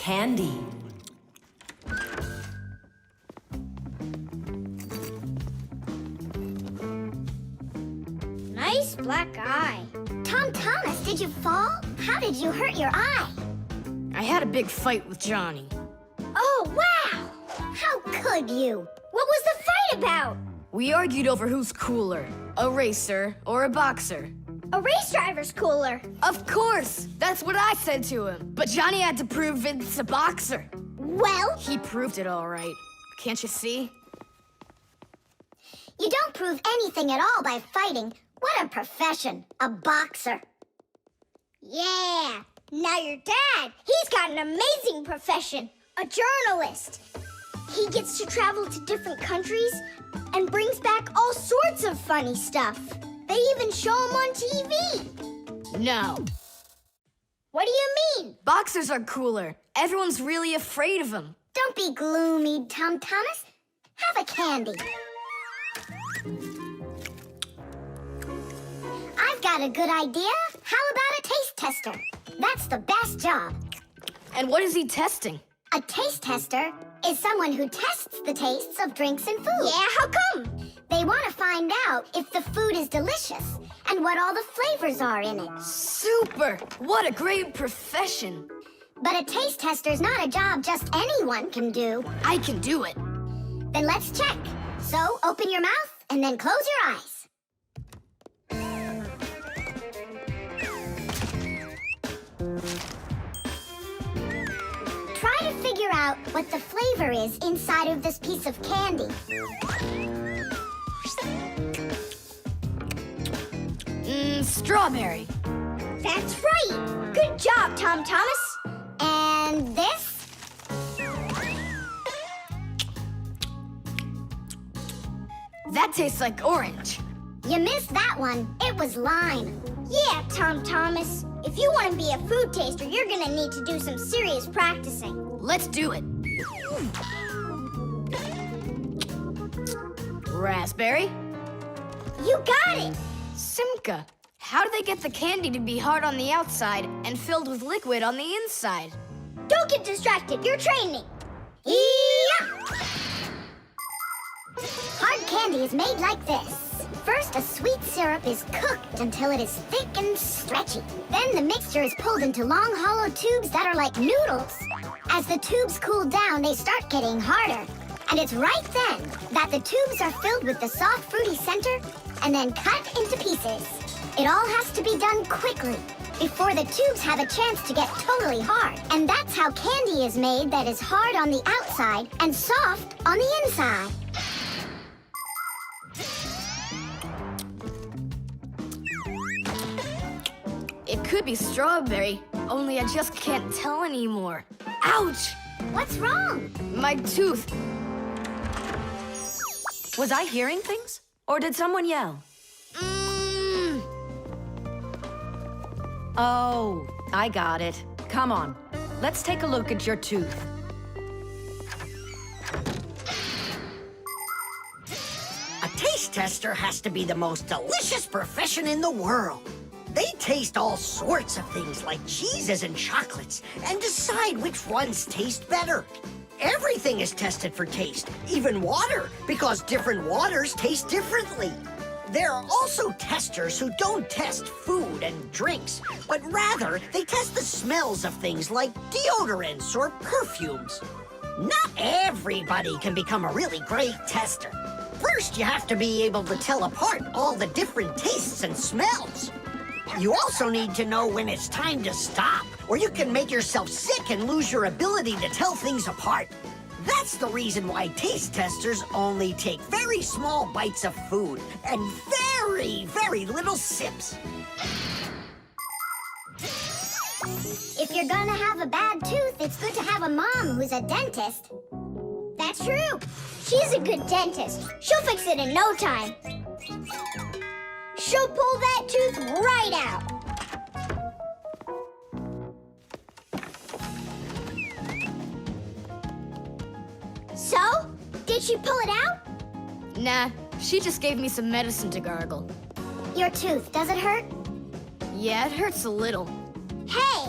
candy. Nice black eye. Tom Thomas, did you fall? How did you hurt your eye? I had a big fight with Johnny. Oh, wow! How could you? What was the fight about? We argued over who's cooler, a racer or a boxer. A race driver's cooler. Of course! That's what I said to him. But Johnny had to prove it's a boxer. Well, He proved it all right. Can't you see? you don't prove anything at all by fighting. What a profession, a boxer. Yeah, now your dad, he's got an amazing profession, a journalist. He gets to travel to different countries and brings back all sorts of funny stuff. They even show him on TV. No. What do you mean? Boxers are cooler. Everyone's really afraid of them. Don't be gloomy, Tom Thomas. Have a candy. I've got a good idea. How about a taste tester? That's the best job. And what is he testing? A taste tester is someone who tests the tastes of drinks and food. Yeah, how come? They want to find out if the food is delicious and what all the flavors are in it. Super! What a great profession. But a taste tester's not a job just anyone can do. I can do it. Then let's check. So open your mouth and then close your eyes. Try to figure out what the flavor is inside of this piece of candy. Strawberry. That's right! Good job, Tom Thomas. And this? That tastes like orange. You missed that one. It was lime. Yeah, Tom Thomas. If you want to be a food taster, you're gonna need to do some serious practicing. Let's do it. Raspberry. You got it! Simka. How do they get the candy to be hard on the outside and filled with liquid on the inside? Don't get distracted. You're training. Yeah! Hard candy is made like this. First, a sweet syrup is cooked until it is thick and stretchy. Then the mixture is pulled into long, hollow tubes that are like noodles. As the tubes cool down, they start getting harder. And it's right then that the tubes are filled with the soft, fruity center and then cut into pieces. It all has to be done quickly before the tubes have a chance to get totally hard. And that's how candy is made that is hard on the outside and soft on the inside. It could be strawberry, only I just can't tell anymore. Ouch! What's wrong? My tooth. Was I hearing things? Or did someone yell? Oh, I got it. Come on, let's take a look at your tooth. A taste tester has to be the most delicious profession in the world. They taste all sorts of things like cheeses and chocolates and decide which ones taste better. Everything is tested for taste, even water, because different waters taste differently. There are also testers who don't test food and drinks, but rather they test the smells of things like deodorants or perfumes. Not everybody can become a really great tester. First, you have to be able to tell apart all the different tastes and smells. You also need to know when it's time to stop, or you can make yourself sick and lose your ability to tell things apart. That's the reason why taste testers only take very small bites of food and very, very little sips. If you're gonna have a bad tooth, it's good to have a mom who's a dentist. That's true. She's a good dentist. She'll fix it in no time. She'll pull that tooth right out. So, did she pull it out? Nah, she just gave me some medicine to gargle. Your tooth, does it hurt? Yeah, it hurts a little. Hey,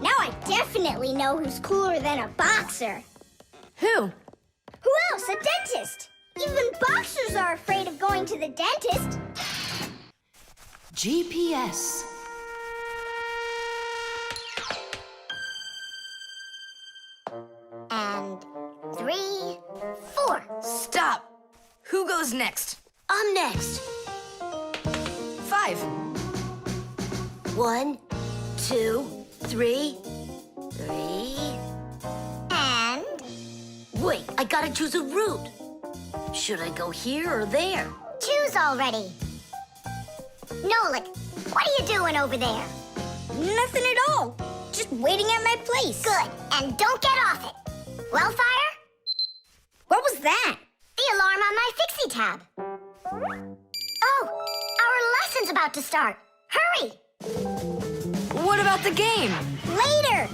Now I definitely know who's cooler than a boxer. Who? Who else? A dentist. Even boxers are afraid of going to the dentist. GPS. And 3, 4. Stop. Who goes next? I'm next. 5. 1, 2, 3. 3. And Wait, I gotta choose a route. Should I go here or there? choose already. Nolik, what are you doing over there? Nothing at all. Just waiting at my place. Good. And don't get off it. Well, Fire? What was that? The alarm on my Fixie tab. Oh, our lesson's about to start. Hurry! What about the game? Later!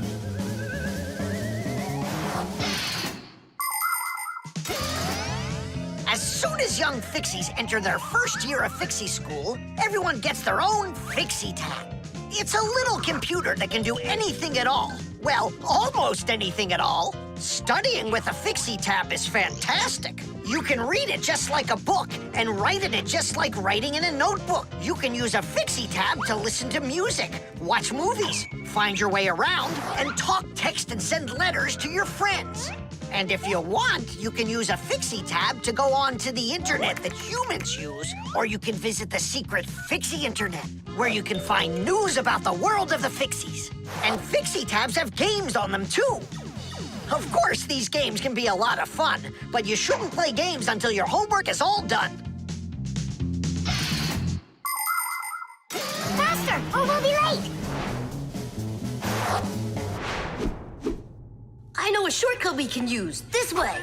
As soon as young Fixies enter their first year of Fixie school, everyone gets their own Fixie tab. It's a little computer that can do anything at all. Well, almost anything at all. Studying with a Fixie tab is fantastic. You can read it just like a book and write in it just like writing in a notebook. You can use a Fixie tab to listen to music, watch movies, find your way around, and talk, text, and send letters to your friends. And if you want, you can use a Fixie tab to go on to the internet that humans use, or you can visit the secret Fixie internet, where you can find news about the world of the Fixies. And Fixie tabs have games on them, too. Of course, these games can be a lot of fun, but you shouldn't play games until your homework is all done. Faster, or we'll be late. I know a shortcut we can use. This way.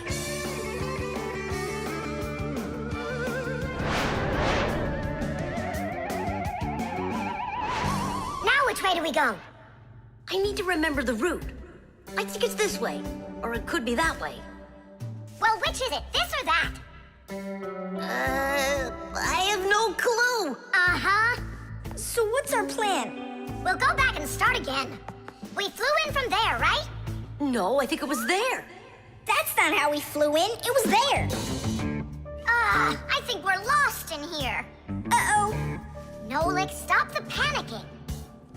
Now which way do we go? I need to remember the route. I think it's this way, or it could be that way. Well, which is it, this or that? I have no clue. Uh-huh. So what's our plan? We'll go back and start again. We flew in from there, right? No, I think it was there. That's not how we flew in. It was there. I think we're lost in here. Uh-oh. Nolik, stop the panicking.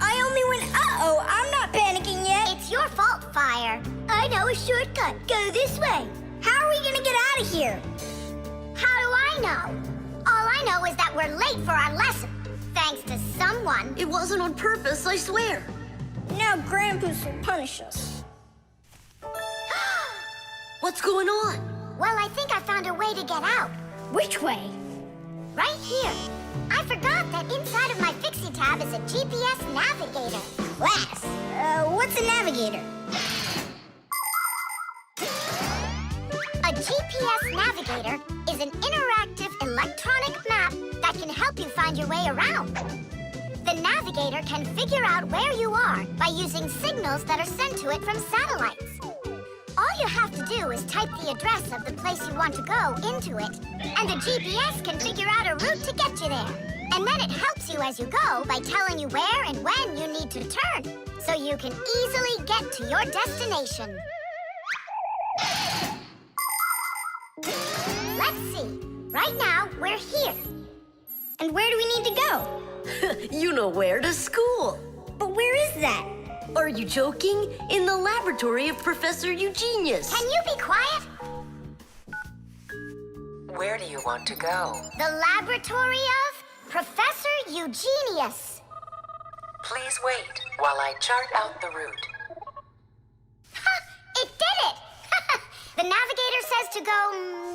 I only went uh-oh. I'm not panicking yet. It's your fault, Fire. I know a shortcut. Go this way. How are we gonna get out of here? How do I know? All I know is that we're late for our lesson. Thanks to someone. It wasn't on purpose, I swear. Now Grandpa's will punish us. What's going on? Well, I think I found a way to get out. Which way? Right here. I forgot that inside of my Fixie tab is a GPS navigator. Glass. What's a navigator? A GPS navigator is an interactive electronic map that can help you find your way around. The navigator can figure out where you are by using signals that are sent to it from satellites. All you have to do is type the address of the place you want to go into it, and the GPS can figure out a route to get you there. And then it helps you as you go by telling you where and when you need to turn, so you can easily get to your destination. Let's see. Right now, we're here. And where do we need to go? You know where, to school. But where is that? Are you joking? In the laboratory of Professor Eugenius. Can you be quiet? Where do you want to go? The laboratory of Professor Eugenius. Please wait while I chart out the route. Ha! It did it! The navigator says to go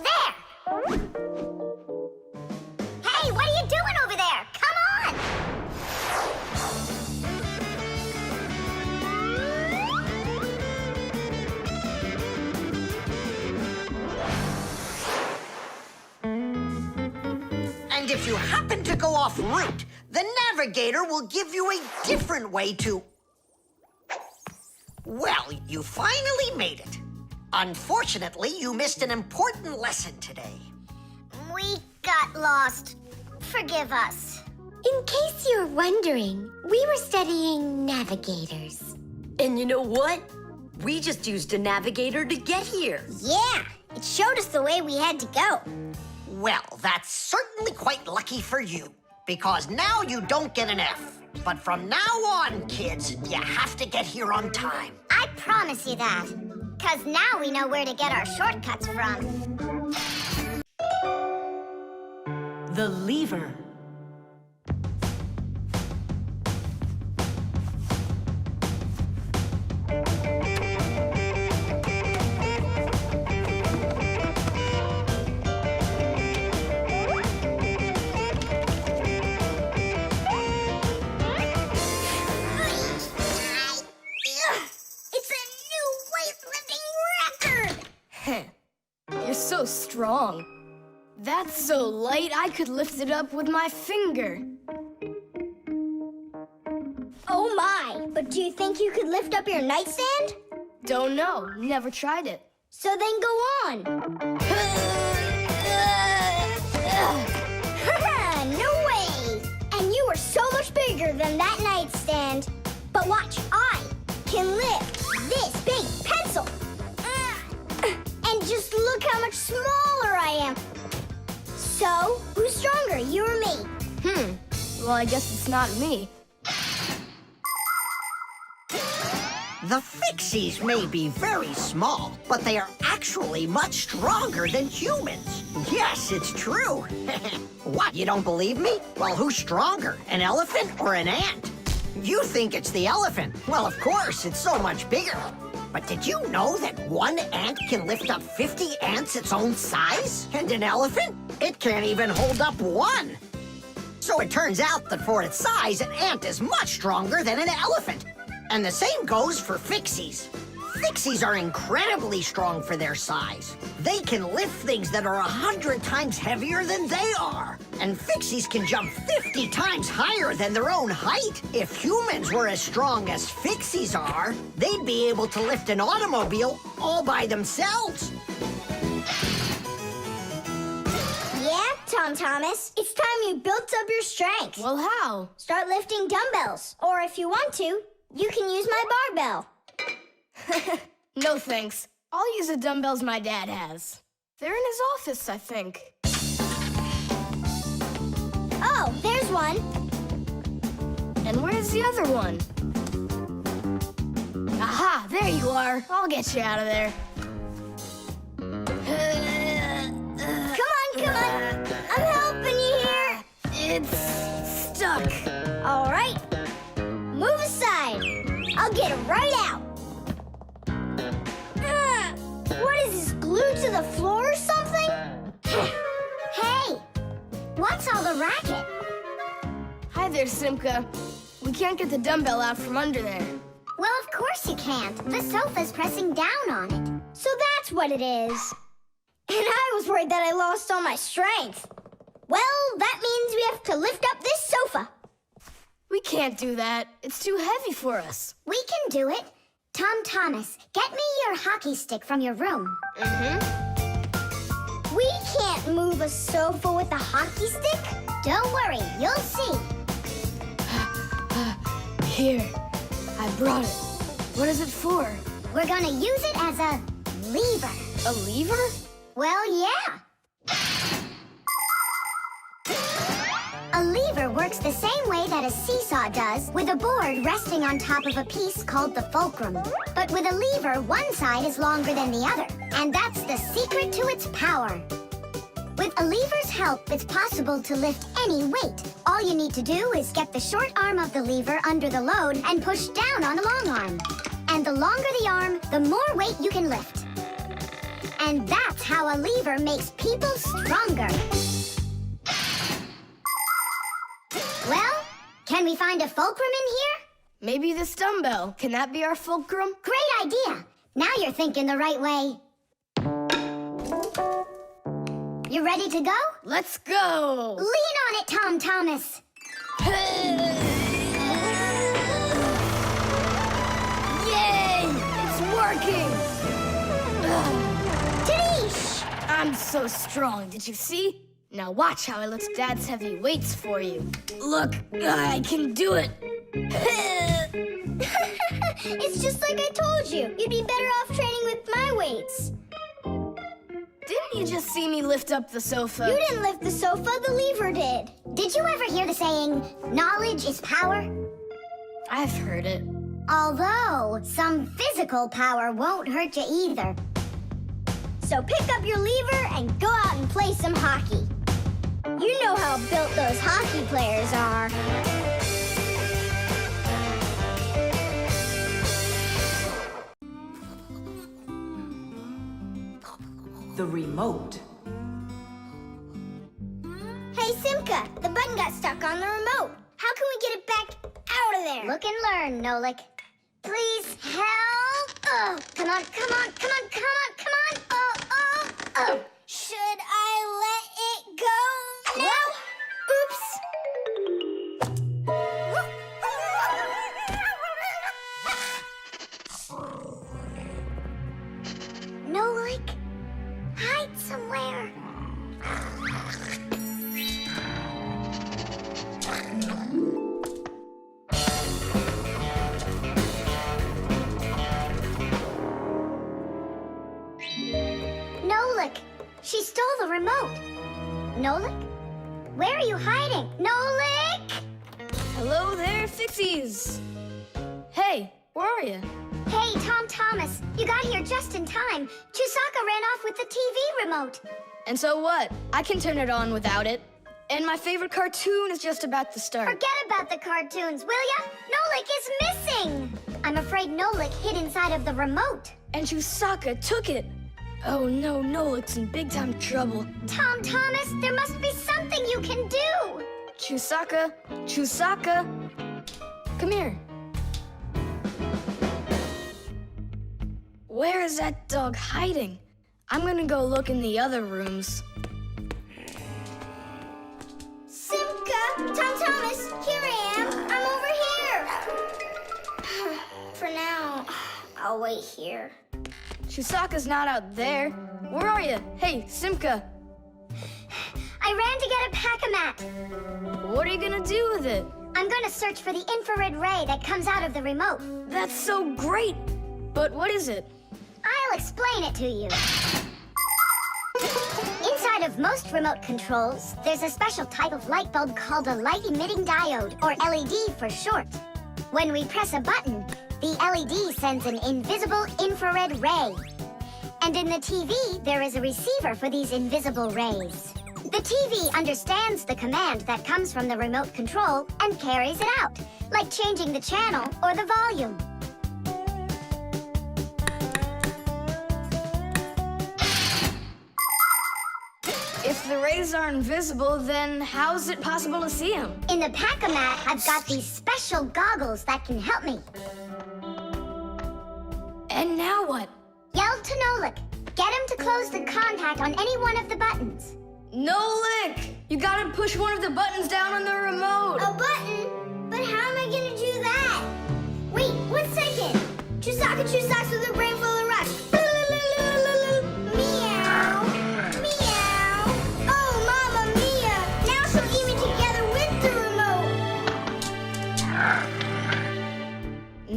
there. Hey, what are you doing over there? Come on! And if you happen to go off route, the navigator will give you a different way to... Well, you finally made it. Unfortunately, you missed an important lesson today. We got lost. Forgive us. In case you're wondering, we were studying navigators. And you know what? We just used a navigator to get here. Yeah, it showed us the way we had to go. Well, that's certainly quite lucky for you, because now you don't get an F. But from now on, kids, you have to get here on time. I promise you that. Because now we know where to get our shortcuts from. The lever. It's a new weightlifting record! You're so strong. That's so light, I could lift it up with my finger. Oh my, but do you think you could lift up your nightstand? Don't know, never tried it. So then go on. No way! And you are so much bigger than that nightstand. But watch, I can lift this big pencil. And just look how much smaller I am. So, who's stronger, you or me? Well, I guess it's not me. The Fixies may be very small, but they are actually much stronger than humans. Yes, it's true. What, you don't believe me? Well, who's stronger, an elephant or an ant? You think it's the elephant. Well, of course, it's so much bigger. But did you know that one ant can lift up 50 ants its own size? And an elephant? It can't even hold up one. So it turns out that for its size, an ant is much stronger than an elephant. And the same goes for Fixies. Fixies are incredibly strong for their size. They can lift things that are 100 times heavier than they are. And Fixies can jump 50 times higher than their own height. If humans were as strong as Fixies are, they'd be able to lift an automobile all by themselves. Yeah, Tom Thomas, it's time you built up your strength. Well, how? Start lifting dumbbells. Or if you want to, you can use my barbell. No thanks. I'll use the dumbbells my dad has. They're in his office, I think. Oh, there's one. And where's the other one? Aha, there you are. I'll get you out of there. Come on. I'm helping you here. It's stuck. All right. Move aside. I'll get it right out. What is this, glued to the floor or something? Hey, what's all the racket? Hi there, Simka. We can't get the dumbbell out from under there. Well, of course you can't. The sofa's pressing down on it. So that's what it is. And I was worried that I lost all my strength. Well, that means we have to lift up this sofa. We can't do that. It's too heavy for us. We can do it. Tom Thomas, get me your hockey stick from your room. We can't move a sofa with a hockey stick. Don't worry, you'll see. Here, I brought it. What is it for? We're gonna use it as a lever. A lever? Well, yeah. A lever works the same way that a seesaw does, with a board resting on top of a piece called the fulcrum. But with a lever, one side is longer than the other, and that's the secret to its power. With a lever's help, it's possible to lift any weight. All you need to do is get the short arm of the lever under the load and push down on the long arm. And the longer the arm, the more weight you can lift. And that's how a lever makes people stronger. Well, can we find a fulcrum in here? Maybe this dumbbell. Can that be our fulcrum? Great idea. Now you're thinking the right way. You ready to go? Let's go! Lean on it, Tom Thomas. Yay! It's working! Tadoosh! I'm so strong, did you see? Now watch how I lift Dad's heavy weights for you. Look, I can do it. It's just like I told you. You'd be better off training with my weights. Didn't you just see me lift up the sofa? You didn't lift the sofa, the lever did. Did you ever hear the saying, knowledge is power? I've heard it. Although, some physical power won't hurt you either. So pick up your lever and go out and play some hockey. You know how built those hockey players are. The remote. Hey, Simka, the button got stuck on the remote. How can we get it back out of there? Look and learn, Nolik. Please help. Oh, come on, come on, come on, come on, come on. Oh, oh, oh. Should I let it go now? Oops. Nolik, hide somewhere. Nolik, she stole the remote. Nolik? Where are you hiding? Nolik! Hello there, Fixies. Hey, where are you? Hey, Tom Thomas, you got here just in time. Chusaka ran off with the TV remote. And so what? I can turn it on without it. And my favorite cartoon is just about to start. Forget about the cartoons, will ya? Nolik is missing! I'm afraid Nolik hid inside of the remote. And Chusaka took it. Oh no, Nolik's in big time trouble. Tom Thomas, there must be something you can do! Chusaka, Chusaka, come here. Where is that dog hiding? I'm gonna go look in the other rooms. Simka! Tom Thomas! Here I am! I'm over here! For now, I'll wait here. Chusaka's not out there. Where are you? Hey, Simka. I ran to get a pack-a-mat. What are you gonna do with it? I'm gonna search for the infrared ray that comes out of the remote. That's so great! But what is it? I'll explain it to you. Inside of most remote controls, there's a special type of light bulb called a light-emitting diode, or LED for short. When we press a button, the LED sends an invisible infrared ray. And in the TV, there is a receiver for these invisible rays. The TV understands the command that comes from the remote control and carries it out, like changing the channel or the volume. If the rays are invisible, then how is it possible to see them? In the pack-a-mat, I've got these special goggles that can help me. And now what? Yell to Nolik. Get him to close the contact on any one of the buttons. Nolik! You gotta push one of the buttons down on the remote. A button? But how am I gonna do that? Wait, 1 second. Chusaka Chusaks with a brain full of rocks. Meow. Meow. Oh, Mamma Mia. Now she'll eat me together with the remote.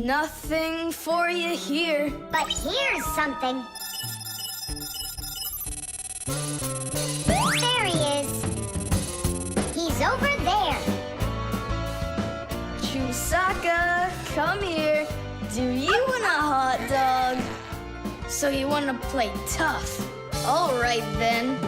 Nothing for you here. But here's something. There he is. He's over there. Chusaka, come here. Do you want a hot dog? So you want to play tough? All right then.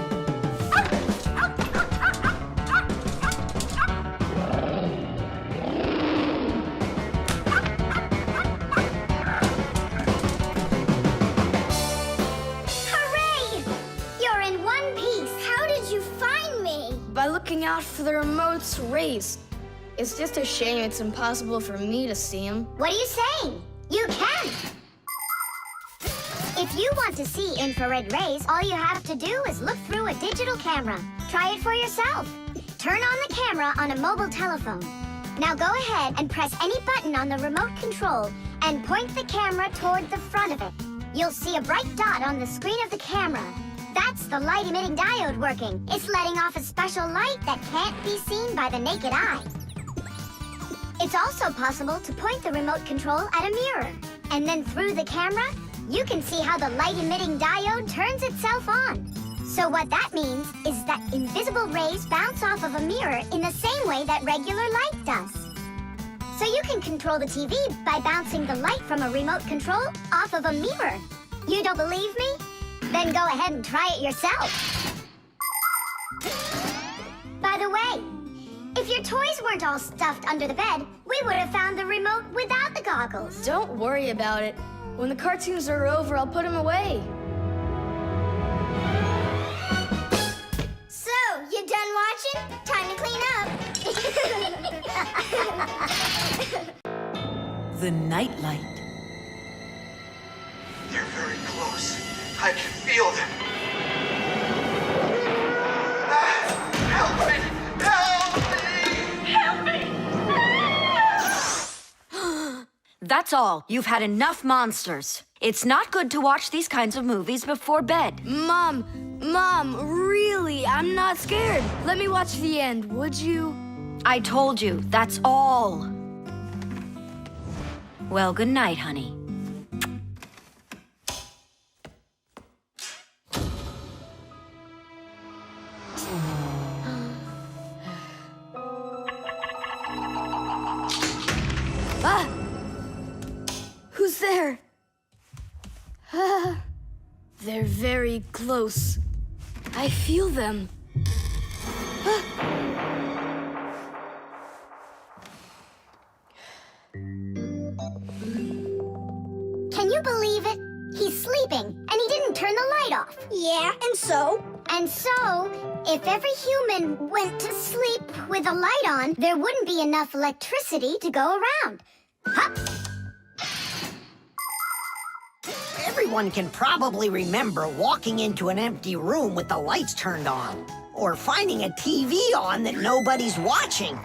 Hooray! You're in one piece. How did you find me? By looking out for the remote's rays. It's just a shame it's impossible for me to see them. What are you saying? You can. If you want to see infrared rays, all you have to do is look through a digital camera. Try it for yourself. Turn on the camera on a mobile telephone. Now go ahead and press any button on the remote control and point the camera toward the front of it. You'll see a bright dot on the screen of the camera. That's the light-emitting diode working. It's letting off a special light that can't be seen by the naked eye. It's also possible to point the remote control at a mirror. And then through the camera, you can see how the light-emitting diode turns itself on. So what that means is that invisible rays bounce off of a mirror in the same way that regular light does. So you can control the TV by bouncing the light from a remote control off of a mirror. You don't believe me? Then go ahead and try it yourself. By the way, if your toys weren't all stuffed under the bed, we would have found the remote without the goggles. Don't worry about it. When the cartoons are over, I'll put them away. So, you done watching? Time to clean up. The nightlight. They're very close. I can feel them. Help me! Help me! Help me! That's all. You've had enough monsters. It's not good to watch these kinds of movies before bed. Mom, really, I'm not scared. Let me watch the end, would you? I told you, that's all. Well, good night, honey. Ah! Who's there? Ah, they're very close. I feel them. Ah. Can you believe it? He's sleeping, and he didn't turn the light off. Yeah, and so? And so, if every human went to sleep with a light on, there wouldn't be enough electricity to go around. Hup! Everyone can probably remember walking into an empty room with the lights turned on, or finding a TV on that nobody's watching.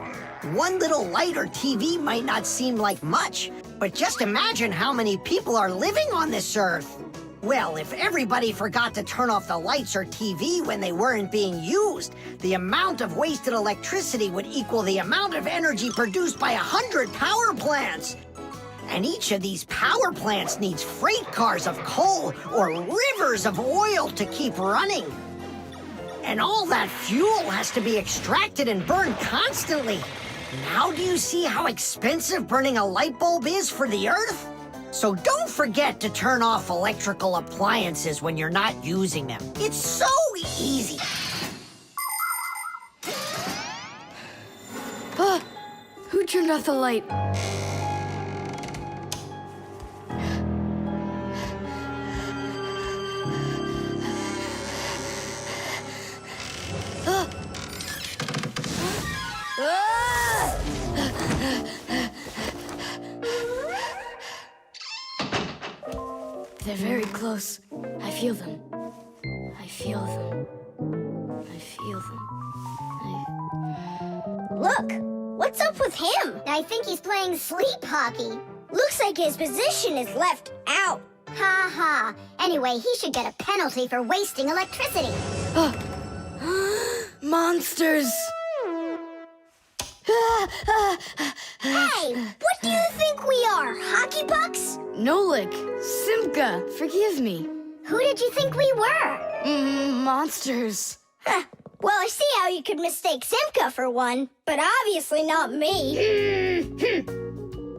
One little light or TV might not seem like much, but just imagine how many people are living on this earth. Well, if everybody forgot to turn off the lights or TV when they weren't being used, the amount of wasted electricity would equal the amount of energy produced by 100 power plants. And each of these power plants needs freight cars of coal or rivers of oil to keep running. And all that fuel has to be extracted and burned constantly. Now do you see how expensive burning a light bulb is for the Earth? So don't forget to turn off electrical appliances when you're not using them. It's so easy. Ah, who turned off the light? Ah. Ah! They're very close. I feel them. I feel them. I feel them. Look, what's up with him? I think he's playing sleep hockey. Looks like his position is left out. Ha ha. Anyway, he should get a penalty for wasting electricity. Monsters! Hey, what do you think we are, hockey pucks? Nolik, Simka, forgive me. Who did you think we were? Monsters. Huh. Well, I see how you could mistake Simka for one, but obviously not me.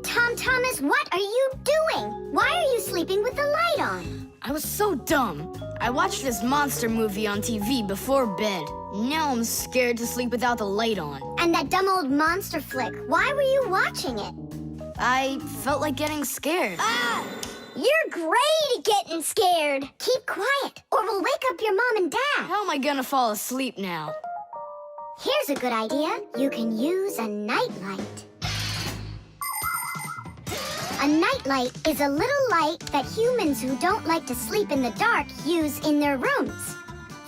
Tom Thomas, what are you doing? Why are you sleeping with the light on? I was so dumb. I watched this monster movie on TV before bed. Now I'm scared to sleep without the light on. And that dumb old monster flick, why were you watching it? I felt like getting scared. Ah, you're great at getting scared. Keep quiet, or we'll wake up your mom and dad. How am I gonna fall asleep now? Here's a good idea. You can use a nightlight. A nightlight is a little light that humans who don't like to sleep in the dark use in their rooms.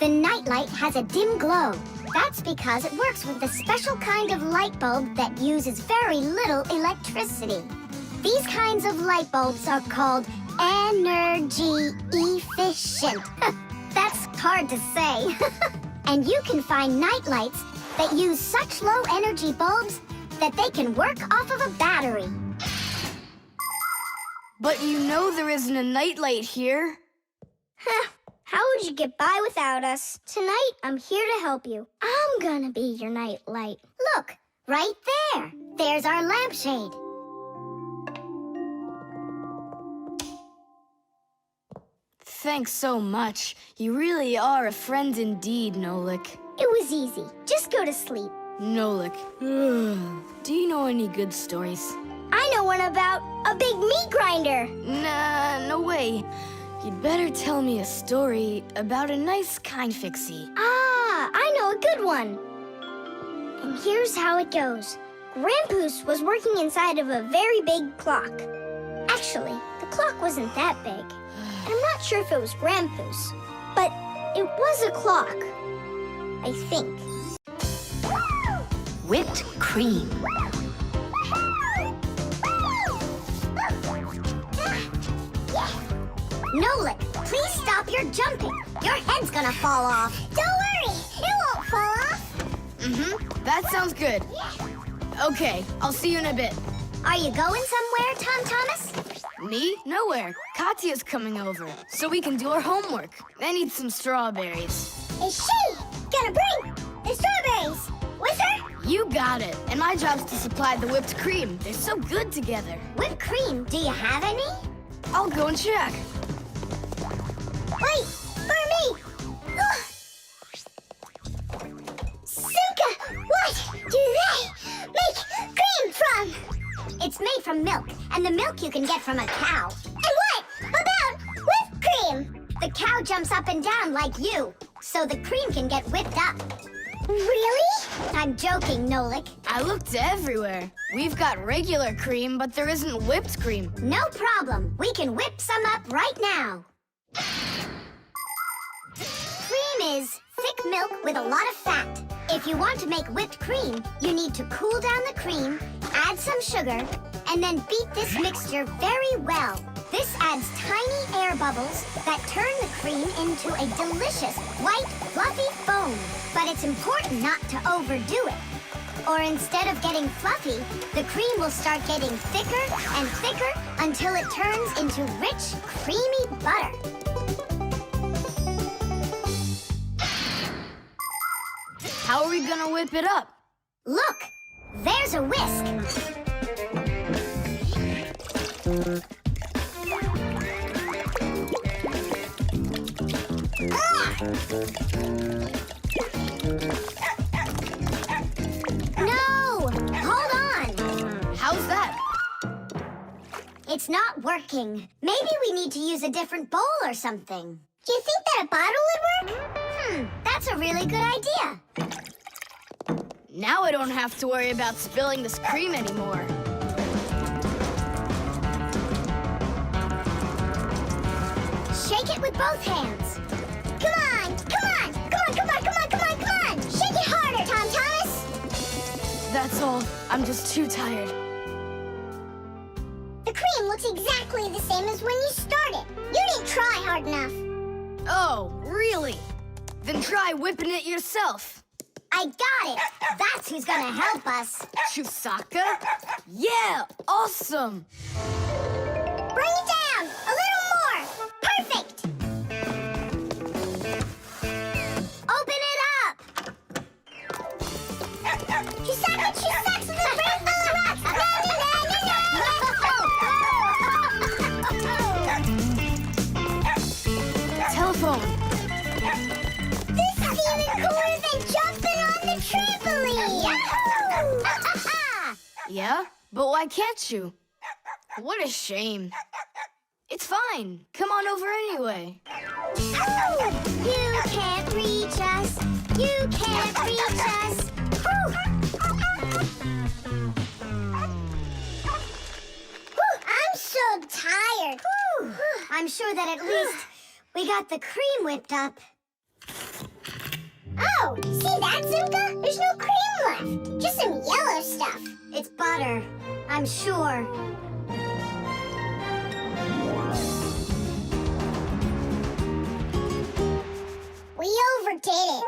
The nightlight has a dim glow. That's because it works with a special kind of light bulb that uses very little electricity. These kinds of light bulbs are called energy efficient. That's hard to say. And you can find nightlights that use such low energy bulbs that they can work off of a battery. But you know there isn't a nightlight here. How would you get by without us? Tonight, I'm here to help you. I'm gonna be your nightlight. Look, right there. There's our lampshade. Thanks so much. You really are a friend indeed, Nolik. It was easy. Just go to sleep. Nolik. Do you know any good stories? I know one about a big meat grinder. Nah, no way. You'd better tell me a story about a nice, kind Fixie. Ah, I know a good one. And here's how it goes. Grandpoos was working inside of a very big clock. Actually, the clock wasn't that big. And I'm not sure if it was Grandpoos, but it was a clock. I think. Whipped cream. Nolik, please stop your jumping. Your head's gonna fall off. Don't worry, it won't fall off. That sounds good. Okay, I'll see you in a bit. Are you going somewhere, Tom Thomas? Me? Nowhere. Katya's coming over, so we can do our homework. I need some strawberries. Is she gonna bring the strawberries with her? You got it. And my job's to supply the whipped cream. They're so good together. Whipped cream, do you have any? I'll go and check. Wait, for me! Ugh. Simka, what do they make cream from? It's made from milk, and the milk you can get from a cow. And what about whipped cream? The cow jumps up and down like you, so the cream can get whipped up. Really? I'm joking, Nolik. I looked everywhere. We've got regular cream, but there isn't whipped cream. No problem. We can whip some up right now. Cream is thick milk with a lot of fat. If you want to make whipped cream, you need to cool down the cream, add some sugar, and then beat this mixture very well. This adds tiny air bubbles that turn the cream into a delicious white, fluffy foam. But it's important not to overdo it. Or instead of getting fluffy, the cream will start getting thicker and thicker until it turns into rich, creamy butter. How are we gonna whip it up? Look, there's a whisk. No! Hold on! How's that? It's not working. Maybe we need to use a different bowl or something. Do you think that a bottle would work? That's a really good idea. Now I don't have to worry about spilling this cream anymore. Shake it with both hands. Come on, come on, come on, come on, come on, come on, come on! Shake it harder, Tom Thomas! That's all. I'm just too tired. The cream looks exactly the same as when you started. You didn't try hard enough. Oh, really? Then try whipping it yourself. I got it. That's who's gonna help us. Chusaka? Yeah, awesome. Bring it down! A little more! Perfect! Open it up. Chusaka, Chusaka, the brain full of rocks! Na, na, na, na, na! Telephone. This is even cooler than jumping on the trampoline! Yahoo! Yeah? But why can't you? What a shame. It's fine. Come on over anyway. You can't reach us. You can't reach us. I'm so tired. I'm sure that at least we got the cream whipped up. Oh, see that, Simka? There's no cream left. Just some yellow stuff. It's butter, I'm sure. We overdid it.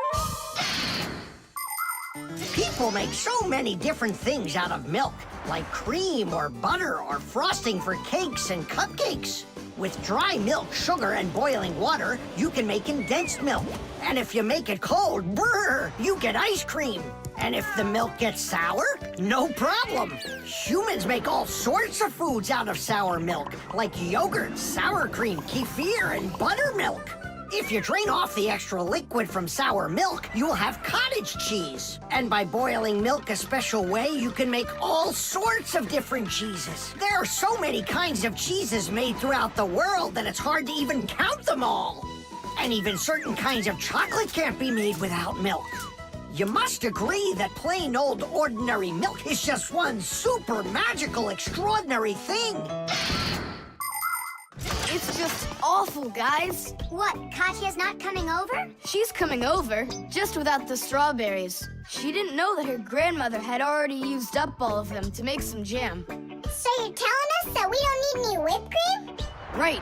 People make so many different things out of milk. like cream or butter or frosting for cakes and cupcakes. With dry milk, sugar, and boiling water, you can make condensed milk. And if you make it cold, brr, you get ice cream. And if the milk gets sour, no problem. Humans make all sorts of foods out of sour milk, like yogurt, sour cream, kefir, and buttermilk. If you drain off the extra liquid from sour milk, you'll have cottage cheese. And by boiling milk a special way, you can make all sorts of different cheeses. There are so many kinds of cheeses made throughout the world that it's hard to even count them all. And even certain kinds of chocolate can't be made without milk. You must agree that plain old ordinary milk is just one super magical, extraordinary thing. It's just awful, guys. What, Katya's not coming over? She's coming over, just without the strawberries. She didn't know that her grandmother had already used up all of them to make some jam. So you're telling us that we don't need any whipped cream? Right.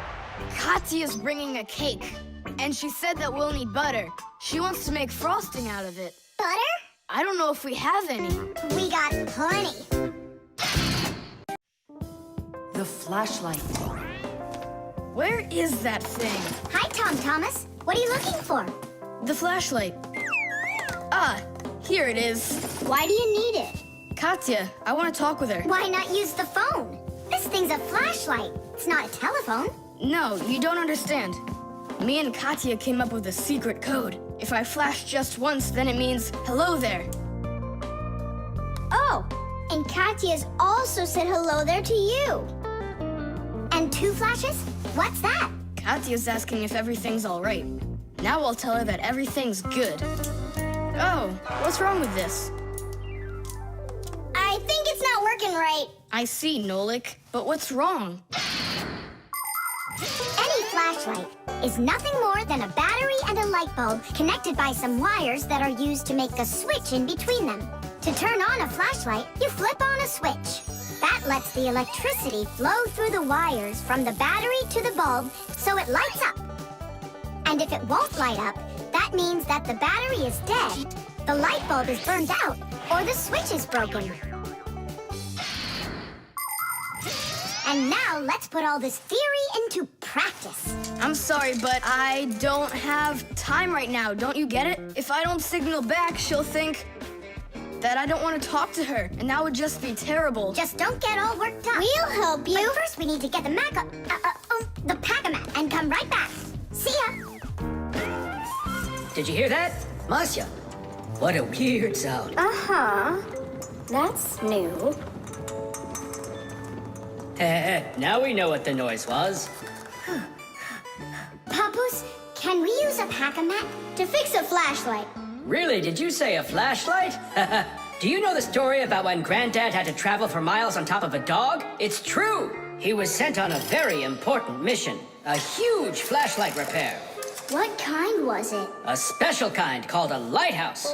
Katya's bringing a cake, and she said that we'll need butter. She wants to make frosting out of it. Butter? I don't know if we have any. We got plenty. The flashlight. Where is that thing? Hi, Tom Thomas. What are you looking for? The flashlight. Ah, here it is. Why do you need it? Katya, I want to talk with her. Why not use the phone? This thing's a flashlight. It's not a telephone. No, you don't understand. Me and Katya came up with a secret code. If I flash just once, then it means hello there. Oh, and Katya's also said hello there to you. And 2 flashes? What's that? Katya's asking if everything's all right. Now I'll tell her that everything's good. Oh, what's wrong with this? I think it's not working right. I see, Nolik, but what's wrong? Any flashlight is nothing more than a battery and a light bulb connected by some wires that are used to make a switch in between them. To turn on a flashlight, you flip on a switch. That lets the electricity flow through the wires from the battery to the bulb so it lights up. And if it won't light up, that means that the battery is dead, the light bulb is burned out, or the switch is broken. And now let's put all this theory into practice. I'm sorry, but I don't have time right now. Don't you get it? If I don't signal back, she'll think that I don't want to talk to her, and that would just be terrible. Just don't get all worked up. We'll help you. But first we need to get the pack-a-mat and come right back. See ya. Did you hear that? Masya, what a weird sound. Uh-huh. That's new. Now we know what the noise was. Papoose, can we use a pack-a-mat? To fix a flashlight. Really, did you say a flashlight? Do you know the story about when Granddad had to travel for miles on top of a dog? It's true! He was sent on a very important mission. A huge flashlight repair. What kind was it? A special kind called a lighthouse.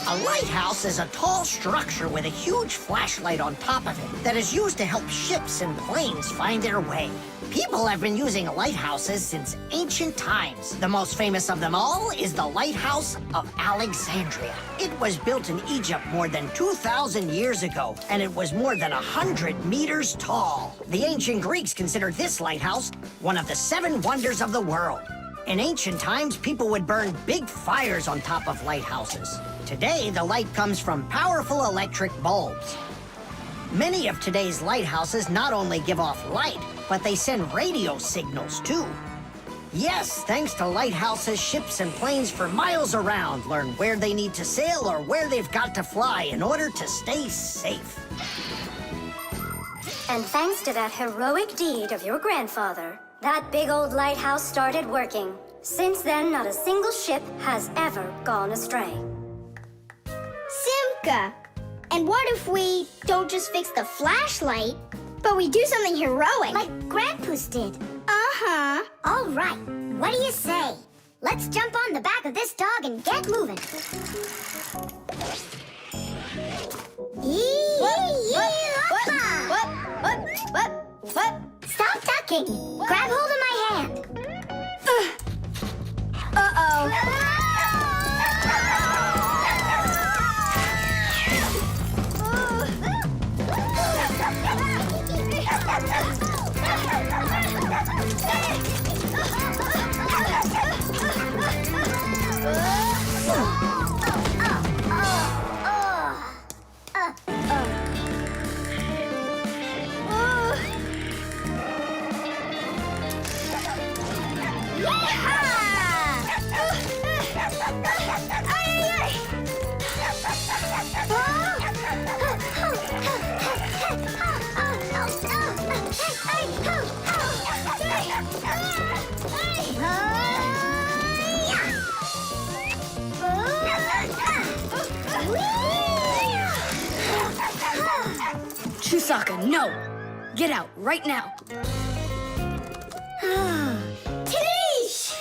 A lighthouse is a tall structure with a huge flashlight on top of it that is used to help ships and planes find their way. People have been using lighthouses since ancient times. The most famous of them all is the Lighthouse of Alexandria. It was built in Egypt more than 2,000 years ago, and it was more than 100 meters tall. The ancient Greeks considered this lighthouse one of the 7 wonders of the world. In ancient times, people would burn big fires on top of lighthouses. Today, the light comes from powerful electric bulbs. Many of today's lighthouses not only give off light, but they send radio signals, too. Yes, thanks to lighthouses, ships and planes for miles around learn where they need to sail or where they've got to fly in order to stay safe. And thanks to that heroic deed of your grandfather, that big old lighthouse started working. Since then, not a single ship has ever gone astray. Simka! And what if we don't just fix the flashlight, but we do something heroic? Like Grandpoos did. Uh-huh. All right, what do you say? Let's jump on the back of this dog and get moving. What? Stop ducking. Grab hold of my hand. Uh-oh. Chusaka, no! Get out right now. Tish!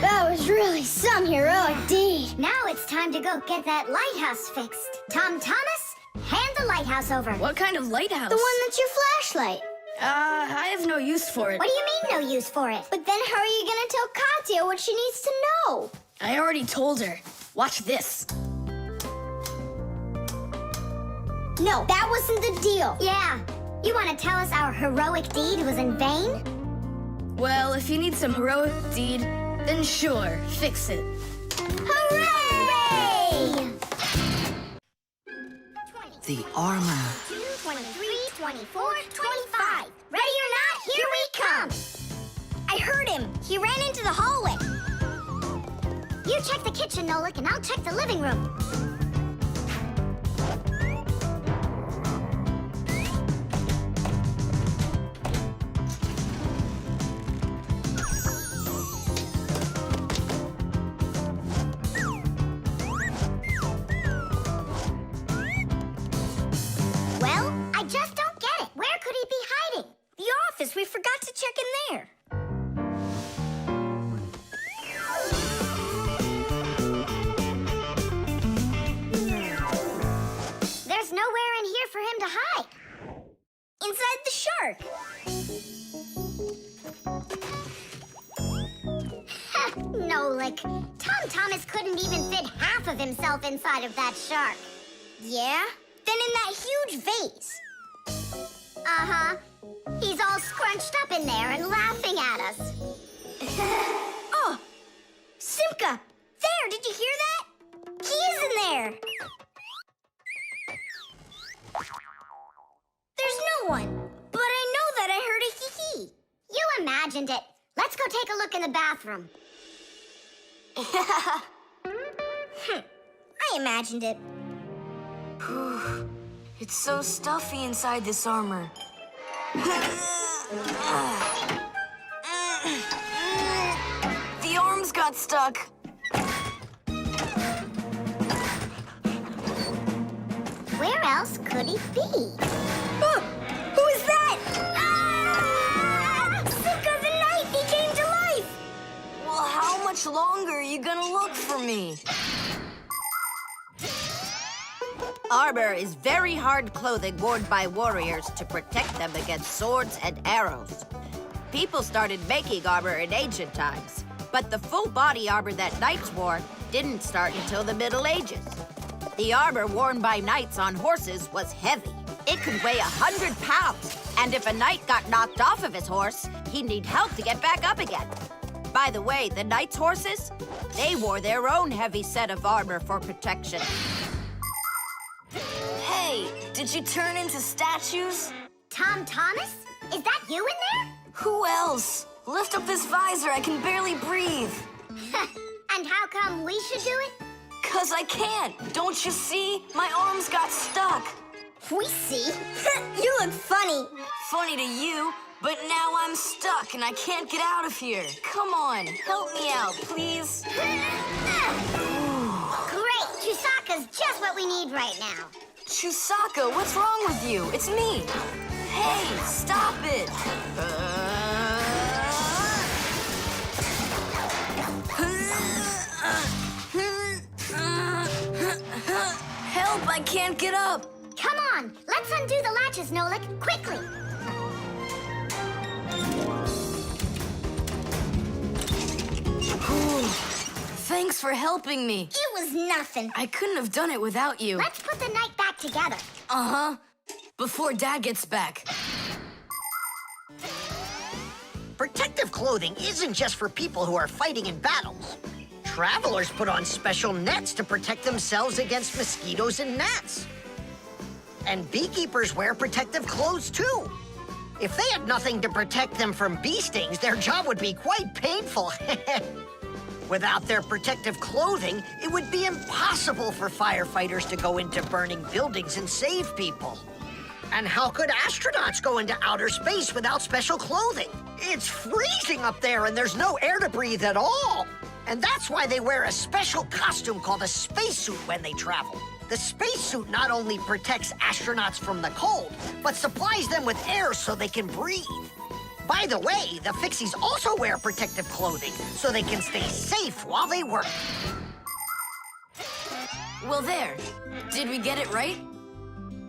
That was really some heroic deed. Now it's time to go get that lighthouse fixed. Tom Thomas, hand the lighthouse over. What kind of lighthouse? The one that's your flashlight. I have no use for it. What do you mean no use for it? But then how are you gonna tell Katya what she needs to know? I already told her. Watch this. No, that wasn't the deal. Yeah. You want to tell us our heroic deed was in vain? Well, if you need some heroic deed, then sure, fix it. Hooray! The armor. 23, 24, 25. Ready or not, here we come. I heard him. He ran into the hallway. You check the kitchen, Nolik, and I'll check the living room. Well, I just don't get it. Where could he be hiding? The office. We forgot to check in there. There's nowhere in here for him to hide. Inside the shark. Nolik, Tom Thomas couldn't even fit half of himself inside of that shark. Yeah? Then in that huge vase. Uh-huh. He's all scrunched up in there and laughing at us. Oh! Simka! There! Did you hear that? He is in there! There's no one. But I know that I heard a hee-hee. You imagined it. Let's go take a look in the bathroom. I imagined it. It's so stuffy inside this armor. The arms got stuck. Where else could he be? Who is that? Simka the Knight! He came to life! Well, how much longer are you gonna look for me? Armor is very hard clothing worn by warriors to protect them against swords and arrows. People started making armor in ancient times, but the full body armor that knights wore didn't start until the Middle Ages. The armor worn by knights on horses was heavy. It could weigh 100 pounds, and if a knight got knocked off of his horse, he'd need help to get back up again. By the way, the knights' horses, they wore their own heavy set of armor for protection. Hey, did you turn into statues? Tom Thomas? Is that you in there? Who else? Lift up this visor, I can barely breathe. And how come we should do it? 'Cause I can't. Don't you see? My arms got stuck. We see. You look funny. Funny to you, but now I'm stuck and I can't get out of here. Come on, help me out, please. Great! Chusaka's just what we need right now. Chusaka, what's wrong with you? It's me. Hey, stop it. Help, I can't get up. Come on, let's undo the latches, Nolik, quickly. Thanks for helping me. It was nothing. I couldn't have done it without you. Let's put the night back together. Uh-huh. Before Dad gets back. Protective clothing isn't just for people who are fighting in battles. Travelers put on special nets to protect themselves against mosquitoes and gnats. And beekeepers wear protective clothes, too. If they had nothing to protect them from bee stings, their job would be quite painful. Without their protective clothing, it would be impossible for firefighters to go into burning buildings and save people. And how could astronauts go into outer space without special clothing? It's freezing up there and there's no air to breathe at all. And that's why they wear a special costume called a spacesuit when they travel. The spacesuit not only protects astronauts from the cold, but supplies them with air so they can breathe. By the way, the Fixies also wear protective clothing so they can stay safe while they work. Well, there. Did we get it right?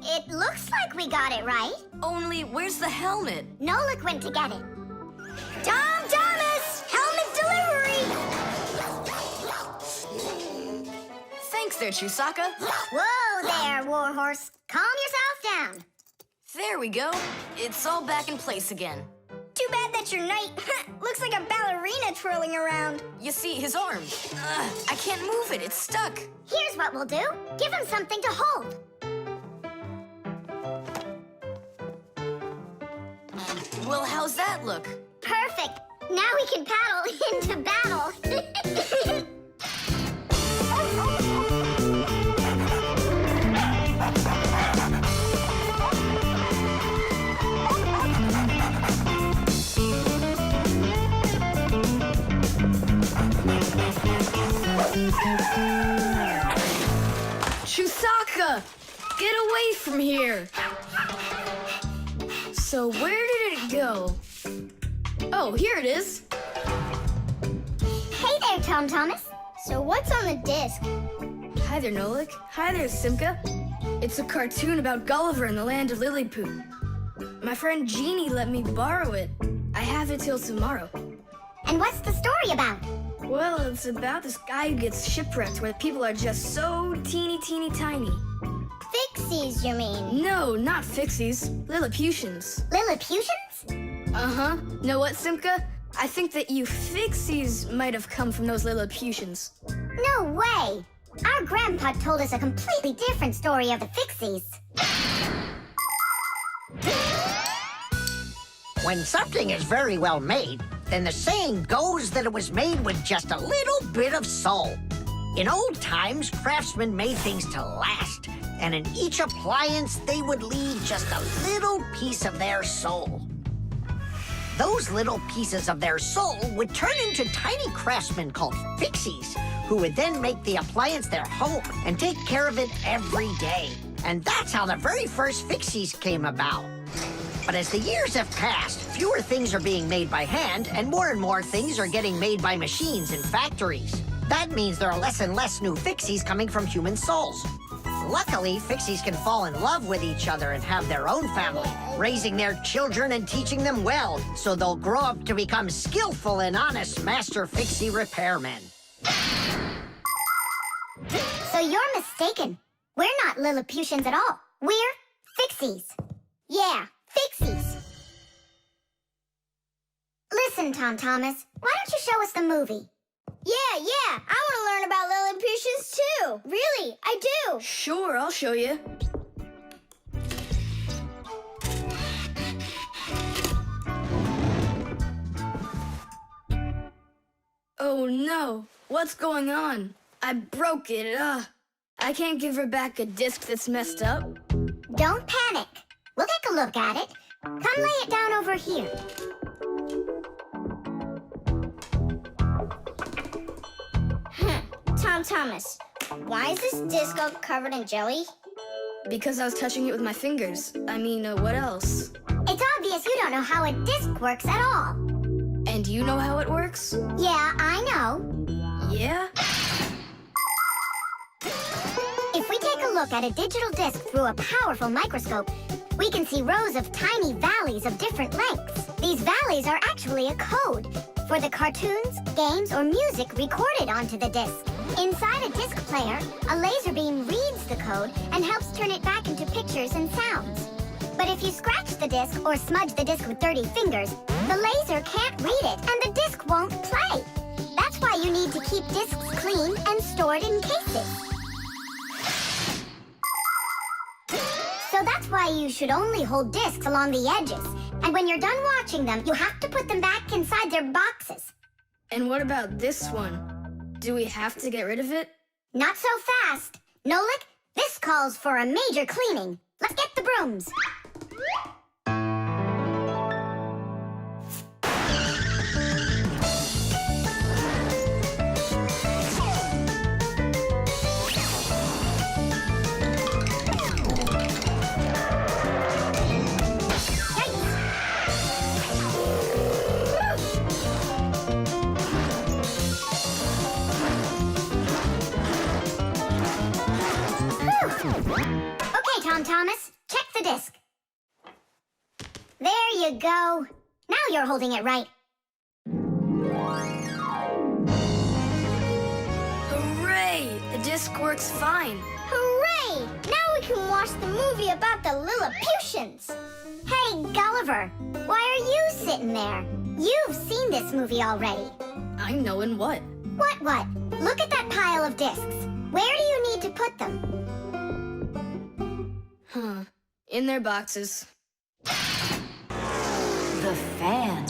It looks like we got it right. Only, where's the helmet? Nolik went to get it. Thomas! Helmet delivery! Thanks there, Chusaka. Whoa there, Warhorse. Calm yourself down. There we go. It's all back in place again. Too bad that your knight looks like a ballerina twirling around. You see, his arm. I can't move it. It's stuck. Here's what we'll do. Give him something to hold. Well, how's that look? Perfect. Now we can paddle into battle. Chusaka! Get away from here! So where did it go? Oh, here it is. Hey there, Thomas. So what's on the disc? Hi there, Nolik. Hi there, Simka. It's a cartoon about Gulliver in the land of Lilliput. My friend Jeannie let me borrow it. I have it till tomorrow. And what's the story about? Well, it's about this guy who gets shipwrecked where people are just so teeny tiny. Fixies, you mean? No, not Fixies. Lilliputians. Lilliputians? Uh-huh. Know what, Simka? I think that you Fixies might have come from those Lilliputians. No way! Our grandpa told us a completely different story of the Fixies. When something is very well made, then the saying goes that it was made with just a little bit of soul. In old times, craftsmen made things to last, and in each appliance, they would leave just a little piece of their soul. Those little pieces of their soul would turn into tiny craftsmen called Fixies, who would then make the appliance their home and take care of it every day. And that's how the very first Fixies came about. But as the years have passed, fewer things are being made by hand, and more things are getting made by machines in factories. That means there are less and less new Fixies coming from human souls. Luckily, Fixies can fall in love with each other and have their own family, raising their children and teaching them well, so they'll grow up to become skillful and honest Master Fixie repairmen. So you're mistaken. We're not Lilliputians at all. We're Fixies. Yeah, Fixies. Listen, Thomas, why don't you show us the movie? Yeah, I want to learn about Lilliputians too. Really, I do. Sure, I'll show you. Oh no, what's going on? I broke it, I can't give her back a disc that's messed up. Don't panic. We'll take a look at it. Come lay it down over here. Thomas, why is this disc all covered in jelly? Because I was touching it with my fingers. I mean, what else? It's obvious you don't know how a disc works at all. And you know how it works? Yeah, I know. Yeah? If we take a look at a digital disc through a powerful microscope, we can see rows of tiny valleys of different lengths. These valleys are actually a code for the cartoons, games, or music recorded onto the disc. Inside a disc player, a laser beam reads the code and helps turn it back into pictures and sounds. But if you scratch the disc or smudge the disc with dirty fingers, the laser can't read it and the disc won't play. That's why you need to keep discs clean and stored in cases. So that's why you should only hold discs along the edges And when you're done watching them, you have to put them back inside their boxes. And what about this one? Do we have to get rid of it? Not so fast. Nolik, this calls for a major cleaning. Let's get the brooms. Okay, Tom Thomas, check the disc. There you go. Now you're holding it right. Hooray! The disc works fine. Hooray! Now we can watch the movie about the Lilliputians. Hey, Gulliver, why are you sitting there? You've seen this movie already. I know in what? What? Look at that pile of discs. Where do you need to put them? Huh. In their boxes. The fan.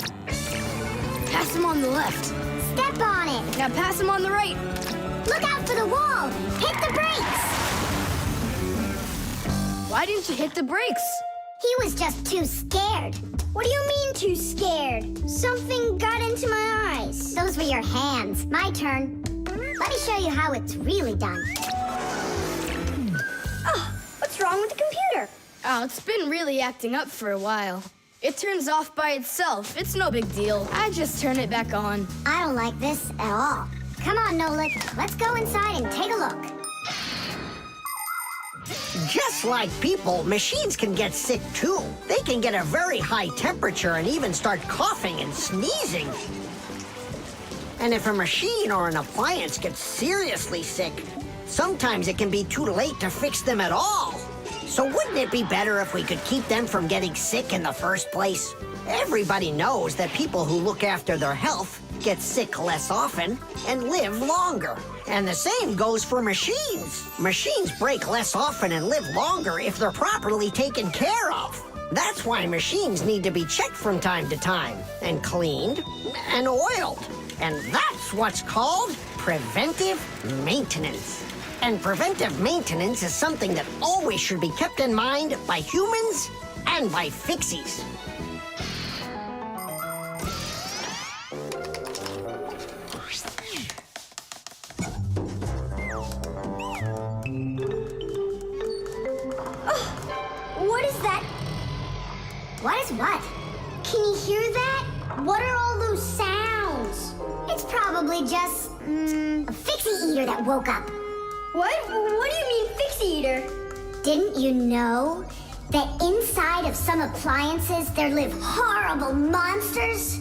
Pass them on the left. Step on it. Now pass them on the right. Look out for the wall. Hit the brakes. Why didn't you hit the brakes? He was just too scared. What do you mean too scared? Something got into my eyes. Those were your hands. My turn. Let me show you how it's really done. Oh, what's wrong with the computer? Oh, it's been really acting up for a while. It turns off by itself. It's no big deal. I just turn it back on. I don't like this at all. Come on, Nolik. Let's go inside and take a look. Just like people, machines can get sick too. They can get a very high temperature and even start coughing and sneezing. And if a machine or an appliance gets seriously sick, sometimes it can be too late to fix them at all. So wouldn't it be better if we could keep them from getting sick in the first place? Everybody knows that people who look after their health get sick less often and live longer. And the same goes for machines. Machines break less often and live longer if they're properly taken care of. That's why machines need to be checked from time to time and cleaned and oiled. And that's what's called preventive maintenance. And preventive maintenance is something that always should be kept in mind by humans and by Fixies. What is that? What is what? Can you hear that? What are all those sounds? It's probably just, a Fixie eater that woke up. What? What do you mean, Fixie eater? Didn't you know that inside of some appliances there live horrible monsters?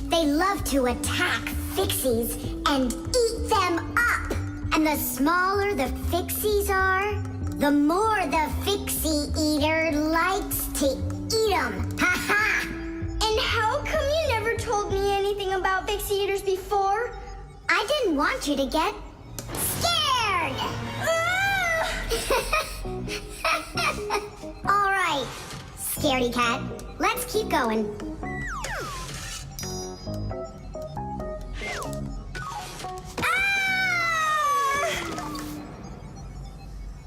They love to attack Fixies and eat them up. And the smaller the Fixies are, the more the Fixie eater likes to eat them. Ha ha! And how come you never told me anything about Fixie eaters before? I didn't want you to get scared! All right, scaredy cat, let's keep going.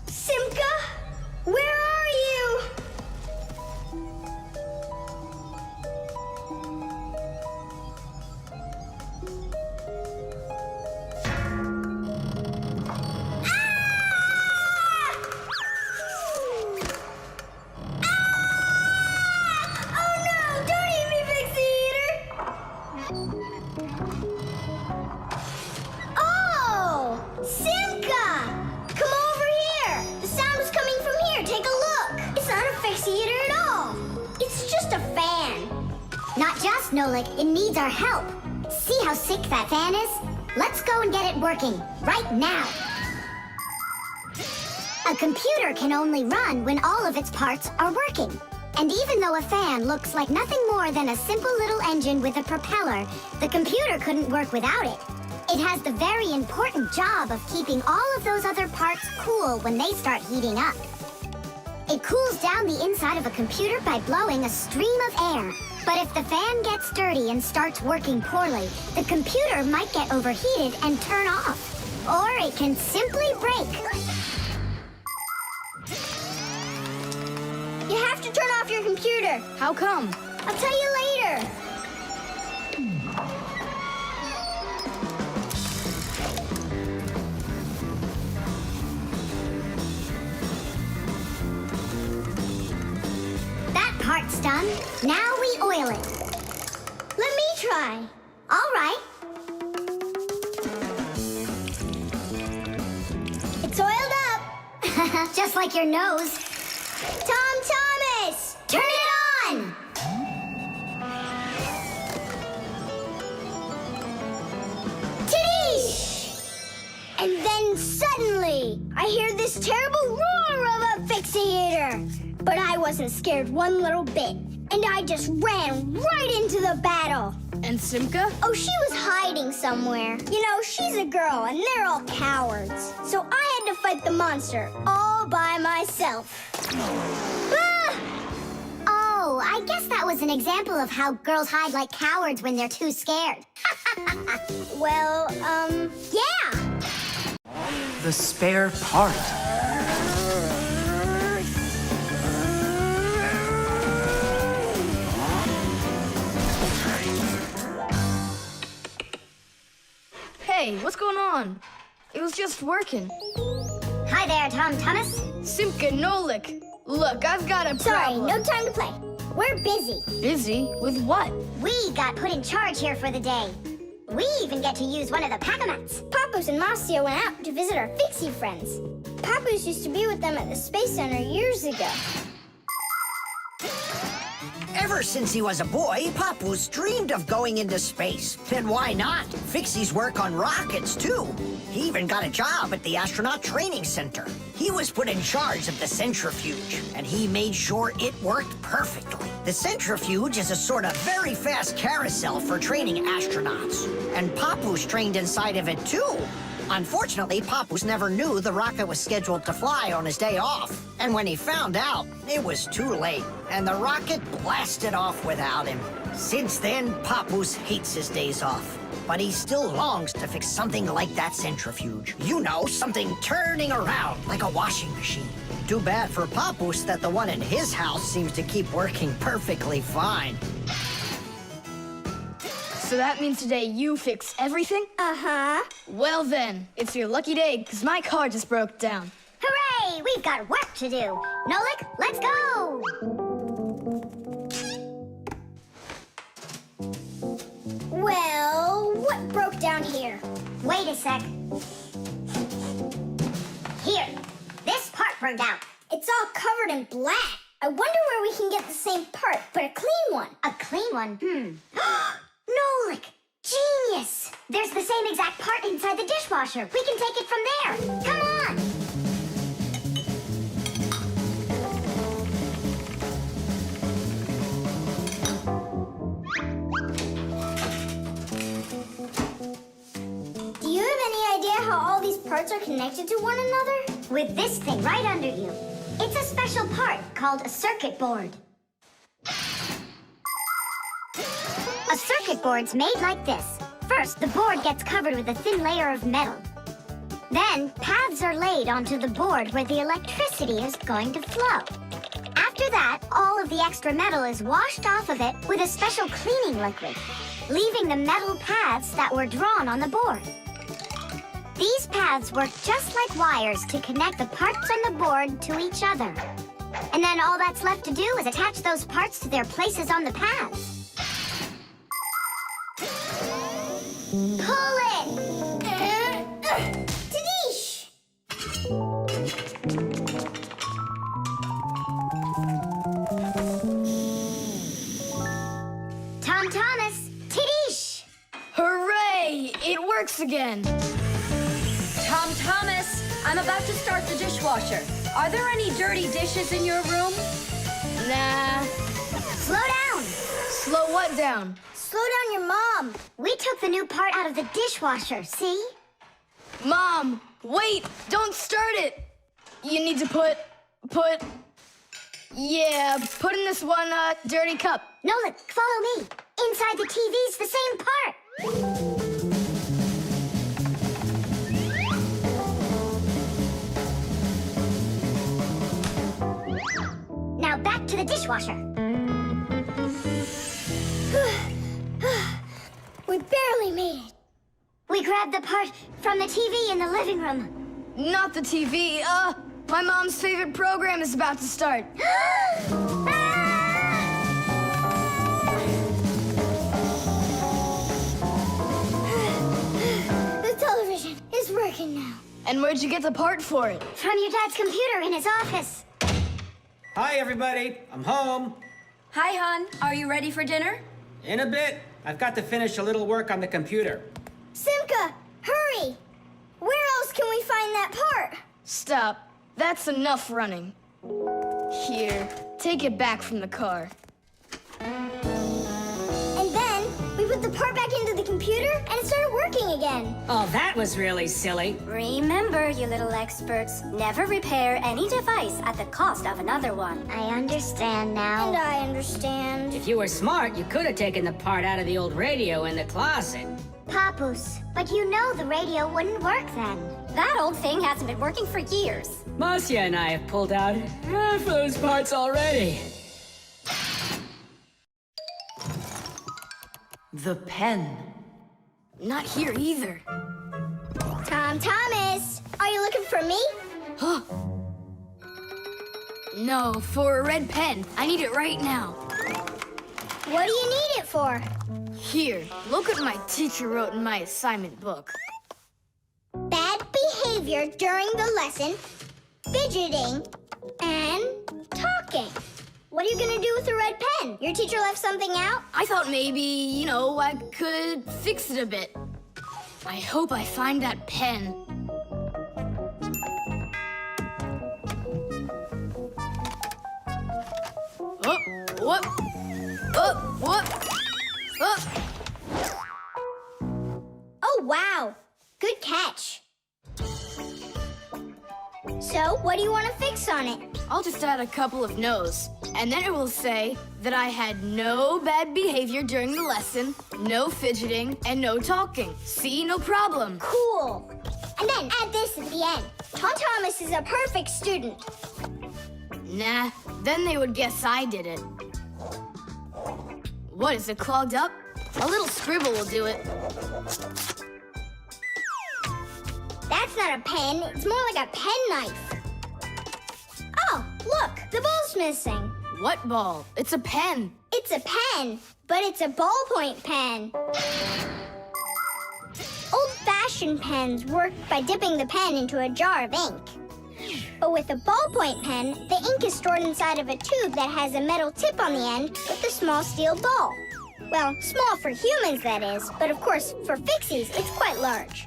Simka, where are you? Oh no, don't eat me, Fixie eater! Oh, Simka! Come over here! The sound was coming from here. Take a look. It's not a Fixie eater at all. It's just a fan. Not just, Nolik, it needs our help. See how sick that fan is? Let's go and get it working, right now. A computer can only run when all of its parts are working. And even though a fan looks like nothing more than a simple little engine with a propeller, the computer couldn't work without it. It has the very important job of keeping all of those other parts cool when they start heating up. It cools down the inside of a computer by blowing a stream of air. But if the fan gets dirty and starts working poorly, the computer might get overheated and turn off. Or it can simply break. You have to turn off your computer. How come? I'll tell you later. That part's done. Now we oil it. Let me try. All right. It's oiled up. Just like your nose. Tom Thomas! Turn it on! Tidish! And then suddenly, I hear this terrible roar of a Fixieator. But I wasn't scared one little bit. And I just ran right into the battle. And Simka? Oh, she was hiding somewhere. You know, she's a girl, and they're all cowards. So I had to fight the monster all by myself. Ah! Oh, I guess that was an example of how girls hide like cowards when they're too scared. Well, yeah. The spare part. Hey, what's going on? It was just working. Hi there, Tom Thomas. Simka and Nolik. Look, I've got a Sorry, problem. no time to play. We're busy. Busy? With what? We got put in charge here for the day. We even get to use one of the pack-a-mats. Papoose and Marcia went out to visit our Fixie friends. Papoose used to be with them at the Space Center years ago. Ever since he was a boy, Papoose dreamed of going into space. And why not? Fixies work on rockets, too. He even got a job at the Astronaut Training Center. He was put in charge of the centrifuge, and he made sure it worked perfectly. The centrifuge is a sort of very fast carousel for training astronauts. And Papoose trained inside of it, too. Unfortunately, Papoose never knew the rocket was scheduled to fly on his day off. And when he found out, it was too late, and the rocket blasted off without him. Since then, Papoose hates his days off. But he still longs to fix something like that centrifuge. You know, something turning around like a washing machine. Too bad for Papoose that the one in his house seems to keep working perfectly fine. So that means today you fix everything? Uh-huh. Well then, it's your lucky day, because my car just broke down. Hooray! We've got work to do. Nolik, let's go! Well, what broke down here? Wait a sec. Here, this part burned out. It's all covered in black. I wonder where we can get the same part, but a clean one. A clean one? Nolik! Genius! There's the same exact part inside the dishwasher. We can take it from there. Come on! Do you have any idea how all these parts are connected to one another? With this thing right under you. It's a special part called a circuit board. A circuit board's made like this. First, the board gets covered with a thin layer of metal. Then, paths are laid onto the board where the electricity is going to flow. After that, all of the extra metal is washed off of it with a special cleaning liquid, leaving the metal paths that were drawn on the board. These paths work just like wires to connect the parts on the board to each other. And then all that's left to do is attach those parts to their places on the paths. Pull it! Tadish! Tom Thomas, Tidish! Hooray! It works again! Tom Thomas, I'm about to start the dishwasher. Are there any dirty dishes in your room? Nah. Slow down! Slow what down? Slow down your mom. We took the new part out of the dishwasher, see? Mom, wait! Don't start it! You need to put Yeah, put in this one, dirty cup. Nolik, follow me. Inside the TV's the same part. Now back to the dishwasher. We barely made it. We grabbed the part from the TV in the living room. Not the TV, my mom's favorite program is about to start. The television is working now. And where'd you get the part for it? From your dad's computer in his office. Hi, everybody. I'm home. Hi, hon. Are you ready for dinner? In a bit. I've got to finish a little work on the computer. Simka, hurry! Where else can we find that part? Stop. That's enough running. Here, take it back from the car. And then we put the part back into the computer and it started working again. Oh, that was really silly. Remember, you little experts, never repair any device at the cost of another one. I understand now. And I understand. If you were smart, you could have taken the part out of the old radio in the closet. Papus, but you know the radio wouldn't work then. That old thing hasn't been working for years. Marcia and I have pulled out half those parts already. The pen. Not here either. Tom Thomas, are you looking for me? Huh? No, for a red pen. I need it right now. What do you need it for? Here, look what my teacher wrote in my assignment book. Bad behavior during the lesson, fidgeting, and talking. What are you gonna do with a red pen? Your teacher left something out? I thought maybe, I could fix it a bit. I hope I find that pen. Oh, whoop. Oh, whoop. Oh. Oh, wow. Good catch. So, what do you want to fix on it? I'll just add a couple of no's, and then it will say that I had no bad behavior during the lesson, no fidgeting, and no talking. See, no problem. Cool. And then add this at the end. Tom Thomas is a perfect student. Nah, then they would guess I did it. What, is it clogged up? A little scribble will do it. That's not a pen, it's more like a penknife. Oh, look, the ball's missing. What ball? It's a pen. It's a pen, but it's a ballpoint pen. Old-fashioned pens work by dipping the pen into a jar of ink. But with a ballpoint pen, the ink is stored inside of a tube that has a metal tip on the end with a small steel ball. Well, small for humans, that is, but of course, for Fixies, it's quite large.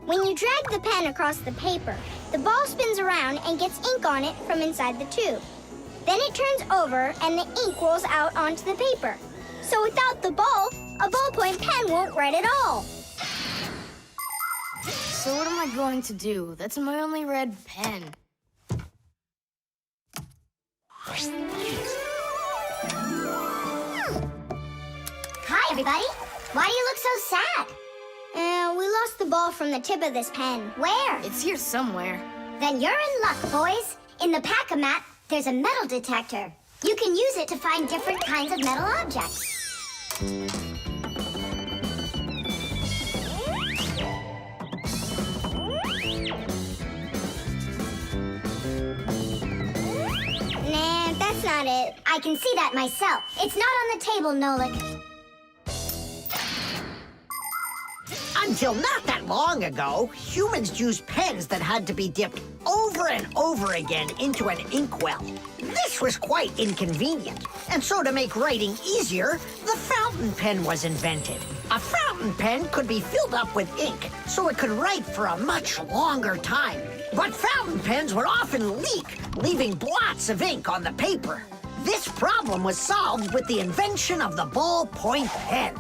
When you drag the pen across the paper, the ball spins around and gets ink on it from inside the tube. Then it turns over and the ink rolls out onto the paper. So without the ball, a ballpoint pen won't write at all. So what am I going to do? That's my only red pen. Hi, everybody. Why do you look so sad? We lost the ball from the tip of this pen. Where? It's here somewhere. Then you're in luck, boys. In the pack-a-mat, there's a metal detector. You can use it to find different kinds of metal objects. Nah, that's not it. I can see that myself. It's not on the table, Nolik. Until not that long ago, humans used pens that had to be dipped over and over again into an inkwell. This was quite inconvenient, and so to make writing easier, the fountain pen was invented. A fountain pen could be filled up with ink, so it could write for a much longer time. But fountain pens would often leak, leaving blots of ink on the paper. This problem was solved with the invention of the ballpoint pen.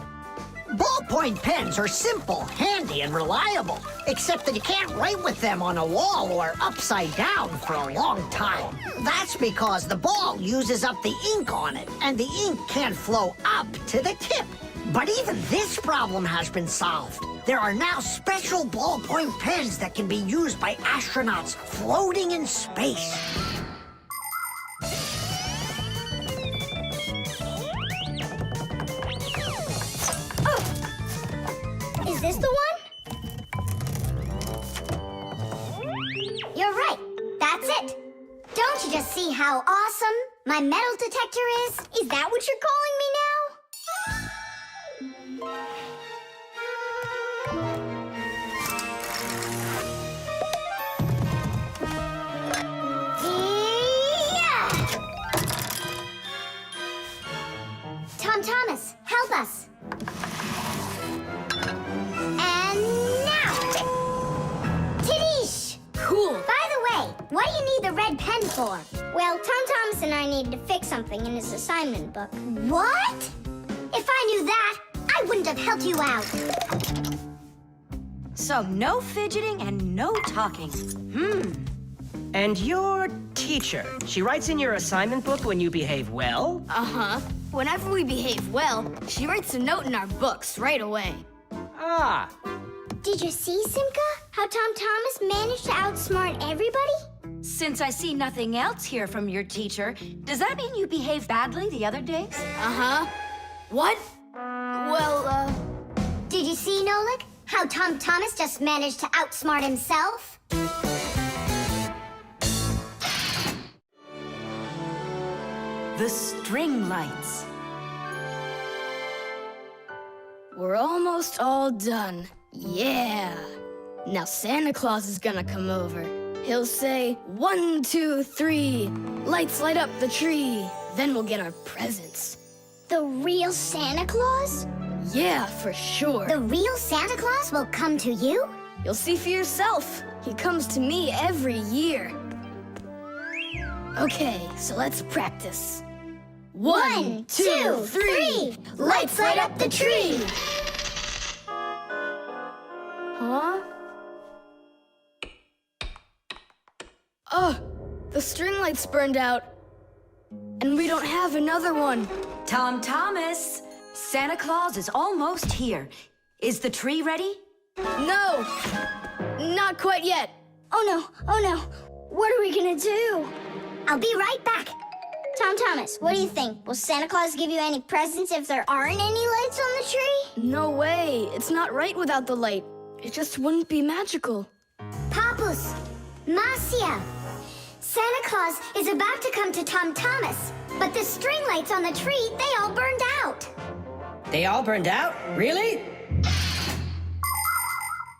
Ballpoint pens are simple, handy, and reliable, except that you can't write with them on a wall or upside down for a long time. That's because the ball uses up the ink on it, and the ink can't flow up to the tip. But even this problem has been solved. There are now special ballpoint pens that can be used by astronauts floating in space. Is this the one? You're right. That's it. Don't you just see how awesome my metal detector is? Is that what you're calling me now? Yeah! Tom Thomas, help us. Cool. By the way, what do you need the red pen for? Well, Tom Thomas and I need to fix something in his assignment book. What? If I knew that, I wouldn't have helped you out. So no fidgeting and no talking. And your teacher, she writes in your assignment book when you behave well? Uh-huh. Whenever we behave well, she writes a note in our books right away. Ah. Did you see, Simka? How Tom Thomas managed to outsmart everybody? Since I see nothing else here from your teacher, does that mean you behaved badly the other days? Uh-huh. What? Well, Did you see, Nolik? How Tom Thomas just managed to outsmart himself? The StringLights. we're almost all done. Yeah. Now Santa Claus is gonna come over. He'll say, 1, 2, 3, lights light up the tree. Then we'll get our presents. The real Santa Claus? Yeah, for sure. The real Santa Claus will come to you? You'll see for yourself. He comes to me every year. Okay, so let's practice. 1, 2, 3, lights light up the tree. Huh? Oh, the string lights burned out. And we don't have another one. Tom Thomas, Santa Claus is almost here. Is the tree ready? No, not quite yet. Oh no, what are we gonna do? I'll be right back. Tom Thomas, what do you think? Will Santa Claus give you any presents if there aren't any lights on the tree? No way, it's not right without the light. It just wouldn't be magical. Papus, Marcia, Santa Claus is about to come to Tom Thomas, but the string lights on the tree, they all burned out. They all burned out? Really?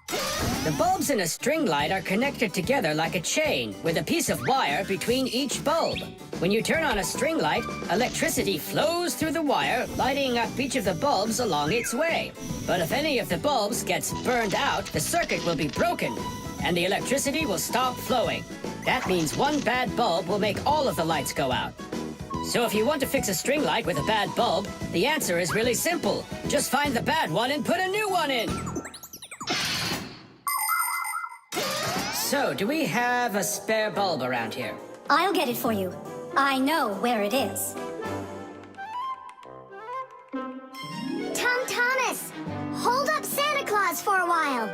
The bulbs in a string light are connected together like a chain with a piece of wire between each bulb. When you turn on a string light, electricity flows through the wire, lighting up each of the bulbs along its way. But if any of the bulbs gets burned out, the circuit will be broken, and the electricity will stop flowing. That means one bad bulb will make all of the lights go out. So if you want to fix a string light with a bad bulb, the answer is really simple. Just find the bad one and put a new one in. So, do we have a spare bulb around here? I'll get it for you. I know where it is. Tom Thomas, hold up Santa Claus for a while.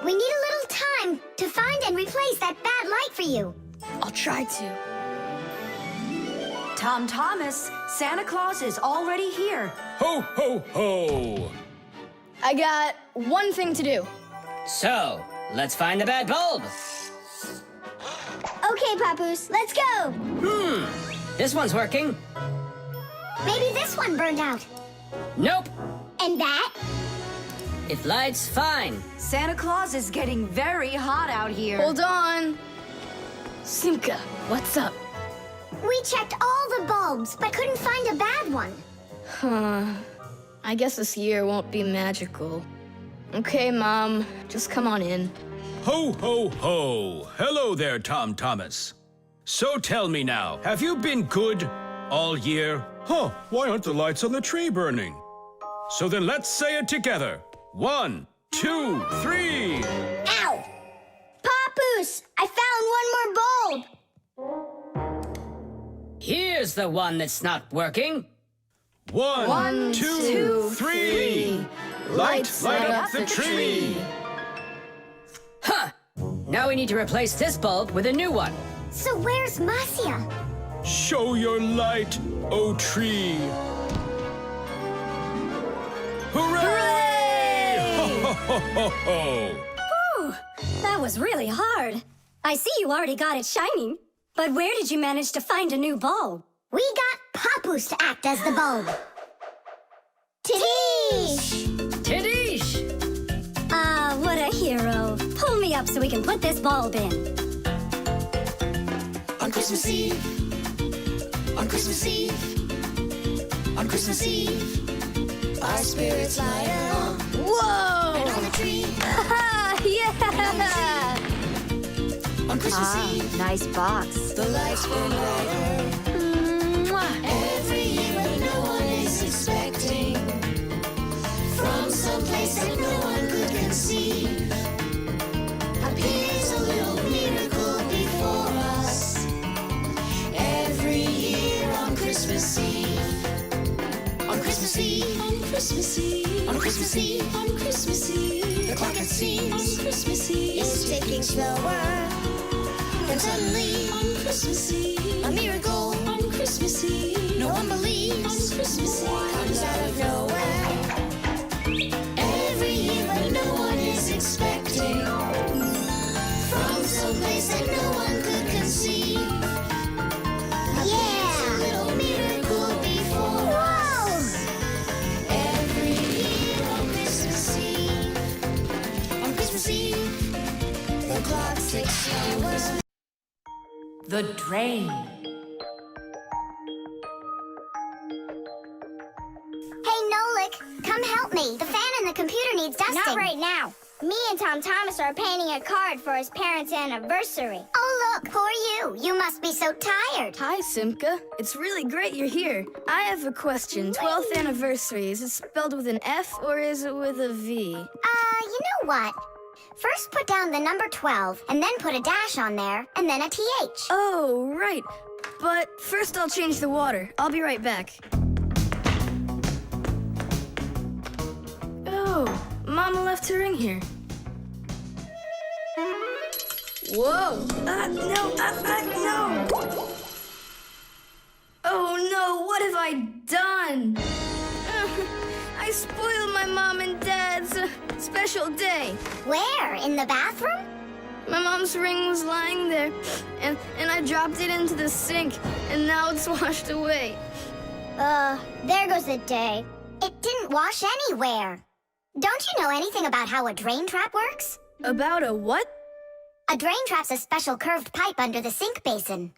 We need a little time to find and replace that bad light for you. I'll try to. Tom Thomas, Santa Claus is already here. Ho, ho, ho! I got one thing to do. So, let's find the bad bulb. Okay, Papoose, let's go. This one's working. Maybe this one burned out. Nope. And that? It lights fine. Santa Claus is getting very hot out here. Hold on. Simka, what's up? We checked all the bulbs, but couldn't find a bad one. Huh. I guess this year won't be magical. Okay, Mom, just come on in. Ho, ho, ho! Hello there, Tom Thomas. So tell me now, have you been good all year? Huh, why aren't the lights on the tree burning? So then let's say it together. 1, 2, 3. Ow! Papoose, I found one more bulb. Here's the one that's not working. 1, 2, 3. Light up the tree. Huh! Now we need to replace this bulb with a new one. So where's Marcia? Show your light, O tree. Hooray! Ho, ho, ho, ho. Whew, that was really hard. I see you already got it shining. But where did you manage to find a new bulb? We got Papoose to act as the bulb. Tidish! Tidish! Ah, what a hero. Pull me up so we can put this bulb in. On Christmas Eve, on Christmas Eve, on Christmas Eve, our spirits light up. Whoa! And on the tree. Yeah! On Christmas Eve, nice box. the lights burn brighter. Every year when no one is expecting, from some place that no one could conceive, appears a little miracle before us. Every year on Christmas Eve. On Christmas Eve. On Christmas Eve. On Christmas Eve. On Christmas Eve. The clock, it seems, on Christmas Eve is ticking slower. And suddenly, on Christmas Eve, a miracle on Christmas Eve, no one believes on Christmas Eve comes out of nowhere. Every year when no one is expecting, from some place that no one could conceive. Yeah! A little miracle before us. Every year on Christmas Eve. On Christmas Eve, the clock ticks slower. The drain. Hey, Nolik, come help me. The fan in the computer needs dusting. Not right now. Me and Tom Thomas are painting a card for his parents' anniversary. Oh, look, poor you. You must be so tired. Hi, Simka. It's really great you're here. I have a question. 12th anniversary, is it spelled with an F or is it with a V? You know what? First put down the number 12, and then put a dash on there, and then a TH. Oh, right. But first I'll change the water. I'll be right back. Oh, Mama left her ring here. Whoa! No! Oh no, what have I done? I spoiled my mom and dad's special day. Where? In the bathroom? My mom's ring was lying there, and I dropped it into the sink, and now it's washed away. There goes the day. It didn't wash anywhere. Don't you know anything about how a drain trap works? About a what? A drain trap's a special curved pipe under the sink basin.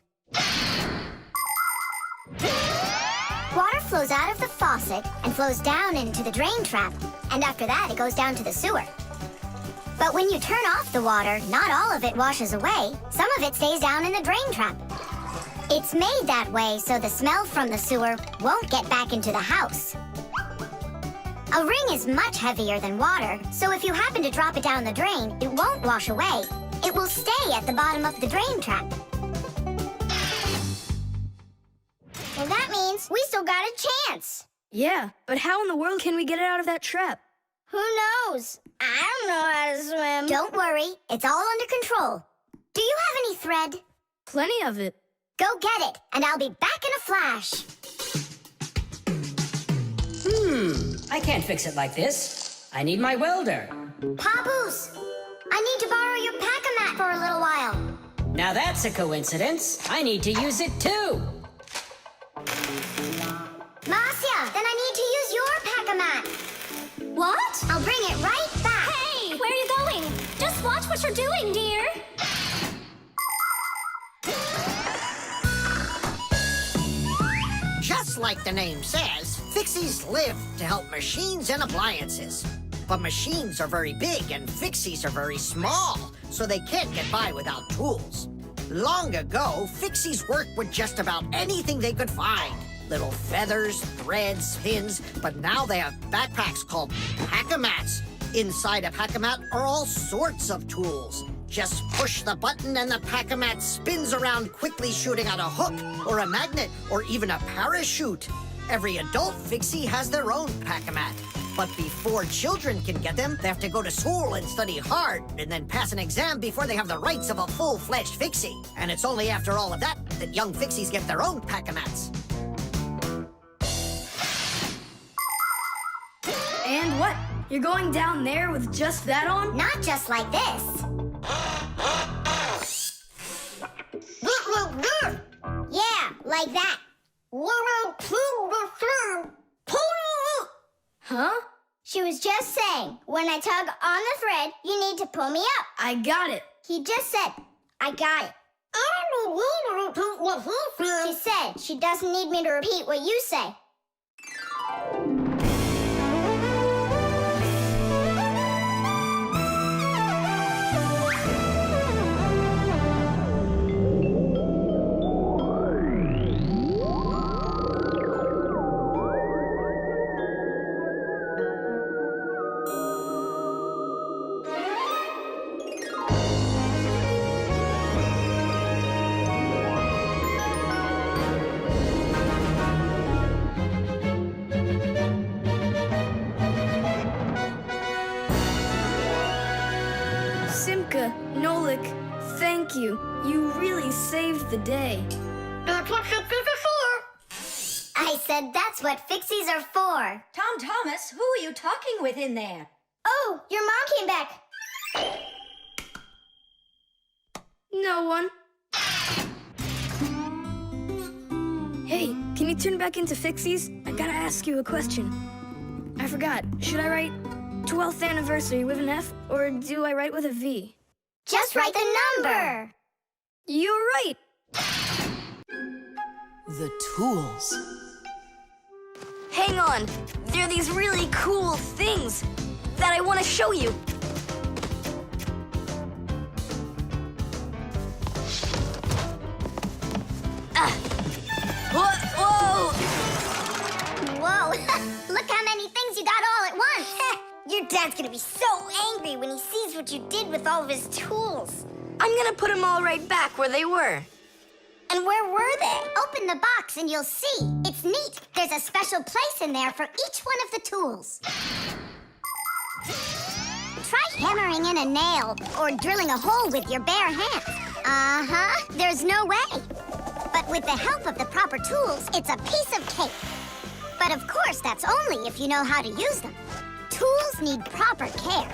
Water flows out of the faucet and flows down into the drain trap, and after that it goes down to the sewer. But when you turn off the water, not all of it washes away. Some of it stays down in the drain trap. It's made that way so the smell from the sewer won't get back into the house. A ring is much heavier than water, so if you happen to drop it down the drain, it won't wash away. It will stay at the bottom of the drain trap. Well, that means we still got a chance. Yeah, but how in the world can we get it out of that trap? Who knows? I don't know how to swim. Don't worry, it's all under control. Do you have any thread? Plenty of it. Go get it, and I'll be back in a flash. I can't fix it like this. I need my welder. Papoose, I need to borrow your pack-a-mat for a little while. Now that's a coincidence. I need to use it too. Marcia, then I need to use your pack-a-mat. What? I'll bring it right back. Hey, where are you going? Just watch what you're doing, dear. Just like the name says, Fixies live to help machines and appliances. But machines are very big and Fixies are very small, so they can't get by without tools. Long ago, Fixies worked with just about anything they could find. Little feathers, threads, pins, but now they have backpacks called Pack-A-Mats. Inside a Pack-A-Mat are all sorts of tools. Just push the button and the Pack-A-Mat spins around, quickly shooting out a hook or a magnet or even a parachute. Every adult Fixie has their own Pack-A-Mat. But before children can get them, they have to go to school and study hard and then pass an exam before they have the rights of a full-fledged Fixie. And it's only after all of that that young Fixies get their own Pack-A-Mats. And what? You're going down there with just that on? Not just like this. Yeah, like that. Huh? She was just saying, when I tug on the thread, you need to pull me up. I got it. He just said, I got it. She said she doesn't need me to repeat what you say. Simka, Nolik, thank you. You really saved the day. That's what Fixies are for. I said that's what Fixies are for. Tom Thomas, who are you talking with in there? Oh, your mom came back. No one. Hey, can you turn back into Fixies? I gotta ask you a question. I forgot. Should I write 12th anniversary with an F, or do I write with a V? Just write the number. You're right. The tools. Hang on. There are these really cool things that I want to show you. Whoa! Whoa, look how many things you got all at once. Your dad's gonna be so angry when he sees what you did with all of his tools. I'm gonna put them all right back where they were. And where were they? Open the box and you'll see. It's neat. There's a special place in there for each one of the tools. Try hammering in a nail or drilling a hole with your bare hands. Uh-huh, there's no way. But with the help of the proper tools, it's a piece of cake. But of course, that's only if you know how to use them. Tools need proper care.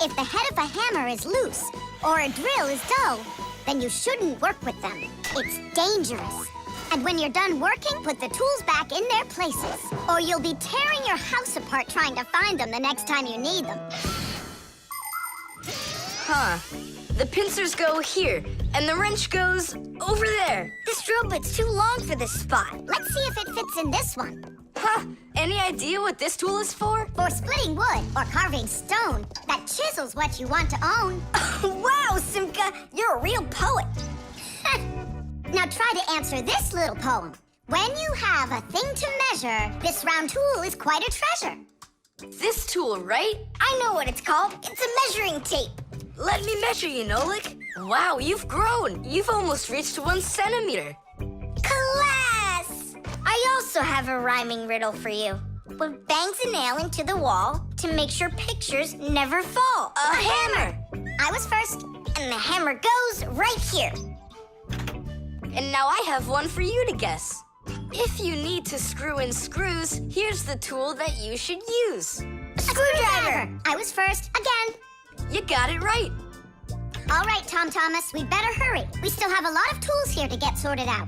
If the head of a hammer is loose or a drill is dull, then you shouldn't work with them. It's dangerous. And when you're done working, put the tools back in their places, or you'll be tearing your house apart trying to find them the next time you need them. Huh. The pincers go here, and the wrench goes over there. This drill bit's too long for this spot. Let's see if it fits in this one. Huh. Any idea what this tool is for? For splitting wood or carving stone. That chisels what you want to own. Wow, Simka, you're a real poet. Now try to answer this little poem. When you have a thing to measure, this round tool is quite a treasure. This tool, right? I know what it's called. It's a measuring tape. Let me measure you, Nolik. Wow, you've grown. You've almost reached 1 centimeter. Class! I also have a rhyming riddle for you. What bangs a nail into the wall to make sure pictures never fall? A hammer! I was first, and the hammer goes right here. And now I have one for you to guess. If you need to screw in screws, here's the tool that you should use. A screwdriver! I was first, again. You got it right. All right, Tom Thomas, we better hurry. We still have a lot of tools here to get sorted out.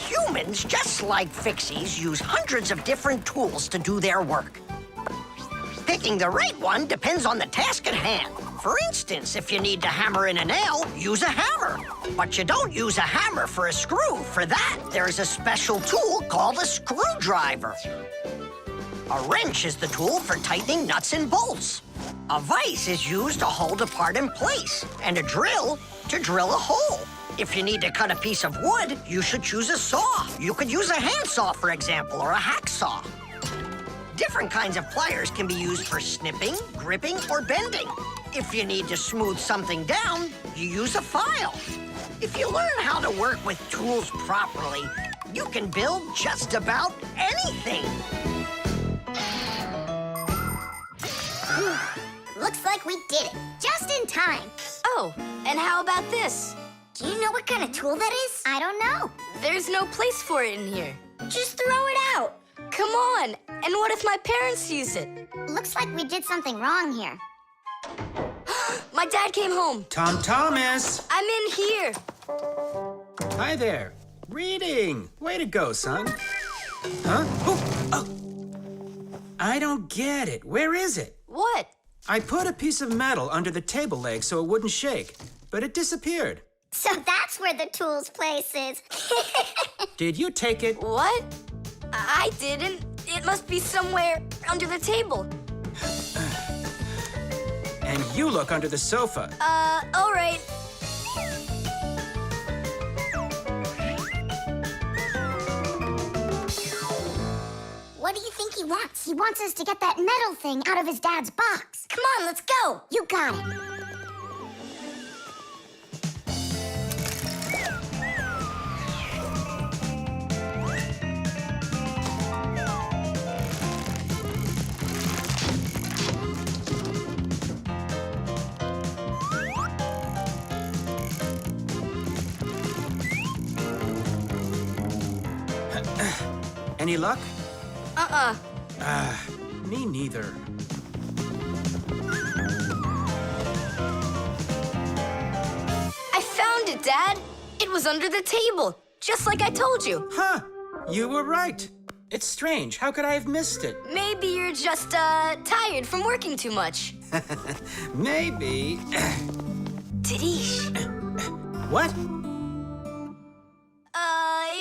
Humans, just like Fixies, use hundreds of different tools to do their work. Picking the right one depends on the task at hand. For instance, if you need to hammer in a nail, use a hammer. But you don't use a hammer for a screw. For that, there's a special tool called a screwdriver. A wrench is the tool for tightening nuts and bolts. A vise is used to hold a part in place, and a drill to drill a hole. If you need to cut a piece of wood, you should choose a saw. You could use a handsaw, for example, or a hacksaw. Different kinds of pliers can be used for snipping, gripping, or bending. If you need to smooth something down, you use a file. If you learn how to work with tools properly, you can build just about anything. Looks like we did it, just in time. Oh, and how about this? Do you know what kind of tool that is? I don't know. There's no place for it in here. Just throw it out. Come on! And what if my parents use it? Looks like we did something wrong here. My dad came home. Tom Thomas! I'm in here. Hi there. Reading. Way to go, son. Huh? Oh! I don't get it. Where is it? What? I put a piece of metal under the table leg so it wouldn't shake, but it disappeared. So that's where the tools place is. Did you take it? What? I didn't. It must be somewhere under the table. And you look under the sofa. All right. What do you think he wants? He wants us to get that metal thing out of his dad's box. Come on, let's go. You got it. Any luck? Uh-uh. Me neither. I found it, Dad. It was under the table, just like I told you. Huh. You were right. It's strange. How could I have missed it? Maybe you're just, tired from working too much. Maybe. Tadish. What?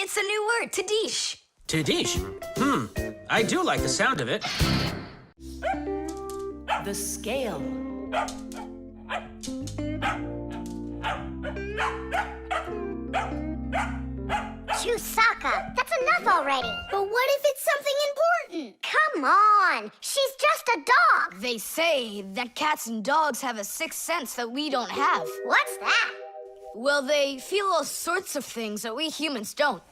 It's a new word, Tadish. Tadish. I do like the sound of it. The scale. Chusaka, that's enough already. But what if it's something important? Come on, she's just a dog. They say that cats and dogs have a sixth sense that we don't have. What's that? Well, they feel all sorts of things that we humans don't.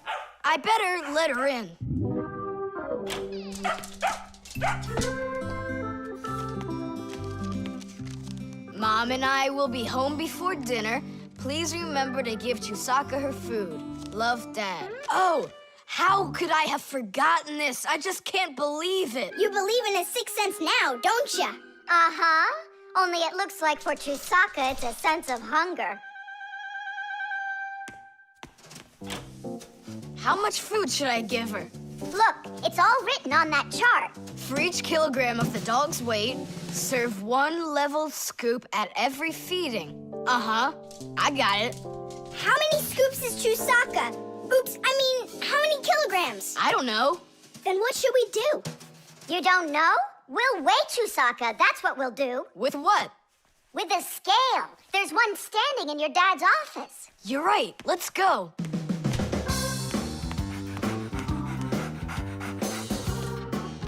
I better let her in. Mom and I will be home before dinner. Please remember to give Chusaka her food. Love, Dad. Oh, how could I have forgotten this? I just can't believe it. You believe in a sixth sense now, don't ya? Uh-huh. Only it looks like for Chusaka it's a sense of hunger. How much food should I give her? Look, it's all written on that chart. For each kilogram of the dog's weight, serve 1 level scoop at every feeding. Uh-huh, I got it. How many scoops is Chusaka? Oops, I mean, how many kilograms? I don't know. Then what should we do? You don't know? We'll weigh Chusaka, that's what we'll do. With what? With a scale. There's one standing in your dad's office. You're right, let's go.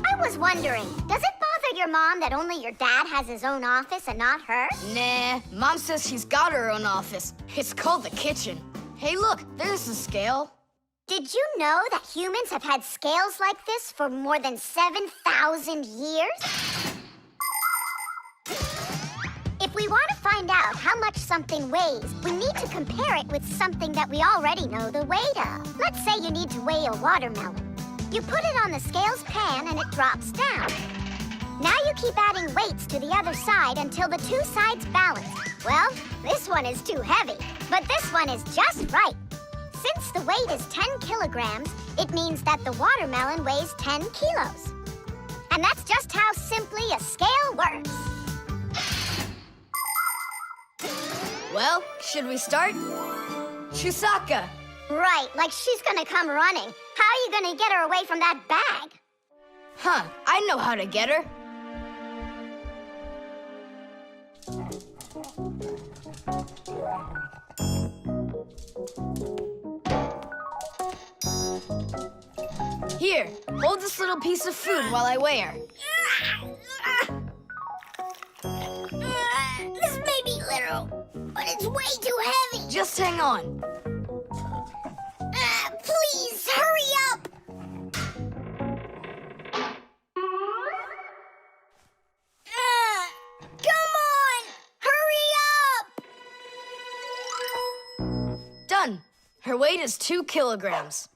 I was wondering, does it bother your mom that only your dad has his own office and not her? Nah, Mom says she's got her own office. It's called the kitchen. Hey, look, there's the scale. Did you know that humans have had scales like this for more than 7,000 years? If we want to find out how much something weighs, we need to compare it with something that we already know the weight of. Let's say you need to weigh a watermelon. You put it on the scales pan and it drops down. Now you keep adding weights to the other side until the two sides balance. Well, this one is too heavy, but this one is just right. Since the weight is 10 kilograms, it means that the watermelon weighs 10 kilos. And that's just how simply a scale works. Well, should we start? Chusaka. Right, like she's gonna come running. How are you gonna get her away from that bag? Huh, I know how to get her. Here, hold this little piece of food while I weigh her. This may be literal, but it's way too heavy. Just hang on. Please, hurry up. Come on, hurry up. Done. Her weight is 2 kilograms.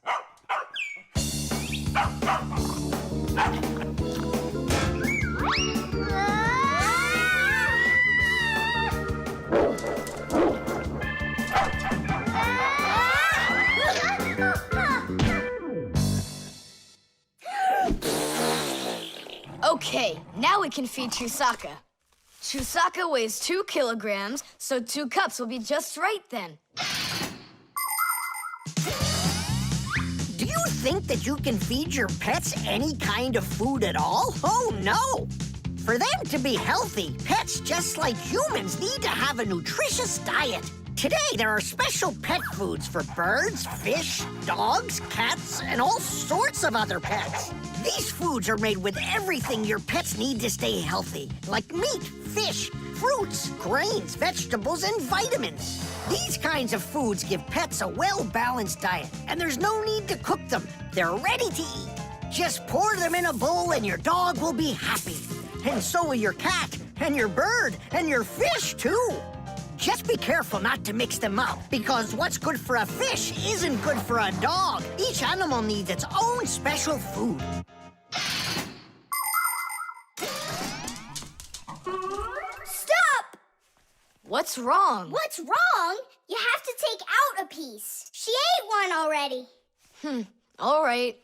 Okay, now we can feed Chusaka. Chusaka weighs 2 kilograms, so 2 cups will be just right then. Do you think that you can feed your pets any kind of food at all? Oh, no! For them to be healthy, pets just like humans need to have a nutritious diet. Today, there are special pet foods for birds, fish, dogs, cats, and all sorts of other pets. These foods are made with everything your pets need to stay healthy, like meat, fish, fruits, grains, vegetables, and vitamins. These kinds of foods give pets a well-balanced diet, and there's no need to cook them. They're ready to eat. Just pour them in a bowl and your dog will be happy. And so will your cat, and your bird, and your fish, too. Just be careful not to mix them up, because what's good for a fish isn't good for a dog. Each animal needs its own special food. Stop! What's wrong? What's wrong? You have to take out a piece. She ate one already. All right.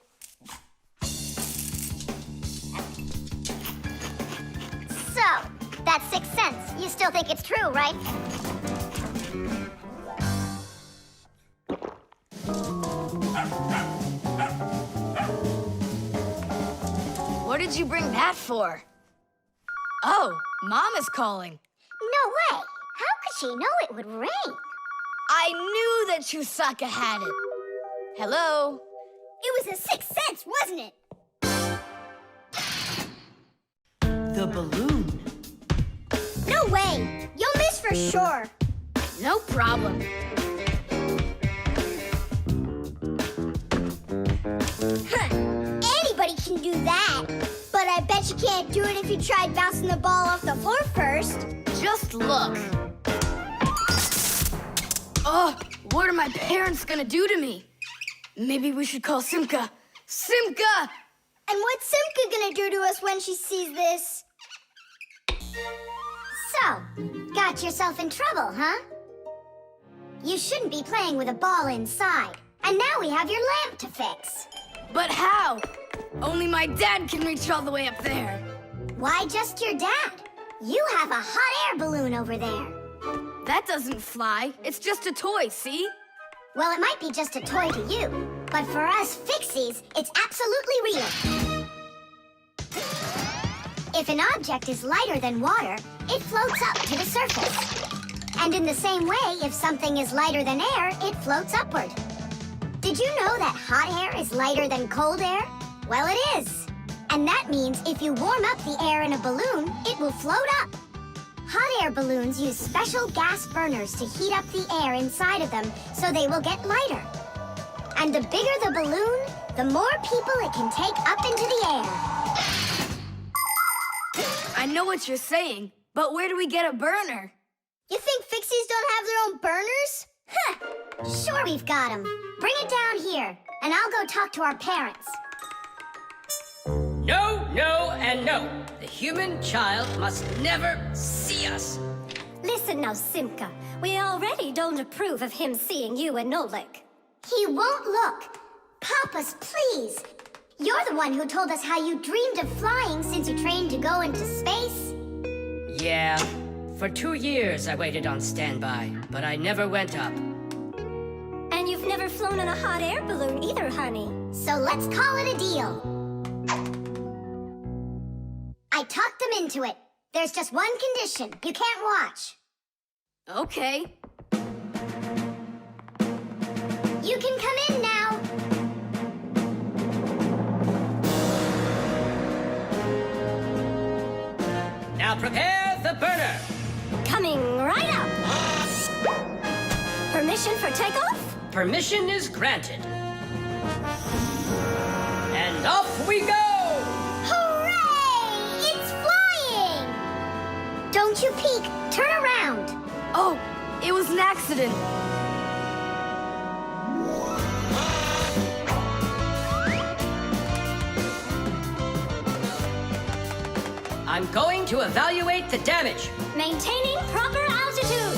So, that's 6 cents. You still think it's true, right? What did you bring that for? Oh, Mom is calling. No way. How could she know it would rain? I knew that Chusaka had it. Hello? It was a 6 cents, wasn't it? The balloon. No way. You'll miss for sure. No problem. Anybody can do that. But I bet you can't do it if you tried bouncing the ball off the floor first. Just look. Oh, what are my parents gonna do to me? Maybe we should call Simka. Simka! And what's Simka gonna do to us when she sees this? So, got yourself in trouble, huh? You shouldn't be playing with a ball inside. And now we have your lamp to fix. But how? Only my dad can reach all the way up there. Why just your dad? You have a hot air balloon over there. That doesn't fly. It's just a toy, see? Well, it might be just a toy to you, but for us Fixies, it's absolutely real. If an object is lighter than water, it floats up to the surface. And in the same way, if something is lighter than air, it floats upward. Did you know that hot air is lighter than cold air? Well, it is. And that means if you warm up the air in a balloon, it will float up. Hot air balloons use special gas burners to heat up the air inside of them so they will get lighter. And the bigger the balloon, the more people it can take up into the air. I know what you're saying, but where do we get a burner? You think Fixies don't have their own burners? Huh! Sure we've got them. Bring it down here, and I'll go talk to our parents. No, no, and no. The human child must never see us. Listen now, Simka. We already don't approve of him seeing you and Nolik. He won't look. Papas, please. You're the one who told us how you dreamed of flying since you trained to go into space. Yeah. For 2 years I waited on standby, but I never went up. And you've never flown in a hot air balloon either, honey. So let's call it a deal. I talked them into it. There's just one condition. You can't watch. Okay. You can come in now. Now prepare the burner. Coming right up. Permission for takeoff? Permission is granted. And off we go! Hooray! It's flying! Don't you peek. Turn around. Oh, it was an accident. I'm going to evaluate the damage. Maintaining proper altitude.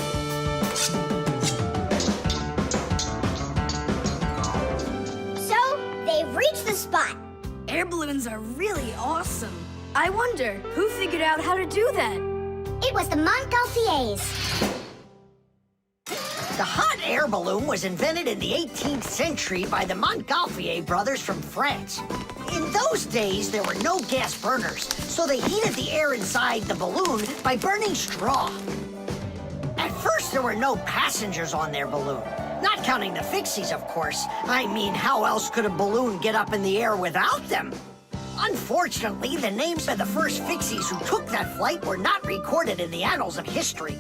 So, they've reached the spot. Air balloons are really awesome. I wonder, who figured out how to do that? It was the Montgolfiers. The hot air balloon was invented in the 18th century by the Montgolfier brothers from France. In those days, there were no gas burners, so they heated the air inside the balloon by burning straw. At first, there were no passengers on their balloon. Not counting the Fixies, of course. I mean, how else could a balloon get up in the air without them? Unfortunately, the names of the first Fixies who took that flight were not recorded in the annals of history.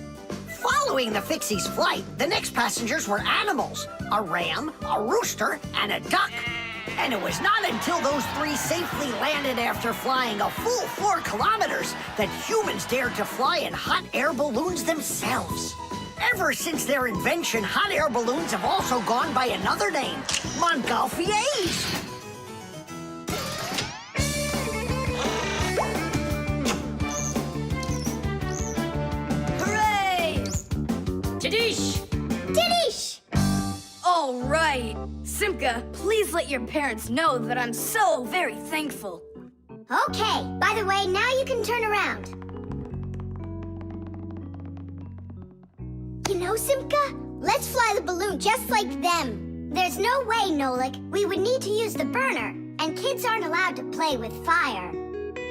Following the Fixies' flight, the next passengers were animals: a ram, a rooster, and a duck. And it was not until those three safely landed after flying a full 4 kilometers that humans dared to fly in hot air balloons themselves. Ever since their invention, hot air balloons have also gone by another name: Montgolfiers. Hooray! Tadish! Didish! All right. Simka, please let your parents know that I'm so very thankful. Okay, by the way, now you can turn around. You know, Simka, let's fly the balloon just like them. There's no way, Nolik. We would need to use the burner, and kids aren't allowed to play with fire.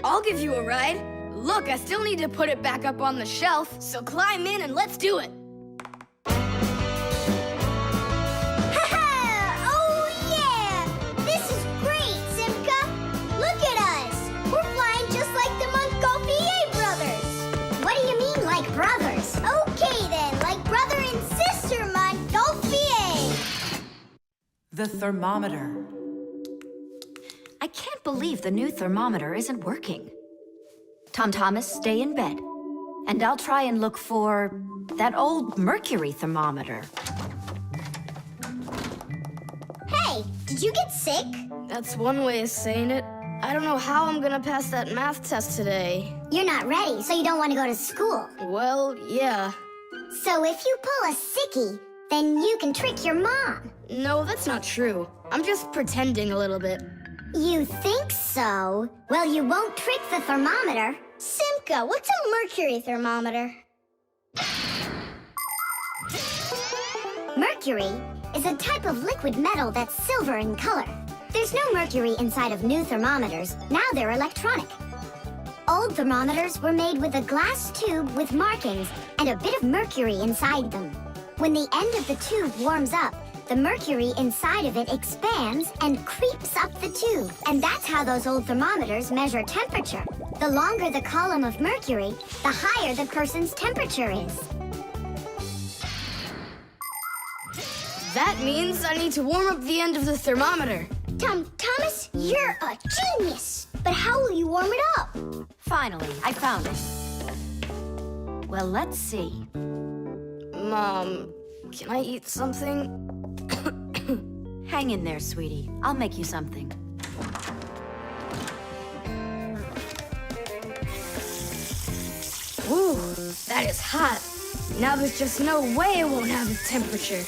I'll give you a ride. Look, I still need to put it back up on the shelf, so climb in and let's do it. Brothers. Okay then, like brother and sister, Montgolfier. The thermometer. I can't believe the new thermometer isn't working. Tom Thomas, stay in bed. And I'll try and look for that old mercury thermometer. Hey, did you get sick? That's one way of saying it. I don't know how I'm gonna pass that math test today. You're not ready, so you don't want to go to school. Well, yeah. So if you pull a sickie, then you can trick your mom. No, that's not true. I'm just pretending a little bit. You think so? Well, you won't trick the thermometer. Simka, what's a mercury thermometer? Mercury is a type of liquid metal that's silver in color. There's no mercury inside of new thermometers. Now they're electronic. Old thermometers were made with a glass tube with markings and a bit of mercury inside them. When the end of the tube warms up, the mercury inside of it expands and creeps up the tube. And that's how those old thermometers measure temperature. The longer the column of mercury, the higher the person's temperature is. That means I need to warm up the end of the thermometer. Thomas, you're a genius. But how will you warm it up? Finally, I found it. Well, let's see. Mom, can I eat something? Hang in there, sweetie. I'll make you something. Ooh, that is hot. Now there's just no way it won't have a temperature.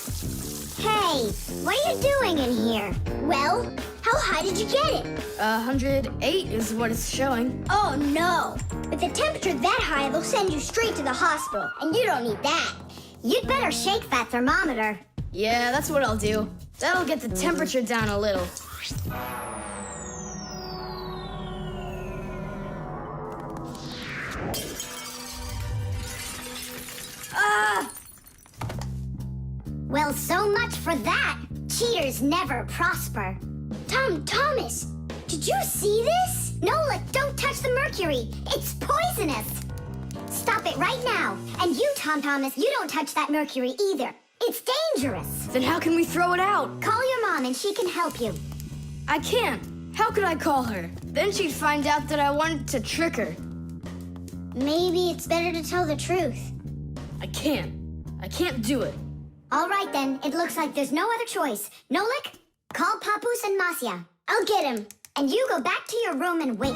Hey, what are you doing in here? Well, how high did you get it? 108 is what it's showing. Oh no! With a temperature that high, they'll send you straight to the hospital, and you don't need that. You'd better shake that thermometer. Yeah, that's what I'll do. That'll get the temperature down a little. Ah! Well, so much for that. Cheaters never prosper. Thomas, did you see this? Nolik, don't touch the mercury. It's poisonous. Stop it right now. And you, Tom Thomas, you don't touch that mercury either. It's dangerous. Then how can we throw it out? Call your mom and she can help you. I can't. How could I call her? Then she'd find out that I wanted to trick her. Maybe it's better to tell the truth. I can't. I can't do it. All right then, it looks like there's no other choice. Nolik, call Papoose and Masya. I'll get him. And you go back to your room and wait.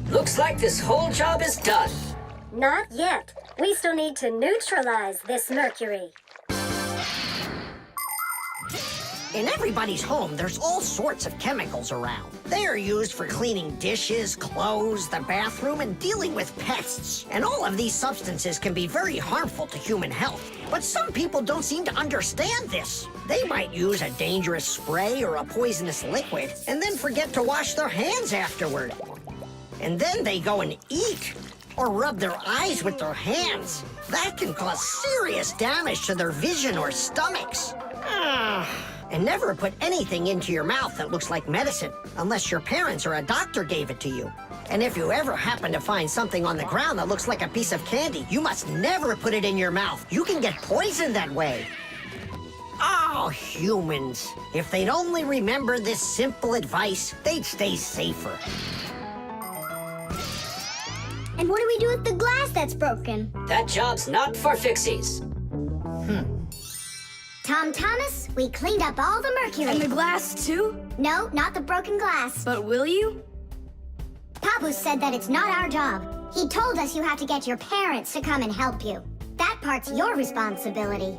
Looks like this whole job is done. Not yet. We still need to neutralize this mercury. In everybody's home, there's all sorts of chemicals around. They are used for cleaning dishes, clothes, the bathroom, and dealing with pests. And all of these substances can be very harmful to human health. But some people don't seem to understand this. They might use a dangerous spray or a poisonous liquid and then forget to wash their hands afterward. And then they go and eat or rub their eyes with their hands. That can cause serious damage to their vision or stomachs. And never put anything into your mouth that looks like medicine, unless your parents or a doctor gave it to you. And if you ever happen to find something on the ground that looks like a piece of candy, you must never put it in your mouth. You can get poisoned that way. Oh, humans. If they'd only remember this simple advice, they'd stay safer. And what do we do with the glass that's broken? That job's not for Fixies. Tom Thomas, we cleaned up all the mercury. And the glass, too? No, not the broken glass. But will you? Papoose said that it's not our job. He told us you have to get your parents to come and help you. That part's your responsibility.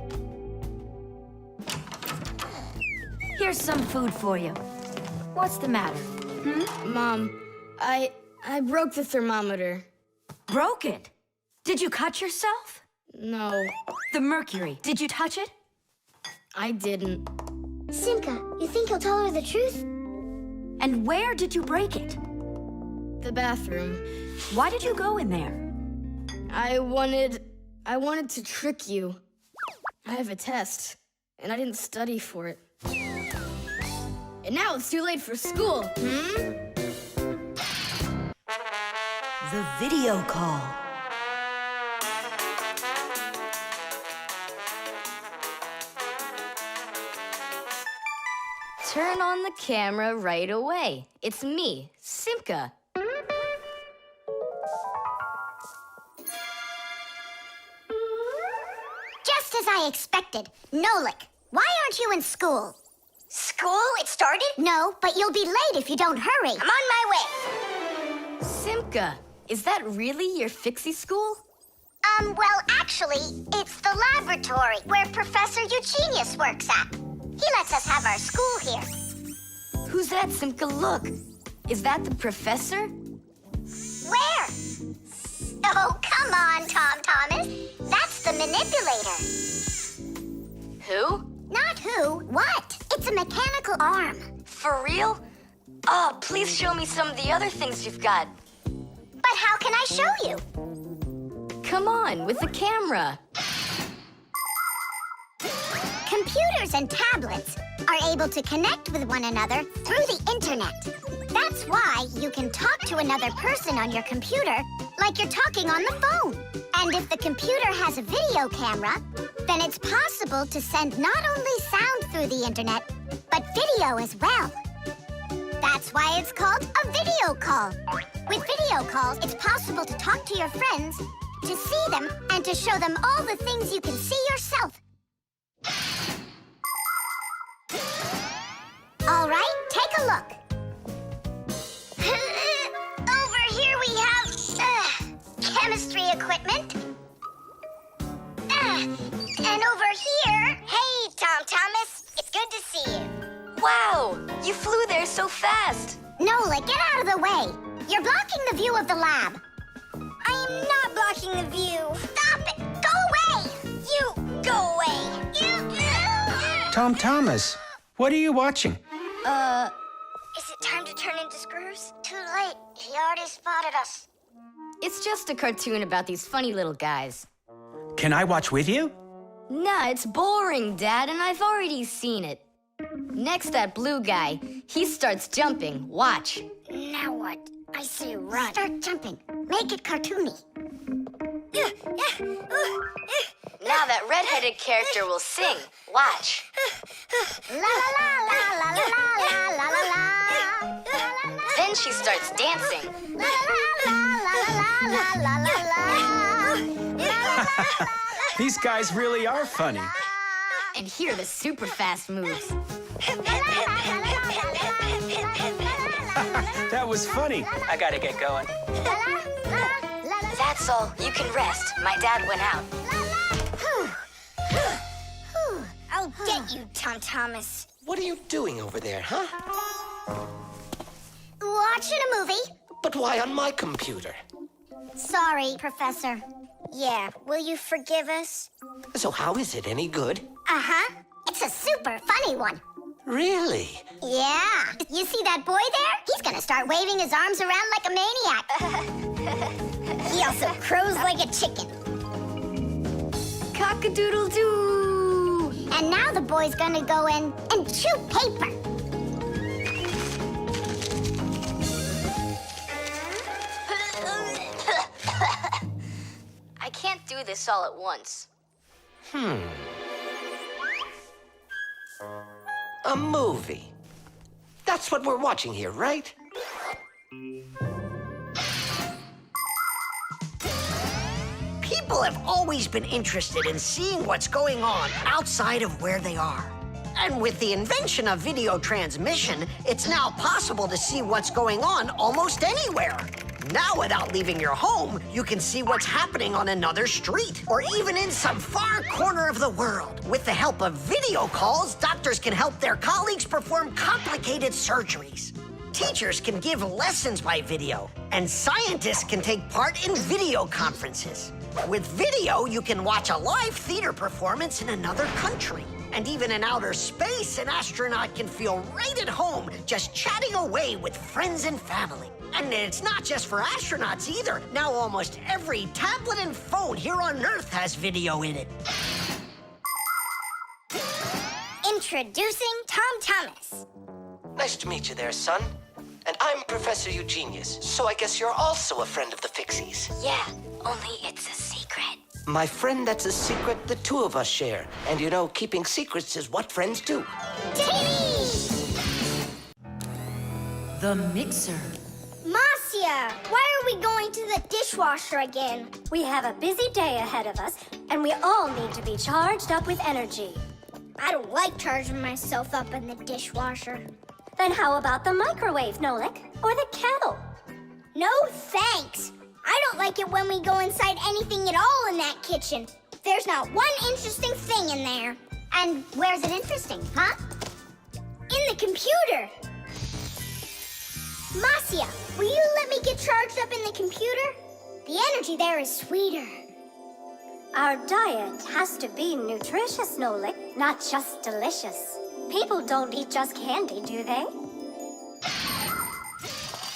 Here's some food for you. What's the matter? Mom, I broke the thermometer. Broke it? Did you cut yourself? No, The mercury, did you touch it? I didn't. Simka, you think he'll tell her the truth? And where did you break it? The bathroom. Why did you go in there? I wanted to trick you. I have a test, and I didn't study for it. And now it's too late for school, The video call. Turn on the camera right away. It's me, Simka. Just as I expected. Nolik, why aren't you in school? School? It started? No, but you'll be late if you don't hurry. I'm on my way. Simka, is that really your Fixie school? Well, actually, it's the laboratory where Professor Eugenius works at. He lets us have our school here. Who's that, Simka? Look. Is that the professor? Where? Oh, come on, Tom Thomas. That's the Manipulator. Who? Not who, what? It's a mechanical arm. For real? Oh, please show me some of the other things you've got. But how can I show you? Come on, with the camera. Computers and tablets are able to connect with one another through the internet. That's why you can talk to another person on your computer like you're talking on the phone. And if the computer has a video camera, then it's possible to send not only sound through the internet, but video as well. That's why it's called a video call. With video calls, it's possible to talk to your friends, to see them, and to show them all the things you can see yourself. All right, take a look. Over here we have chemistry equipment. And over here, hey, Tom Thomas, it's good to see you. Wow, you flew there so fast. Nolik, get out of the way. You're blocking the view of the lab. I am not blocking the view. Stop it. Go Tom Thomas, what are you watching? Is it time to turn into screws? Too late. He already spotted us. It's just a cartoon about these funny little guys. Can I watch with you? Nah, it's boring, Dad, and I've already seen it. Next, that blue guy, he starts jumping. Watch. Now what? I say run. Start jumping. Make it cartoony. Now that redheaded character will sing. Watch. La la la la la la la la la la. Then she starts dancing. La la la la la la la la. These guys really are funny. And here are the super fast moves. That was funny. I gotta get going. That's all. You can rest. My dad went out. I'll get you, Tom Thomas. What are you doing over there, huh? Watching a movie. But why on my computer? Sorry, Professor. Yeah, will you forgive us? So how is it any good? Uh-huh. It's a super funny one. Really? Yeah. You see that boy there? He's gonna start waving his arms around like a maniac. He also crows like a chicken. Cock-a-doodle-doo! And now the boy's gonna go in and chew paper. I can't do this all at once. A movie. That's what we're watching here, right? People have always been interested in seeing what's going on outside of where they are. And with the invention of video transmission, it's now possible to see what's going on almost anywhere. Now, without leaving your home, you can see what's happening on another street or even in some far corner of the world. With the help of video calls, doctors can help their colleagues perform complicated surgeries. Teachers can give lessons by video, and scientists can take part in video conferences. With video, you can watch a live theater performance in another country. And even in outer space, an astronaut can feel right at home just chatting away with friends and family. And it's not just for astronauts either. Now almost every tablet and phone here on Earth has video in it. Introducing Tom Thomas. Nice to meet you there, son. And I'm Professor Eugenius, so I guess you're also a friend of the Fixies. Yeah, only it's a secret. My friend, that's a secret the two of us share. And you know, keeping secrets is what friends do. The mixer. Marcia, why are we going to the dishwasher again? We have a busy day ahead of us, and we all need to be charged up with energy. I don't like charging myself up in the dishwasher. Then how about the microwave, Nolik? Or the kettle? No thanks. I don't like it when we go inside anything at all in that kitchen. There's not one interesting thing in there. And where's it interesting, huh? In the computer. Marcia, will you let me get charged up in the computer? The energy there is sweeter. Our diet has to be nutritious, Nolik, not just delicious. People don't eat just candy, do they?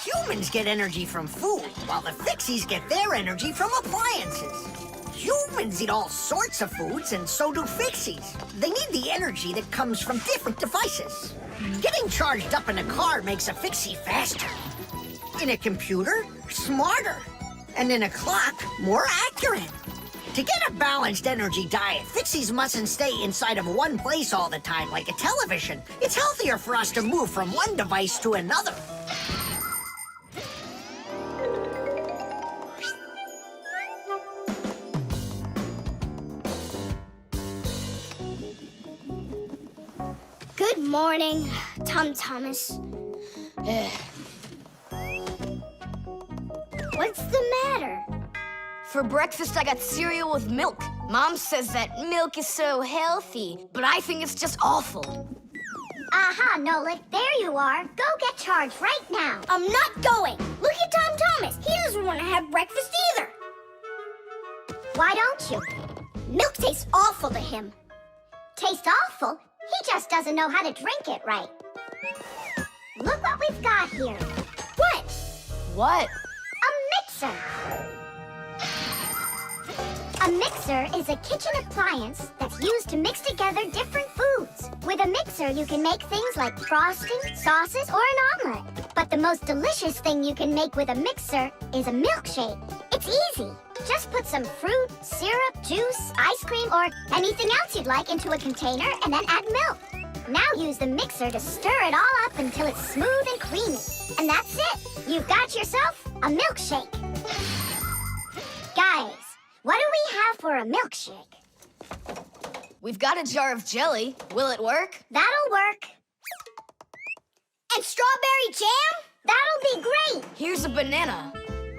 Humans get energy from food, while the Fixies get their energy from appliances. Humans eat all sorts of foods, and so do Fixies. They need the energy that comes from different devices. Getting charged up in a car makes a Fixie faster. In a computer, smarter. And in a clock, more accurate. To get a balanced energy diet, Fixies mustn't stay inside of one place all the time like a television. It's healthier for us to move from one device to another. Good morning, Tom Thomas. What's the matter? For breakfast, I got cereal with milk. Mom says that milk is so healthy, but I think it's just awful. Aha, Nolik, there you are. Go get charged right now. I'm not going. Look at Tom Thomas. He doesn't want to have breakfast either. Why don't you? Milk tastes awful to him. Taste awful? He just doesn't know how to drink it right. Look what we've got here. What? What? A mixer. A mixer is a kitchen appliance that's used to mix together different foods. With a mixer, you can make things like frosting, sauces, or an omelet. But the most delicious thing you can make with a mixer is a milkshake. It's easy. Just put some fruit, syrup, juice, ice cream, or anything else you'd like into a container and then add milk. Now use the mixer to stir it all up until it's smooth and creamy. And that's it. You've got yourself a milkshake. Guys, what do we have for a milkshake? We've got a jar of jelly. Will it work? That'll work. And strawberry jam? That'll be great. Here's a banana.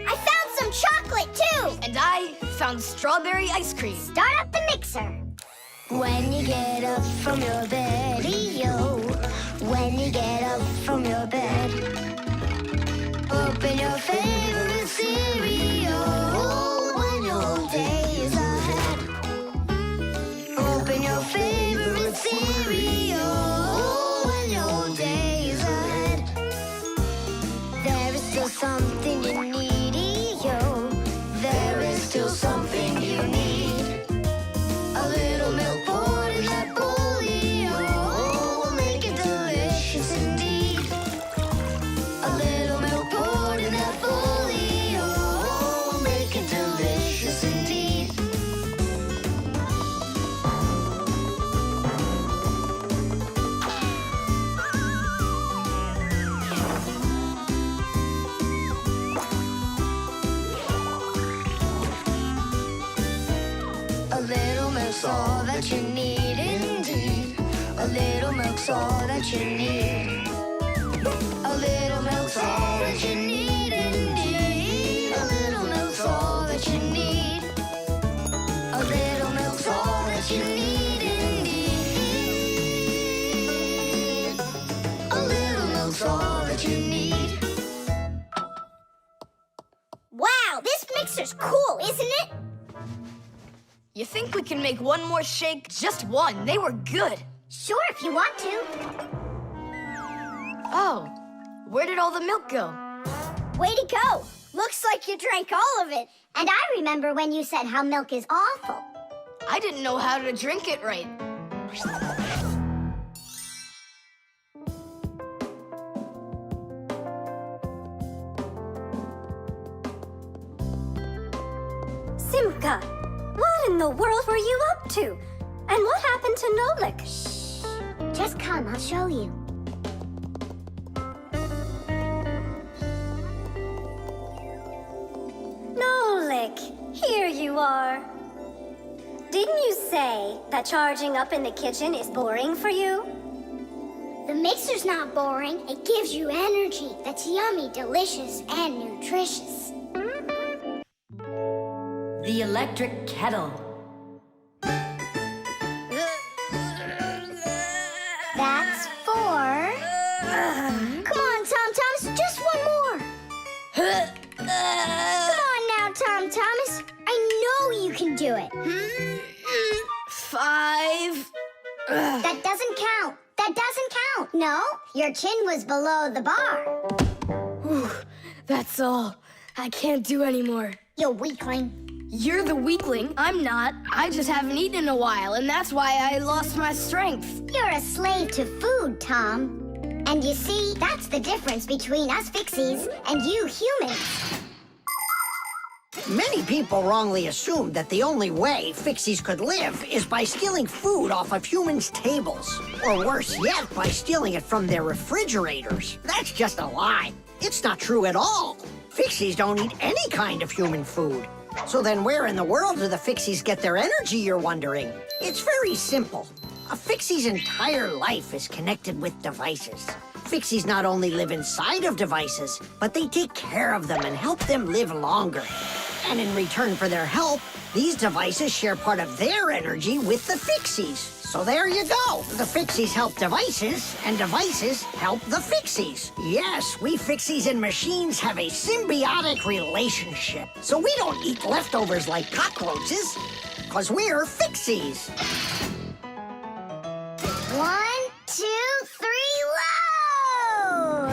I found some chocolate, too. And I found strawberry ice cream. Start up the mixer. When you get up from your bed, yo. When you get up from your bed, open your favorite cereal when your day is ahead. Open your favorite cereal when your day is ahead. There is still something you need, yo. There is still something you need. A little milk poured in that bowl, yo, will make it delicious indeed. A little milk poured in that bowl, yo, will make it delicious indeed. A little milk's all that you need indeed. A little milk's all that you need. A little milk's all that you need indeed. A little milk's all that you need. A little milk's all that you need indeed. A little milk's all that you need. Wow, this mixer's cool, isn't it? You think we can make one more shake? Just one. They were good. Sure, if you want to. Oh, where did all the milk go? Way to go. Looks like you drank all of it. And I remember when you said how milk is awful. I didn't know how to drink it right. Simka, what in the world were you up to? And what happened to Nolik? Shh. Just come, I'll show you. Nolik, here you are. Didn't you say that charging up in the kitchen is boring for you? The mixer's not boring. It gives you energy that's yummy, delicious, and nutritious. The Electric Kettle. That's 4. Come on, Tom Thomas, just one more. Come on now, Tom Thomas. I know you can do it. 5. That doesn't count. That doesn't count. No, your chin was below the bar. Whew, that's all. I can't do anymore. You weakling. You're the weakling. I'm not. I just haven't eaten in a while, and that's why I lost my strength. You're a slave to food, Tom. And you see, that's the difference between us Fixies and you humans. Many people wrongly assume that the only way Fixies could live is by stealing food off of humans' tables. Or worse yet, by stealing it from their refrigerators. That's just a lie. It's not true at all. Fixies don't eat any kind of human food. So then where in the world do the Fixies get their energy, you're wondering? It's very simple. A Fixie's entire life is connected with devices. Fixies not only live inside of devices, but they take care of them and help them live longer. And in return for their help, these devices share part of their energy with the Fixies. So there you go. The Fixies help devices, and devices help the Fixies. Yes, we Fixies and machines have a symbiotic relationship. So we don't eat leftovers like cockroaches, because we're Fixies. 1, 2, 3, load!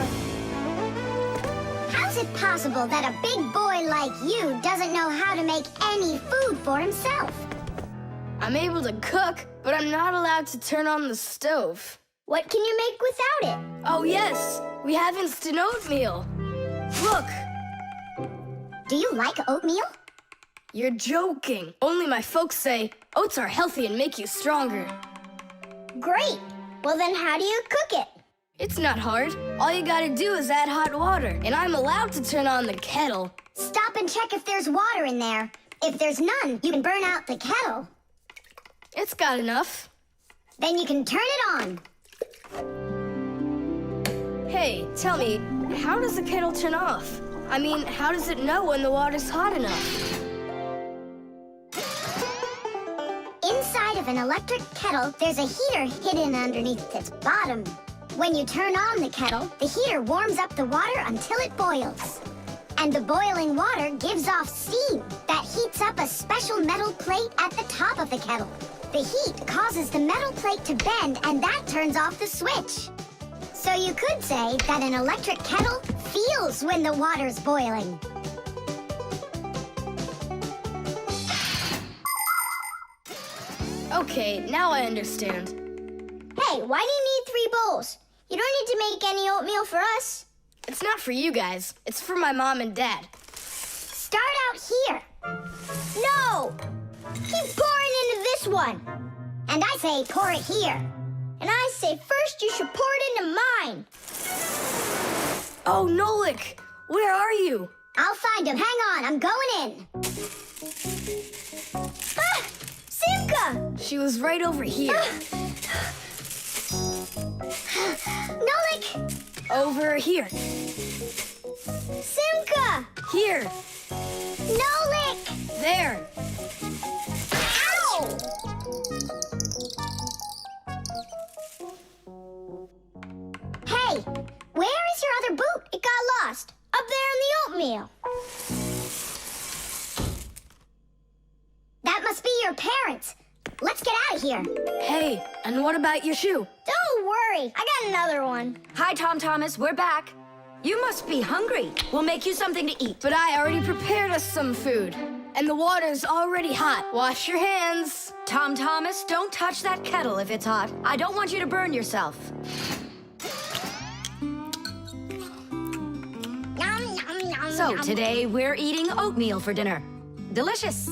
How's it possible that a big boy like you doesn't know how to make any food for himself? I'm able to cook, but I'm not allowed to turn on the stove. What can you make without it? Oh, yes. We have instant oatmeal. Look. Do you like oatmeal? You're joking. Only my folks say oats are healthy and make you stronger. Great. Well, then how do you cook it? It's not hard. All you gotta do is add hot water, and I'm allowed to turn on the kettle. Stop and check if there's water in there. If there's none, you can burn out the kettle. It's got enough. Then you can turn it on. Hey, tell me, how does the kettle turn off? I mean, how does it know when the water's hot enough? Inside of an electric kettle, there's a heater hidden underneath its bottom. When you turn on the kettle, the heater warms up the water until it boils. And the boiling water gives off steam that heats up a special metal plate at the top of the kettle. The heat causes the metal plate to bend, and that turns off the switch. So you could say that an electric kettle feels when the water's boiling. Okay, now I understand. Hey, why do you need 3 bowls? You don't need to make any oatmeal for us. It's not for you guys. It's for my mom and dad. Start out here. No! Keep pouring into this one. And I say pour it here. And I say first you should pour it into mine. Oh, Nolik! Where are you? I'll find him. Hang on, I'm going in. Ah! Simka! She was right over here. Nolik! Over here. Simka! Here. Nolik! There. Ow! Hey, where is your other boot? It got lost. Up there in the oatmeal. That must be your parents. Let's get out of here. Hey, and what about your shoe? Don't worry. I got another one. Hi, Tom Thomas. We're back. You must be hungry. We'll make you something to eat. But I already prepared us some food. And the water's already hot. Wash your hands. Tom Thomas, don't touch that kettle if it's hot. I don't want you to burn yourself. So today we're eating oatmeal for dinner. Delicious.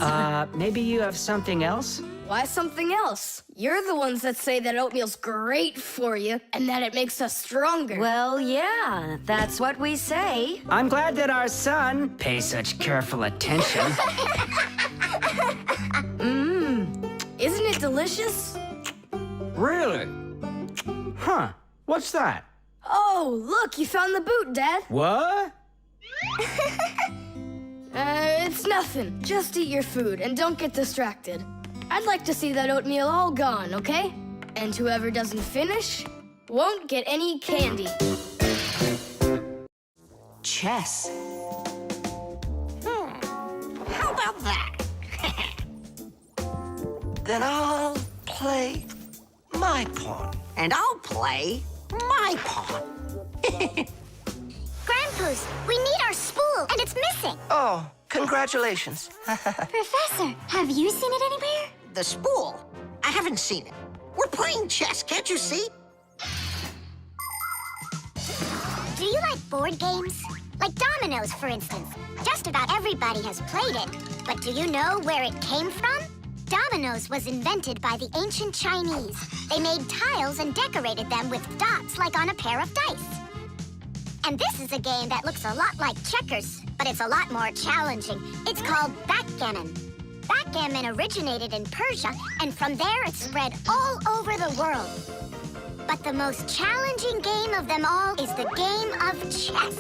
Maybe you have something else? Why something else? You're the ones that say that oatmeal's great for you and that it makes us stronger. Well, yeah, that's what we say. I'm glad that our son pays such careful attention. Isn't it delicious? Really? Huh. What's that? Oh, look, you found the boot, Dad. What? It's nothing. Just eat your food and don't get distracted. I'd like to see that oatmeal all gone, okay? And whoever doesn't finish won't get any candy. Chess. How about that? Then I'll play my pawn. And I'll play my pawn. Grandpa's, we need our spool, and it's missing. Oh, congratulations. Professor, have you seen it anywhere? The spool? I haven't seen it. We're playing chess, can't you see? Do you like board games? Like dominoes, for instance. Just about everybody has played it. But do you know where it came from? Dominoes was invented by the ancient Chinese. They made tiles and decorated them with dots like on a pair of dice. And this is a game that looks a lot like checkers, but it's a lot more challenging. It's called backgammon. Backgammon originated in Persia, and from there it spread all over the world. But the most challenging game of them all is the game of chess.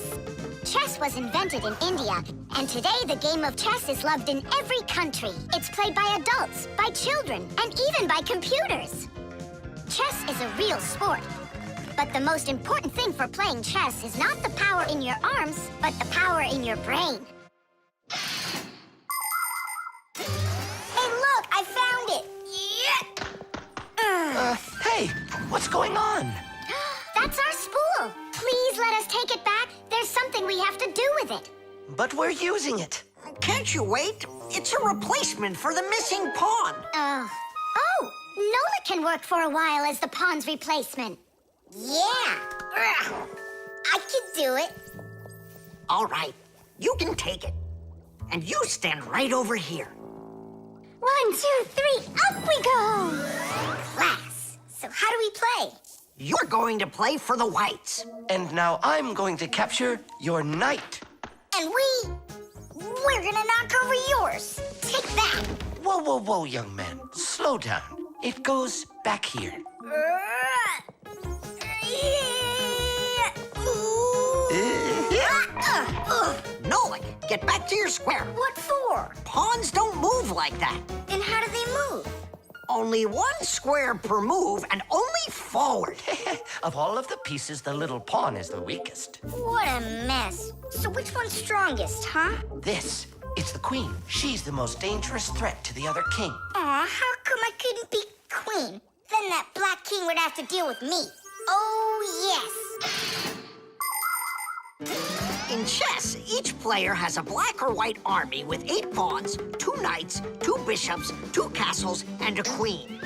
Chess was invented in India, and today the game of chess is loved in every country. It's played by adults, by children, and even by computers. Chess is a real sport. But the most important thing for playing chess is not the power in your arms, but the power in your brain. Hey, look, I found it. Hey, What's going on? That's our spool. Please let us take it back. There's something we have to do with it. But we're using it. Can't you wait? It's a replacement for the missing pawn. Oh, Nolik can work for a while as the pawn's replacement. Yeah. I could do it. All right, you can take it. And you stand right over here. 1, 2, 3, up we go! Class. So how do we play? You're going to play for the whites. And now I'm going to capture your knight. And we're gonna knock over yours. Take that. Whoa, whoa, whoa, young man. Slow down. It goes back here. Nolik, get back to your square. What for? Pawns don't move like that. Then how do they move? Only one square per move and only forward. Of all of the pieces, the little pawn is the weakest. What a mess. So which one's strongest, huh? This, it's the queen. She's the most dangerous threat to the other king. Aw, how come I couldn't be queen? Then that black king would have to deal with me. Oh, yes. In chess, each player has a black or white army with 8 pawns, 2 knights, 2 bishops, 2 castles, and a queen.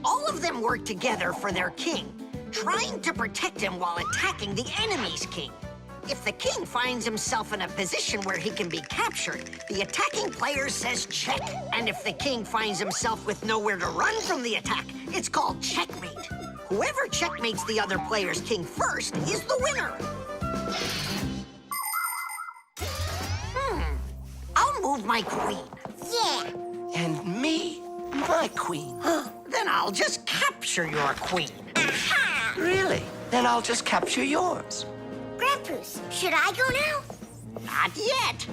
All of them work together for their king, trying to protect him while attacking the enemy's king. If the king finds himself in a position where he can be captured, the attacking player says check. And if the king finds himself with nowhere to run from the attack, it's called checkmate. Whoever checkmates the other player's king first is the winner. I'll move my queen. Yeah. And me, my queen. Then I'll just capture your queen. Aha! Really? Then I'll just capture yours. Grandpoos, should I go now? Not yet.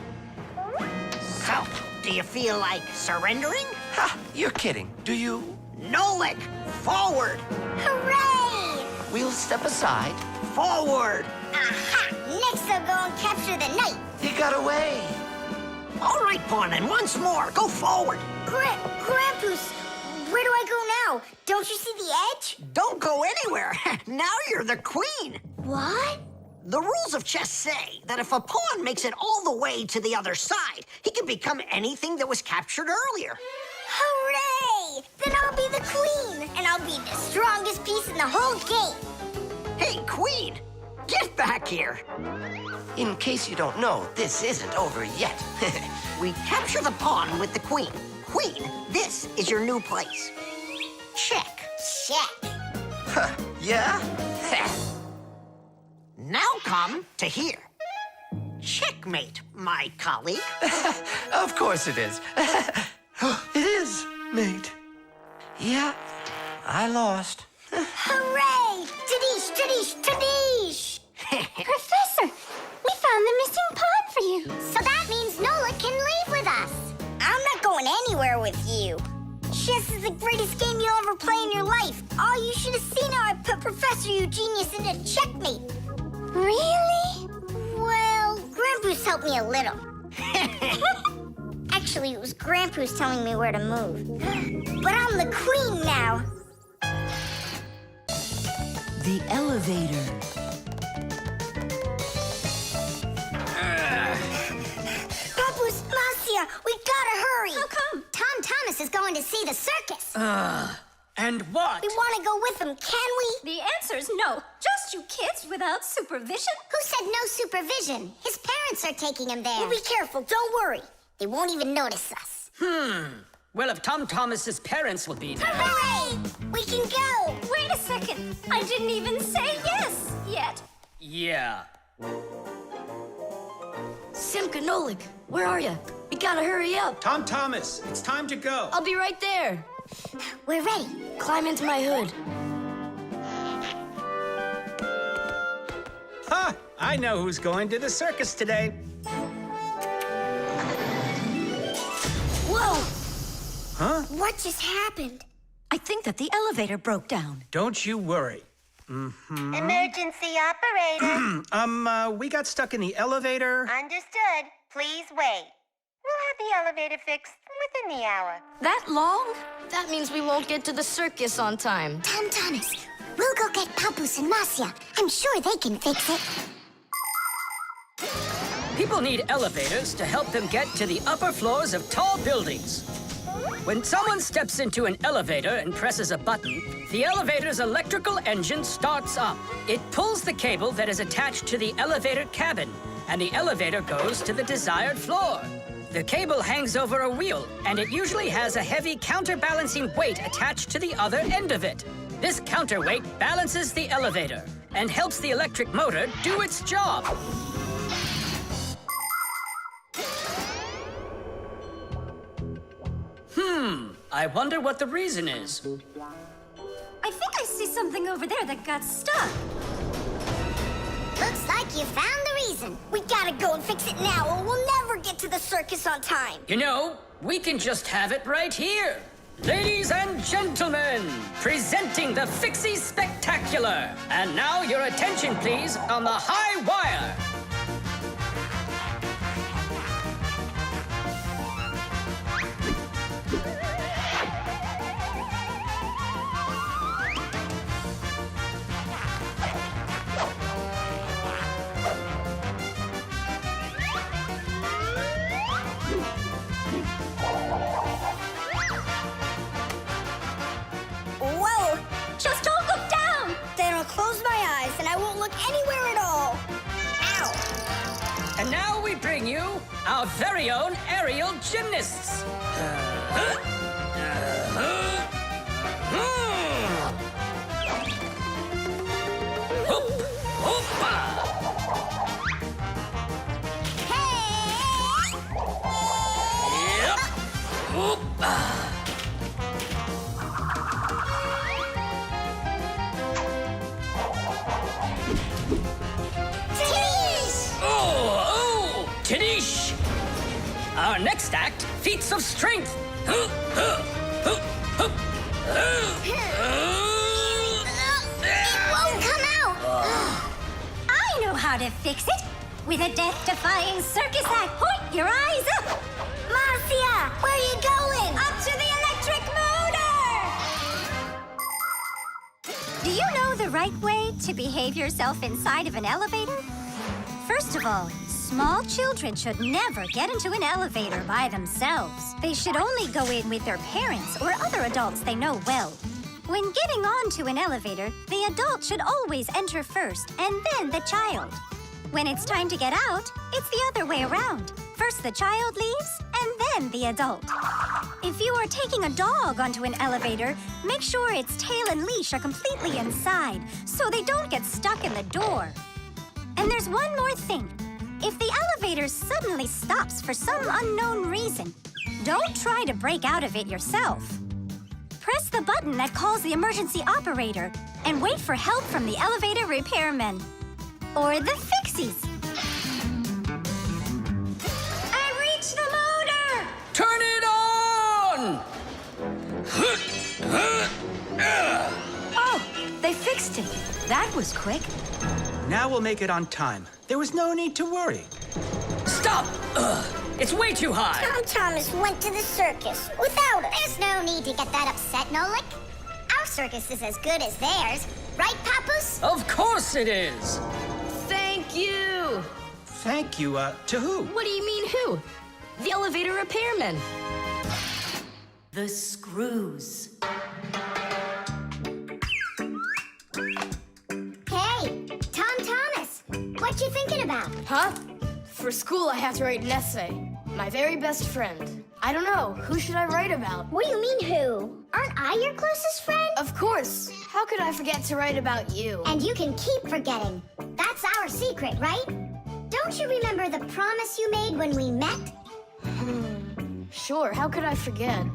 So, do you feel like surrendering? Ha! You're kidding. Do you? Nolik, forward. Hooray! We'll step aside. Forward. Aha! Next I'll go and capture the knight. He got away. All right, pawn, and once more, go forward. Grandpoos, where do I go now? Don't you see the edge? Don't go anywhere. Now you're the queen. What? The rules of chess say that if a pawn makes it all the way to the other side, he can become anything that was captured earlier. Hooray! Then I'll be the queen, and I'll be the strongest piece in the whole game. Hey, queen, get back here. In case you don't know, this isn't over yet. We capture the pawn with the queen. Queen, this is your new place. Check. Check. Huh, yeah? Now come to here. Checkmate, my colleague. Of course it is. It is, mate. Yeah, I lost. Hooray! Tadish, tadish, tadish! Professor, we found the missing pawn for you. So that means Nolik can leave with us. I'm not going anywhere with you. Chess is the greatest game you'll ever play in your life. Oh, you should have seen how I put Professor Eugenius into checkmate. Really? Well, Grandpoos helped me a little. Actually, it was Grandpoos telling me where to move. But I'm the queen now. The elevator. Papoose, Marcia, we gotta hurry. How come? Tom Thomas is going to see the circus. And what? We want to go with him, can we? The answer's no. Just you kids without supervision. Who said no supervision? His parents are taking him there. We'll be careful, don't worry. They won't even notice us. Well, if Tom Thomas's parents will be there. Hooray! We can go! Wait a second. I didn't even say yes yet. Yeah. Simka, Nolik, where are you? We gotta hurry up. Tom Thomas, it's time to go. I'll be right there. We're ready. Climb into my hood. Ha! I know who's going to the circus today. Whoa! Huh? What just happened? I think that the elevator broke down. Don't you worry. Emergency operator. We got stuck in the elevator. Understood. Please wait. We'll have the elevator fixed within the hour. That long? That means we won't get to the circus on time. Tom Thomas, We'll go get Papoose and Marcia. I'm sure they can fix it. People need elevators to help them get to the upper floors of tall buildings. When someone steps into an elevator and presses a button, the elevator's electrical engine starts up. It pulls the cable that is attached to the elevator cabin, and the elevator goes to the desired floor. The cable hangs over a wheel, and it usually has a heavy counterbalancing weight attached to the other end of it. This counterweight balances the elevator and helps the electric motor do its job. I wonder what the reason is. I think I see something over there that got stuck. Looks like you found the reason. We gotta go and fix it now, or we'll never get to the circus on time. You know, we can just have it right here. Ladies and gentlemen, presenting the Fixies Spectacular. And now your attention, please, on the high wire. Whoa! Just don't look down! Then I'll close my eyes and I won't look anywhere at all. Ow! And now we bring you our very own aerial gymnasts. Tadish! Our next act, feats of strength. Won't come out! I know how to fix it. With a death-defying circus act. Point your eyes up. Marcia, where are you going? Up to the electric motor! Do you know the right way to behave yourself inside of an elevator? First of all, small children should never get into an elevator by themselves. They should only go in with their parents or other adults they know well. When getting onto an elevator, the adult should always enter first and then the child. When it's time to get out, it's the other way around. First the child leaves and then the adult. If you are taking a dog onto an elevator, make sure its tail and leash are completely inside so they don't get stuck in the door. And there's one more thing. If the elevator suddenly stops for some unknown reason, don't try to break out of it yourself. Press the button that calls the emergency operator and wait for help from the elevator repairmen. Or the Fixies. I reached the motor! Turn it on! Oh, they fixed it. That was quick. Now we'll make it on time. There was no need to worry. Stop! It's way too high. Tom Thomas went to the circus without us. There's no need to get that upset, Nolik. Our circus is as good as theirs. Right, Papoose? Of course it is. Thank you! Thank you, to who? What do you mean who? The elevator repairman. The screws. Hey, Tom Thomas. What you thinking about? Huh? For school, I have to write an essay. My very best friend. I don't know. Who should I write about? What do you mean, who? Aren't I your closest friend? Of course. How could I forget to write about you? And you can keep forgetting. That's our secret, right? Don't you remember the promise you made when we met? Sure, how could I forget?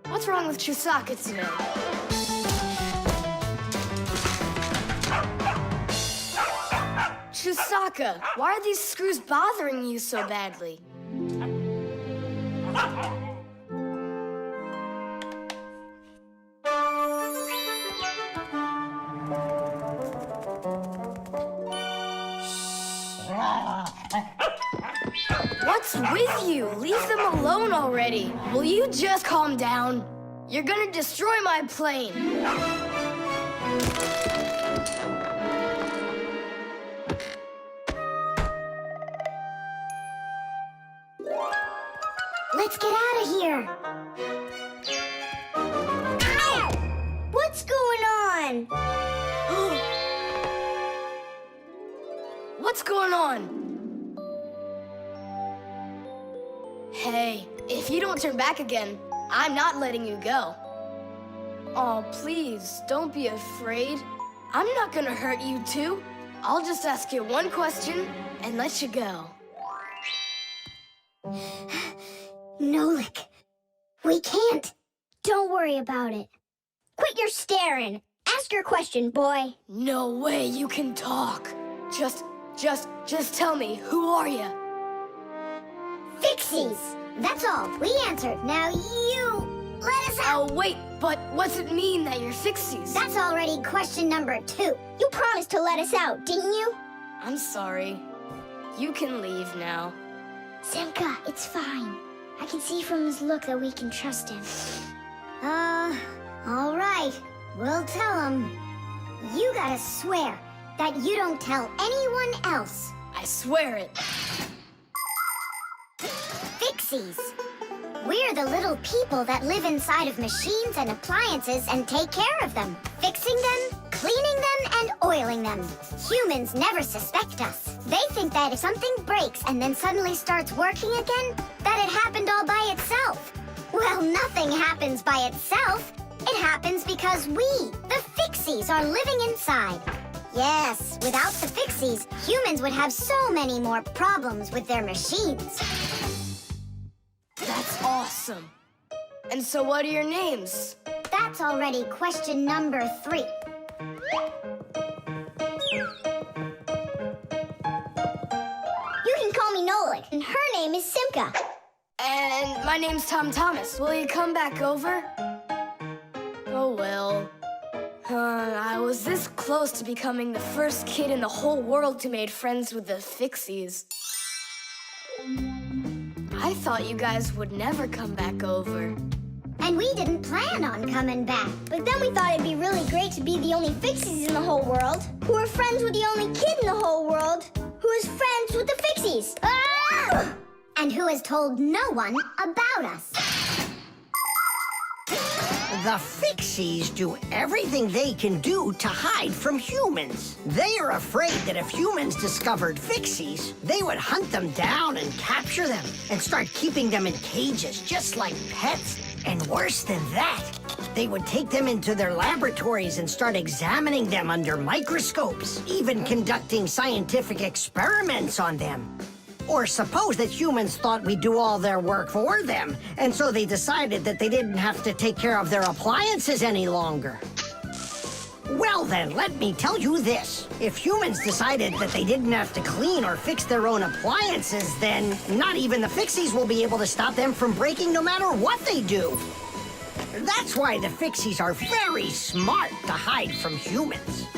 What's wrong with Chusaka today? Chusaka, why are these screws bothering you so badly? What's What's with you? Leave them alone already. Will you just calm down? You're gonna destroy my plane. Let's get out of here. Ow! What's going on? What's going on? Hey, if you don't turn back again, I'm not letting you go. Oh, please, don't be afraid. I'm not gonna hurt you too. I'll just ask you one question and let you go. Nolik, we can't. Don't worry about it. Quit your staring. Ask your question, boy. No way you can talk. Just tell me, who are you? Fixies. That's all. We answered. Now you let us out. Oh, wait, but what's it mean that you're Fixies? That's already question number 2. You promised to let us out, didn't you? I'm sorry. You can leave now. Simka, it's fine. I can see from his look that we can trust him. All right. We'll tell him. You gotta swear that you don't tell anyone else. I swear it. Fixies. We're the little people that live inside of machines and appliances and take care of them, fixing them, cleaning them, and oiling them. Humans never suspect us. They think that if something breaks and then suddenly starts working again, that it happened all by itself. Well, nothing happens by itself. It happens because we, the Fixies, are living inside. Yes, without the Fixies, humans would have so many more problems with their machines. That's awesome. And so what are your names? That's already question number 3. You can call me Nolik, and her name is Simka. And my name's Tom Thomas. Will you come back over? Oh, well. I was this close to becoming the first kid in the whole world who made friends with the Fixies. I thought you guys would never come back over. And we didn't plan on coming back. But then we thought it'd be really great to be the only Fixies in the whole world, who are friends with the only kid in the whole world, who is friends with the Fixies. Ah! And who has told no one about us. The Fixies do everything they can do to hide from humans. They are afraid that if humans discovered Fixies, they would hunt them down and capture them and start keeping them in cages, just like pets. And worse than that, they would take them into their laboratories and start examining them under microscopes, even conducting scientific experiments on them. Or suppose that humans thought we'd do all their work for them, and so they decided that they didn't have to take care of their appliances any longer. Well then, let me tell you this. If humans decided that they didn't have to clean or fix their own appliances, then not even the Fixies will be able to stop them from breaking no matter what they do. That's why the Fixies are very smart to hide from humans.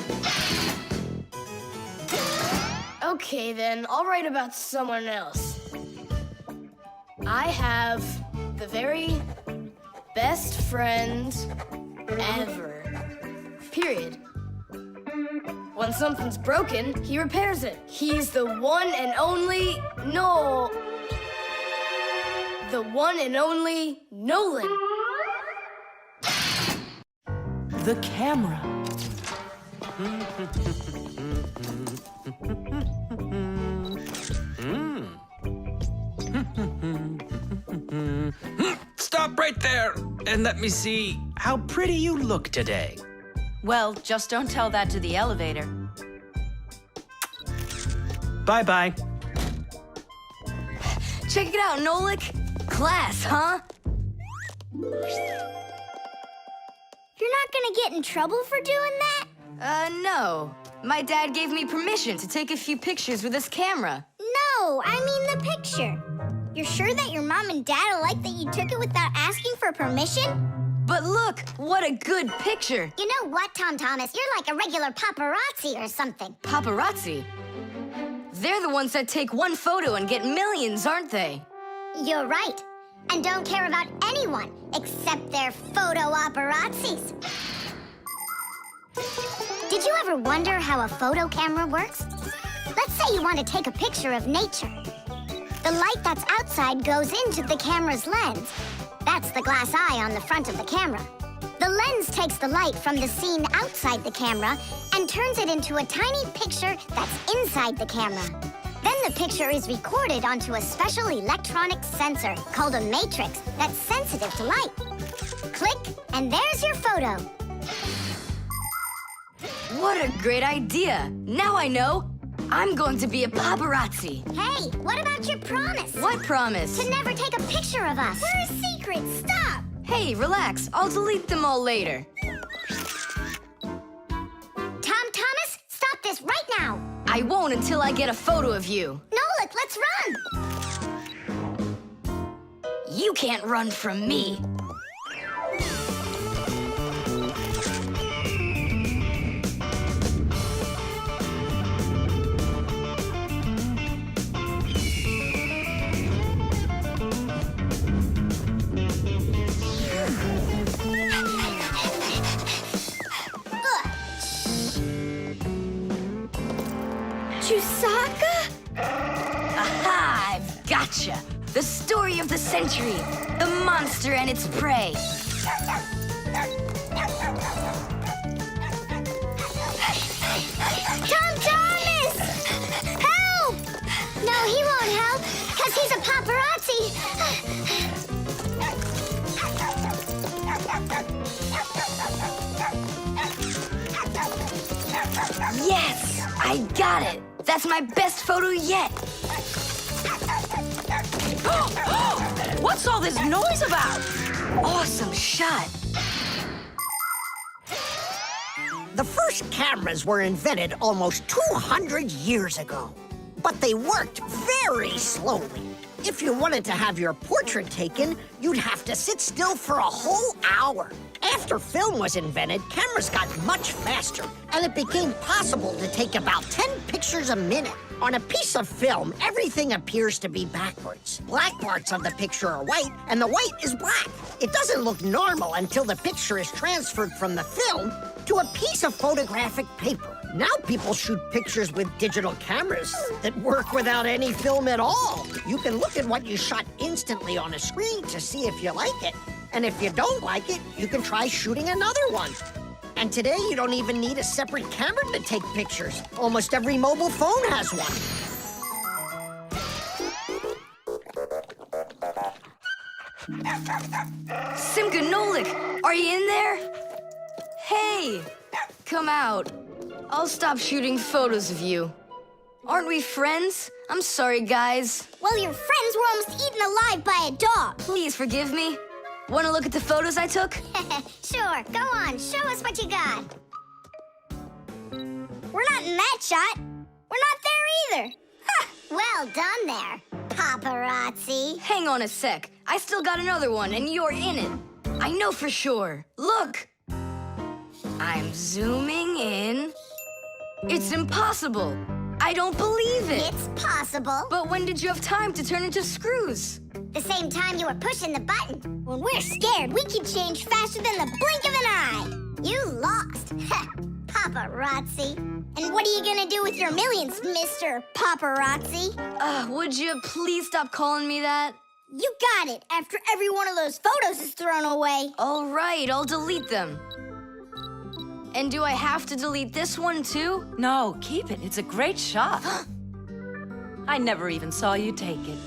Okay, then, I'll write about someone else. I have the very best friend ever. Period. When something's broken, he repairs it. He's the one and only the one and only Nolan. The camera. Stop right there and let me see how pretty you look today. Well, just don't tell that to the elevator. Bye-bye. Check it out, Nolik. Class, huh? You're not gonna get in trouble for doing that? No. My dad gave me permission to take a few pictures with this camera. No, I mean the picture. You're sure that your mom and dad will like that you took it without asking for permission? But look, what a good picture. You know what, Tom Thomas? You're like a regular paparazzi or something. Paparazzi? They're the ones that take one photo and get millions, aren't they? You're right. And don't care about anyone except their photo operazzis. Did you ever wonder how a photo camera works? Let's say you want to take a picture of nature. The light that's outside goes into the camera's lens. That's the glass eye on the front of the camera. The lens takes the light from the scene outside the camera and turns it into a tiny picture that's inside the camera. Then the picture is recorded onto a special electronic sensor called a matrix that's sensitive to light. Click, and there's your photo. What a great idea! Now I know. I'm going to be a paparazzi. Hey, what about your promise? What promise? To never take a picture of us. We're a secret. Stop. Hey, relax. I'll delete them all later. Thomas, stop this right now. I won't until I get a photo of you. Nolik, let's run. You can't run from me. Chusaka? Aha! I've gotcha! The story of the century. The monster and its prey. Thomas! Help! No, he won't help, because he's a paparazzi. Yes! I got it! That's my best photo yet! What's all this noise about? Awesome shot! The first cameras were invented almost 200 years ago, but they worked very slowly. If you wanted to have your portrait taken, you'd have to sit still for a whole hour. After film was invented, cameras got much faster, and it became possible to take about 10 pictures a minute. On a piece of film, everything appears to be backwards. Black parts of the picture are white, and the white is black. It doesn't look normal until the picture is transferred from the film to a piece of photographic paper. Now people shoot pictures with digital cameras that work without any film at all. You can look at what you shot instantly on a screen to see if you like it. And if you don't like it, you can try shooting another one. And today, you don't even need a separate camera to take pictures. Almost every mobile phone has one. Simka and Nolik, are you in there? Hey, come out. I'll stop shooting photos of you. Aren't we friends? I'm sorry, guys. Well, your friends were almost eaten alive by a dog. Please forgive me. Want to look at the photos I took? Sure, go on, show us what you got. We're not in that shot. We're not there either. Ha! Well done there, paparazzi. Hang on a sec. I still got another one, and you're in it. I know for sure. Look! I'm zooming in. It's impossible. I don't believe it. It's possible. But when did you have time to turn into screws? The same time you were pushing the button. When we're scared, we can change faster than the blink of an eye. You lost. Paparazzi. And what are you gonna do with your millions, Mr. Paparazzi? Would you please stop calling me that? You got it, after every one of those photos is thrown away. All right, I'll delete them. And do I have to delete this one too? No, keep it. It's a great shot. I never even saw you take it.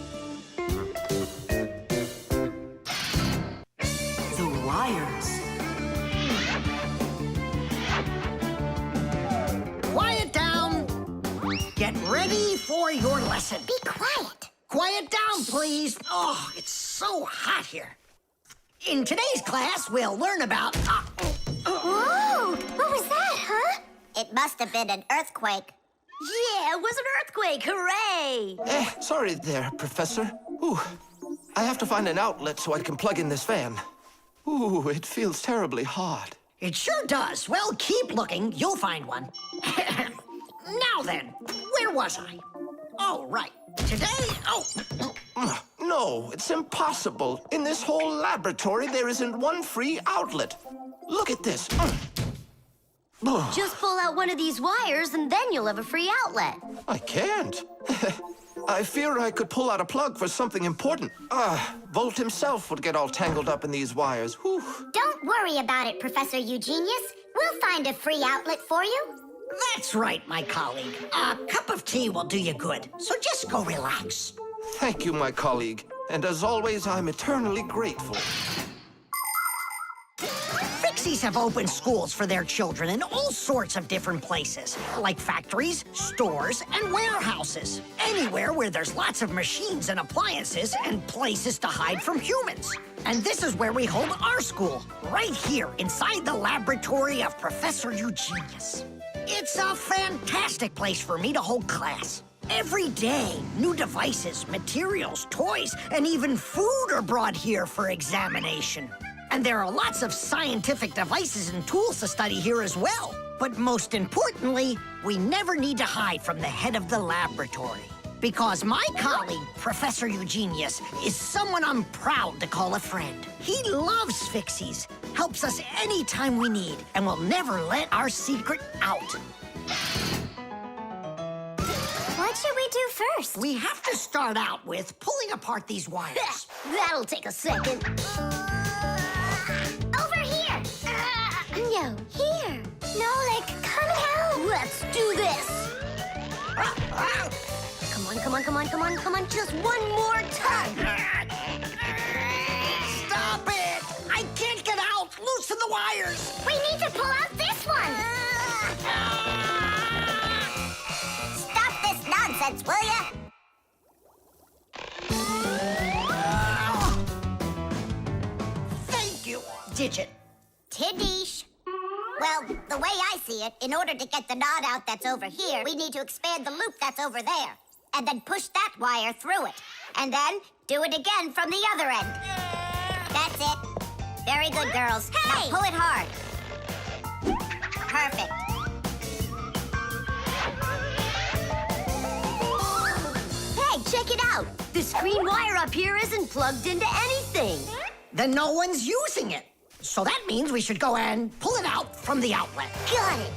The wires. Quiet down. Get ready for your lesson. Be quiet. Quiet down, please. Oh, it's so hot here. In today's class, we'll learn about... Whoa! What was that, huh? It must have been an earthquake. Yeah, it was an earthquake. Hooray! Sorry there, Professor. Ooh, I have to find an outlet so I can plug in this fan. Ooh, it feels terribly hot. It sure does. Well, keep looking. You'll find one. Now then, where was I? Oh, right. Today, No, it's impossible. In this whole laboratory, there isn't one free outlet. Look at this. Just pull out one of these wires and then you'll have a free outlet. I can't. I fear I could pull out a plug for something important. Volt himself would get all tangled up in these wires. Whew. Don't worry about it, Professor Eugenius. We'll find a free outlet for you. that's right, my colleague. A cup of tea will do you good, so just go relax. Thank you, my colleague. And as always, I'm eternally grateful. Fixies have opened schools for their children in all sorts of different places, like factories, stores, and warehouses. Anywhere where there's lots of machines and appliances and places to hide from humans. And this is where we hold our school, right here inside the laboratory of Professor Eugenius. It's a fantastic place for me to hold class. Every day, new devices, materials, toys, and even food are brought here for examination. And there are lots of scientific devices and tools to study here as well. But most importantly, we never need to hide from the head of the laboratory. Because my colleague, Professor Eugenius, is someone I'm proud to call a friend. He loves Fixies, helps us anytime we need, and will never let our secret out. What should we do first? We have to start out with pulling apart these wires. That'll take a second. Over here! No, here. Nolik, come help! Let's do this. Come on, come on, come on, come on, come on. Just one more tug. Stop it! I can't get out! Loosen the wires! We need to pull out this one! Stop this nonsense, will ya? Thank you, Digit. Tidish. Well, the way I see it, in order to get the knot out that's over here, we need to expand the loop that's over there. And then push that wire through it. And then do it again from the other end. That's it. Very good, girls. Hey! Now pull it hard. Perfect. Hey, check it out. This green wire up here isn't plugged into anything. Then no one's using it. So that means we should go and pull it out from the outlet. Got it.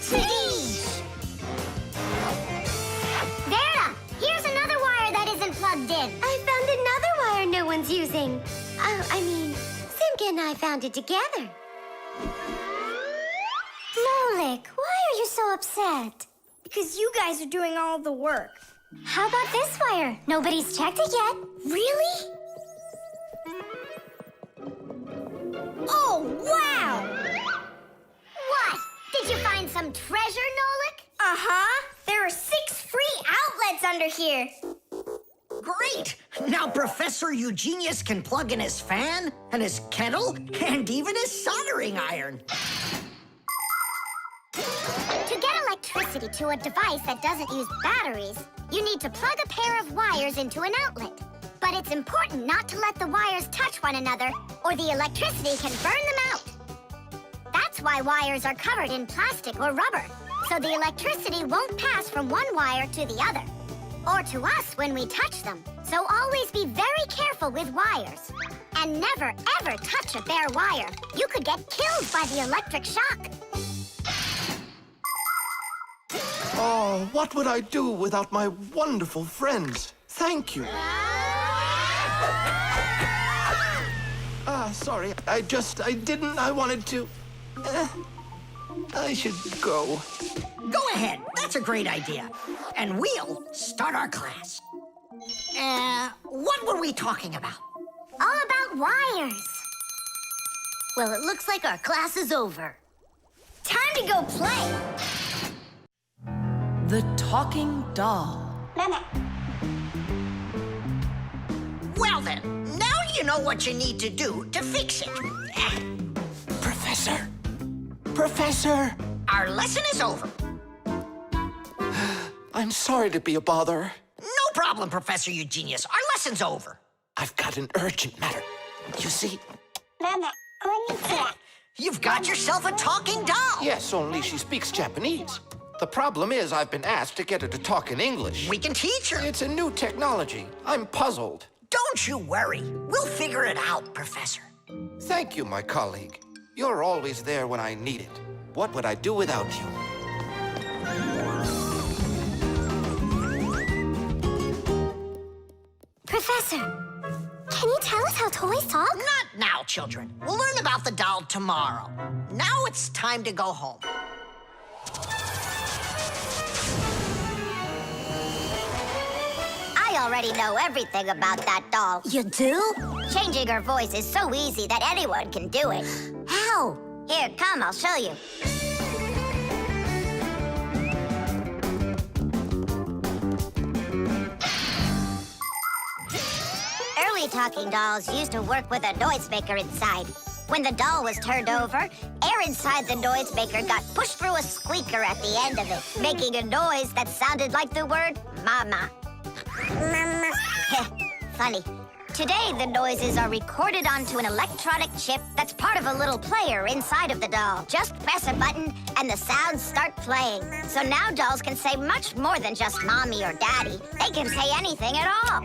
Tidish! Vera, here's another wire that isn't plugged in. I found another wire no one's using. Simka and I found it together. Nolik, why are you so upset? Because you guys are doing all the work. How about this wire? Nobody's checked it yet. Really? Oh, wow! What? Did you find some treasure, Nolik? Uh-huh. There are 6 free outlets under here. Great! Now Professor Eugenius can plug in his fan, and his kettle, and even his soldering iron. To get electricity to a device that doesn't use batteries, you need to plug a pair of wires into an outlet. But it's important not to let the wires touch one another, or the electricity can burn them out. That's why wires are covered in plastic or rubber, so the electricity won't pass from one wire to the other, or to us when we touch them. So always be very careful with wires. And never, ever touch a bare wire. You could get killed by the electric shock. Oh, what would I do without my wonderful friends? Thank you. Sorry. I wanted to... I should go. Go ahead. That's a great idea. And we'll start our class. What were we talking about? All about wires. Well, it looks like our class is over. Time to go play. The talking doll. Well then, now you know what you need to do to fix it. Professor! Professor! Our lesson is over. I'm sorry to be a bother. No problem, Professor Eugenius. Our lesson's over. I've got an urgent matter. You see? You've got yourself a talking doll. Yes, only she speaks Japanese. The problem is I've been asked to get her to talk in English. We can teach her. It's a new technology. I'm puzzled. Don't you worry. We'll figure it out, Professor. Thank you, my colleague. You're always there when I need it. What would I do without you? Professor, can you tell us how toys talk? Not now, children. We'll learn about the doll tomorrow. Now it's time to go home. I already know everything about that doll. You do? Changing her voice is so easy that anyone can do it. How? Here, come, I'll show you. Early talking dolls used to work with a noisemaker inside. When the doll was turned over, air inside the noisemaker got pushed through a squeaker at the end of it, making a noise that sounded like the word mama. Mama. Funny. Today, the noises are recorded onto an electronic chip that's part of a little player inside of the doll. Just press a button, and the sounds start playing. So now dolls can say much more than just mommy or daddy. They can say anything at all.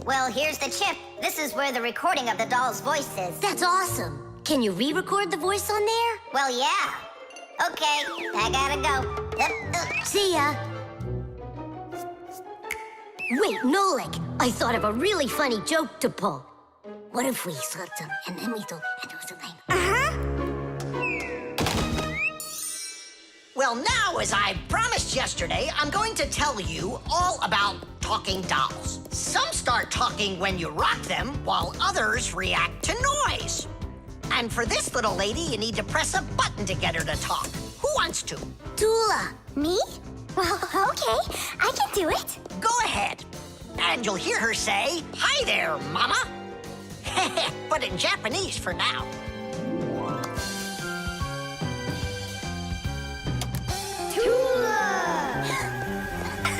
Well, here's the chip. This is where the recording of the doll's voice is. That's awesome. Can you re-record the voice on there? Well, yeah. Okay, I gotta go. See ya. Wait, Nolik, I thought of a really funny joke to pull. What if we sort them and then we do something? Well, now, as I promised yesterday, I'm going to tell you all about talking dolls. Some start talking when you rock them, while others react to noise. And for this little lady, you need to press a button to get her to talk. Who wants to? Tula. Me? Well, okay, I can do it. Go ahead. And you'll hear her say, "Hi there, Mama." But in Japanese for now. Tula!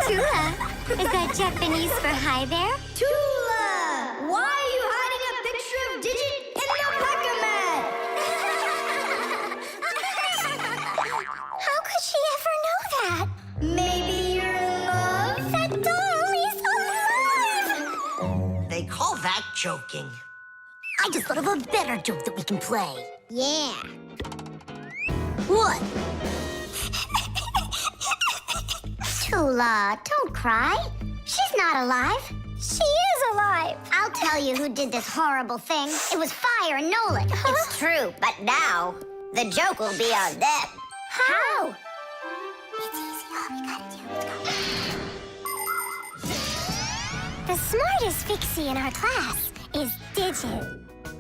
Tula? Is that Japanese for hi there? Tula! Why are you hiding a picture of Digit in your packer mat? How could she ever know that? Maybe you're in love? That doll is alive! They call that joking. I just thought of a better joke that we can play. Yeah. What? Tula, don't cry. She's not alive. She is alive. I'll tell you who did this horrible thing. It was Fire and Nolik. It's true, but now the joke will be on them. How? It's easy. All we gotta do is go. The smartest Fixie in our class is Digit.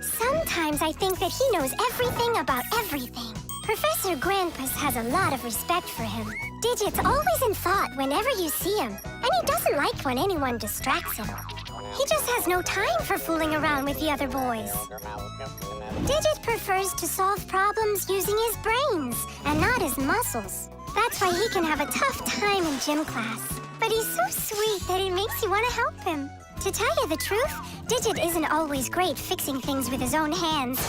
Sometimes I think that he knows everything about everything. Professor Grampus has a lot of respect for him. Digit's always in thought whenever you see him, and he doesn't like when anyone distracts him. He just has no time for fooling around with the other boys. Digit prefers to solve problems using his brains and not his muscles. That's why he can have a tough time in gym class. But he's so sweet that it makes you want to help him. To tell you the truth, Digit isn't always great fixing things with his own hands.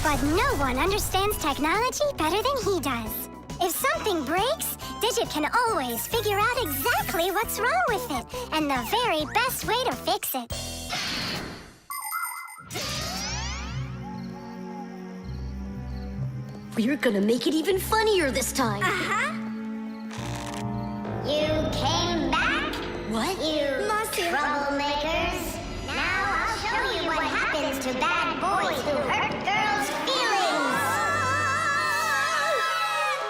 But no one understands technology better than he does. If something breaks, Digit can always figure out exactly what's wrong with it and the very best way to fix it. We're gonna make it even funnier this time. You came back? What? You troublemakers. Now I'll show you what happens to bad boys who hurt girls' feelings.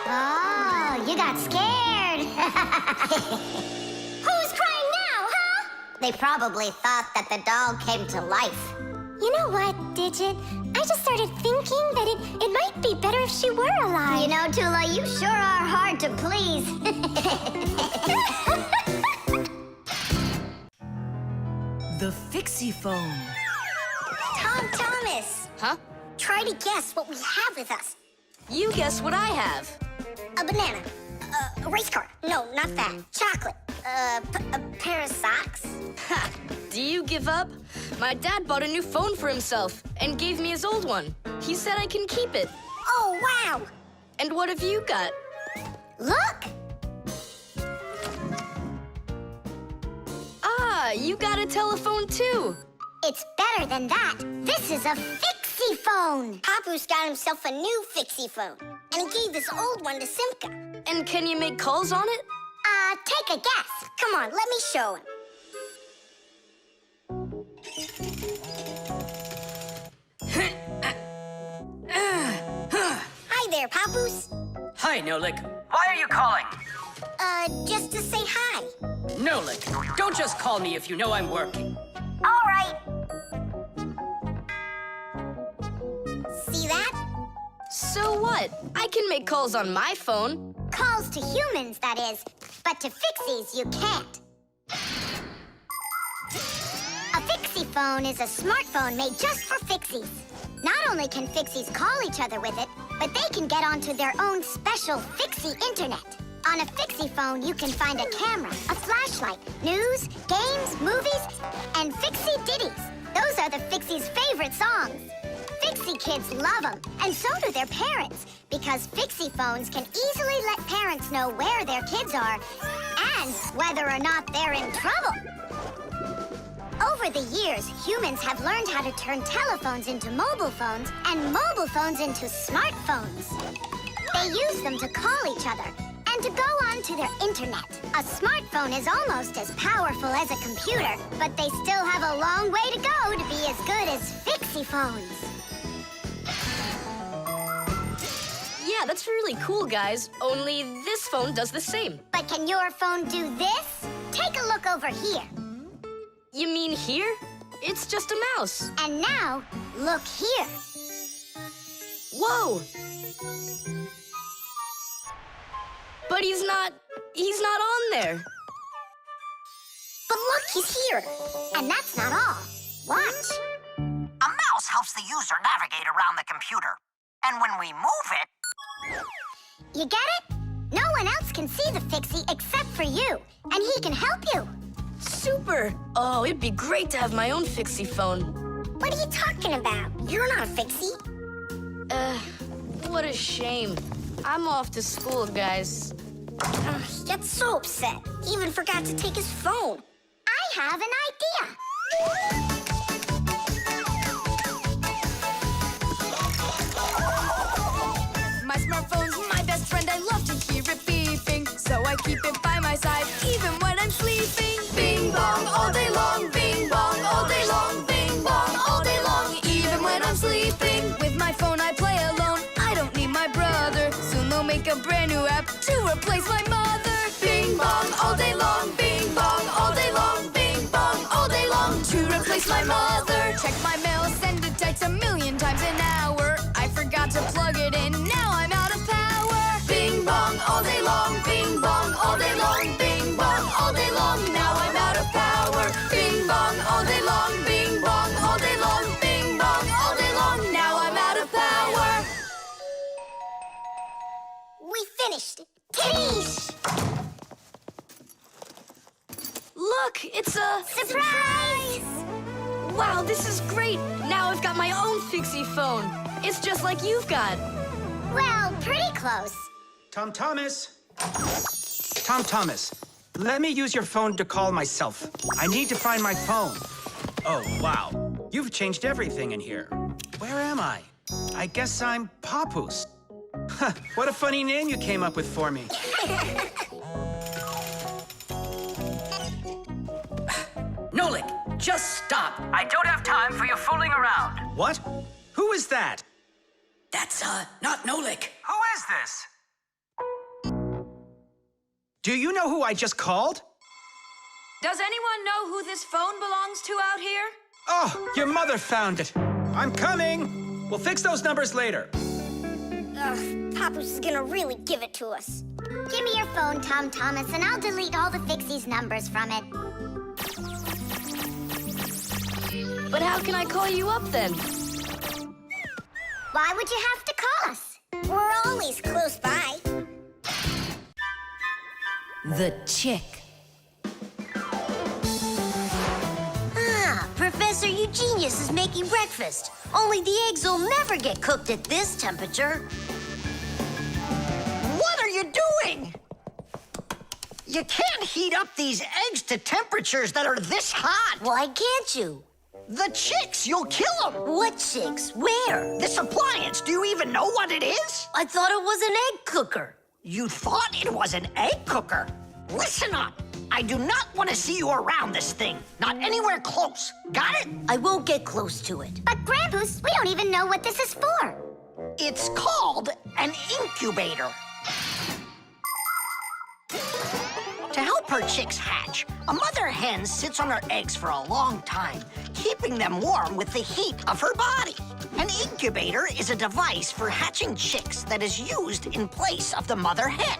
Oh, you got scared. Who's crying now, huh? They probably thought that the doll came to life. You know what, Digit? I just started thinking that it might be better if she were alive. You know, Tula, you sure are hard to please. The Fixiephone. Tom Thomas! Huh? Try to guess what we have with us. You guess what I have. A banana. A race car. No, not that. Chocolate. A pair of socks? Ha! Do you give up? My dad bought a new phone for himself and gave me his old one. He said I can keep it. Oh, wow! And what have you got? Look! Ah, you got a telephone too. It's better than that. This is a Fixiephone. Papu's got himself a new Fixiephone, and he gave this old one to Simka. And can you make calls on it? Take a guess. Come on, let me show him. Hi there, Papoose. Hi, Nolik. Why are you calling? Just to say hi. Nolik, don't just call me if you know I'm working. All right. See that? So what? I can make calls on my phone. Calls to humans, that is. But to Fixies, you can't. A Fixiephone is a smartphone made just for Fixies. Not only can Fixies call each other with it, but they can get onto their own special Fixie internet. On a Fixiephone, you can find a camera, a flashlight, news, games, movies, and Fixie ditties. Those are the Fixies' favorite songs. Fixie kids love them, and so do their parents, because Fixiephones can easily let parents know where their kids are and whether or not they're in trouble. Over the years, humans have learned how to turn telephones into mobile phones and mobile phones into smartphones. They use them to call each other and to go onto their internet. A smartphone is almost as powerful as a computer, but they still have a long way to go to be as good as Fixiephones. Yeah, that's really cool, guys. Only this phone does the same. But can your phone do this? Take a look over here. You mean here? It's just a mouse. And now, look here. Whoa! But he's not on there. But look, he's here. And that's not all. Watch. A mouse helps the user navigate around the computer. And when we move it... You get it? No one else can see the Fixie except for you. And he can help you. Super! Oh, it'd be great to have my own Fixiephone. What are you talking about? You're not a Fixie. What a shame. I'm off to school, guys. He gets so upset. He even forgot to take his phone. I have an idea. My smartphone's my best friend. I love to hear it beeping, so I keep it by my side even when I'm sleeping. Bing bong all day long, bing bong all day long, bing bong all day long, even when I'm sleeping. With my phone I play alone. I don't need my brother. Soon they'll make a brand new app to replace my mother. Bing bong all day long, bing bong all day long, bing bong all day long, to replace my mother. Check my mail, send a text 1,000,000 times an hour. I forgot to plug it in, now I'm out of power. Bing bong all day long, bing bong all day long, bing bong all day long, now I'm out of power. Bing bong all day long, bing bong all day long, bing bong all day long, now I'm out of power. We finished. Tadoosh! Look, it's a... Surprise! Wow, this is great. Now I've got my own Fixiephone. It's just like you've got. Well, pretty close. Tom Thomas! Tom Thomas, let me use your phone to call myself. I need to find my phone. Oh, wow. You've changed everything in here. Where am I? I guess I'm Papoose. Huh, what a funny name you came up with for me. Nolik, just stop. I don't have time for your fooling around. What? Who is that? That's, not Nolik. Who is this? Do you know who I just called? Does anyone know who this phone belongs to out here? Oh, your mother found it. I'm coming. We'll fix those numbers later. Ugh, Papoose is gonna really give it to us. Give me your phone, Tom Thomas, and I'll delete all the Fixie's numbers from it. But how can I call you up then? Why would you have to call us? We're always close by. The chick. Eugenius is making breakfast. Only the eggs will never get cooked at this temperature. What are you doing? You can't heat up these eggs to temperatures that are this hot. Why can't you? The chicks, you'll kill them. What chicks? Where? This appliance, do you even know what it is? I thought it was an egg cooker. You thought it was an egg cooker? Listen up. I do not want to see you around this thing. Not anywhere close. Got it? I won't get close to it. But Grampus, we don't even know what this is for. It's called an incubator. To help her chicks hatch, a mother hen sits on her eggs for a long time, keeping them warm with the heat of her body. An incubator is a device for hatching chicks that is used in place of the mother hen.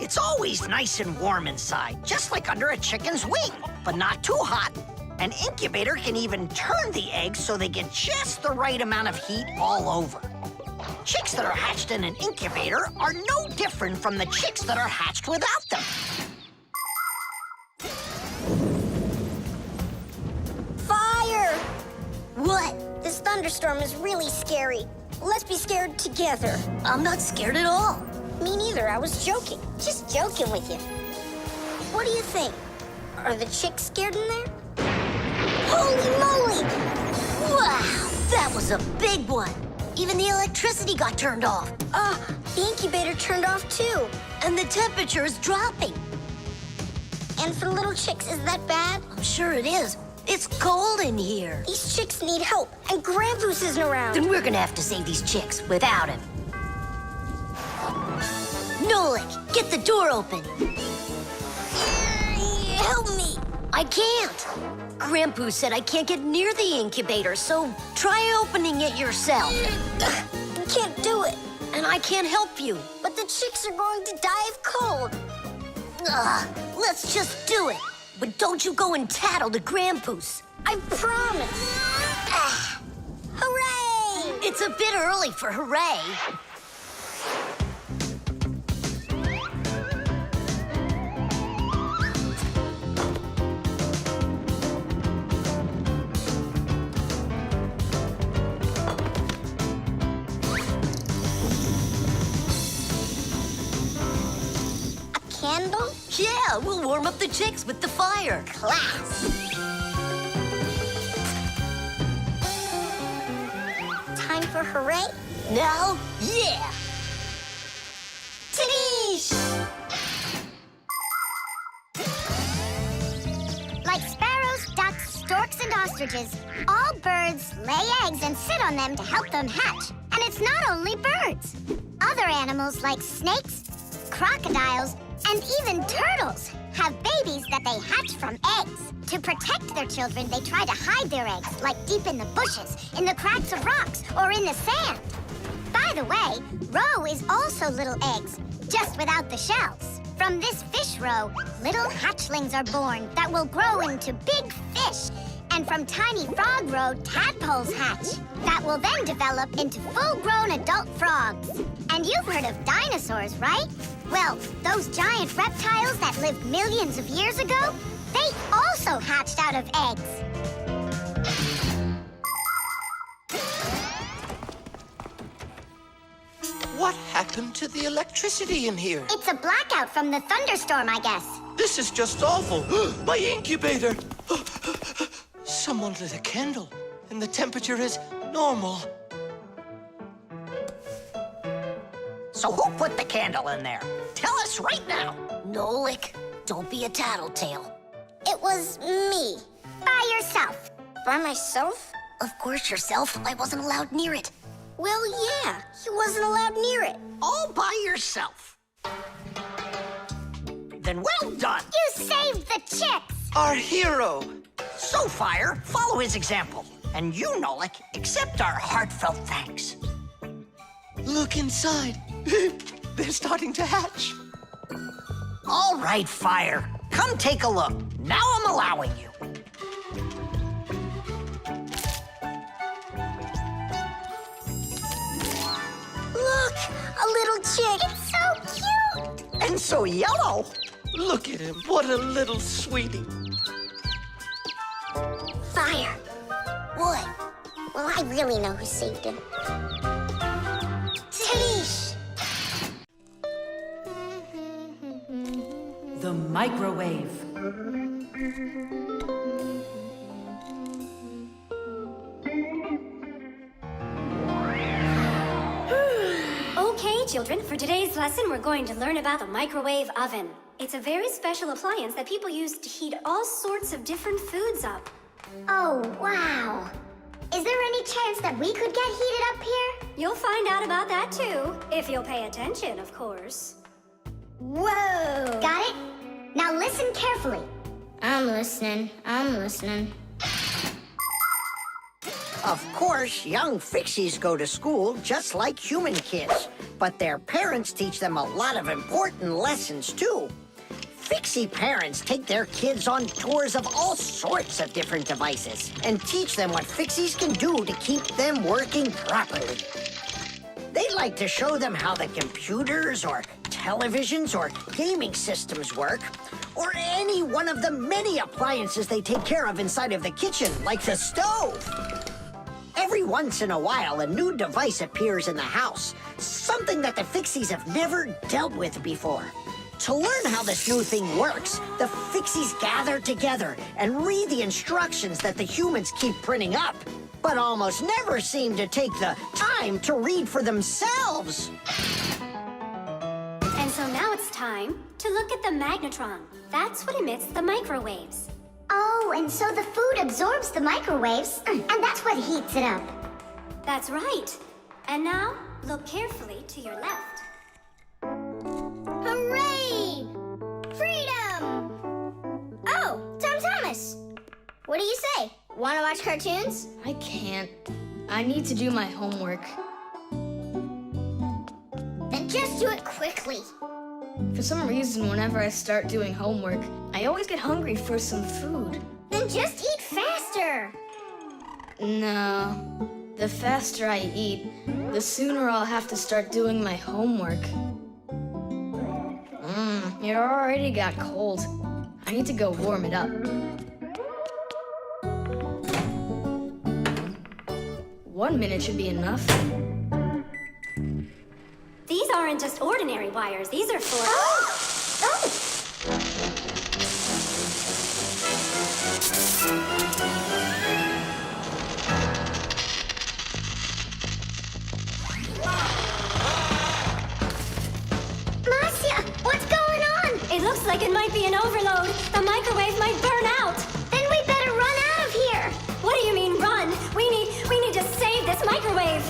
It's always nice and warm inside, just like under a chicken's wing, but not too hot. An incubator can even turn the eggs so they get just the right amount of heat all over. Chicks that are hatched in an incubator are no different from the chicks that are hatched without them. Fire! What? This thunderstorm is really scary. Let's be scared together. I'm not scared at all. Me neither, I was joking. Just joking with you. What do you think? Are the chicks scared in there? Holy moly! Wow, that was a big one. Even the electricity got turned off. The incubator turned off too. And the temperature is dropping. And for little chicks, is that bad? I'm sure it is. It's cold in here. These chicks need help, and Grampus isn't around. Then we're gonna have to save these chicks without him. Nolik, get the door open. Help me. I can't. Grampus said I can't get near the incubator, so try opening it yourself. I can't do it. And I can't help you. But the chicks are going to die of cold. Let's just do it. But don't you go and tattle to Grampus. I promise. Hooray! It's a bit early for hooray. Candle? Yeah, we'll warm up the chicks with the fire. Class. Time for hooray? Now, yeah. Tadoosh! Like sparrows, ducks, storks, and ostriches, all birds lay eggs and sit on them to help them hatch. And it's not only birds. Other animals like snakes, crocodiles, and even turtles have babies that they hatch from eggs. To protect their children, they try to hide their eggs, like deep in the bushes, in the cracks of rocks, or in the sand. By the way, roe is also little eggs, just without the shells. From this fish roe, little hatchlings are born that will grow into big fish. And from tiny frog roe, tadpoles hatch that will then develop into full-grown adult frogs. And you've heard of dinosaurs, right? Well, those giant reptiles that lived millions of years ago, they also hatched out of eggs. What happened to the electricity in here? It's a blackout from the thunderstorm, I guess. This is just awful. My incubator! Someone lit a candle, and the temperature is normal. So who put the candle in there? Tell us right now. Nolik, don't be a tattletale. It was me. By yourself. By myself? Of course yourself. I wasn't allowed near it. Well, yeah. He wasn't allowed near it. All by yourself. Then well done. You saved the chicks. Our hero. So, Fire, follow his example. And you, Nolik, accept our heartfelt thanks. Look inside. They're starting to hatch. All right, Fire. Come take a look. Now I'm allowing you. Look, a little chick. It's so cute. And so yellow. Look at him. What a little sweetie. Fire. What? Well, I really know who saved him. Tish! The microwave. Okay, children, for today's lesson, we're going to learn about the microwave oven. It's a very special appliance that people use to heat all sorts of different foods up. Oh, wow. Is there any chance that we could get heated up here? You'll find out about that too, if you'll pay attention, of course. Whoa! Got it? Now listen carefully. I'm listening. Of course, young Fixies go to school just like human kids, but their parents teach them a lot of important lessons too. Fixie parents take their kids on tours of all sorts of different devices and teach them what Fixies can do to keep them working properly. They like to show them how the computers or televisions or gaming systems work, or any one of the many appliances they take care of inside of the kitchen, like the stove. Every once in a while, a new device appears in the house, something that the Fixies have never dealt with before. To learn how this new thing works, the Fixies gather together and read the instructions that the humans keep printing up, but almost never seem to take the time to read for themselves. And so now it's time to look at the magnetron. That's what emits the microwaves. Oh, and so the food absorbs the microwaves, and that's what heats it up. That's right. And now, look carefully to your left. Hooray! Freedom! Oh, Tom Thomas. What do you say? Want to watch cartoons? I can't. I need to do my homework. Then just do it quickly. For some reason, whenever I start doing homework, I always get hungry for some food. Then just eat faster. No. The faster I eat, the sooner I'll have to start doing my homework. It already got cold. I need to go warm it up. 1 minute should be enough. These aren't just ordinary wires. These are for... Marcia, what's going on? It looks like it might be an overload. The microwave might burn out. Then we better run out of here. What do you mean run? We need to save this microwave.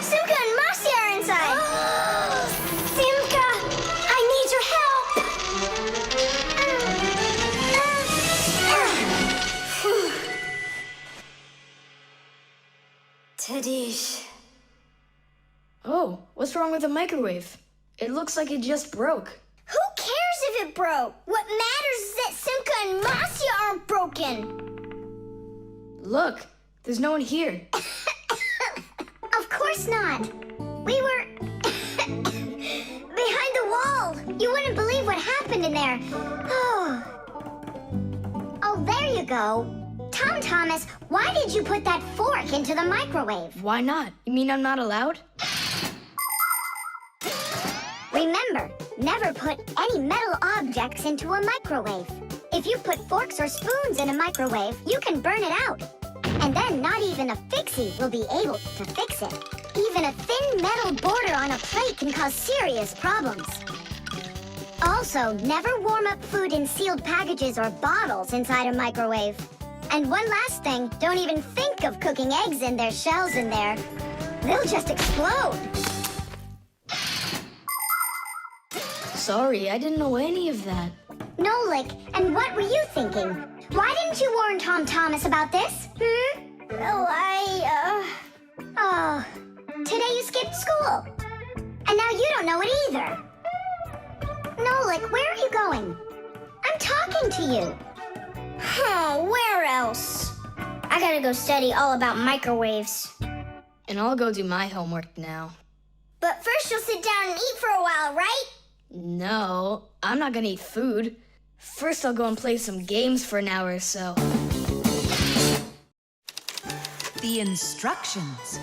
Simka and Marcia are inside. Simka, I need your help. Tadish. Oh, what's wrong with the microwave? It looks like it just broke. Who cares if it broke? What matters is that Simka and Marcia aren't broken. Look, there's no one here. Of course not. We were behind the wall. You wouldn't believe what happened in there. Oh, there you go. Tom Thomas, why did you put that fork into the microwave? Why not? You mean I'm not allowed? Remember, never put any metal objects into a microwave. If you put forks or spoons in a microwave, you can burn it out. And then not even a Fixie will be able to fix it. Even a thin metal border on a plate can cause serious problems. Also, never warm up food in sealed packages or bottles inside a microwave. And one last thing, don't even think of cooking eggs in their shells in there. They'll just explode. Sorry, I didn't know any of that. Nolik, and what were you thinking? Why didn't you warn Tom Thomas about this? Well, Oh, today you skipped school. And now you don't know it either. Nolik, where are you going? I'm talking to you. Huh, where else? I I gotta go study all about microwaves. And I'll go do my homework now. But first you'll sit down and eat for a while, right? No, I'm not gonna eat food. First I'll go and play some games for an hour or so. The instructions.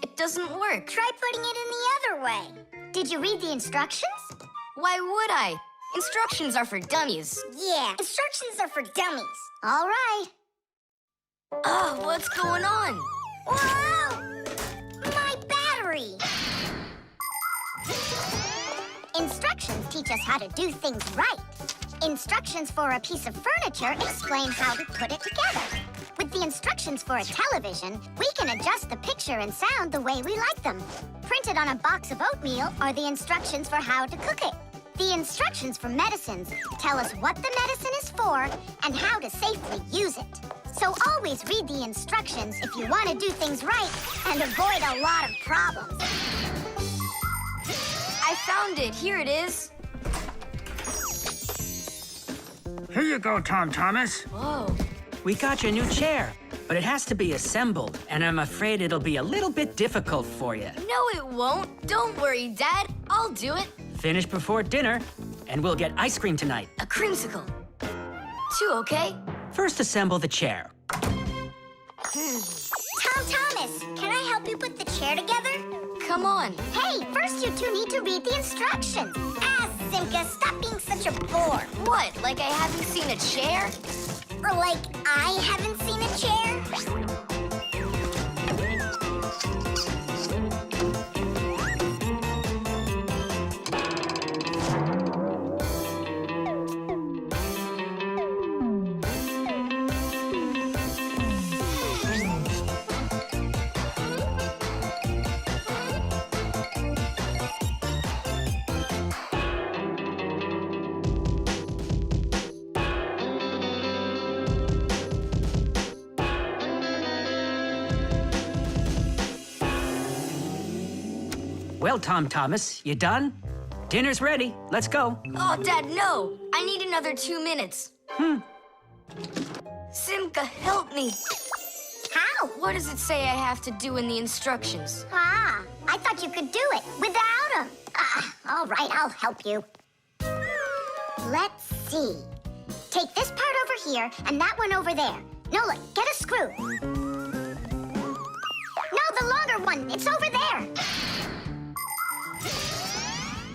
It doesn't work. Try putting it in the other way. Did you read the instructions? Why would I? Instructions are for dummies. Yeah, instructions are for dummies. All right. Oh, what's going on? Whoa! My battery! Instructions teach us how to do things right. Instructions for a piece of furniture explain how to put it together. With the instructions for a television, we can adjust the picture and sound the way we like them. Printed on a box of oatmeal are the instructions for how to cook it. The instructions for medicines tell us what the medicine is for and how to safely use it. So always read the instructions if you want to do things right and avoid a lot of problems. I found it. Here it is. Here you go, Tom Thomas. Whoa. We got you a new chair, but it has to be assembled, and I'm afraid it'll be a little bit difficult for you. No, it won't. Don't worry, Dad. I'll do it. Finish before dinner, and we'll get ice cream tonight. A creamsicle. 2, okay? First, assemble the chair. Tom Thomas, can I help you put the chair together? Come on. Hey, first you two need to read the instructions. Simka, stop being such a bore. What, like I haven't seen a chair? Or like I haven't seen a chair? Well, Tom Thomas, you done? Dinner's ready. Let's go. Oh, Dad, no. I need another 2 minutes. Simka, help me. How? What does it say I have to do in the instructions? Ah, I thought you could do it without them. All right, I'll help you. Let's see. Take this part over here and that one over there. Nolik, get a screw. No, the longer one. It's over there.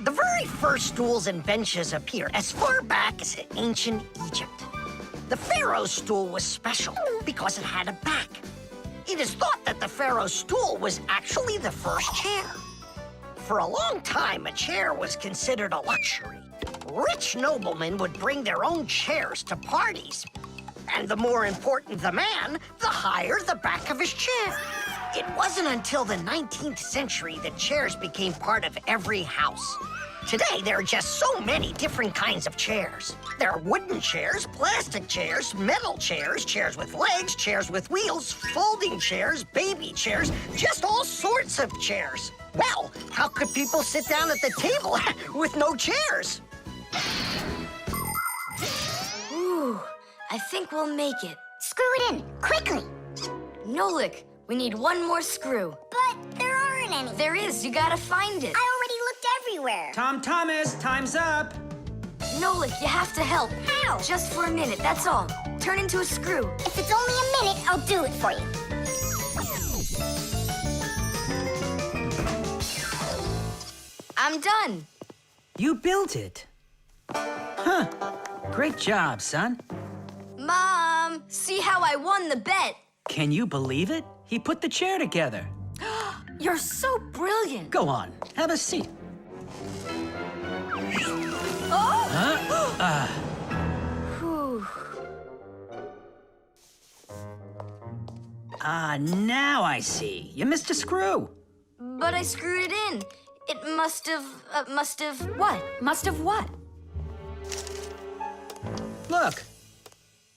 The very first stools and benches appear as far back as ancient Egypt. The pharaoh's stool was special because it had a back. It is thought that the pharaoh's stool was actually the first chair. For a long time, a chair was considered a luxury. Rich noblemen would bring their own chairs to parties. And the more important the man, the higher the back of his chair. It wasn't until the 19th century that chairs became part of every house. Today, there are just so many different kinds of chairs. There are wooden chairs, plastic chairs, metal chairs, chairs with legs, chairs with wheels, folding chairs, baby chairs, just all sorts of chairs. Well, how could people sit down at the table with no chairs? Ooh, I think we'll make it. Screw it in, quickly. Nolik, we need one more screw. But there aren't any. There is, you gotta find it. I already looked everywhere. Tom Thomas, time's up. Nolik, you have to help. How? Just for a minute, that's all. Turn into a screw. If it's only a minute, I'll do it for you. I'm done. You built it. Huh. Great job, son. Mom, see how I won the bet. Can you believe it? He put the chair together. You're so brilliant. Go on, have a seat. Oh! Huh? Whew. Now I see. You missed a screw. But I screwed it in. It must have, what? Must have what? Look,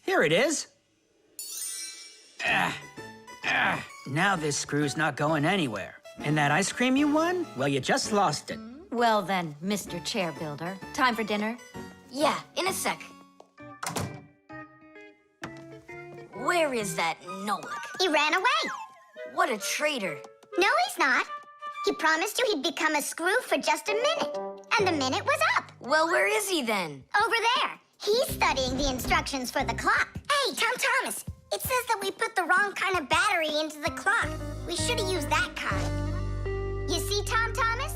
here it is. Now this screw's not going anywhere. And that ice cream you won? Well, you just lost it. Well then, Mr. Chair Builder, time for dinner? Yeah, in a sec. Where is that Nolik? He ran away. What a traitor. No, he's not. He promised you he'd become a screw for just a minute. And the minute was up. Well, where is he then? Over there. He's studying the instructions for the clock. Hey, Tom Thomas, it says that we put the wrong kind of battery into the clock. We should have used that kind. You see, Tom Thomas?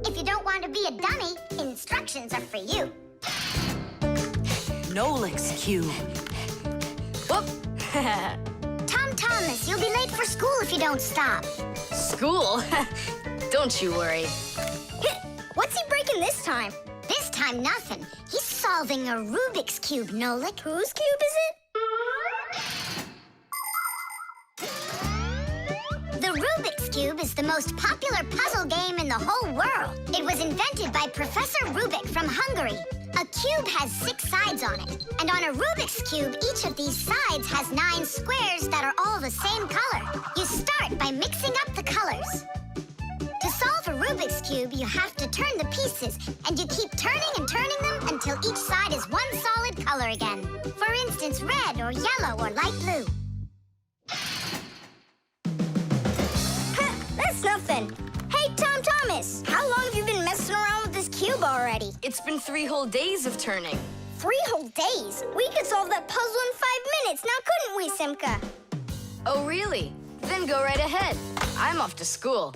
If you don't want to be a dummy, instructions are for you. Nolik's cube. Whoop. Tom Thomas, you'll be late for school if you don't stop. School? Don't you worry. What's he breaking this time? This time, nothing. He's solving a Rubik's Cube, Nolik. Whose cube is it? The Rubik's Cube is the most popular puzzle game in the whole world. It was invented by Professor Rubik from Hungary. A cube has 6 sides on it. And on a Rubik's Cube, each of these sides has 9 squares that are all the same color. You start by mixing up the colors. To solve a Rubik's Cube, you have to turn the pieces, and you keep turning and turning them until each side is one solid color again. For instance, red or yellow or light blue. That's nothing. Hey, Tom Thomas, how long have you been messing around with this cube already? It's been 3 whole days of turning. 3 whole days? We could solve that puzzle in 5 minutes, now couldn't we, Simka? Oh, really? Then go right ahead. I'm off to school.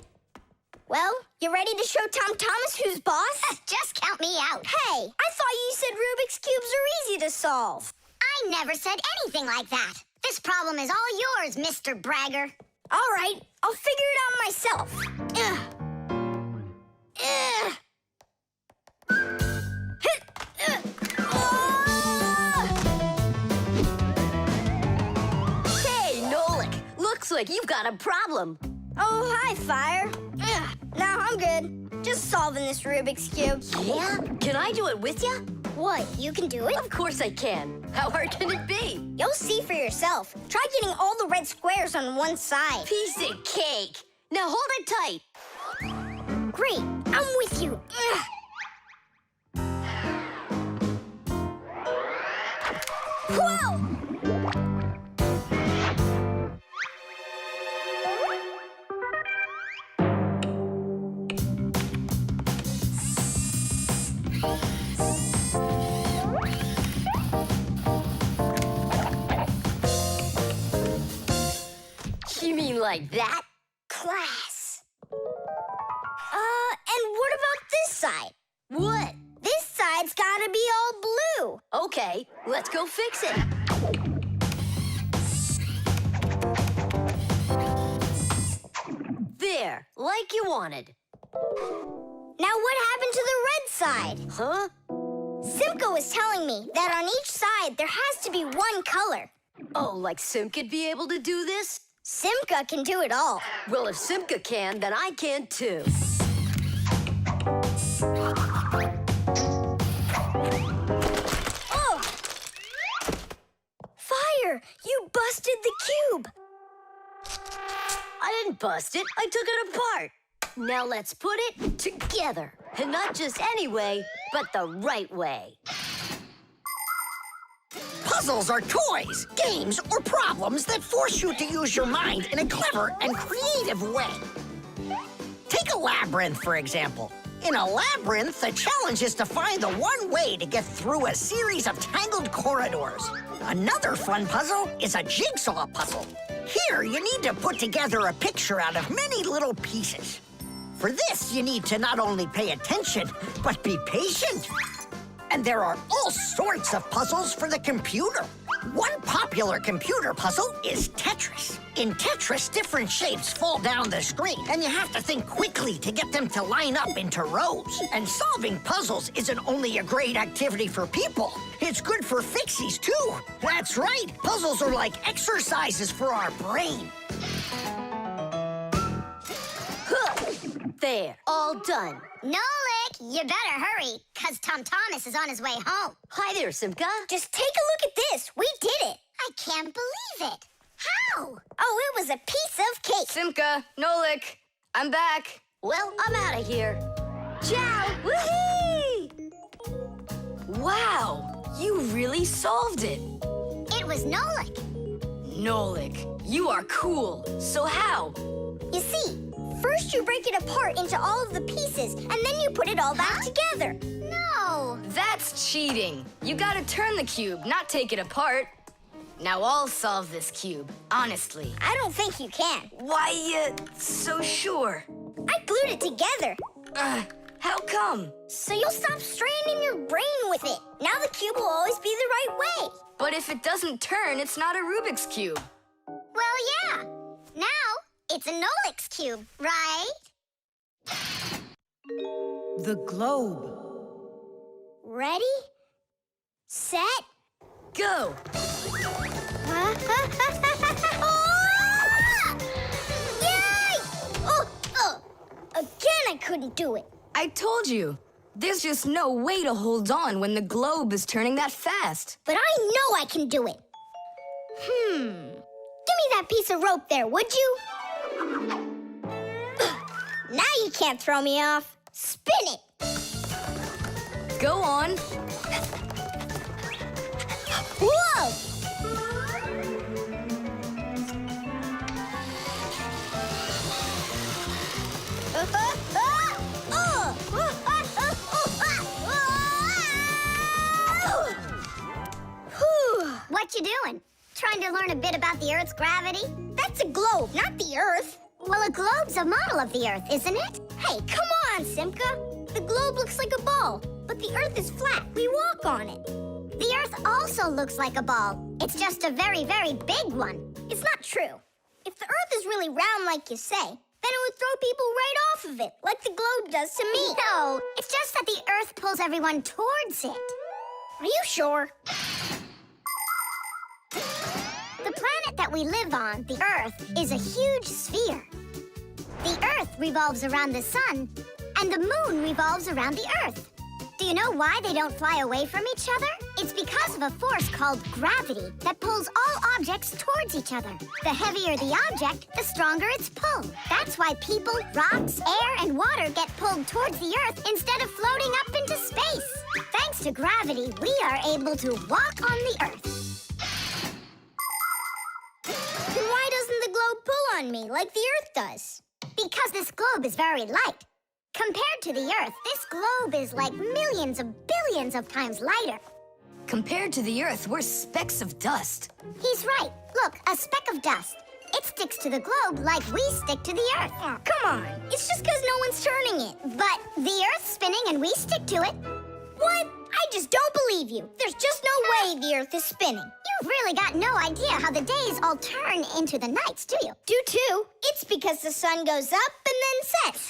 Well, you ready to show Tom Thomas who's boss? Just count me out. Hey, I thought you said Rubik's Cubes are easy to solve. I never said anything like that. This problem is all yours, Mr. Bragger. All right, I'll figure it out myself. Hey, Nolik, looks like you've got a problem. Oh, hi, Fire. Now I'm good. Just solving this Rubik's Cube. Yeah? Can I do it with you? What, you can do it? Of course I can. How hard can it be? You'll see for yourself. Try getting all the red squares on one side. Piece of cake. Now hold it tight. Great, I'm with you. Whoa! You mean like that? Class. And what about this side? What? This side's gotta be all blue. Okay, let's go fix it. There, like you wanted. Now what happened to the red side? Huh? Simka was telling me that on each side there has to be one color. Oh, like Simka'd be able to do this? Simka can do it all. Well, if Simka can, then I can too. Oh! Fire! You busted the cube! I didn't bust it. I took it apart. Now let's put it together. And not just any way, but the right way. Puzzles are toys, games, or problems that force you to use your mind in a clever and creative way. Take a labyrinth, for example. In a labyrinth, the challenge is to find the one way to get through a series of tangled corridors. Another fun puzzle is a jigsaw puzzle. Here, you need to put together a picture out of many little pieces. For this, you need to not only pay attention, but be patient. And there are all sorts of puzzles for the computer. One popular computer puzzle is Tetris. In Tetris, different shapes fall down the screen, and you have to think quickly to get them to line up into rows. And solving puzzles isn't only a great activity for people, it's good for Fixies, too. That's right, puzzles are like exercises for our brain. There, all done. Nolik, you better hurry, because Tom Thomas is on his way home. Hi there, Simka. Just take a look at this. We did it. I can't believe it. How? Oh, it was a piece of cake. Simka, Nolik, I'm back. Well, I'm out of here. Ciao! Woohoo! Wow, you really solved it. It was Nolik. Nolik, you are cool. So how? You see, first you break it apart into all of the pieces, and then you put it all back together. No. That's cheating. You gotta turn the cube, not take it apart. Now I'll solve this cube, honestly. I don't think you can. Why, so sure? I glued it together. How come? So you'll stop straining your brain with it. Now the cube will always be the right way. But if it doesn't turn, it's not a Rubik's Cube. Well, yeah. Now it's a Nolik's cube, right? The globe. Ready? Set? Go! Yay! Again, I couldn't do it. I told you. There's just no way to hold on when the globe is turning that fast. But I know I can do it. Give me that piece of rope there, would you? Now you can't throw me off. Spin it. Go on. Whoa! What you doing? Trying to learn a bit about the Earth's gravity? That's a globe, not the Earth. Well, a globe's a model of the Earth, isn't it? Hey, come on, Simka. The globe looks like a ball, but the Earth is flat. We walk on it. The Earth also looks like a ball. It's just a very, very big one. It's not true. If the Earth is really round like you say, then it would throw people right off of it, like the globe does to me. No, it's just that the Earth pulls everyone towards it. Are you sure? The planet that we live on, the Earth, is a huge sphere. The Earth revolves around the sun, and the moon revolves around the Earth. Do you know why they don't fly away from each other? It's because of a force called gravity that pulls all objects towards each other. The heavier the object, the stronger its pull. That's why people, rocks, air, and water get pulled towards the Earth instead of floating up into space. Thanks to gravity, we are able to walk on the Earth. Then why doesn't the globe pull on me like the Earth does? Because this globe is very light. Compared to the Earth, this globe is like millions of billions of times lighter. Compared to the Earth, we're specks of dust. He's right. Look, a speck of dust. It sticks to the globe like we stick to the Earth. Oh, come on. It's just because no one's turning it. But the Earth's spinning and we stick to it. What? I just don't believe you. There's just no way the Earth is spinning. You've really got no idea how the days all turn into the nights, do you? Do too. It's because the sun goes up and then sets.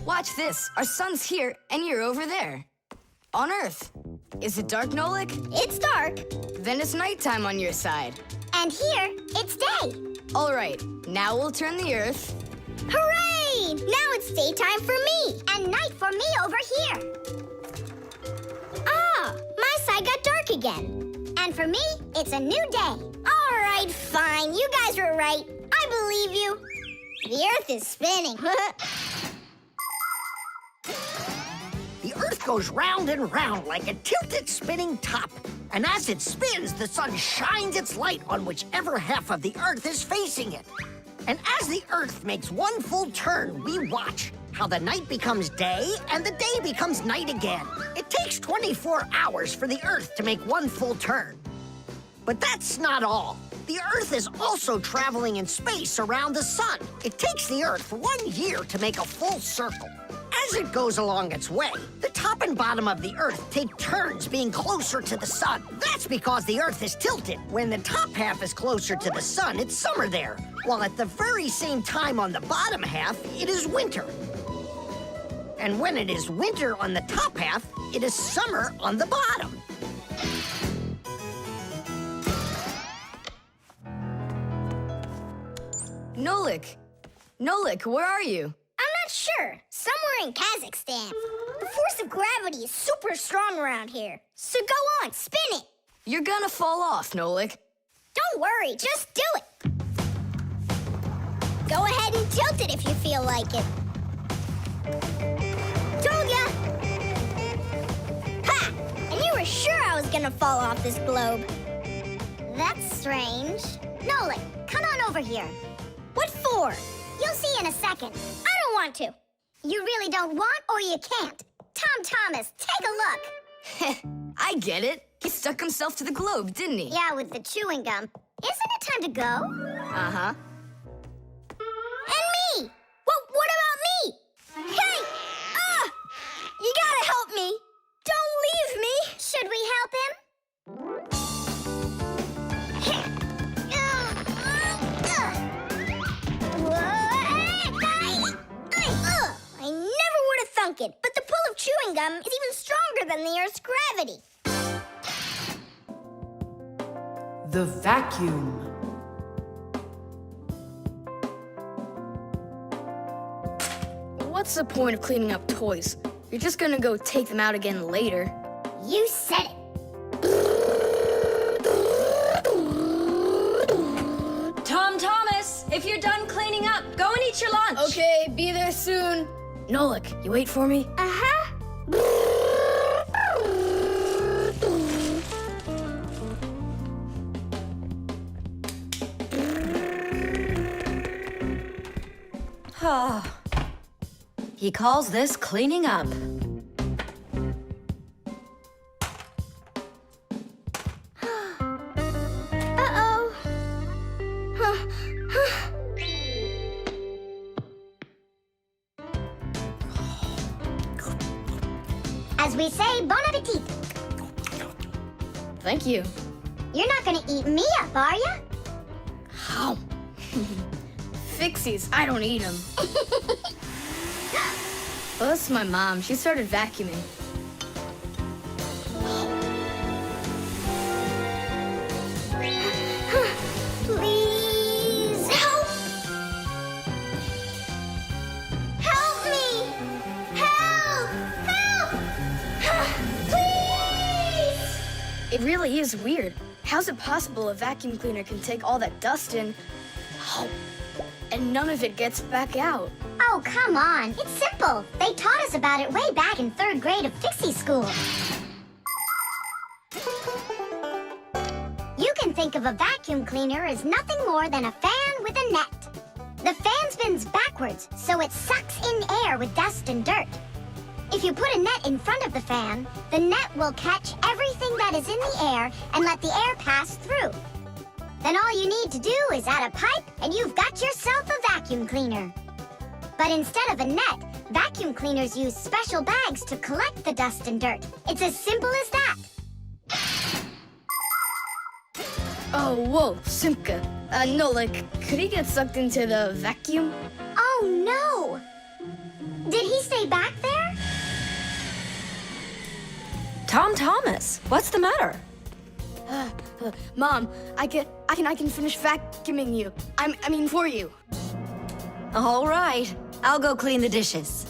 Watch this. Our sun's here, and you're over there. On Earth. Is it dark, Nolik? It's dark. Then it's nighttime on your side. And here, it's day. All right. Now we'll turn the Earth. Hooray! Now it's daytime for me. And night for me over here. Ah, my side got dark again. And for me, it's a new day. All right, fine. You guys were right. I believe you. The Earth is spinning. The Earth goes round and round like a tilted spinning top. And as it spins, the sun shines its light on whichever half of the Earth is facing it. And as the Earth makes one full turn, we watch how the night becomes day and the day becomes night again. It takes 24 hours for the Earth to make one full turn. But that's not all. The Earth is also traveling in space around the sun. It takes the Earth 1 year to make a full circle. As it goes along its way, the top and bottom of the Earth take turns being closer to the sun. That's because the Earth is tilted. When the top half is closer to the sun, it's summer there, while at the very same time on the bottom half, it is winter. And when it is winter on the top half, it is summer on the bottom. Nolik! Nolik, where are you? I'm not sure. Somewhere in Kazakhstan. The force of gravity is super strong around here. So go on, spin it. You're gonna fall off, Nolik. Don't worry, just do it. Go ahead and tilt it if you feel like it. Told ya! Ha! And you were sure I was gonna fall off this globe. That's strange. Nolik, come on over here. What for? You'll see in a second. I don't want to. You really don't want or you can't. Tom Thomas, take a look. I get it. He stuck himself to the globe, didn't he? Yeah, with the chewing gum. Isn't it time to go? Uh-huh. And me! Well, what about me? Hey! You gotta help me! Don't leave me! Should we help him? I never would have thunk it, but the pull of chewing gum is even stronger than the Earth's gravity. The vacuum. What's the point of cleaning up toys? You're just gonna go take them out again later. You said it. Tom Thomas, if you're done cleaning up, go and eat your lunch. Okay, be there soon. Nolik, you wait for me? Uh-huh. He calls this cleaning up. Uh-oh. As we say, bon appetit. Thank you. You're not gonna eat me up, are ya? How? Fixies, I don't eat them. Well, that's my mom. She started vacuuming. Please help! Help me! Help! Help! Please! It really is weird. How's it possible a vacuum cleaner can take all that dust in, and none of it gets back out? Oh, come on. It's simple. They taught us about it way back in 3rd grade of Fixie school. You can think of a vacuum cleaner as nothing more than a fan with a net. The fan spins backwards, so it sucks in air with dust and dirt. If you put a net in front of the fan, the net will catch everything that is in the air and let the air pass through. Then all you need to do is add a pipe and you've got yourself a vacuum cleaner. But instead of a net, vacuum cleaners use special bags to collect the dust and dirt. It's as simple as that. Oh, whoa, Simka. Nolik, could he get sucked into the vacuum? Oh, no! Did he stay back there? Tom Thomas, what's the matter? Mom, I can finish vacuuming you. I mean for you. All right, I'll go clean the dishes.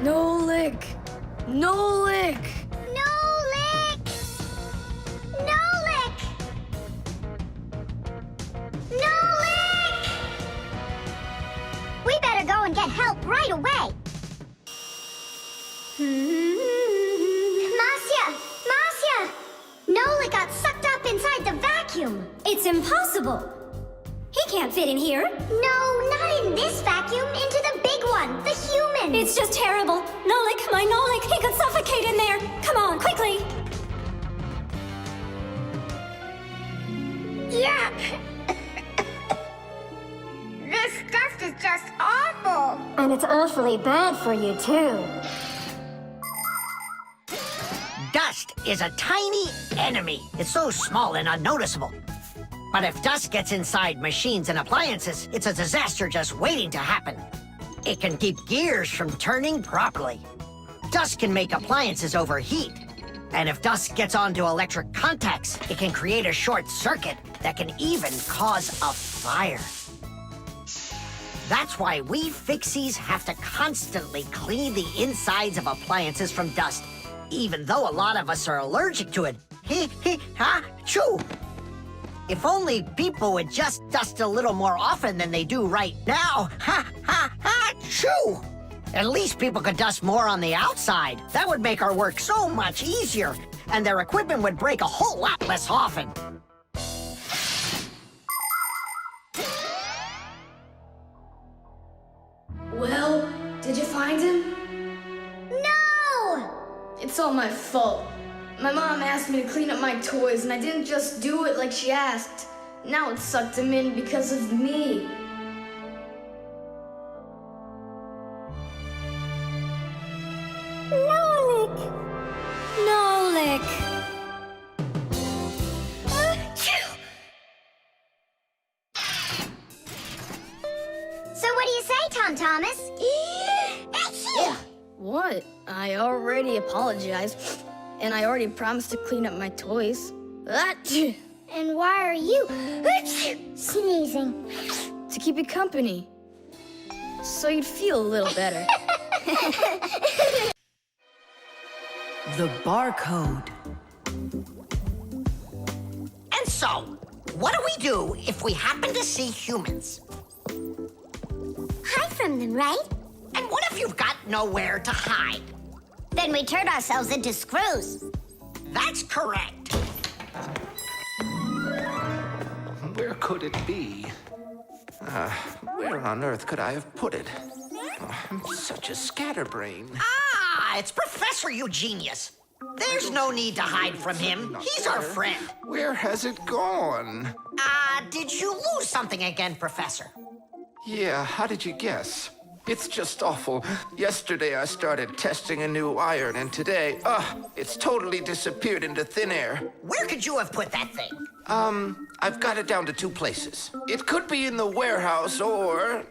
Nolik! Nolik! Nolik! Nolik! Nolik! We better go and get help right away. Masya! Nolik got sucked up inside the vacuum. It's impossible. He can't fit in here. No, not in this vacuum. Into the big one, the human. It's just terrible. Nolik, my Nolik, he could suffocate in there. Come on, quickly. Yuck! This stuff is just awful. And it's awfully bad for you, too. Dust is a tiny enemy. It's so small and unnoticeable. But if dust gets inside machines and appliances, it's a disaster just waiting to happen. It can keep gears from turning properly. Dust can make appliances overheat. And if dust gets onto electric contacts, it can create a short circuit that can even cause a fire. That's why we Fixies have to constantly clean the insides of appliances from dust, even though a lot of us are allergic to it. Ha, choo! If only people would just dust a little more often than they do right now. Ha, ha, ha, choo! At least people could dust more on the outside. That would make our work so much easier, and their equipment would break a whole lot less often. Well, did you find him? No! It's all my fault. My mom asked me to clean up my toys, and I didn't just do it like she asked. Now it sucked him in because of me. Nolik! Nolik! So what do you say, Tom Thomas? What? I already apologized, and I already promised to clean up my toys. And why are you sneezing? To keep you company, so you'd feel a little better. The barcode. And so, what do we do if we happen to see humans? Hide from them, right? And what if you've got nowhere to hide? Then we turn ourselves into screws. That's correct. Where could it be? Where on earth could I have put it? Oh, I'm such a scatterbrain. Ah, it's Professor Eugenius. There's no need to hide from him. He's our friend. Where has it gone? Did you lose something again, Professor? Yeah, how did you guess? It's just awful. Yesterday I started testing a new iron, and today, it's totally disappeared into thin air. Where could you have put that thing? I've got it down to 2 places. It could be in the warehouse or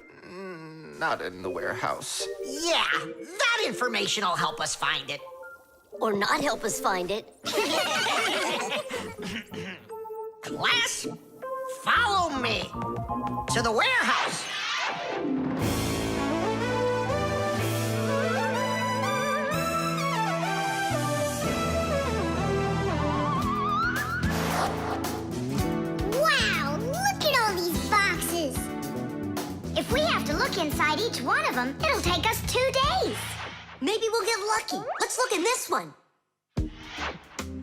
not in the warehouse. Yeah, that information will help us find it. Or not help us find it. Class, follow me to the warehouse. Wow, look at all these boxes. If we have to look inside each one of them, it'll take us 2 days. Maybe we'll get lucky. Let's look in this one.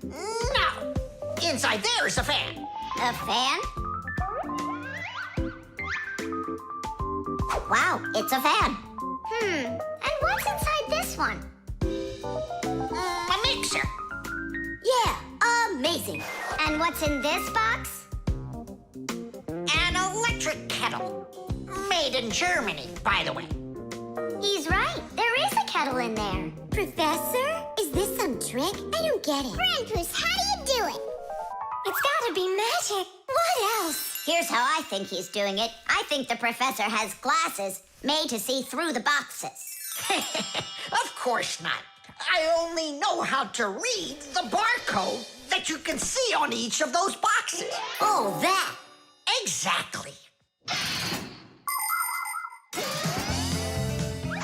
No. Inside there is a fan. A fan? Wow, it's a fan. And what's inside this one? A mixer. Yeah, amazing. And what's in this box? An electric kettle. Made in Germany, by the way. He's right. There is a kettle in there. Professor, is this some trick? I don't get it. Grandpus, how do you do it? It's gotta be magic. What else? Here's how I think he's doing it. I think the professor has glasses made to see through the boxes. Of course not. I only know how to read the barcode that you can see on each of those boxes. Oh, that. Exactly.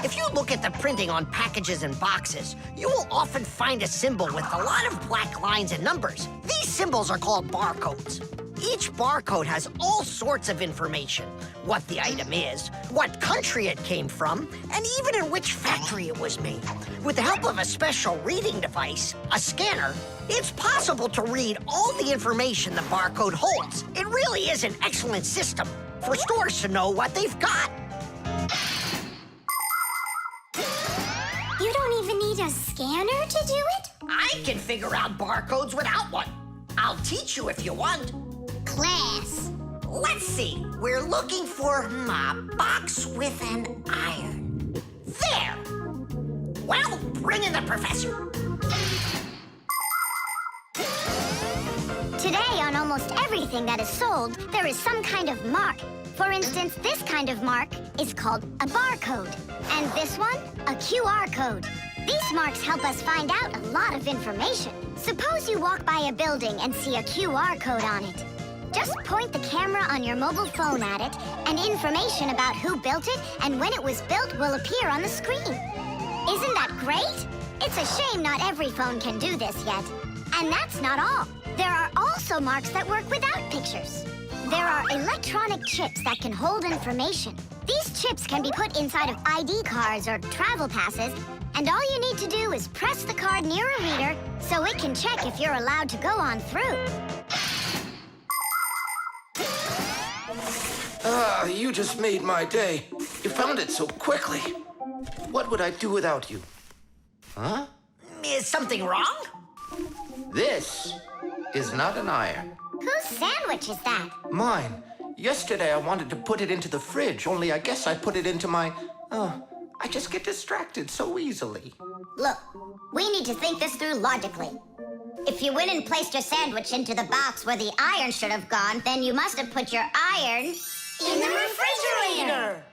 If you look at the printing on packages and boxes, you will often find a symbol with a lot of black lines and numbers. These symbols are called barcodes. Each barcode has all sorts of information. What the item is, what country it came from, and even in which factory it was made. With the help of a special reading device, a scanner, it's possible to read all the information the barcode holds. It really is an excellent system for stores to know what they've got. You don't even need a scanner to do it? I can figure out barcodes without one. I'll teach you if you want. Class. Let's see. We're looking for a box with an iron. There. Well, bring in the professor. Today, on almost everything that is sold, there is some kind of mark. For instance, this kind of mark is called a barcode. And this one, a QR code. These marks help us find out a lot of information. Suppose you walk by a building and see a QR code on it. Just point the camera on your mobile phone at it, and information about who built it and when it was built will appear on the screen. Isn't that great? It's a shame not every phone can do this yet. And that's not all. There are also marks that work without pictures. There are electronic chips that can hold information. These chips can be put inside of ID cards or travel passes, and all you need to do is press the card near a reader so it can check if you're allowed to go on through. Ah, you just made my day. You found it so quickly. What would I do without you? Huh? Is something wrong? This is not an iron. Whose sandwich is that? Mine. Yesterday I wanted to put it into the fridge, only I guess I put it into my... I just get distracted so easily. Look, we need to think this through logically. If you went and placed your sandwich into the box where the iron should have gone, then you must have put your iron in the refrigerator.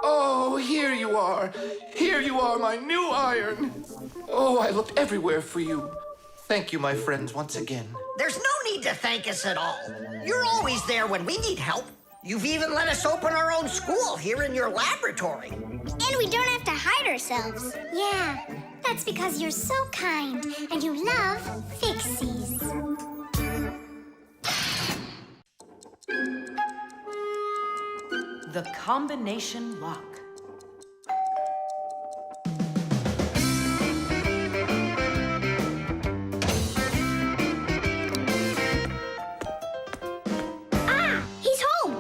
Oh, here you are. Here you are, my new iron. Oh, I looked everywhere for you. Thank you, my friends, once again. There's no need to thank us at all. You're always there when we need help. You've even let us open our own school here in your laboratory. And we don't have to hide ourselves. Yeah, that's because you're so kind and you love Fixies. The combination lock. Ah, he's home.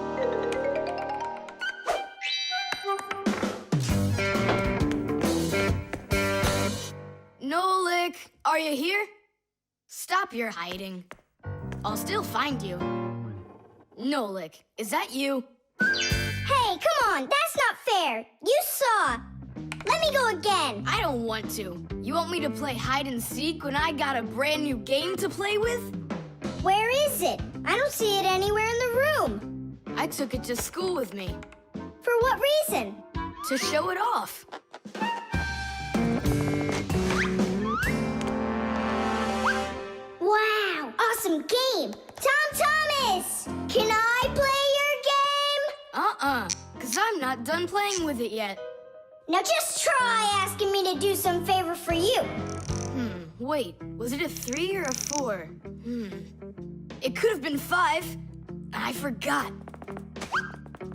Nolik, are you here? Stop your hiding. I'll still find you. Nolik, is that you? Hey, come on, that's not fair. You saw. Let me go again. I don't want to. You want me to play hide and seek when I got a brand new game to play with? Where is it? I don't see it anywhere in the room. I took it to school with me. For what reason? To show it off. Wow, awesome game. Tom Thomas, can I play your game? Because I'm not done playing with it yet. Now just try asking me to do some favor for you. Wait, was it a 3 or a 4? It could have been 5. I forgot.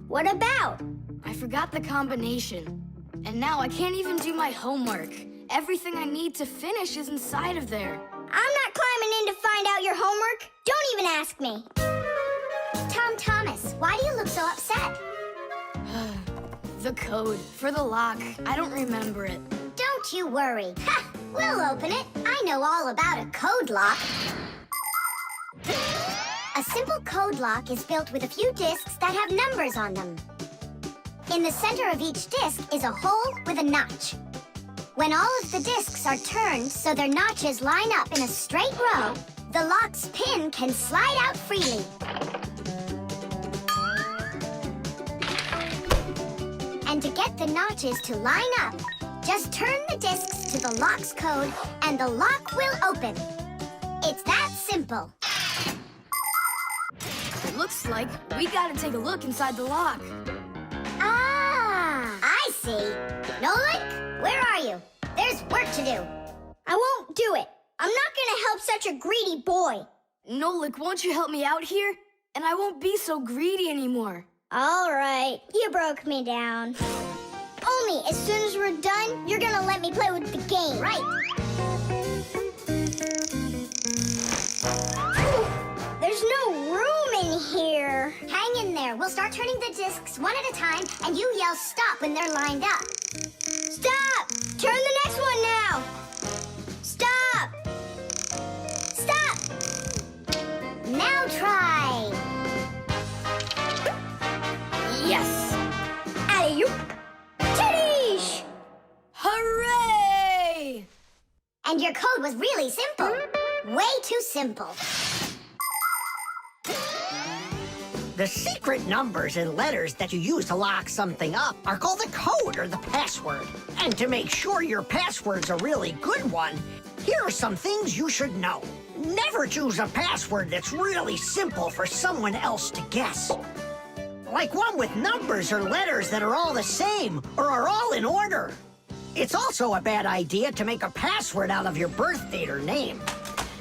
What about? I forgot the combination. And now I can't even do my homework. Everything I need to finish is inside of there. I'm not climbing in to find out your homework. Don't even ask me. Tom Thomas, why do you look so upset? The code for the lock. I don't remember it. Don't you worry. Ha! We'll open it. I know all about a code lock. A simple code lock is built with a few discs that have numbers on them. In the center of each disc is a hole with a notch. When all of the discs are turned so their notches line up in a straight row, the lock's pin can slide out freely. And to get the notches to line up, just turn the discs to the lock's code and the lock will open. It's that simple. It looks like we gotta take a look inside the lock. Ah, I see. Nolik, where are you? There's work to do. I won't do it. I'm not gonna help such a greedy boy. Nolik, won't you help me out here? And I won't be so greedy anymore. All right, you broke me down. Only as soon as we're done, you're gonna let me play with the game. Right. There's no room in here. Hang in there. We'll start turning the discs one at a time, and you yell stop when they're lined up. Stop! Turn the next one now. Stop! Stop! Now try. Yes! Alley-oop! Titties! Hooray! And your code was really simple. Way too simple. The secret numbers and letters that you use to lock something up are called the code or the password. And to make sure your password's a really good one, here are some things you should know. Never choose a password that's really simple for someone else to guess. Like one with numbers or letters that are all the same or are all in order. It's also a bad idea to make a password out of your birth date or name.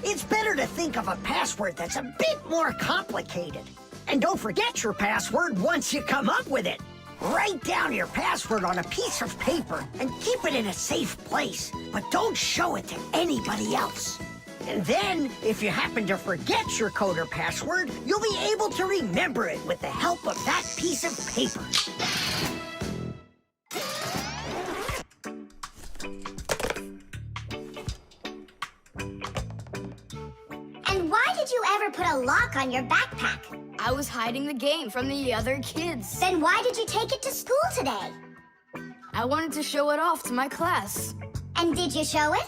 It's better to think of a password that's a bit more complicated. And don't forget your password once you come up with it. Write down your password on a piece of paper and keep it in a safe place, but don't show it to anybody else. And then, if you happen to forget your code or password, you'll be able to remember it with the help of that piece of paper. And why did you ever put a lock on your backpack? I was hiding the game from the other kids. Then why did you take it to school today? I wanted to show it off to my class. And did you show it?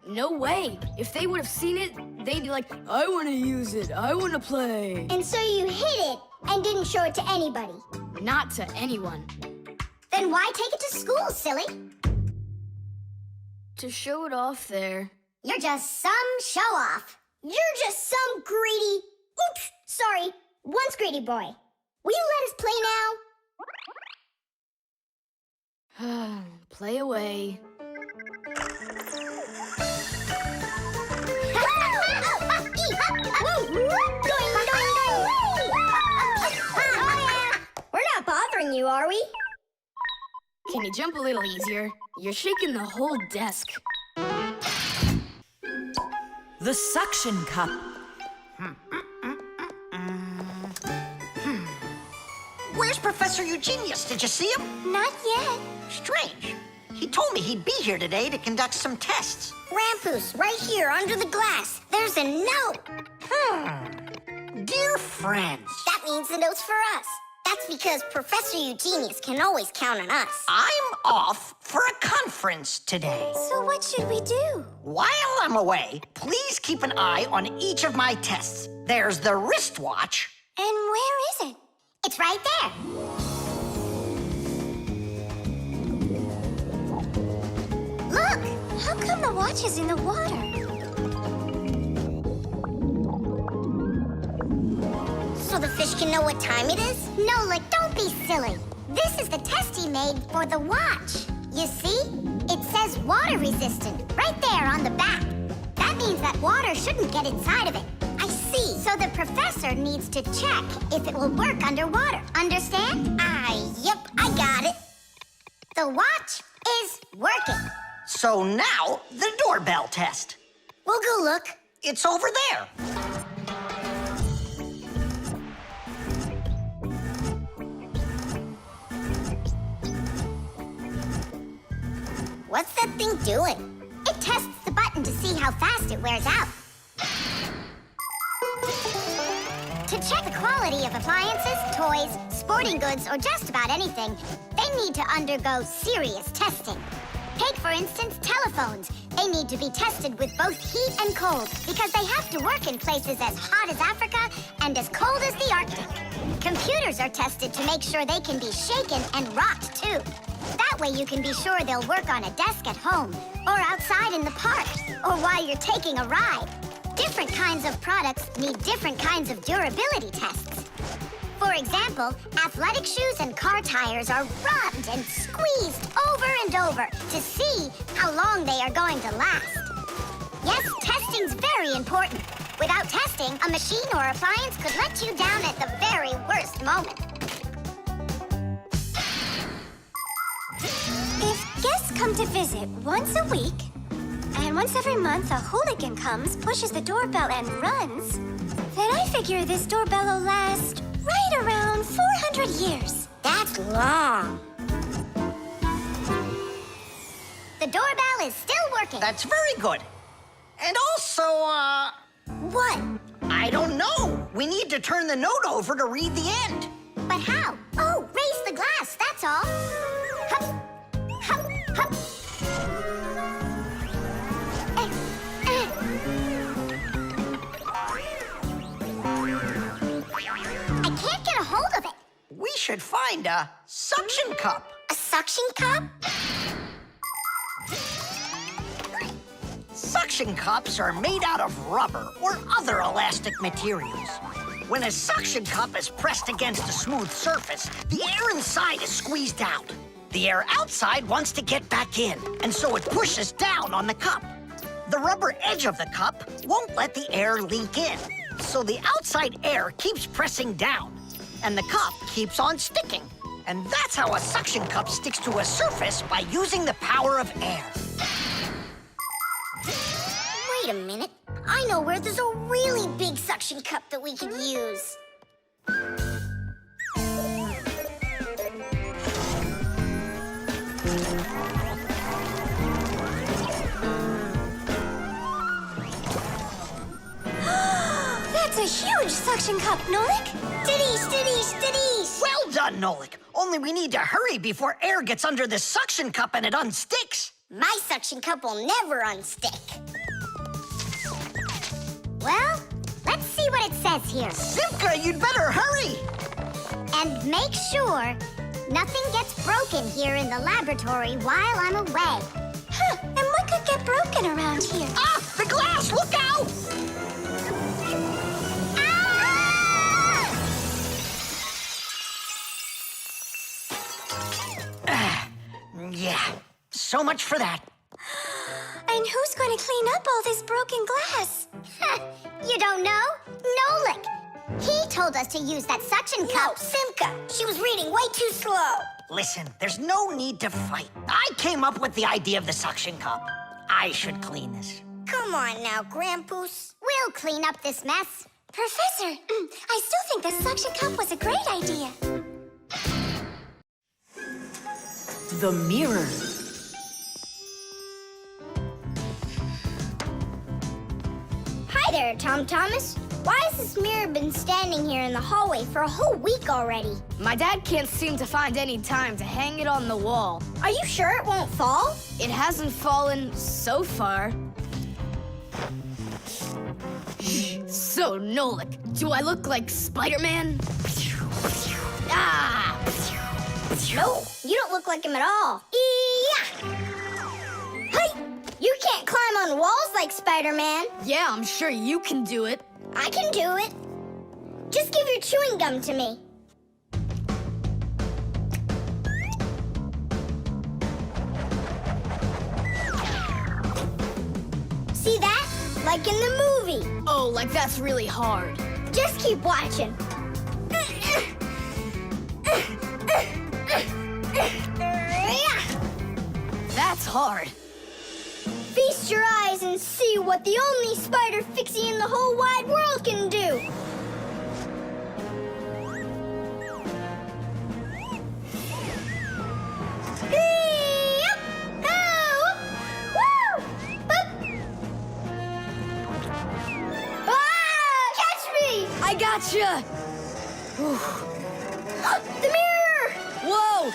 No way. If they would have seen it, they'd be like, I want to use it. I want to play. And so you hid it and didn't show it to anybody? Not to anyone. Then why take it to school, silly? To show it off there. You're just some show-off. You're just some greedy... Oops, sorry. Once greedy boy. Will you let us play now? Play away. We're not bothering you, are we? Can you jump a little easier? You're shaking the whole desk. The suction cup. Where's Professor Eugenius? Did you see him? Not yet. Strange. He told me he'd be here today to conduct some tests. Rampoos, right here under the glass. There's a note. Dear friends. That means the note's for us. That's because Professor Eugenius can always count on us. I'm off for a conference today. So what should we do? While I'm away, please keep an eye on each of my tests. There's the wristwatch. And where is it? It's right there. Look! How come the watch is in the water? So the fish can know what time it is? Nolik, don't be silly. This is the test he made for the watch. You see? It says water resistant right there on the back. That means that water shouldn't get inside of it. I see. So the professor needs to check if it will work underwater. Understand? Yep, I got it. The watch is working. So now, the doorbell test. We'll go look. It's over there. What's that thing doing? It tests the button to see how fast it wears out. To check the quality of appliances, toys, sporting goods, or just about anything, they need to undergo serious testing. Take, for instance, telephones. They need to be tested with both heat and cold because they have to work in places as hot as Africa and as cold as the Arctic. Computers are tested to make sure they can be shaken and rocked, too. That way you can be sure they'll work on a desk at home, or outside in the park, or while you're taking a ride. Different kinds of products need different kinds of durability tests. For example, athletic shoes and car tires are rubbed and squeezed over and over to see how long they are going to last. Yes, testing's very important. Without testing, a machine or appliance could let you down at the very worst moment. If guests come to visit once a week, and once every month a hooligan comes, pushes the doorbell and runs, then I figure this doorbell will last right around 400 years. That's long. The doorbell is still working. That's very good. And also, What? I don't know. We need to turn the note over to read the end. But how? Oh, raise the glass, that's all. Hup, hup, hup. I can't get a hold of it. We should find a suction cup. A suction cup? Suction cups are made out of rubber or other elastic materials. When a suction cup is pressed against a smooth surface, the air inside is squeezed out. The air outside wants to get back in, and so it pushes down on the cup. The rubber edge of the cup won't let the air leak in, so the outside air keeps pressing down, and the cup keeps on sticking. And that's how a suction cup sticks to a surface by using the power of air. Wait a minute. I know where there's a really big suction cup that we could use. That's a huge suction cup, Nolik. Stiddies! Well done, Nolik. Only we need to hurry before air gets under this suction cup and it unsticks. My suction cup will never unstick. Well, let's see what it says here. Simka, you'd better hurry. And make sure nothing gets broken here in the laboratory while I'm away. Huh, and what could get broken around here? Ah, the glass, look out! Yeah, so much for that. And who's going to clean up all this broken glass? You don't know? Nolik. He told us to use that suction cup. No, Simka. She was reading way too slow. Listen, there's no need to fight. I came up with the idea of the suction cup. I should clean this. Come on now, Grampus. We'll clean up this mess. Professor, I still think the suction cup was a great idea. The mirror. Hi there, Tom Thomas. Why has this mirror been standing here in the hallway for a whole week already? My dad can't seem to find any time to hang it on the wall. Are you sure it won't fall? It hasn't fallen so far. So, Nolik, do I look like Spider-Man? Ah! No, you don't look like him at all. Yeah! Hey! You can't climb on walls like Spider-Man. Yeah, I'm sure you can do it. I can do it. Just give your chewing gum to me. See that? Like in the movie. Oh, like that's really hard. Just keep watching. That's hard. Feast your eyes and see what the only spider fixie in the whole wide world can do. Catch me! I gotcha! The mirror! Whoa!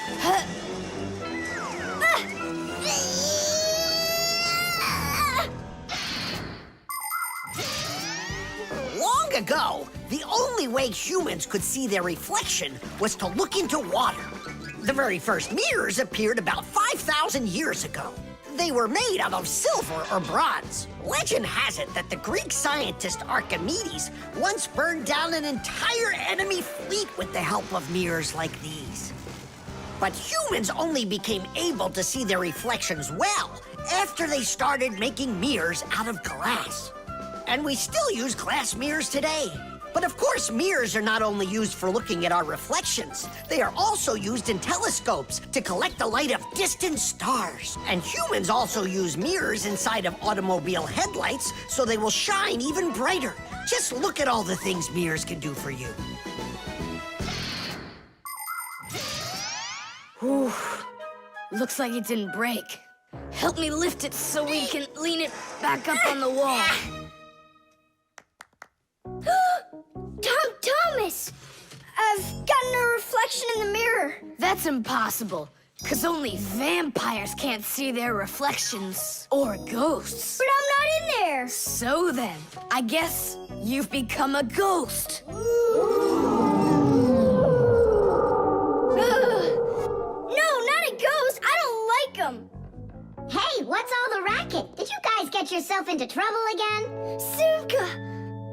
Long ago, the only way humans could see their reflection was to look into water. The very first mirrors appeared about 5,000 years ago. They were made out of silver or bronze. Legend has it that the Greek scientist Archimedes once burned down an entire enemy fleet with the help of mirrors like these. But humans only became able to see their reflections well after they started making mirrors out of glass. And we still use glass mirrors today. But of course, mirrors are not only used for looking at our reflections, they are also used in telescopes to collect the light of distant stars. And humans also use mirrors inside of automobile headlights so they will shine even brighter. Just look at all the things mirrors can do for you. Whew. Looks like it didn't break. Help me lift it so we can lean it back up on the wall. Tom Thomas! I've gotten a reflection in the mirror. That's impossible, because only vampires can't see their reflections. Or ghosts. But I'm not in there. So then, I guess you've become a ghost. No, not a ghost. I don't like them. Hey, what's all the racket? Did you guys get yourself into trouble again? Simka!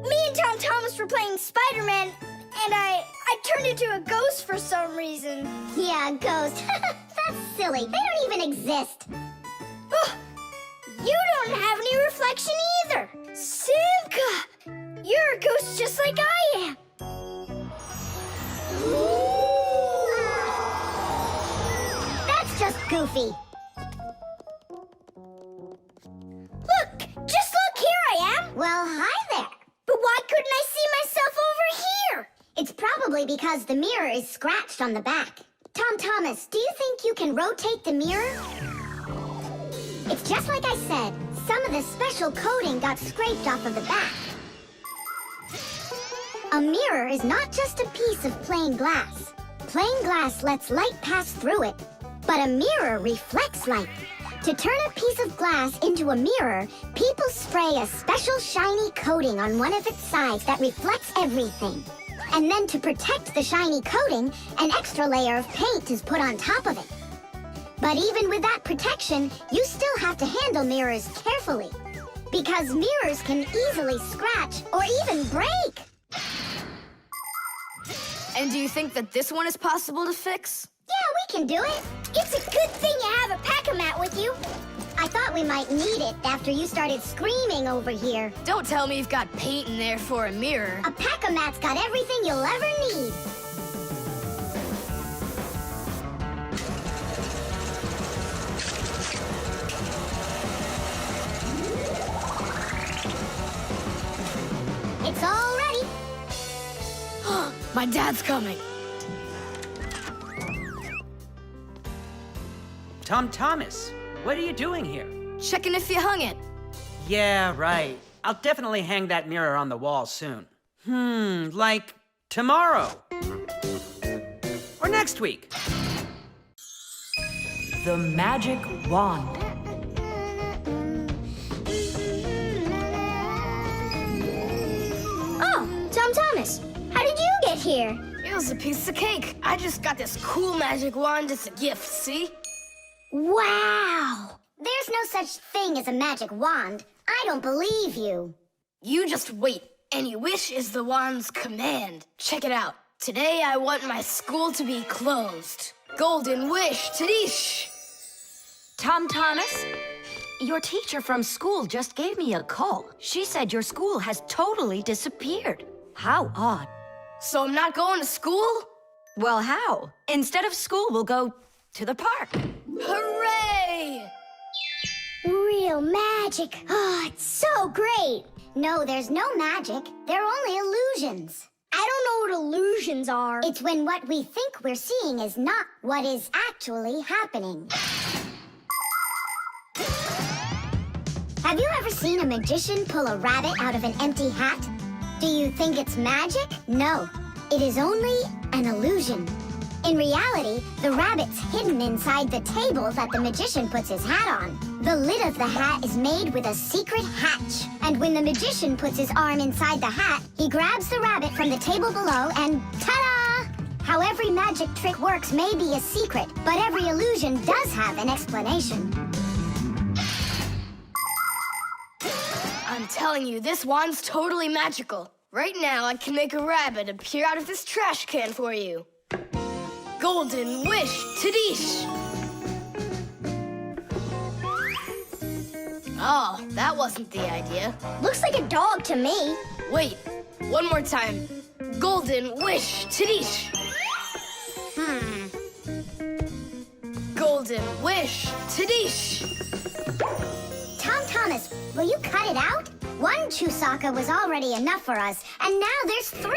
Me and Tom Thomas were playing Spider-Man, and I turned into a ghost for some reason. Yeah, ghost. That's silly. They don't even exist. You don't have any reflection either. Simka, you're a ghost just like I am. That's just goofy. Look, just look, here I am. Well, hi there. But why couldn't I see myself over here? It's probably because the mirror is scratched on the back. Tom Thomas, do you think you can rotate the mirror? It's just like I said. Some of the special coating got scraped off of the back. A mirror is not just a piece of plain glass. Plain glass lets light pass through it, but a mirror reflects light. To turn a piece of glass into a mirror, people spray a special shiny coating on one of its sides that reflects everything. And then to protect the shiny coating, an extra layer of paint is put on top of it. But even with that protection, you still have to handle mirrors carefully. Because mirrors can easily scratch or even break. And do you think that this one is possible to fix? Yeah, we can do it. It's a good thing you have a pack-a-mat with you. I thought we might need it after you started screaming over here. Don't tell me you've got paint in there for a mirror. A pack-a-mat's got everything you'll ever need. It's all ready. My dad's coming. Tom Thomas, what are you doing here? Checking if you hung it. Yeah, right. I'll definitely hang that mirror on the wall soon. Like tomorrow. Or next week. The magic wand. Oh, Tom Thomas, how did you get here? It was a piece of cake. I just got this cool magic wand as a gift, see? Wow! There's no such thing as a magic wand. I don't believe you. You just wait. Any wish is the wand's command. Check it out. Today I want my school to be closed. Golden wish, Tadish! Tom Thomas, your teacher from school just gave me a call. She said your school has totally disappeared. How odd. So I'm not going to school? Well, how? Instead of school, we'll go to the park. Hooray! Real magic. Oh, it's so great. No, there's no magic. They're only illusions. I don't know what illusions are. It's when what we think we're seeing is not what is actually happening. Have you ever seen a magician pull a rabbit out of an empty hat? Do you think it's magic? No, it is only an illusion. In reality, the rabbit's hidden inside the table that the magician puts his hat on. The lid of the hat is made with a secret hatch. And when the magician puts his arm inside the hat, he grabs the rabbit from the table below and ta-da! How every magic trick works may be a secret, but every illusion does have an explanation. I'm telling you, this wand's totally magical. Right now, I can make a rabbit appear out of this trash can for you. Golden wish, Tadish! Oh, that wasn't the idea. Looks like a dog to me. Wait, one more time. Golden wish, Tadish! Golden wish, Tadish! Tom Thomas, will you cut it out? One Chusaka was already enough for us, and now there's 3.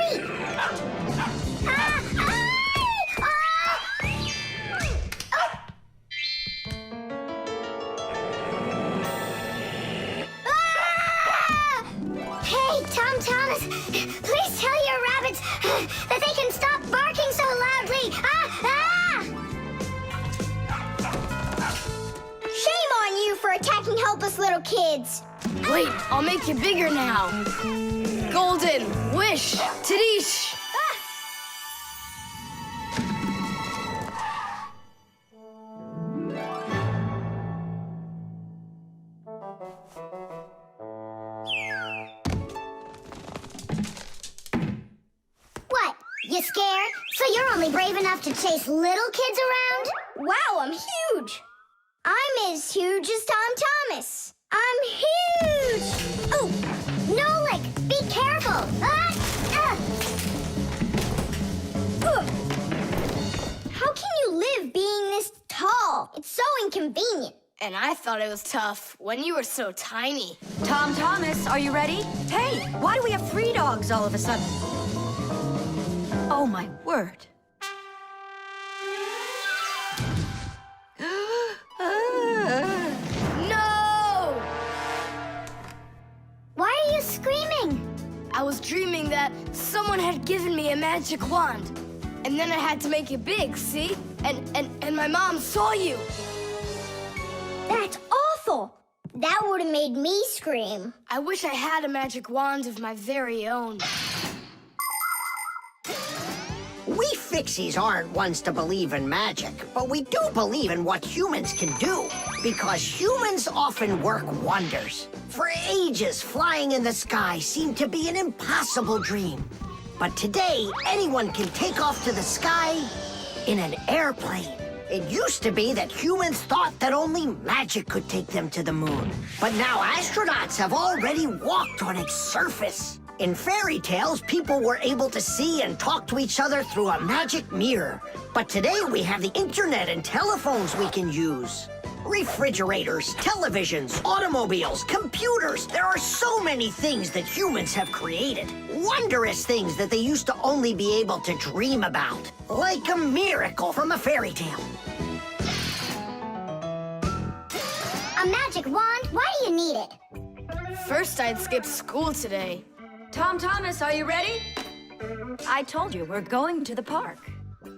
Hey, Tom Thomas, please tell your rabbits that they can stop barking so loudly. Shame on you for attacking helpless little kids. Wait, I'll make you bigger now. Golden wish, Tadish! What? You scared? So you're only brave enough to chase little kids around? Wow, I'm huge! I'm as huge as Tom Thomas. I'm huge! Oh, Nolik, be careful! How can you live being this tall? It's so inconvenient. And I thought it was tough when you were so tiny. Tom Thomas, are you ready? Hey, why do we have 3 dogs all of a sudden? Oh, my word. No! Why are you screaming? I was dreaming that someone had given me a magic wand. And then I had to make it big, see? And my mom saw you. That's awful. That would have made me scream. I wish I had a magic wand of my very own. We Fixies aren't ones to believe in magic, but we do believe in what humans can do, because humans often work wonders. For ages, flying in the sky seemed to be an impossible dream. But today, anyone can take off to the sky in an airplane. It used to be that humans thought that only magic could take them to the moon. But now astronauts have already walked on its surface. In fairy tales, people were able to see and talk to each other through a magic mirror. But today we have the internet and telephones we can use. Refrigerators, televisions, automobiles, computers. There are so many things that humans have created. Wondrous things that they used to only be able to dream about. Like a miracle from a fairy tale. A magic wand? Why do you need it? First, I'd skip school today. Tom Thomas, are you ready? I told you, we're going to the park.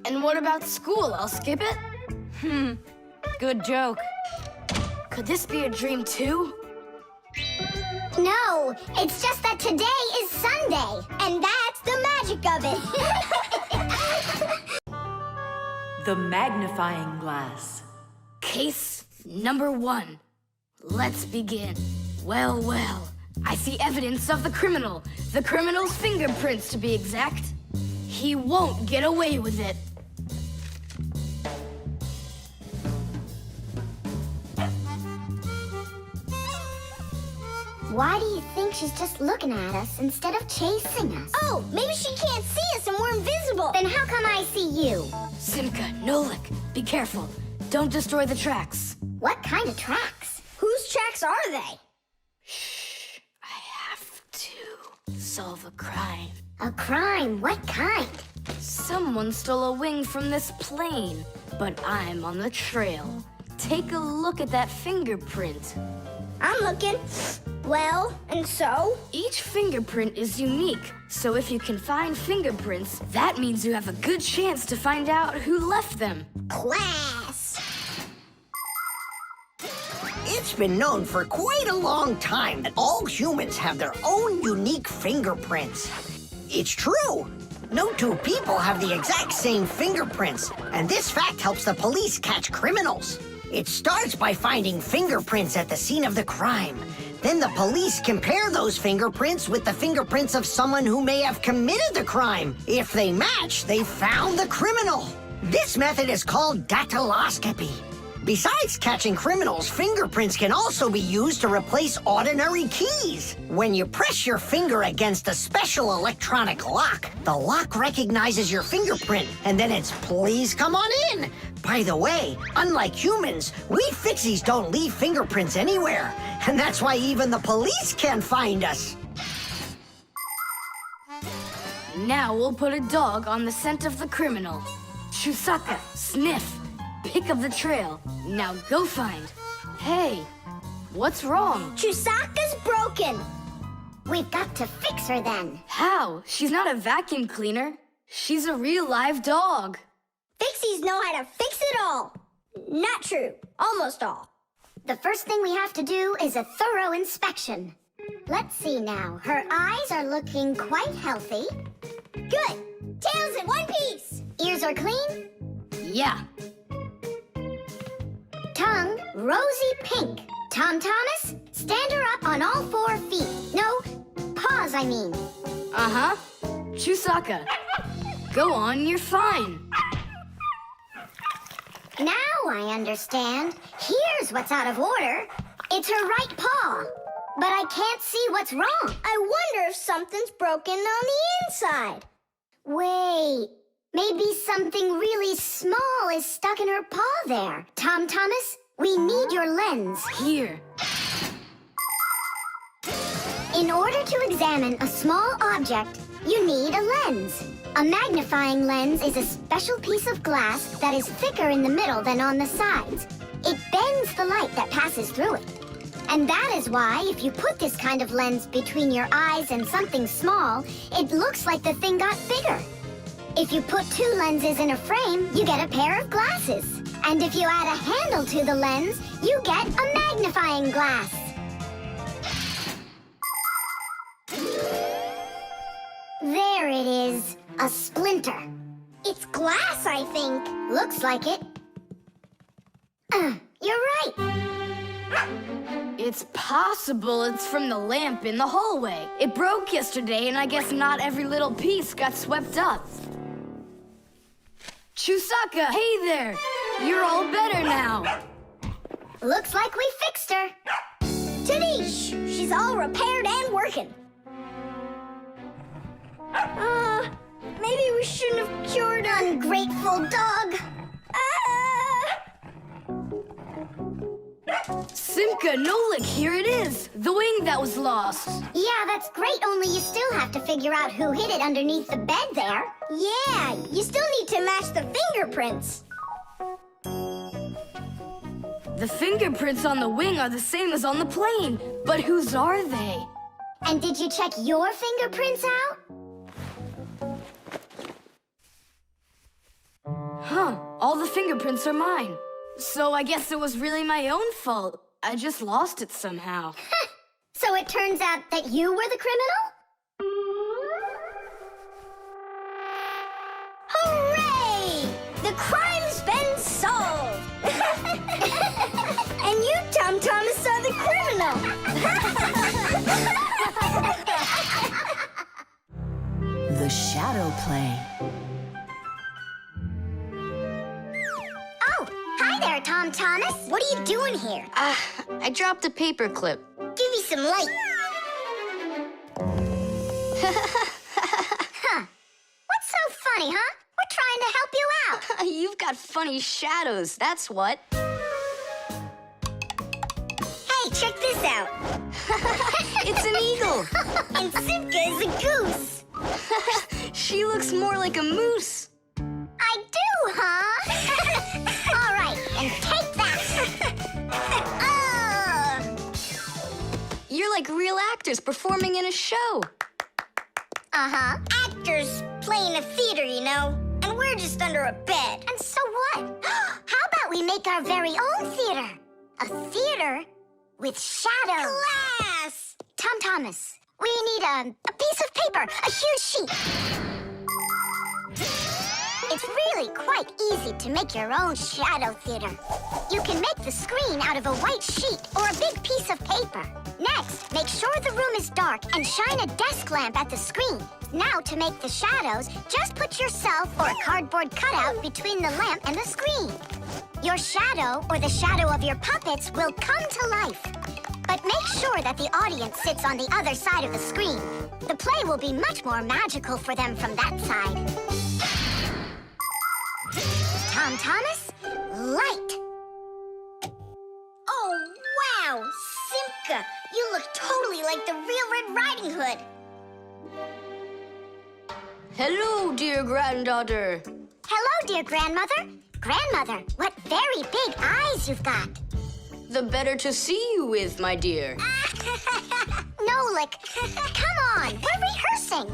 And what about school? I'll skip it? Good joke. Could this be a dream too? No, it's just that today is Sunday, and that's the magic of it. The Magnifying Glass. Case number 1. Let's begin. Well, well. I see evidence of the criminal. The criminal's fingerprints, to be exact. He won't get away with it. Why do you think she's just looking at us instead of chasing us? Oh, maybe she can't see us and we're invisible. Then how come I see you? Simka, Nolik, be careful. Don't destroy the tracks. What kind of tracks? Whose tracks are they? Shh, I have to solve a crime. A crime? What kind? Someone stole a wing from this plane, but I'm on the trail. Take a look at that fingerprint. I'm looking. Well, and so? Each fingerprint is unique, so if you can find fingerprints, that means you have a good chance to find out who left them. Class! It's been known for quite a long time that all humans have their own unique fingerprints. It's true. No 2 people have the exact same fingerprints, and this fact helps the police catch criminals. It starts by finding fingerprints at the scene of the crime. Then the police compare those fingerprints with the fingerprints of someone who may have committed the crime. If they match, they found the criminal. This method is called dactyloscopy. Besides catching criminals, fingerprints can also be used to replace ordinary keys. When you press your finger against a special electronic lock, the lock recognizes your fingerprint, and then it's "please come on in." By the way, unlike humans, we Fixies don't leave fingerprints anywhere, and that's why even the police can't find us. Now we'll put a dog on the scent of the criminal. Chusaka, sniff. Pick up the trail. Now go find. Hey, what's wrong? Chusaka's broken. We've got to fix her then. How? She's not a vacuum cleaner. She's a real live dog. Fixies know how to fix it all. Not true. Almost all. The first thing we have to do is a thorough inspection. Let's see now. Her eyes are looking quite healthy. Good. Tails in one piece. Ears are clean. Yeah. Tongue, rosy pink. Tom Thomas, stand her up on all 4 feet. No, paws, I mean. Uh-huh. Chusaka, go on, you're fine. Now I understand. Here's what's out of order. It's her right paw. But I can't see what's wrong. I wonder if something's broken on the inside. Wait, maybe something really small is stuck in her paw there. Tom Thomas, we need your lens. Here. In order to examine a small object, you need a lens. A magnifying lens is a special piece of glass that is thicker in the middle than on the sides. It bends the light that passes through it. And that is why, if you put this kind of lens between your eyes and something small, it looks like the thing got bigger. If you put two lenses in a frame, you get a pair of glasses. And if you add a handle to the lens, you get a magnifying glass. There it is, a splinter. It's glass, I think. Looks like it. You're right. It's possible it's from the lamp in the hallway. It broke yesterday, and I guess not every little piece got swept up. Chusaka, hey there! You're all better now. Looks like we fixed her. Tadish! She's all repaired and working. Maybe we shouldn't have cured her. Ungrateful dog. Simka, Nolik, here it is. The wing that was lost. Yeah, that's great, only you still have to figure out who hid it underneath the bed there. Yeah, you still need to match the fingerprints. The fingerprints on the wing are the same as on the plane. But whose are they? And did you check your fingerprints out? Huh, all the fingerprints are mine. So I guess it was really my own fault. I just lost it somehow. So it turns out that you were the criminal? Hooray! The crime's been solved! And you, Tom Thomas, are the criminal! The shadow play. Hi there, Tom Thomas. What are you doing here? I dropped a paper clip. Give me some light. Huh. What's so funny, huh? We're trying to help you out. You've got funny shadows, that's what. Hey, check this out. It's an eagle. And Simka is a goose. She looks more like a moose. I do, huh? All right, and take that. You're like real actors performing in a show. Uh-huh. Actors playing a theater, you know? And we're just under a bed. And so what? How about we make our very own theater? A theater with shadows. Glass! Tom Thomas, we need a piece of paper, a huge sheet. It's really quite easy to make your own shadow theater. You can make the screen out of a white sheet or a big piece of paper. Next, make sure the room is dark and shine a desk lamp at the screen. Now, to make the shadows, just put yourself or a cardboard cutout between the lamp and the screen. Your shadow, or the shadow of your puppets, will come to life. But make sure that the audience sits on the other side of the screen. The play will be much more magical for them from that side. Tom Thomas, light. Oh, wow! Simka, you look totally like the real Red Riding Hood. Hello, dear granddaughter. Hello, dear grandmother. Grandmother, what very big eyes you've got. The better to see you with, my dear. Nolik, come on, we're rehearsing.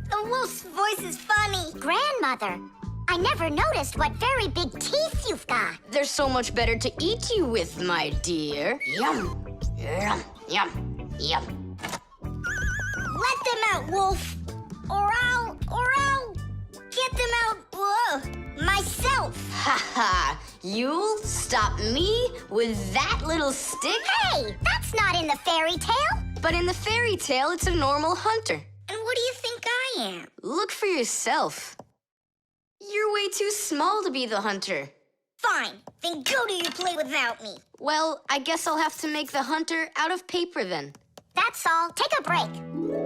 The wolf's voice is funny. Grandmother, I never noticed what very big teeth you've got. They're so much better to eat you with, my dear. Yum, yum, yum, yum. Let them out, wolf. Or I'll get them out, myself. Ha ha! You'll stop me with that little stick? Hey, that's not in the fairy tale. But in the fairy tale, it's a normal hunter. And what do you think I am? Look for yourself. You're way too small to be the hunter. Fine, then go do your play without me. Well, I guess I'll have to make the hunter out of paper then. That's all. Take a break.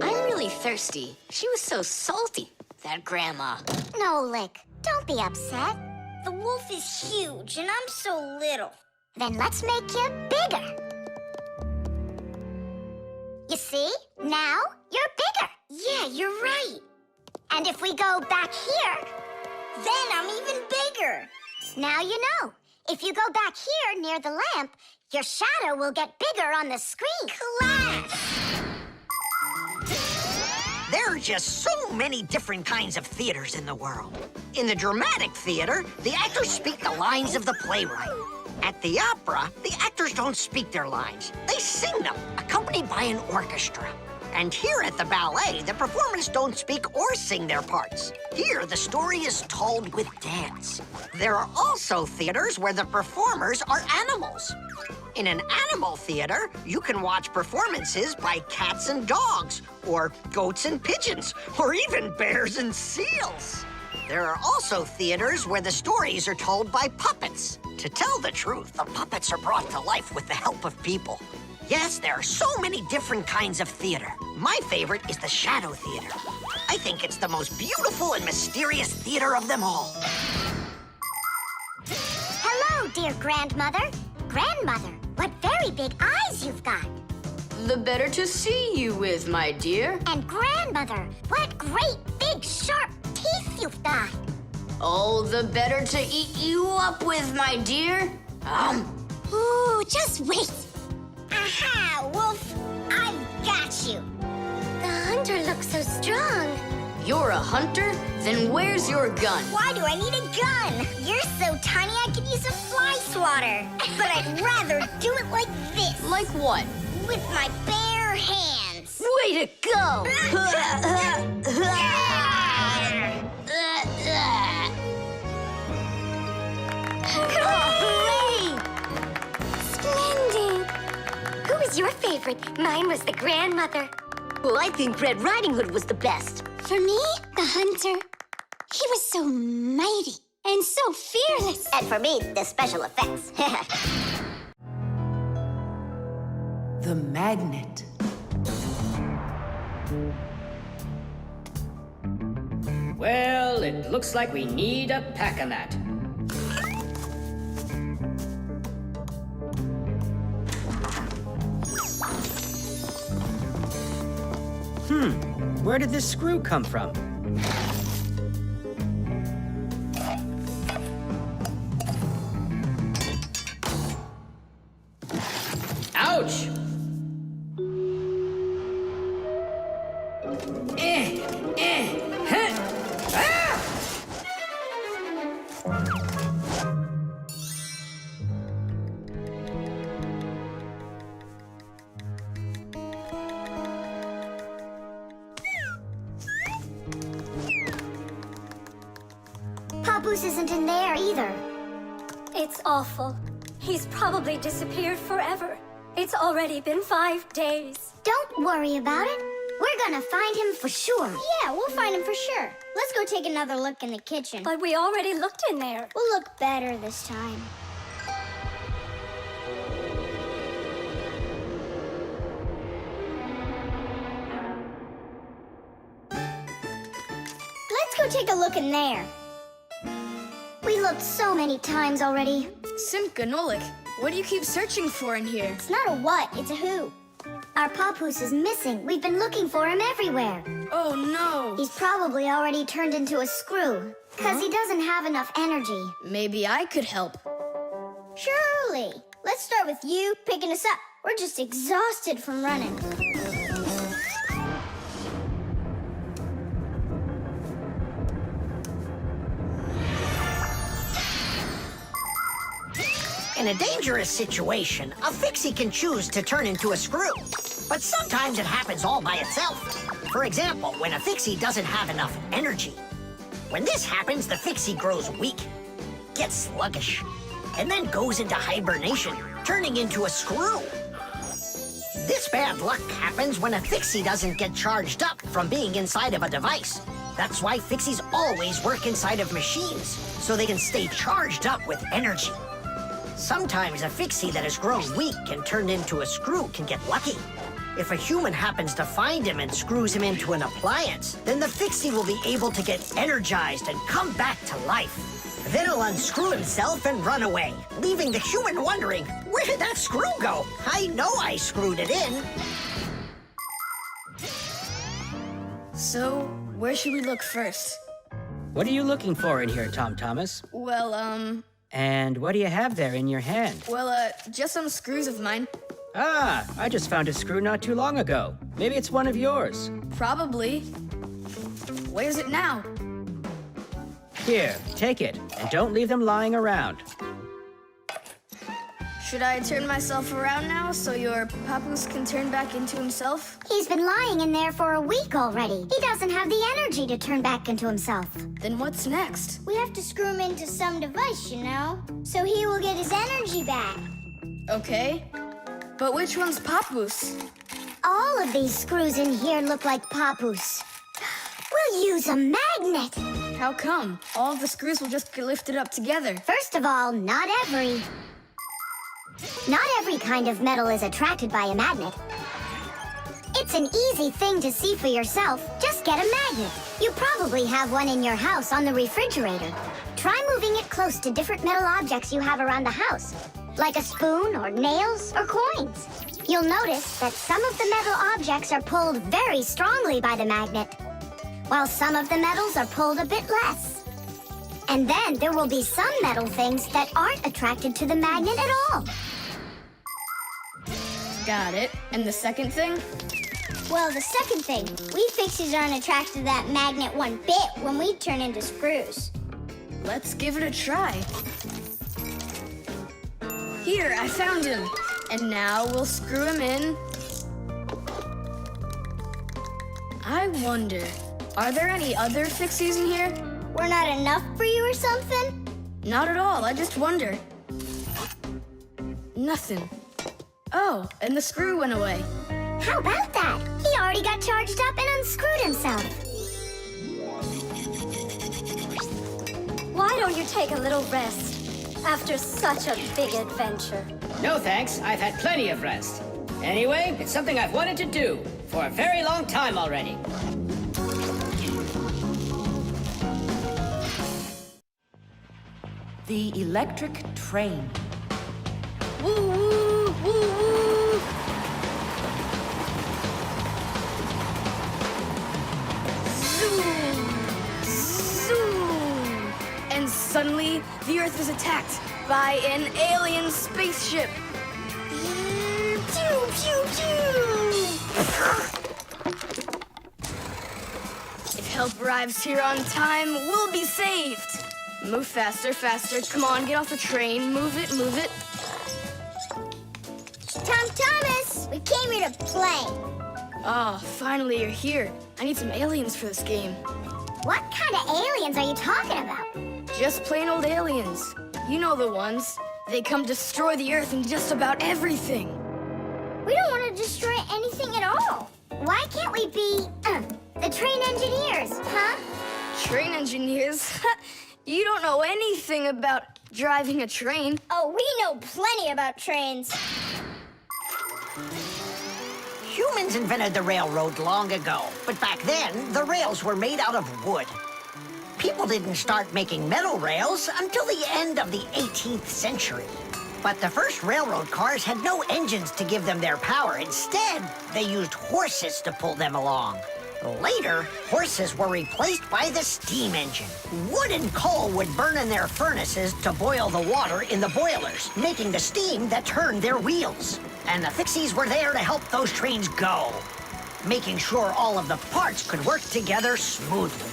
I'm really thirsty. She was so salty, that grandma. Nolik, don't be upset. The wolf is huge and I'm so little. Then let's make you bigger. You see? Now you're bigger. Yeah, you're right. And if we go back here, then I'm even bigger. Now you know. If you go back here near the lamp, your shadow will get bigger on the screen. Class! There are just so many different kinds of theaters in the world. In the dramatic theater, the actors speak the lines of the playwright. At the opera, the actors don't speak their lines. They sing them, accompanied by an orchestra. And here at the ballet, the performers don't speak or sing their parts. Here, the story is told with dance. There are also theaters where the performers are animals. In an animal theater, you can watch performances by cats and dogs, or goats and pigeons, or even bears and seals. There are also theaters where the stories are told by puppets. To tell the truth, the puppets are brought to life with the help of people. Yes, there are so many different kinds of theater. My favorite is the shadow theater. I think it's the most beautiful and mysterious theater of them all. Hello, dear grandmother. Grandmother, what very big eyes you've got. The better to see you with, my dear. And grandmother, what great big sharp teeth you've got. Oh, the better to eat you up with, my dear. Ooh, just wait. Aha, Wolf, I've got you. The hunter looks so strong. You're a hunter? Then where's your gun? Why do I need a gun? You're so tiny I could use a fly swatter. But I'd rather do it like this. Like what? With my bare hands. Way to go! Hooray! Splendid! Who was your favorite? Mine was the grandmother. Well, I think Red Riding Hood was the best. For me, the hunter. He was so mighty and so fearless. And for me, the special effects. The magnet. Well, it looks like we need a pack-a-mat. Where did this screw come from? Ouch! Papoose isn't in there either. It's awful. He's probably disappeared forever. It's already been 5 days. Don't worry about it. We're gonna find him for sure. Yeah, we'll find him for sure. Let's go take another look in the kitchen. But we already looked in there. We'll look better this time. Let's go take a look in there. We looked so many times already. Simka, Nolik, what do you keep searching for in here? It's not a what, it's a who. Our papoose is missing. We've been looking for him everywhere. Oh, no. He's probably already turned into a screw, because he doesn't have enough energy. Maybe I could help. Surely. Let's start with you picking us up. We're just exhausted from running. In a dangerous situation, a Fixie can choose to turn into a screw. But sometimes it happens all by itself. For example, when a Fixie doesn't have enough energy. When this happens, the Fixie grows weak, gets sluggish, and then goes into hibernation, turning into a screw. This bad luck happens when a Fixie doesn't get charged up from being inside of a device. That's why Fixies always work inside of machines, so they can stay charged up with energy. Sometimes a Fixie that has grown weak and turned into a screw can get lucky. If a human happens to find him and screws him into an appliance, then the Fixie will be able to get energized and come back to life. Then he'll unscrew himself and run away, leaving the human wondering, where did that screw go? I know I screwed it in. So, where should we look first? What are you looking for in here, Tom Thomas? Well, And what do you have there in your hand? Just some screws of mine. Ah, I just found a screw not too long ago. Maybe it's one of yours. Probably. Where's it now? Here, take it, and don't leave them lying around. Should I turn myself around now so your papoose can turn back into himself? He's been lying in there for a week already. He doesn't have the energy to turn back into himself. Then what's next? We have to screw him into some device, you know, so he will get his energy back. Okay. But which one's papoose? All of these screws in here look like papoose. We'll use a magnet. How come? All of the screws will just get lifted up together. First of all, not every kind of metal is attracted by a magnet. It's an easy thing to see for yourself. Just get a magnet. You probably have one in your house on the refrigerator. Try moving it close to different metal objects you have around the house, like a spoon or nails or coins. You'll notice that some of the metal objects are pulled very strongly by the magnet, while some of the metals are pulled a bit less. And then there will be some metal things that aren't attracted to the magnet at all. Got it. And the second thing? Well, the second thing, we Fixies aren't attracted to that magnet one bit when we turn into screws. Let's give it a try. Here, I found him. And now we'll screw him in. I wonder, are there any other Fixies in here? We're not enough for you or something? Not at all, I just wonder. Nothing. Oh, and the screw went away. How about that? He already got charged up and unscrewed himself. Why don't you take a little rest after such a big adventure? No thanks, I've had plenty of rest. Anyway, it's something I've wanted to do for a very long time already. The electric train. Woo, woo, woo, woo. Zoom, zoom. And suddenly, the Earth is attacked by an alien spaceship. Pew, pew, pew. If help arrives here on time, we'll be saved. Move faster, faster. Come on, get off the train. Move it, move it. Tom Thomas, we came here to play. Oh, finally you're here. I need some aliens for this game. What kind of aliens are you talking about? Just plain old aliens. You know the ones. They come destroy the Earth and just about everything. We don't want to destroy anything at all. Why can't we be, the train engineers, huh? Train engineers? You don't know anything about driving a train. Oh, we know plenty about trains. Humans invented the railroad long ago, but back then, the rails were made out of wood. People didn't start making metal rails until the end of the 18th century. But the first railroad cars had no engines to give them their power. Instead, they used horses to pull them along. Later, horses were replaced by the steam engine. Wood and coal would burn in their furnaces to boil the water in the boilers, making the steam that turned their wheels. And the Fixies were there to help those trains go, making sure all of the parts could work together smoothly.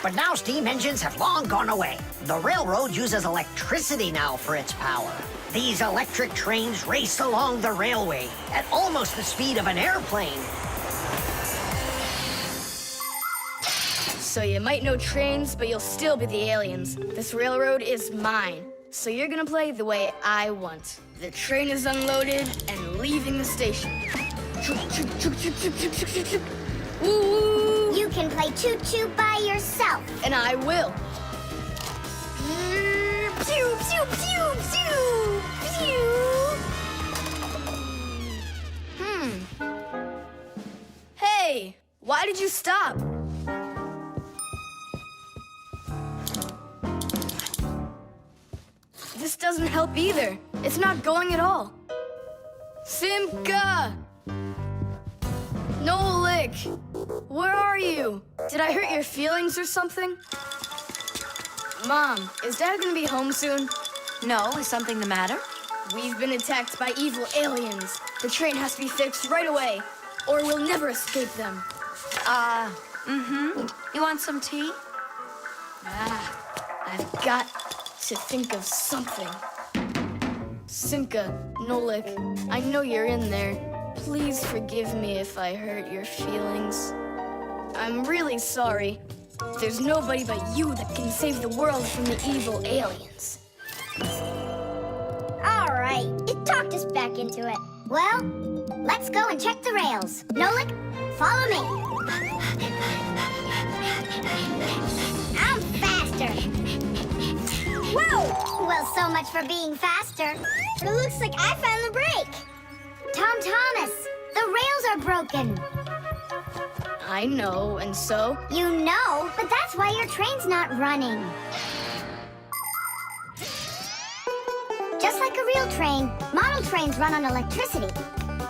But now steam engines have long gone away. The railroad uses electricity now for its power. These electric trains race along the railway at almost the speed of an airplane. So you might know trains, but you'll still be the aliens. This railroad is mine. So you're gonna play the way I want. The train is unloaded and leaving the station. Woo-woo! You can play choo-choo by yourself. And I will. Pew, pew, pew, pew, pew. Hey, why did you stop? This doesn't help either. It's not going at all. Simka! Nolik! Where are you? Did I hurt your feelings or something? Mom, is Dad gonna be home soon? No, is something the matter? We've been attacked by evil aliens. The train has to be fixed right away, or we'll never escape them. You want some tea? I've got to think of something. Simka, Nolik, I know you're in there. Please forgive me if I hurt your feelings. I'm really sorry. There's nobody but you that can save the world from the evil aliens. All right, it talked us back into it. Well, let's go and check the rails. Nolik, follow me. I'm faster. Whoa! Well, so much for being faster. But it looks like I found the brake. Tom Thomas, the rails are broken. I know, and so? You know, but that's why your train's not running. Just like a real train, model trains run on electricity.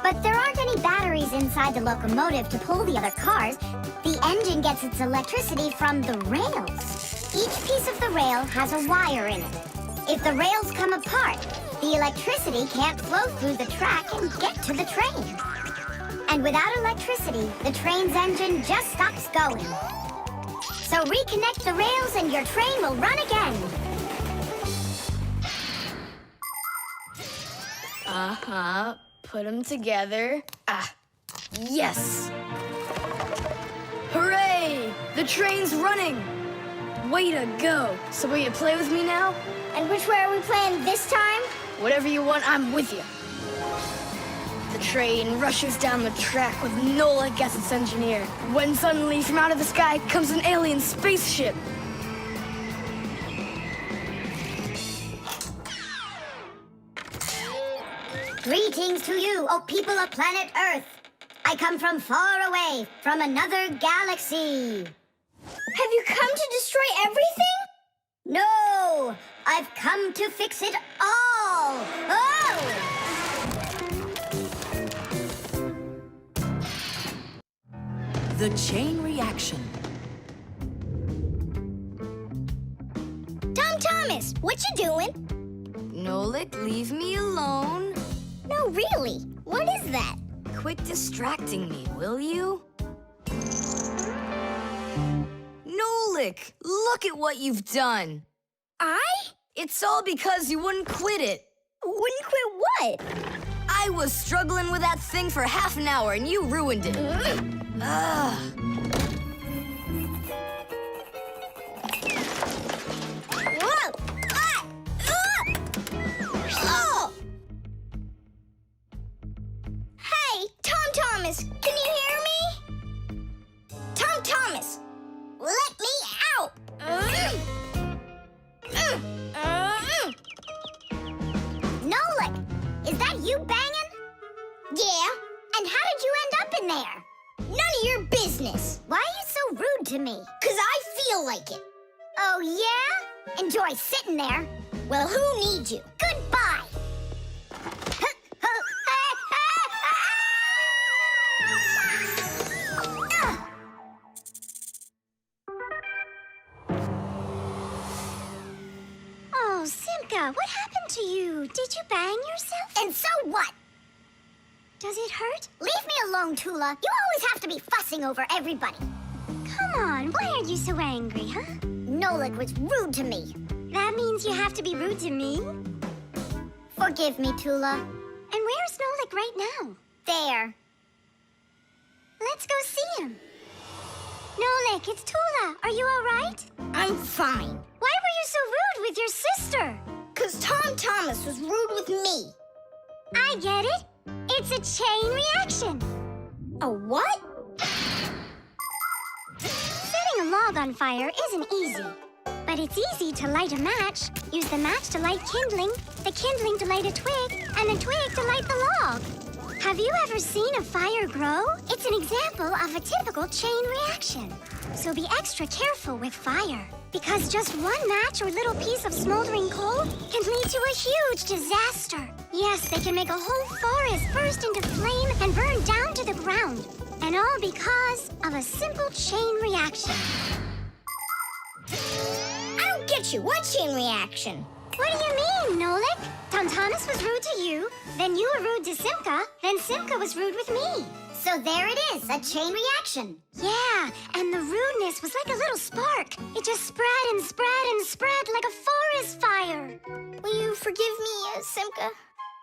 But there aren't any batteries inside the locomotive to pull the other cars. The engine gets its electricity from the rails. Each piece of the rail has a wire in it. If the rails come apart, the electricity can't flow through the track and get to the train. And without electricity, the train's engine just stops going. So reconnect the rails and your train will run again. Put them together. Yes! Hooray! The train's running! Way to go! So will you play with me now? And which way are we playing this time? Whatever you want, I'm with you. The train rushes down the track with Nolik as its engineer, when suddenly from out of the sky comes an alien spaceship. Greetings to you, O people of planet Earth. I come from far away, from another galaxy. Have you come to destroy everything? No, I've come to fix it all. Oh! The chain reaction. Tom Thomas, what you doing? Nolik, leave me alone. No, really. What is that? Quit distracting me, will you? Nolik, look at what you've done. It's all because you wouldn't quit it. Wouldn't quit what? I was struggling with that thing for half an hour and you ruined it. Whoa! Hey, Tom Thomas, can you hear me? Tom Thomas, let me out! Nolik, is that you banging? Yeah. And how did you end up in there? None of your business. Why are you so rude to me? 'Cause I feel like it. Oh, yeah? Enjoy sitting there. Well, who needs you? Goodbye. Oh, Simka, what happened to you? Did you bang yourself? And so what? Does it hurt? Leave me alone, Tula. You always have to be fussing over everybody. Come on, why are you so angry, huh? Nolik was rude to me. That means you have to be rude to me? Forgive me, Tula. And where's Nolik right now? There. Let's go see him. Nolik, it's Tula. Are you all right? I'm fine. Why were you so rude with your sister? 'Cause Tom Thomas was rude with me. I get it. It's a chain reaction. A what? a log on fire isn't easy. But it's easy to light a match. Use the match to light kindling, the kindling to light a twig, and the twig to light the log. Have you ever seen a fire grow? It's an example of a typical chain reaction. So be extra careful with fire, because just one match or little piece of smoldering coal can lead to a huge disaster. Yes, they can make a whole forest burst into flame and burn down to the ground. And all because of a simple chain reaction. I don't get you. What chain reaction? What do you mean, Nolik? Tom Thomas was rude to you, then you were rude to Simka, then Simka was rude with me. So there it is, a chain reaction. Yeah, and the rudeness was like a little spark. It just spread and spread and spread like a forest fire. Will you forgive me, Simka?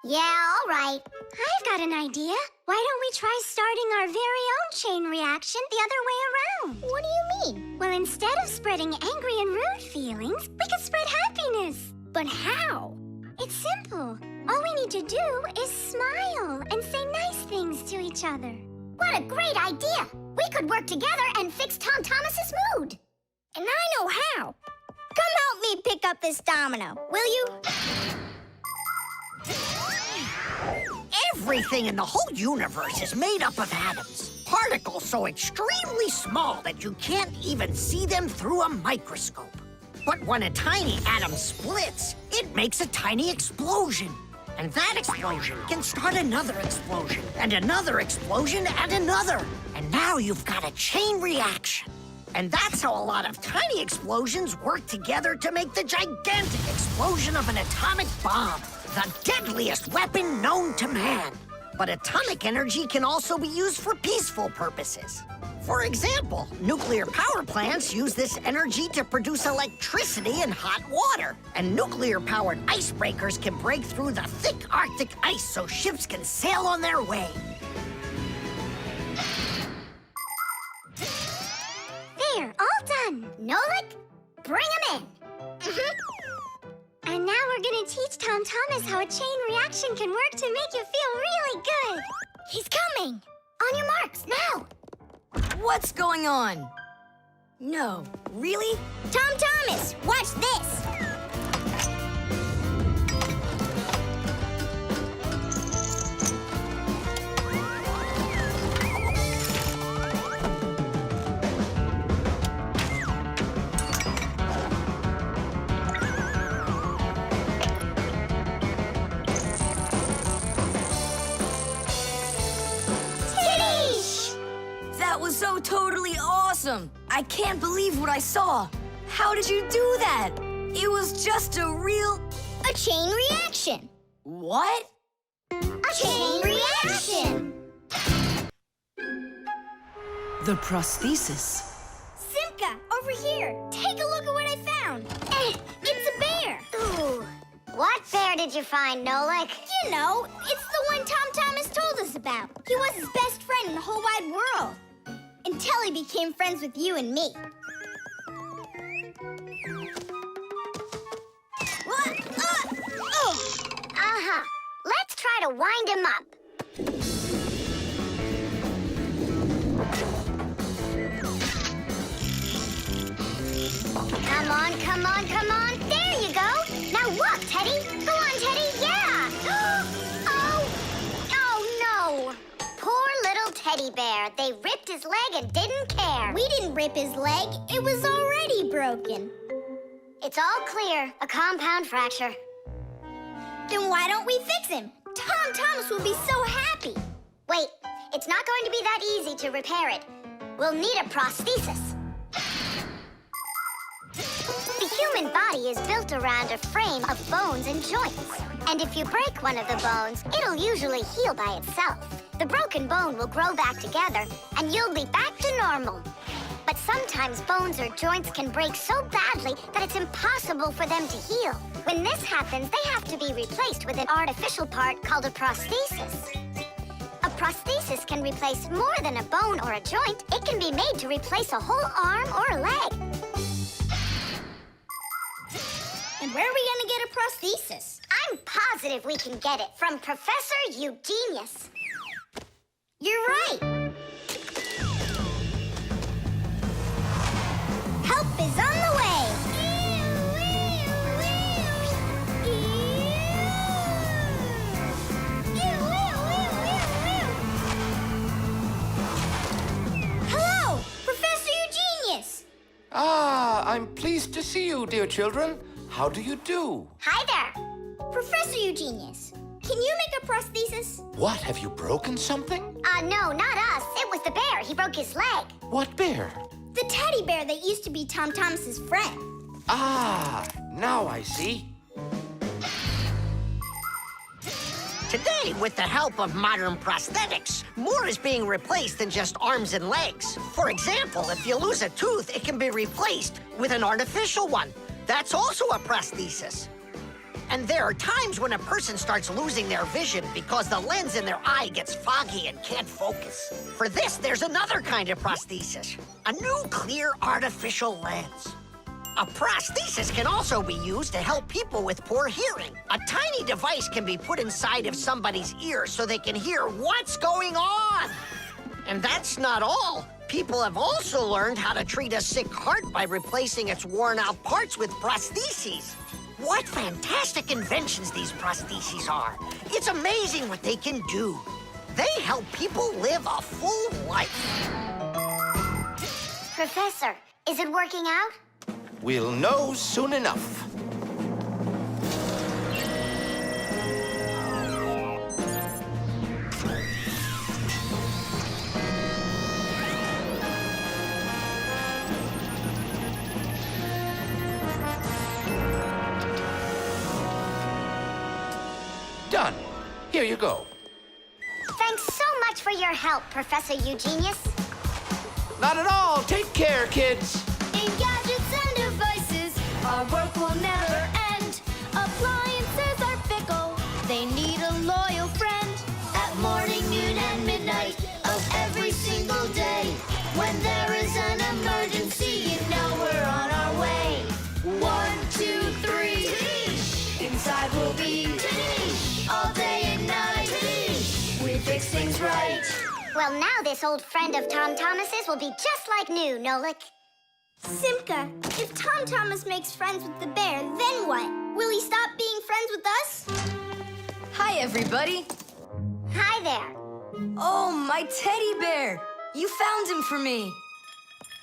Yeah, all right. I've got an idea. Why don't we try starting our very own chain reaction the other way around? What do you mean? Well, instead of spreading angry and rude feelings, we could spread happiness. But how? It's simple. All we need to do is smile and say nice things to each other. What a great idea! We could work together and fix Tom Thomas's mood. And I know how. Come help me pick up this domino, will you? Everything in the whole universe is made up of atoms. Particles so extremely small that you can't even see them through a microscope. But when a tiny atom splits, it makes a tiny explosion. And that explosion can start another explosion, and another explosion, and another. And now you've got a chain reaction. And that's how a lot of tiny explosions work together to make the gigantic explosion of an atomic bomb, the deadliest weapon known to man. But atomic energy can also be used for peaceful purposes. For example, nuclear power plants use this energy to produce electricity and hot water. And nuclear-powered icebreakers can break through the thick Arctic ice so ships can sail on their way. There, all done. Nolik, bring him in. And now we're gonna teach Tom Thomas how a chain reaction can work to make you feel really good. He's coming. On your marks, now. What's going on? No, really? Tom Thomas, watch this. That was so totally awesome! I can't believe what I saw! How did you do that? It was just a chain reaction. What? A chain reaction. The prosthesis. Simka, over here. Take a look at what I found. It's a bear. Ooh. What bear did you find, Nolik? You know, it's the one Tom Thomas told us about. He was his best friend in the whole wide world. Until he became friends with you and me. Let's try to wind him up. Come on, come on, come on. There you go. Now walk, Teddy. Go on, Teddy. Yeah. Oh, no. Poor little teddy bear. They ripped his leg and didn't care. We didn't rip his leg. It was already broken. It's all clear. A compound fracture. Then why don't we fix him? Tom Thomas will be so happy. Wait, it's not going to be that easy to repair it. We'll need a prosthesis. The human body is built around a frame of bones and joints. And if you break one of the bones, it'll usually heal by itself. The broken bone will grow back together, and you'll be back to normal. But sometimes bones or joints can break so badly that it's impossible for them to heal. When this happens, they have to be replaced with an artificial part called a prosthesis. A prosthesis can replace more than a bone or a joint. It can be made to replace a whole arm or a leg. And where are we gonna get a prosthesis? I'm positive we can get it from Professor Eugenius. You're right. is on the way. Hello, Professor Eugenius. Ah, I'm pleased to see you, dear children. How do you do? Hi there. Professor Eugenius, can you make a prosthesis? What, have you broken something? No, not us. It was the bear. He broke his leg. What bear? The teddy bear that used to be Tom Thomas's friend. Ah, now I see. Today, with the help of modern prosthetics, more is being replaced than just arms and legs. For example, if you lose a tooth, it can be replaced with an artificial one. That's also a prosthesis. And there are times when a person starts losing their vision because the lens in their eye gets foggy and can't focus. For this, there's another kind of prosthesis, a new clear artificial lens. A prosthesis can also be used to help people with poor hearing. A tiny device can be put inside of somebody's ear so they can hear what's going on. And that's not all. People have also learned how to treat a sick heart by replacing its worn-out parts with prostheses. What fantastic inventions these prostheses are. It's amazing what they can do. They help people live a full life. Professor, is it working out? We'll know soon enough. Done. Here you go. Thanks so much for your help, Professor Eugenius. Not at all. Take care, kids. In gadgets and devices, our work will never end. Appliances are fickle, they need a loyal friend. At morning, noon, and midnight of every single day. When there is an emergency, you know we're on our way. 1, 2, 3. Inside we'll be all day and night. We fix things right. Well, now this old friend of Tom Thomas's will be just like new, Nolik. Simka, if Tom Thomas makes friends with the bear, then what? Will he stop being friends with us? Hi, everybody. Hi there. Oh, my teddy bear. You found him for me.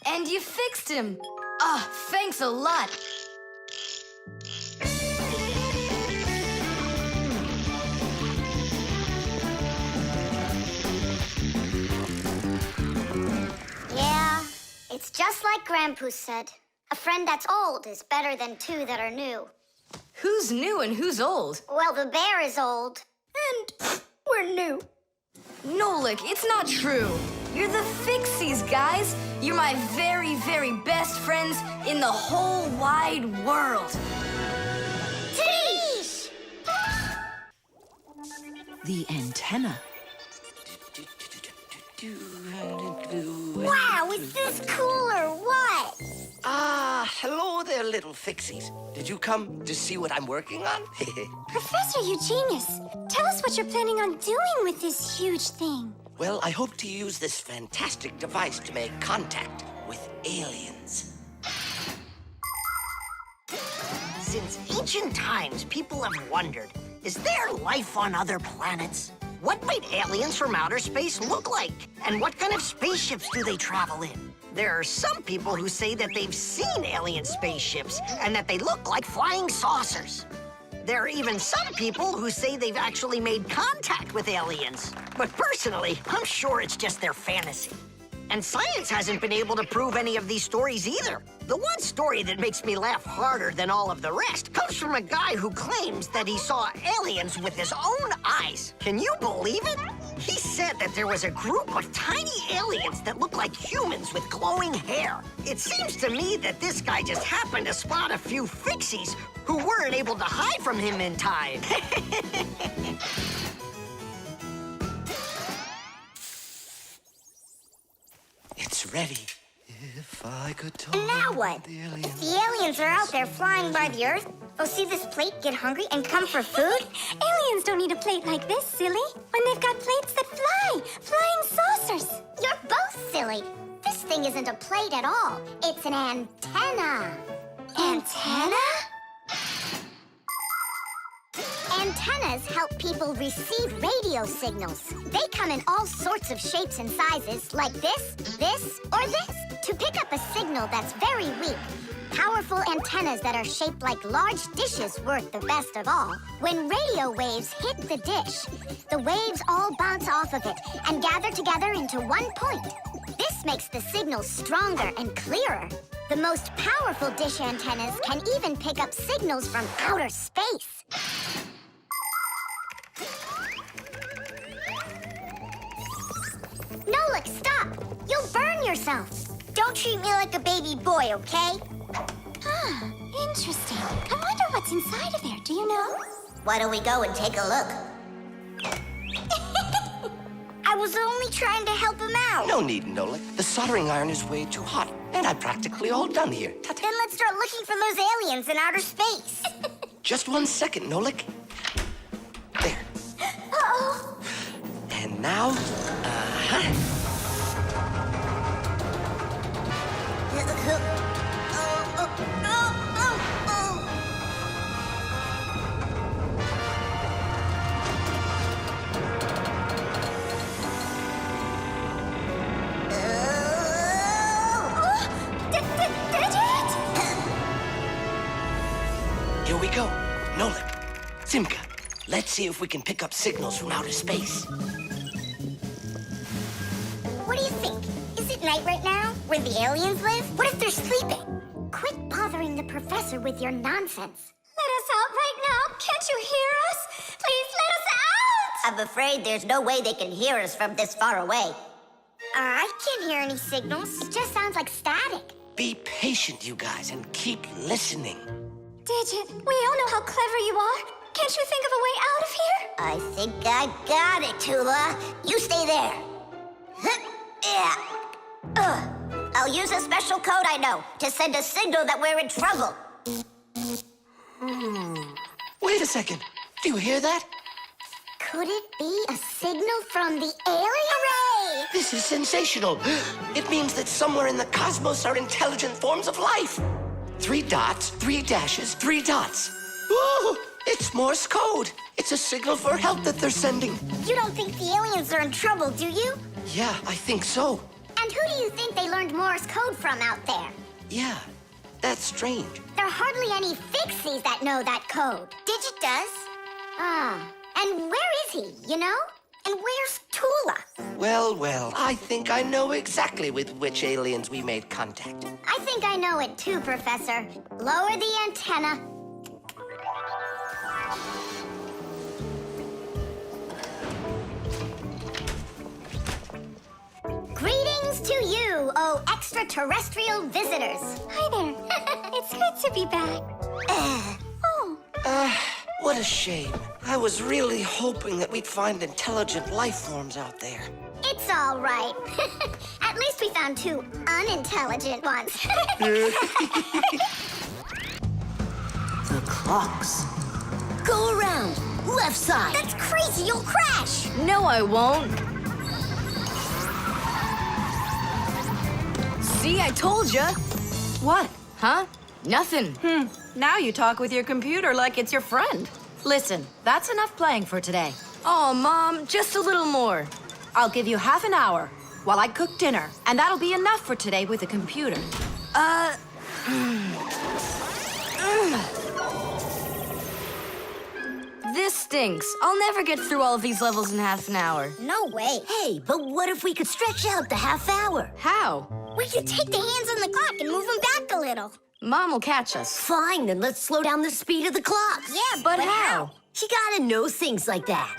And you fixed him. Ah, thanks a lot. Yeah, it's just like Grampus said. A friend that's old is better than two that are new. Who's new and who's old? Well, the bear is old. And we're new. Nolik, it's not true. You're the Fixies, guys. You're my very, very best friends in the whole wide world. Tish! The antenna. Wow, is this cool or what? Ah, hello there, little Fixies. Did you come to see what I'm working on? Professor Eugenius, tell us what you're planning on doing with this huge thing. Well, I hope to use this fantastic device to make contact with aliens. Since ancient times, people have wondered, is there life on other planets? What might aliens from outer space look like? And what kind of spaceships do they travel in? There are some people who say that they've seen alien spaceships and that they look like flying saucers. There are even some people who say they've actually made contact with aliens. But personally, I'm sure it's just their fantasy. And science hasn't been able to prove any of these stories either. The one story that makes me laugh harder than all of the rest comes from a guy who claims that he saw aliens with his own eyes. Can you believe it? He said that there was a group of tiny aliens that looked like humans with glowing hair. It seems to me that this guy just happened to spot a few Fixies who weren't able to hide from him in time. It's ready. If I could talk. And now what? If the aliens are out there flying by the Earth, they'll see this plate, get hungry, and come for food? Aliens don't need a plate like this, silly. When they've got plates that fly, flying saucers. You're both silly. This thing isn't a plate. plate at all. It's an antenna. Antenna? Antennas help people receive radio signals. They come in all sorts of shapes and sizes, like this, or this. To pick up a signal that's very weak, powerful antennas that are shaped like large dishes work the best of all. When radio waves hit the dish, the waves all bounce off of it and gather together into one point. This makes the signal stronger and clearer. The most powerful dish antennas can even pick up signals from outer space. Nolik, stop! You'll burn yourself. Don't treat me like a baby boy, okay? Ah, interesting. I wonder what's inside of there. Do you know? Why don't we go and take a look? I was only trying to help him out. No need, Nolik. The soldering iron is way too hot, and I'm practically all done here. Then let's start looking for those aliens in outer space. Just 1 second, Nolik. There. Uh-oh. And now, Here we go. Nolik, Simka, let's see if we can pick up signals from outer space. What do you think? Is it night right now, where the aliens live? What if they're sleeping? Quit bothering the professor with your nonsense. Let us out right now. Can't you hear us? Please let us out! I'm afraid there's no way they can hear us from this far away. I can't hear any signals. It just sounds like static. Be patient, you guys, and keep listening. Digit, we all know how clever you are. Can't you think of a way out of here? I think I got it, Tula. You stay there. Yeah. I'll use a special code I know to send a signal that we're in trouble. Wait a second. Do you hear that? Could it be a signal from the alien? Hooray! This is sensational. It means that somewhere in the cosmos are intelligent forms of life. 3 dots, 3 dashes, 3 dots. Ooh, it's Morse code. It's a signal for help that they're sending. You don't think the aliens are in trouble, do you? Yeah, I think so. And who do you think they learned Morse code from out there? Yeah, that's strange. There are hardly any Fixies that know that code. Digit does. Ah, and where is he, you know? And where's Tula? Well, I think I know exactly with which aliens we made contact. I think I know it too, Professor. Lower the antenna. Greetings to you, oh extraterrestrial visitors. Hi there. It's good to be back. What a shame. I was really hoping that we'd find intelligent life forms out there. It's all right. At least we found 2 unintelligent ones. The clocks. Go around. Left side. That's crazy. You'll crash. No, I won't. See, I told ya. What? Huh? Nothing. Now you talk with your computer like it's your friend. Listen, that's enough playing for today. Oh, Mom, just a little more. I'll give you half an hour while I cook dinner, and that'll be enough for today with the computer. This stinks. I'll never get through all of these levels in half an hour. No way. Hey, but what if we could stretch out the half hour? How? We could take the hands on the clock and move them back a little. Mom will catch us. Fine, then let's slow down the speed of the clock. Yeah, But how? You gotta know things like that.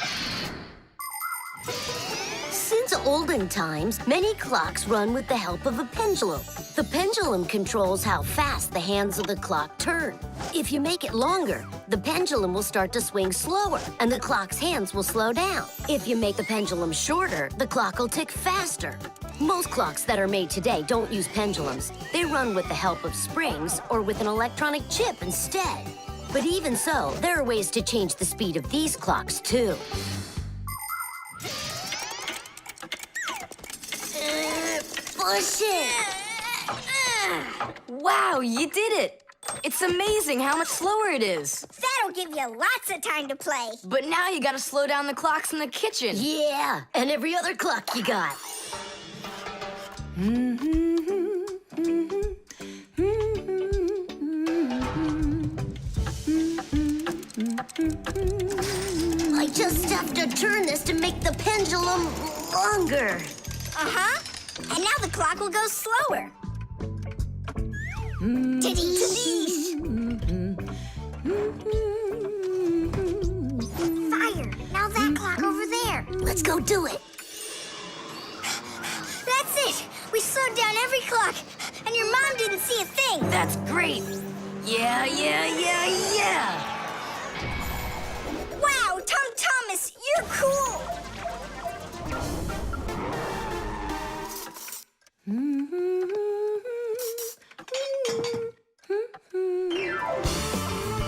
Since olden times, many clocks run with the help of a pendulum. The pendulum controls how fast the hands of the clock turn. If you make it longer, the pendulum will start to swing slower, and the clock's hands will slow down. If you make the pendulum shorter, the clock will tick faster. Most clocks that are made today don't use pendulums. They run with the help of springs or with an electronic chip instead. But even so, there are ways to change the speed of these clocks, too. Push it! Wow, you did it! It's amazing how much slower it is. That'll give you lots of time to play. But now you gotta slow down the clocks in the kitchen. Yeah, and every other clock you got. I just have to turn this to make the pendulum longer. Uh-huh. And now the clock will go slower. Tadee! Fire! Now that clock over there. Let's go do it. That's it! We slowed down every clock, and your mom didn't see a thing. That's great. Yeah. Wow, Tom Thomas, you're cool!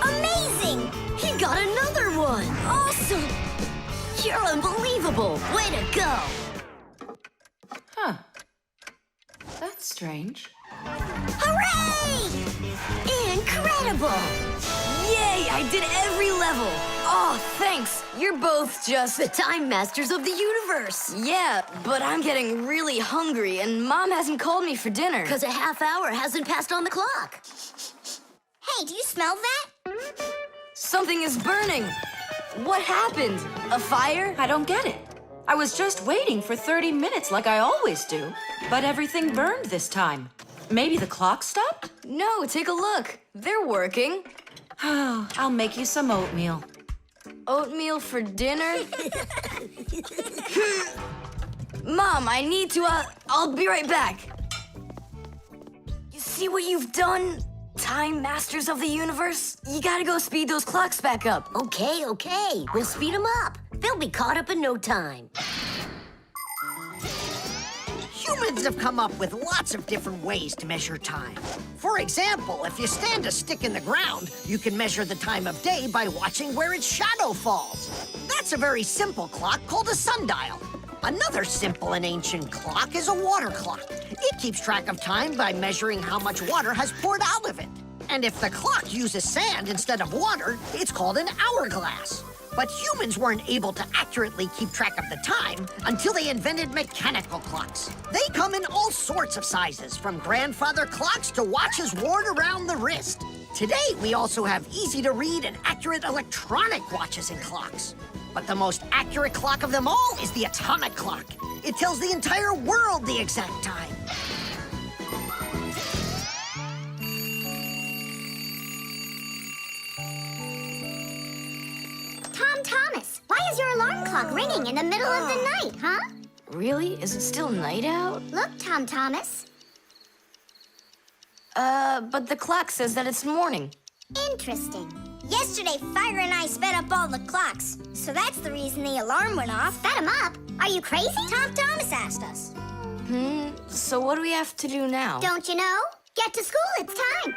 Amazing! He got another one! Awesome! You're unbelievable! Way to go! Huh. That's strange. Hooray! Incredible! Yay, I did every level. Oh, thanks. You're both just... The time masters of the universe! Yeah, but I'm getting really hungry, and Mom hasn't called me for dinner. Because a half hour hasn't passed on the clock. Hey, do you smell that? Something is burning. What happened? A fire? I don't get it. I was just waiting for 30 minutes like I always do, but everything burned this time. Maybe the clock stopped? No, take a look. They're working. I'll make you some oatmeal. Oatmeal for dinner? Mom, I need to, I'll be right back. You see what you've done? Time masters of the universe? You gotta go speed those clocks back up. Okay. We'll speed them up. They'll be caught up in no time. Humans have come up with lots of different ways to measure time. For example, if you stand a stick in the ground, you can measure the time of day by watching where its shadow falls. That's a very simple clock called a sundial. Another simple and ancient clock is a water clock. It keeps track of time by measuring how much water has poured out of it. And if the clock uses sand instead of water, it's called an hourglass. But humans weren't able to accurately keep track of the time until they invented mechanical clocks. They come in all sorts of sizes, from grandfather clocks to watches worn around the wrist. Today, we also have easy-to-read and accurate electronic watches and clocks. But the most accurate clock of them all is the atomic clock. It tells the entire world the exact time. Tom Thomas, why is your alarm clock ringing in the middle of the night, huh? Really? Is it still night out? Look, Tom Thomas. But the clock says that it's morning. Interesting. Yesterday, Fire and I sped up all the clocks, so that's the reason the alarm went off. Sped them up? Are you crazy? Tom Thomas asked us. So what do we have to do now? Don't you know? Get to school, it's time.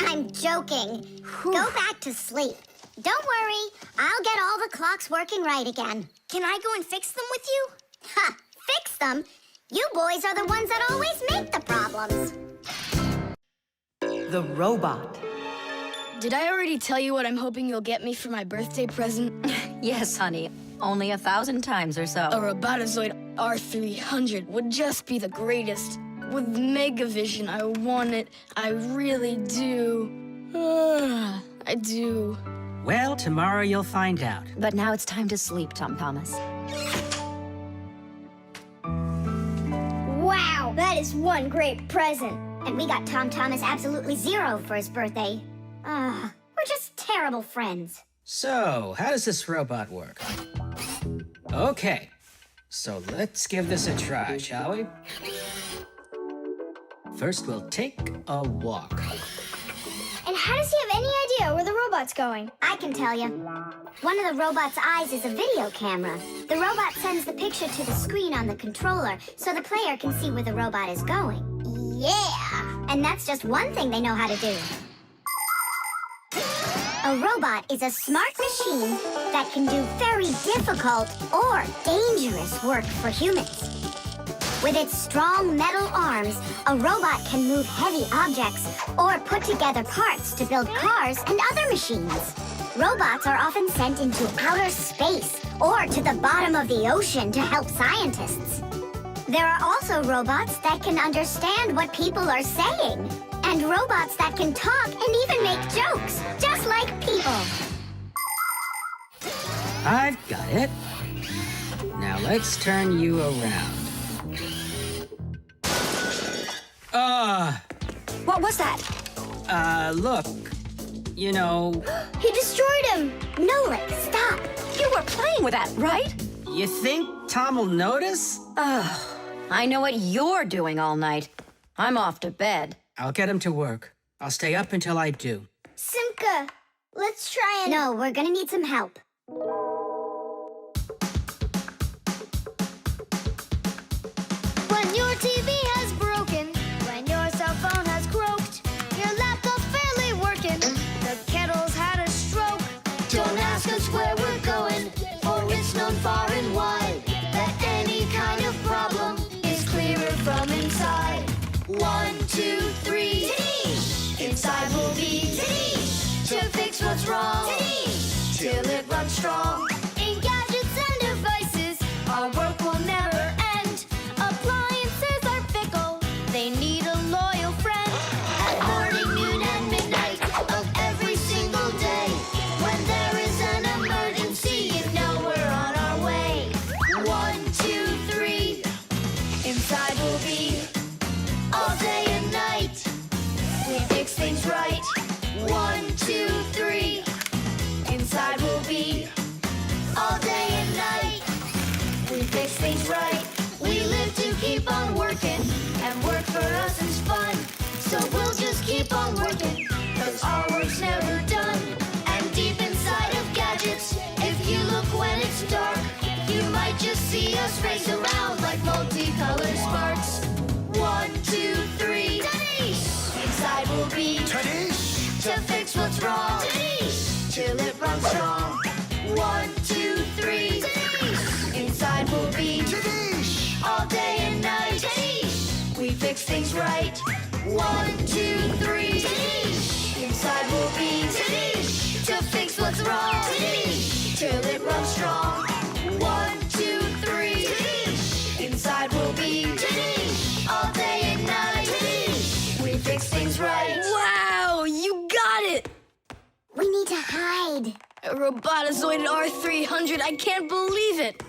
I'm joking. Go back to sleep. Don't worry, I'll get all the clocks working right again. Can I go and fix them with you? Ha! Fix them? You boys are the ones that always make the problems. The robot. Did I already tell you what I'm hoping you'll get me for my birthday present? Yes, honey. Only 1,000 times or so. A Robotazoid R300 would just be the greatest. With Megavision, I want it. I really do. I do. Well, tomorrow you'll find out. But now it's time to sleep, Tom Thomas. Wow, that is one great present. And we got Tom Thomas absolutely zero for his birthday. We're just terrible friends. So, how does this robot work? Okay, so let's give this a try, shall we? First, we'll take a walk. And how does he have any idea where the robot's going? I can tell you. One of the robot's eyes is a video camera. The robot sends the picture to the screen on the controller so the player can see where the robot is going. Yeah! And that's just one thing they know how to do. A robot is a smart machine that can do very difficult or dangerous work for humans. With its strong metal arms, a robot can move heavy objects or put together parts to build cars and other machines. Robots are often sent into outer space or to the bottom of the ocean to help scientists. There are also robots that can understand what people are saying, and robots that can talk and even make jokes, just like people. I've got it. Now let's turn you around. What was that? Look. You know... He destroyed him! Nolik, stop! You were playing with that, right? You think Tom will notice? I know what you're doing all night. I'm off to bed. I'll get him to work. I'll stay up until I do. Simka, let's try and... No, we're gonna need some help. When your TV has broken, when your cell phone has croaked, your laptop's barely working, the kettle's had a stroke. Don't ask us where we're going, for it's known far and wide that any kind of problem is clearer from inside. 1, 2, 3. Inside will be to fix what's wrong, till it runs strong. In gadgets and devices, our work will never end. Appliances are fickle, they need a loyal friend. At morning, noon, and midnight of every single day, when there is an emergency, you know we're on our way. 1, 2, 3. Inside will be all day and night. We fix things right. 1, 2, 3. Inside will be all day and night. We fix things right. We live to keep on working, and work for us is fun. So we'll just keep on working, 'cause our work's never done. And deep inside of gadgets, if you look when it's dark, you might just see us race around like multicolored sparks. 1, 2, 3. Inside will be to fix what's wrong, till it runs strong. 1, 2, 3. Inside will be all day and night. We fix things right. 1, 2, 3. Inside will be to fix what's wrong, till it runs strong. 1, 2, 3. Inside will be all day and night. We fix things right. Wow, you got it! We need to hide. A robotizoid R300, I can't believe it!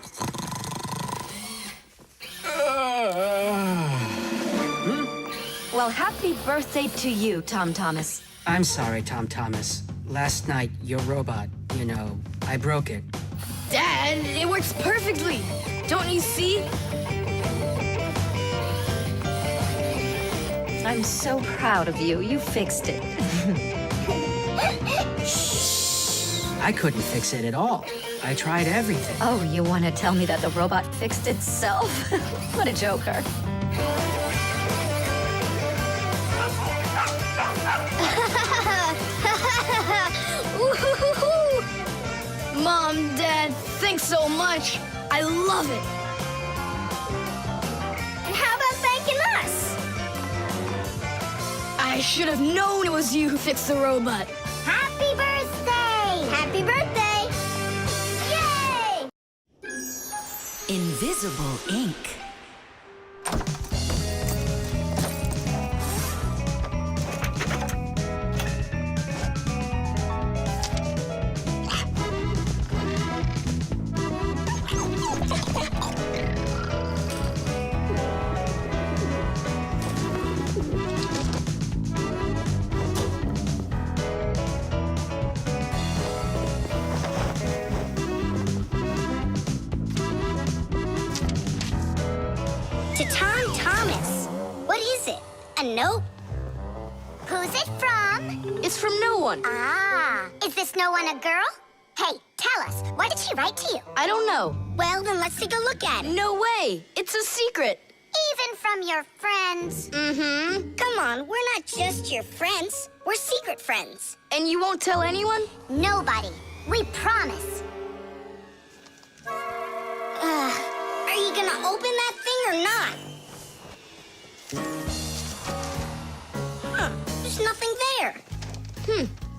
Well, happy birthday to you, Tom Thomas. I'm sorry, Tom Thomas. Last night, your robot, you know, I broke it. Dad, it works perfectly! Don't you see? I'm so proud of you. You fixed it. I couldn't fix it at all. I tried everything. Oh, you want to tell me that the robot fixed itself? What a joker. Mom, Dad, thanks so much. I love it. And how about thanking us? I should have known it was you who fixed the robot. Happy birthday! Happy birthday! Yay! Invisible ink. To Tom Thomas. What is it? A note? Who's it from? It's from no one. Ah, is this no one a girl? Hey, tell us, what did she write to you? I don't know. Well, then let's take a look at it. No way. It's a secret. Even from your friends? Mm-hmm. Come on, we're not just your friends. We're secret friends. And you won't tell anyone? Nobody. We promise. Are you gonna open that thing or not? There's nothing there.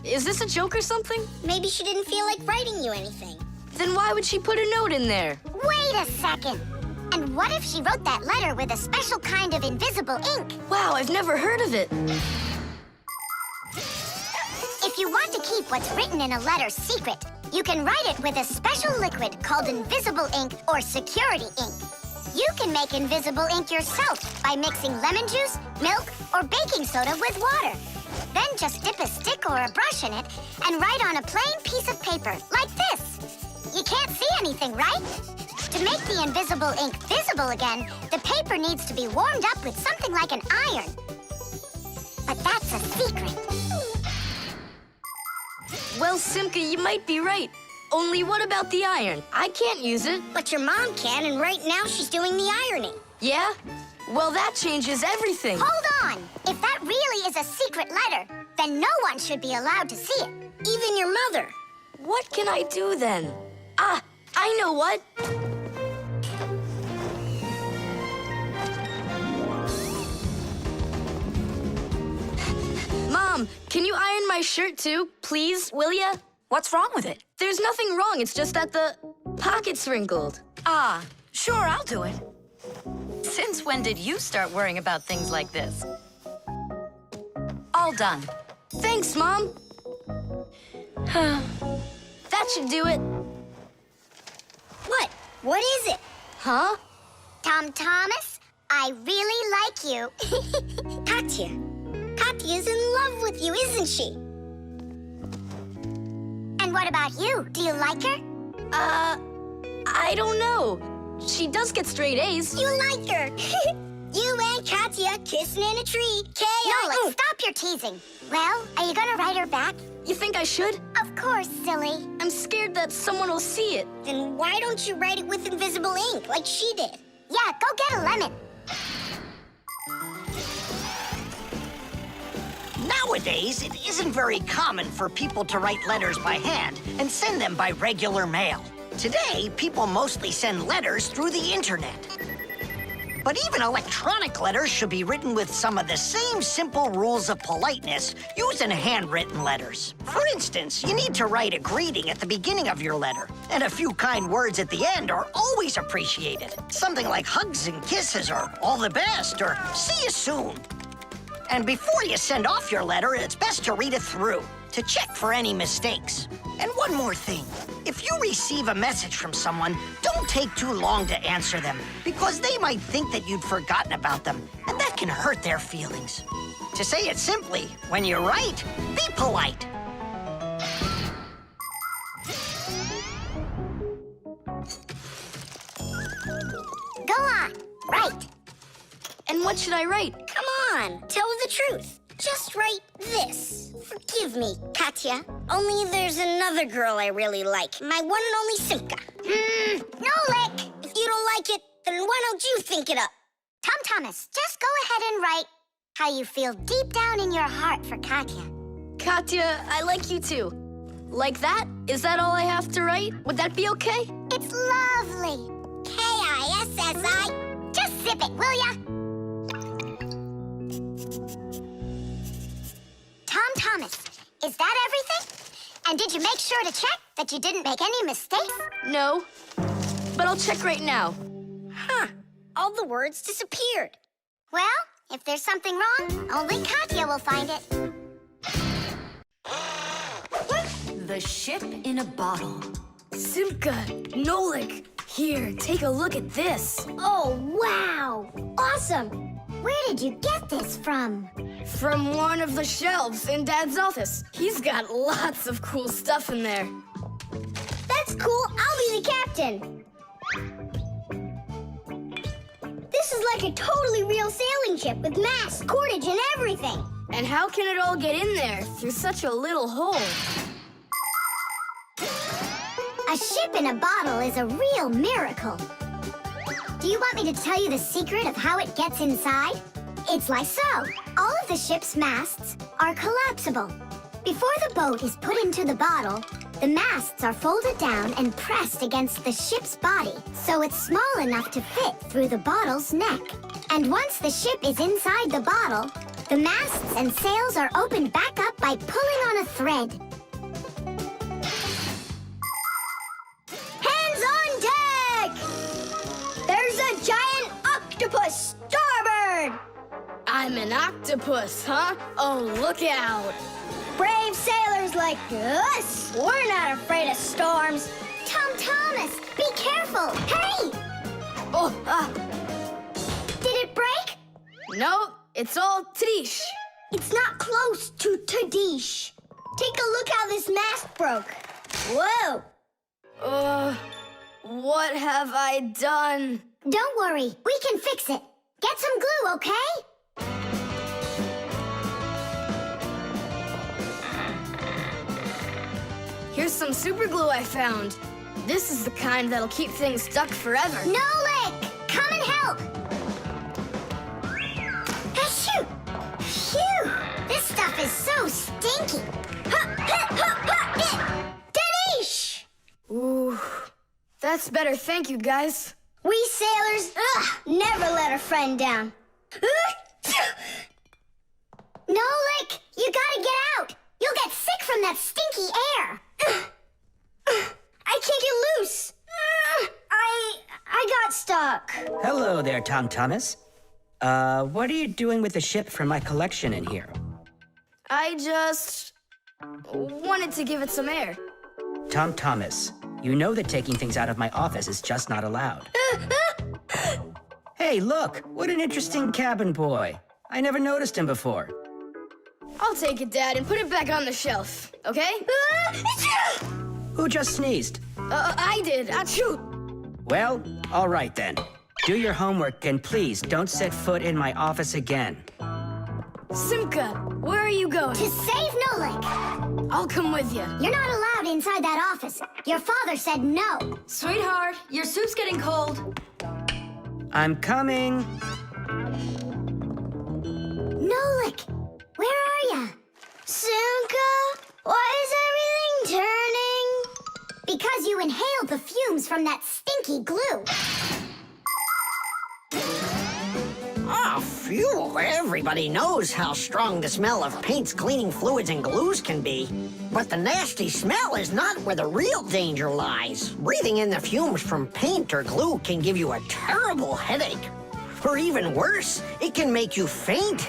Is this a joke or something? Maybe she didn't feel like writing you anything. Then why would she put a note in there? Wait a second. And what if she wrote that letter with a special kind of invisible ink? Wow, I've never heard of it. If you want to keep what's written in a letter secret, you can write it with a special liquid called invisible ink or security ink. You can make invisible ink yourself by mixing lemon juice, milk, or baking soda with water. Then just dip a stick or a brush in it and write on a plain piece of paper, like this. You can't see anything, right? To make the invisible ink visible again, the paper needs to be warmed up with something like an iron. But that's a secret. Well, Simka, you might be right. Only what about the iron? I can't use it. But your mom can, and right now she's doing the ironing. Yeah? Well, that changes everything. Hold on! If that really is a secret letter, then no one should be allowed to see it. Even your mother. What can I do then? Ah, I know what. Mom, can you iron my shirt too, please, will ya? What's wrong with it? There's nothing wrong, it's just that the pocket's wrinkled. Ah, sure, I'll do it. Since when did you start worrying about things like this? All done. Thanks, Mom. That should do it. What? What is it? Huh? Tom Thomas, I really like you. Katya. Katya's in love with you, isn't she? And what about you? Do you like her? I don't know. She does get straight A's. You like her. You and Katya kissing in a tree. Nolik, stop your teasing. Well, are you gonna write her back? You think I should? Of course, silly. I'm scared that someone will see it. Then why don't you write it with invisible ink like she did? Yeah, go get a lemon. Nowadays, it isn't very common for people to write letters by hand and send them by regular mail. Today, people mostly send letters through the internet. But even electronic letters should be written with some of the same simple rules of politeness used in handwritten letters. For instance, you need to write a greeting at the beginning of your letter, and a few kind words at the end are always appreciated. Something like hugs and kisses, or all the best, or see you soon. And before you send off your letter, it's best to read it through to check for any mistakes. And one more thing. If you receive a message from someone, don't take too long to answer them, because they might think that you'd forgotten about them, and that can hurt their feelings. To say it simply, when you write, be polite. Go on, write. And what should I write? Come on, tell the truth. Just write this. Forgive me, Katya. Only there's another girl I really like. My one and only Simka. Nolik! If you don't like it, then why don't you think it up? Tom Thomas, just go ahead and write how you feel deep down in your heart for Katya. Katya, I like you too. Like that? Is that all I have to write? Would that be okay? It's lovely. Kissi. Just zip it, will ya? Tom Thomas, is that everything? And did you make sure to check that you didn't make any mistakes? No, but I'll check right now. Huh, all the words disappeared. Well, if there's something wrong, only Katya will find it. The ship in a bottle. Simka, Nolik, here, take a look at this. Oh, wow! Awesome! Where did you get this from? From one of the shelves in Dad's office. He's got lots of cool stuff in there. That's cool. I'll be the captain. This is like a totally real sailing ship with masts, cordage, and everything. And how can it all get in there through such a little hole? A ship in a bottle is a real miracle. Do you want me to tell you the secret of how it gets inside? It's like so. All of the ship's masts are collapsible. Before the boat is put into the bottle, the masts are folded down and pressed against the ship's body, so it's small enough to fit through the bottle's neck. And once the ship is inside the bottle, The masts and sails are opened back up by pulling on a thread. Hands on deck! There's a giant octopus starboard! I'm an octopus, huh? Oh, look out! Brave sailors like us, we're not afraid of storms. Thomas, be careful! Hey! Oh, Did it break? no, it's all Trish. It's not close to Tadish. Take a look how this mast broke. Whoa! What have I done? Don't worry, we can fix it. Get some glue, okay? Here's some super glue I found. This is the kind that'll keep things stuck forever. Nolik, come and help! Achoo! Phew! This stuff is so stinky. Danish! Ooh, that's better. Thank you, guys. We sailors never let a friend down. Nolik, you gotta get out! You'll get sick from that stinky air! I can't get loose. I got stuck. Hello there, Thomas. What are you doing with the ship from my collection in here? I just wanted to give it some air. Thomas, you know that taking things out of my office is just not allowed. Hey, look, what an interesting cabin boy. I never noticed him before. I'll take it, Dad, and put it back on the shelf, okay? Who just sneezed? I did. Achoo! Well, all right then. Do your homework and please don't set foot in my office again. Simka, where are you going? To save Nolik! I'll come with you. You're not allowed inside that office. Your father said no. Sweetheart, your soup's getting cold. I'm coming. Nolik, where are ya? Simka, why is everything turning? Because you inhaled the fumes from that stinky glue. Ah, phew. Everybody knows how strong the smell of paints, cleaning fluids, and glues can be. But the nasty smell is not where the real danger lies. Breathing in the fumes from paint or glue can give you a terrible headache. Or even worse, it can make you faint.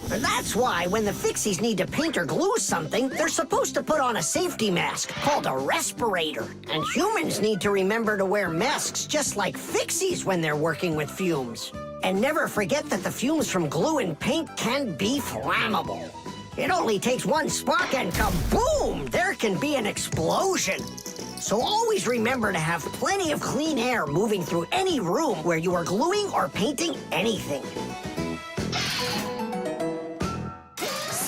That's why when the Fixies need to paint or glue something, they're supposed to put on a safety mask called a respirator. And humans need to remember to wear masks just like Fixies when they're working with fumes. And never forget that the fumes from glue and paint can be flammable. It only takes one spark and kaboom! There can be an explosion. So always remember to have plenty of clean air moving through any room where you are gluing or painting anything.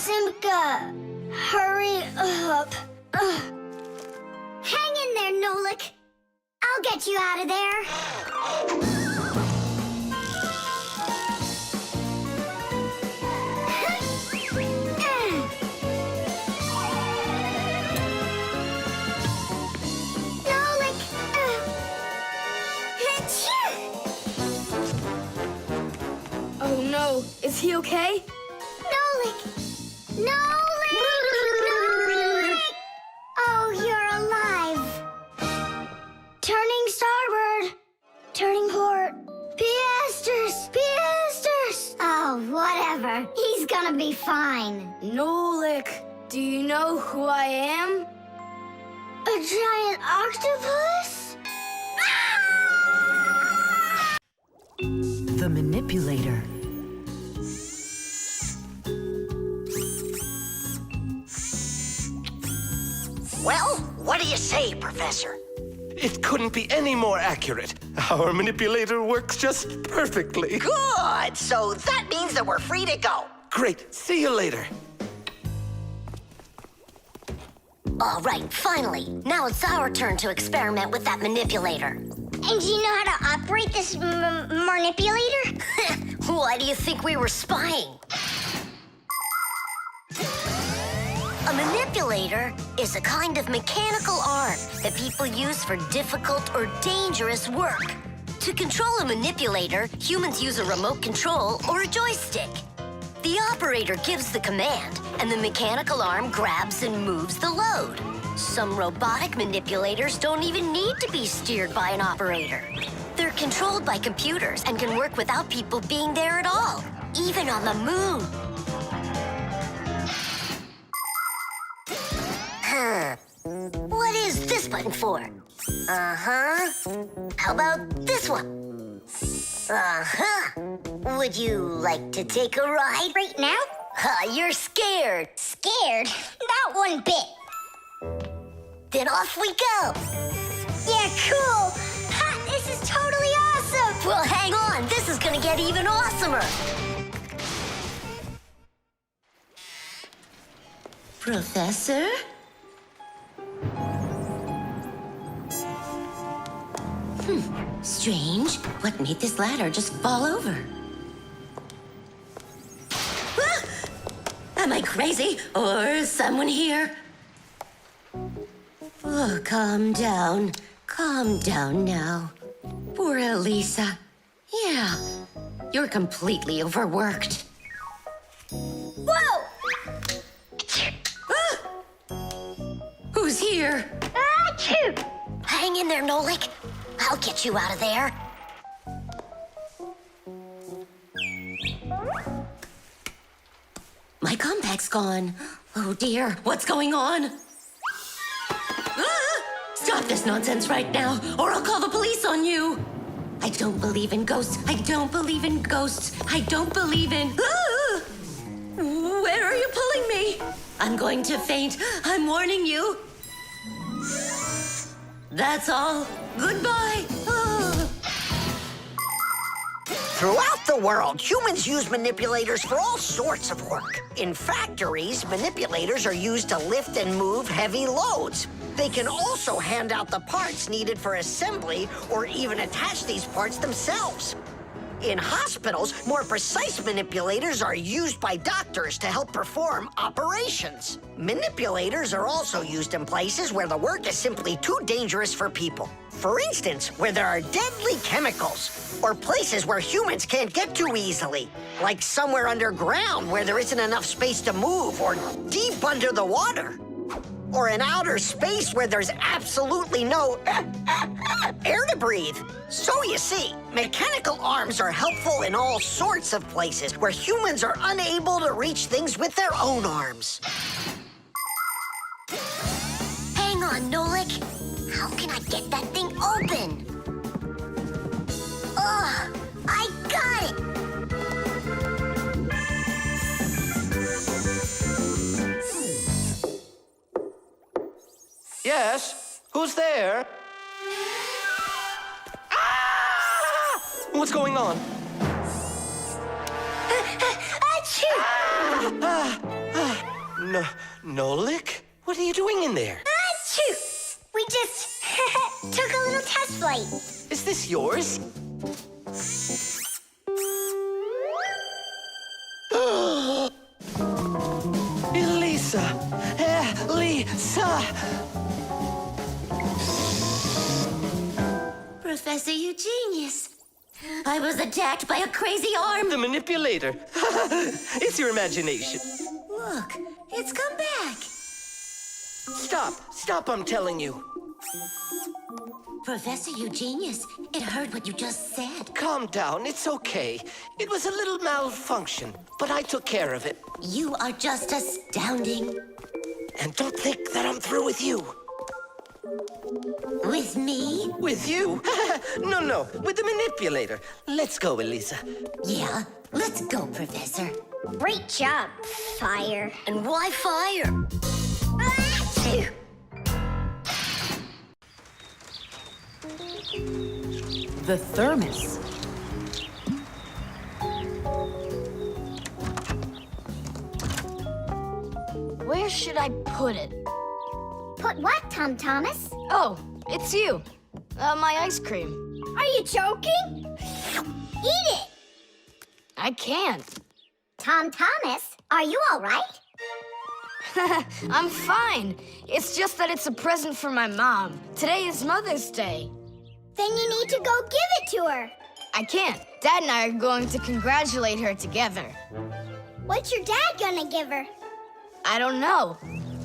Simka, hurry up. Hang in there, Nolik. I'll get you out of there. Nolik. Oh no, is he okay? Nolik. Nolik! Oh, you're alive. Turning starboard. Turning port. Piasters! Piasters! Oh, whatever. He's gonna be fine. Nolik, do you know who I am? A giant octopus? The Manipulator. Well, what do you say, Professor? It couldn't be any more accurate. Our manipulator works just perfectly. Good! So that means that we're free to go. Great. See you later. All right, finally. Now it's our turn to experiment with that manipulator. And do you know how to operate this manipulator? Why do you think we were spying? A manipulator is a kind of mechanical arm that people use for difficult or dangerous work. To control a manipulator, humans use a remote control or a joystick. The operator gives the command, and the mechanical arm grabs and moves the load. Some robotic manipulators don't even need to be steered by an operator. They're controlled by computers and can work without people being there at all, even on the moon. What is this button for? Uh-huh. How about this one? Uh-huh. Would you like to take a ride? Right now? You're scared. Scared? Not one bit. Then off we go. Yeah, cool. Ha, this is totally awesome. Well, hang on. This is gonna get even awesomer. Professor? Strange. What made this ladder just fall over? Ah! Am I crazy? Or is someone here? Oh, calm down. Calm down now. Poor Elisa. Yeah, you're completely overworked. Whoa! Ah! Who's here? Achoo! Hang in there, Nolik. I'll get you out of there. My compact's gone. Oh dear, what's going on? Ah! Stop this nonsense right now, or I'll call the police on you. I don't believe in ghosts. I don't believe in ghosts. I don't believe in... Ah! Where are you pulling me? I'm going to faint. I'm warning you. That's all. Goodbye. Ah. Throughout the world, humans use manipulators for all sorts of work. In factories, manipulators are used to lift and move heavy loads. They can also hand out the parts needed for assembly or even attach these parts themselves. In hospitals, more precise manipulators are used by doctors to help perform operations. Manipulators are also used in places where the work is simply too dangerous for people. For instance, where there are deadly chemicals, or places where humans can't get to easily, like somewhere underground where there isn't enough space to move, or deep under the water. Or in outer space where there's absolutely no air to breathe. So you see, mechanical arms are helpful in all sorts of places where humans are unable to reach things with their own arms. Hang on, Nolik. How can I get that thing open? Ugh, I got it! Yes? Who's there? Ah! What's going on? Achoo! Nolik? What are you doing in there? Achoo! We just took a little test flight. Is this yours? Elisa! Elisa! Professor, you genius. I was attacked by a crazy arm. The manipulator. It's your imagination. Look, it's come back. Stop, I'm telling you. Professor, you genius. It heard what you just said. Calm down, it's okay. It was a little malfunction, but I took care of it. You are just astounding. And don't think that I'm through with you. With me? With you? No, with the manipulator. Let's go, Elisa. Yeah, let's go, Professor. Great job, Fire. And why fire? Achoo! The Thermos. Where should I put it? Put what, Tom Thomas? Oh, it's you. My ice cream. Are you joking? Eat it! I can't. Tom Thomas, are you all right? I'm fine. It's just that it's a present for my mom. Today is Mother's Day. Then you need to go give it to her. I can't. Dad and I are going to congratulate her together. What's your dad gonna give her? I don't know.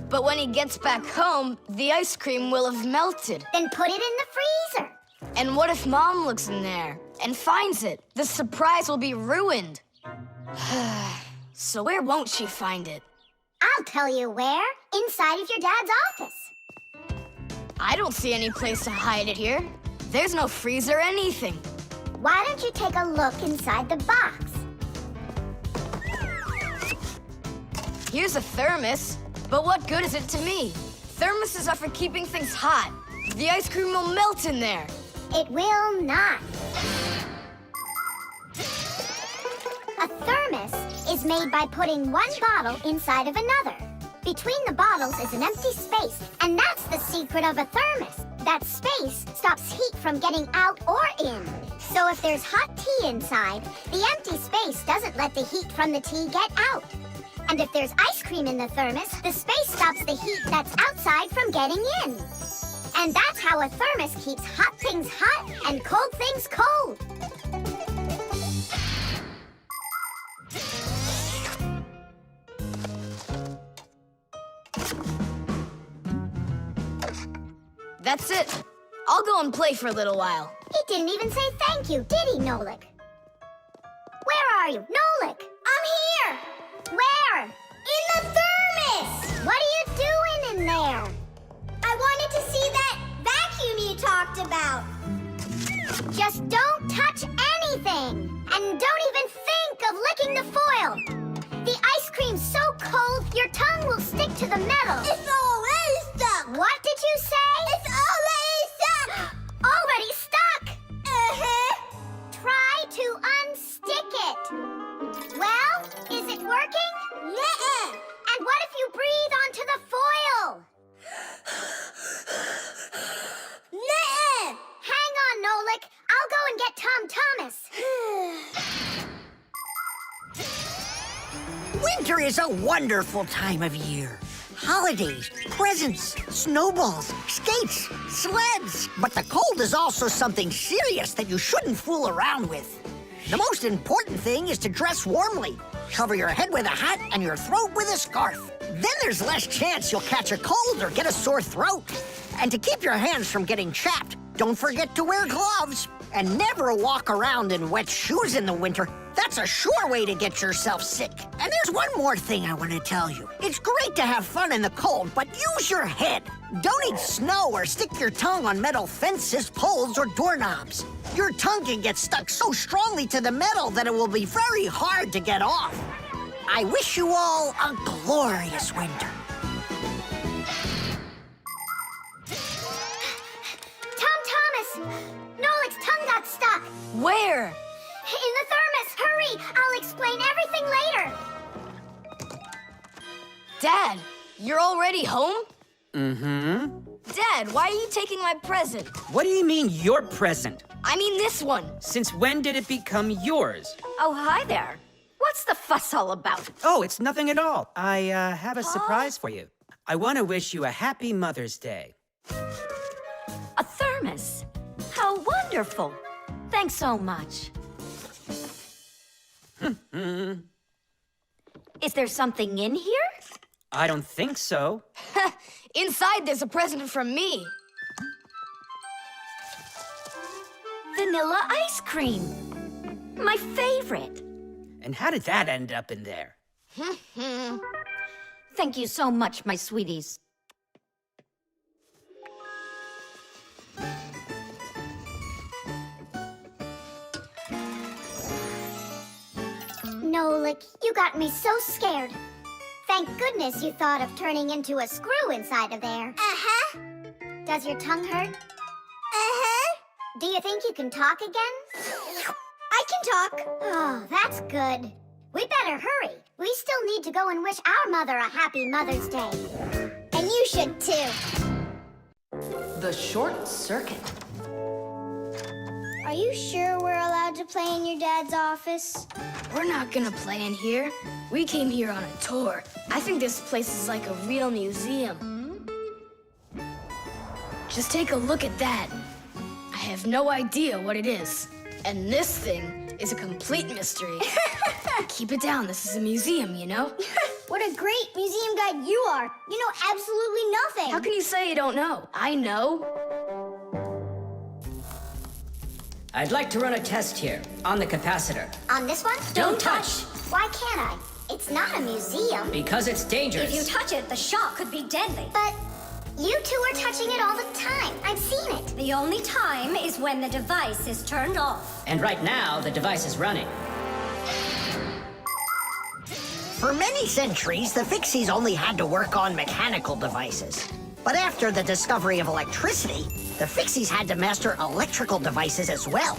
But when he gets back home, the ice cream will have melted. Then put it in the freezer. And what if Mom looks in there and finds it? The surprise will be ruined. So where won't she find it? I'll tell you where. Inside of your dad's office. I don't see any place to hide it here. There's no freezer or anything. Why don't you take a look inside the box? Here's a thermos, but what good is it to me? Thermoses are for keeping things hot. The ice cream will melt in there. It will not. A thermos is made by putting one bottle inside of another. Between the bottles is an empty space, and that's the secret of a thermos. That space stops heat from getting out or in. So if there's hot tea inside, the empty space doesn't let the heat from the tea get out. And if there's ice cream in the thermos, the space stops the heat that's outside from getting in. And that's how a thermos keeps hot things hot and cold things cold. That's it. I'll go and play for a little while. He didn't even say thank you, did he, Nolik? Where are you? Nolik! I'm here! Where? In the thermos! What are you doing in there? I wanted to see that vacuum you talked about. Just don't touch anything! And don't even think of licking the foil! The ice cream's so cold, your tongue will stick to the metal. It's already stuck! What did you say? It's already stuck! Already stuck! Try to unstick it. Well, is it working? Nuh-uh. And what if you breathe onto the foil? Nuh-uh. Hang on, Nolik. I'll go and get Tom Thomas. Winter is a wonderful time of year. Holidays, presents, snowballs, skates, sleds. But the cold is also something serious that you shouldn't fool around with. The most important thing is to dress warmly. Cover your head with a hat and your throat with a scarf. Then there's less chance you'll catch a cold or get a sore throat. And to keep your hands from getting chapped, don't forget to wear gloves. And never walk around in wet shoes in the winter. That's a sure way to get yourself sick. And there's one more thing I want to tell you. It's great to have fun in the cold, but use your head. Don't eat snow or stick your tongue on metal fences, poles, or doorknobs. Your tongue can get stuck so strongly to the metal that it will be very hard to get off. I wish you all a glorious winter. Tom Thomas! Nolik's tongue got stuck. Where? In the thermos. Hurry! I'll explain everything later. Dad, you're already home? Mm-hmm. Dad, why are you taking my present? What do you mean, your present? I mean this one. Since when did it become yours? Oh, hi there. What's the fuss all about? Oh, it's nothing at all. I have a surprise for you. I want to wish you a happy Mother's Day. A thermos. How wonderful. Thanks so much. Is there something in here? I don't think so. Inside there's a present from me. Vanilla ice cream. My favorite. And how did that end up in there? Thank you so much, my sweeties. Nolik, you got me so scared. Thank goodness you thought of turning into a screw inside of there. Uh-huh. Does your tongue hurt? Uh-huh. Do you think you can talk again? I can talk. Oh, that's good. We better hurry. We still need to go and wish our mother a happy Mother's Day. And you should too. The short circuit. Are you sure we're allowed to play in your dad's office? We're not gonna play in here. We came here on a tour. I think this place is like a real museum. Just take a look at that. A have no idea what it is. And this thing is a complete mystery. Keep it down, this is a museum, you know? What a great museum guide you are. You know absolutely nothing. How can you say you don't know? I know. I'd like to run a test here, on the capacitor. On this one? Don't touch! Why can't I? It's not a museum. Because it's dangerous. If you touch it, the shock could be deadly. But you two are touching it all the time. I've seen it. The only time is when the device is turned off. And right now, the device is running. For many centuries, the Fixies only had to work on mechanical devices. But after the discovery of electricity, the Fixies had to master electrical devices as well.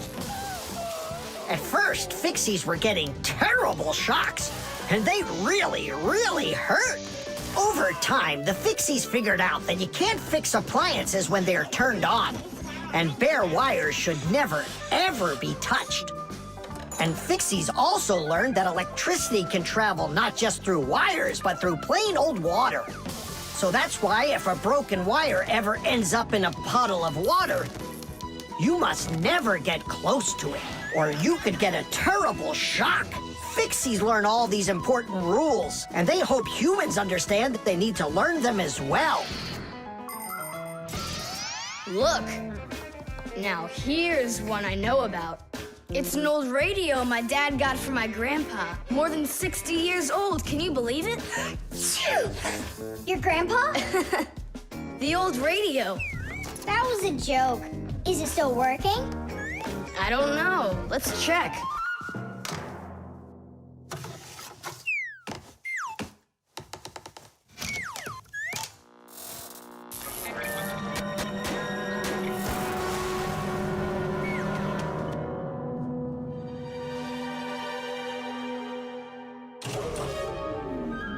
At first, Fixies were getting terrible shocks, and they really, really hurt. Over time, the Fixies figured out that you can't fix appliances when they're turned on, and bare wires should never, ever be touched. And Fixies also learned that electricity can travel not just through wires, but through plain old water. So that's why if a broken wire ever ends up in a puddle of water, you must never get close to it, or you could get a terrible shock. Fixies learn all these important rules, and they hope humans understand that they need to learn them as well. Look. Now here's one I know about. It's an old radio my dad got from my grandpa. More than 60 years old, can you believe it? Your grandpa? The old radio. That was a joke. Is it still working? I don't know. Let's check.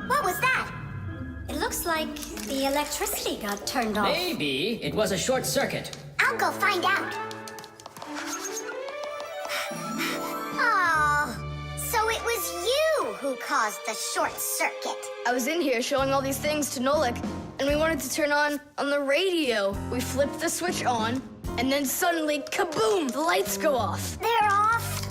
What was that? It looks like the electricity got turned off. Maybe it was a short circuit. I'll go find out. Oh, so it was you who caused the short circuit. I was in here showing all these things to Nolik, and we wanted to turn on the radio. We flipped the switch on, and then suddenly, kaboom, the lights go off. They're off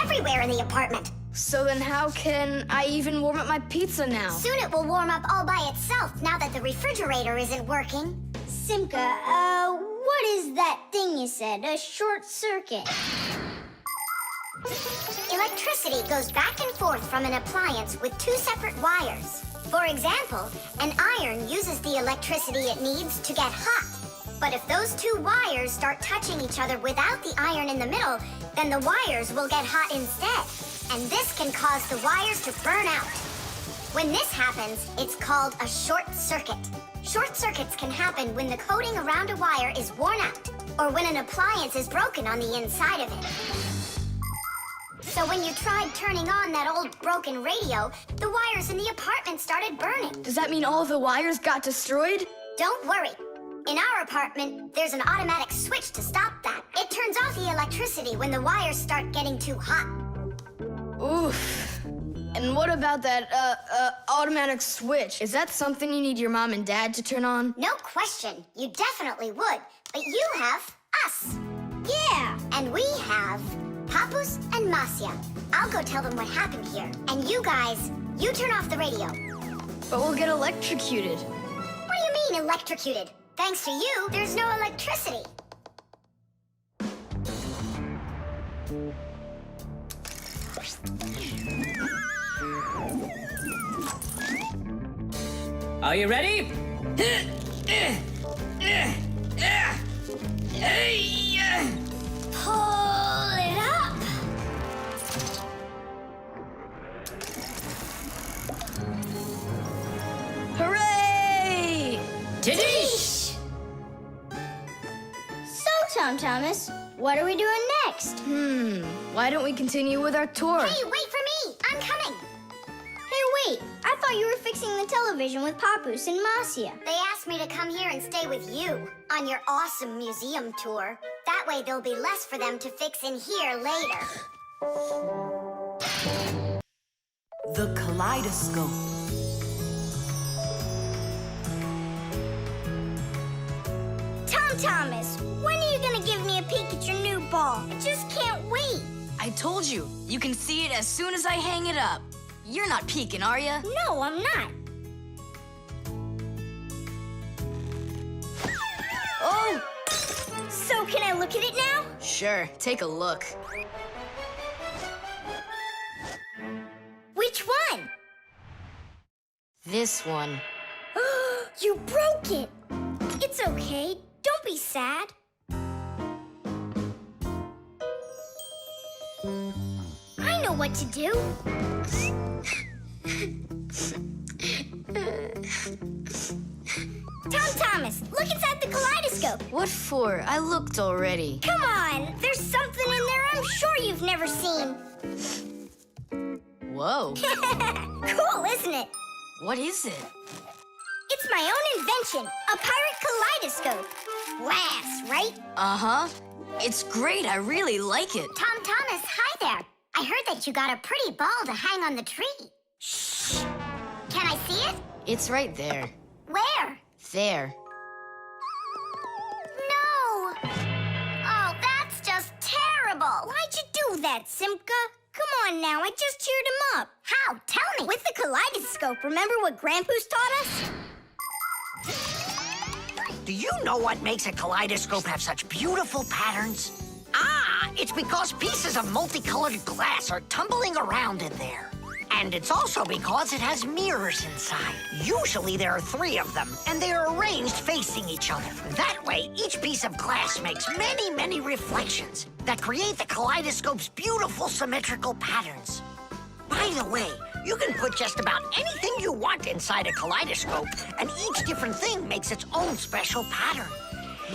everywhere in the apartment. So then how can I even warm up my pizza now? Soon it will warm up all by itself now that the refrigerator isn't working. Simka, what is that thing you said? A short circuit. Electricity goes back and forth from an appliance with two separate wires. For example, an iron uses the electricity it needs to get hot. But if those two wires start touching each other without the iron in the middle, then the wires will get hot instead. And this can cause the wires to burn out. When this happens, it's called a short circuit. Short circuits can happen when the coating around a wire is worn out, or when an appliance is broken on the inside of it. So when you tried turning on that old broken radio, the wires in the apartment started burning. Does that mean all of the wires got destroyed? Don't worry. In our apartment, there's an automatic switch to stop that. It turns off the electricity when the wires start getting too hot. Oof. And what about that, automatic switch? Is that something you need your mom and dad to turn on? No question. You definitely would. But you have us. Yeah. And we have Papus and Masya. I'll go tell them what happened here. And you guys, you turn off the radio. But we'll get electrocuted. What do you mean electrocuted? Thanks to you, there's no electricity. Are you ready? Pull it up. Hooray! Tidish! So, Tom Thomas, what are we doing next? Why don't we continue with our tour? Hey, wait for me! I'm coming! Hey, wait! I thought you were fixing the television with Papus and Masya. They asked me to come here and stay with you on your awesome museum tour. That way there'll be less for them to fix in here later. The Kaleidoscope. Tom Thomas, when are you gonna give me a peek You can see it as soon as I hang it up. You're not peeking, are you? No, I'm not. Oh! So can I look at it now? Sure, take a look. Which one? This one. You broke it. It's okay. Don't be sad. I know what to do. Tom Thomas, look inside the kaleidoscope. What for? I looked already. Come on, there's something in there I'm sure you've never seen. Whoa. Cool, isn't it? What is it? It's my own invention, a pirate kaleidoscope. Glass, right? Uh-huh. It's great. I really like it. Tom Thomas, hi there. I heard that you got a pretty ball to hang on the tree. Shh. Can I see it? It's right there. Where? There. No. Oh, that's just terrible. Why'd you do that, Simka? Come on now, I just cheered him up. How? Tell me. With the kaleidoscope, remember what Grandpa's taught us? Do you know what makes a kaleidoscope have such beautiful patterns? Ah, it's because pieces of multicolored glass are tumbling around in there. And it's also because it has mirrors inside. Usually there are 3 of them, and they are arranged facing each other. That way, each piece of glass makes many, many reflections that create the kaleidoscope's beautiful symmetrical patterns. By the way, you can put just about anything you want inside a kaleidoscope, and each different thing makes its own special pattern.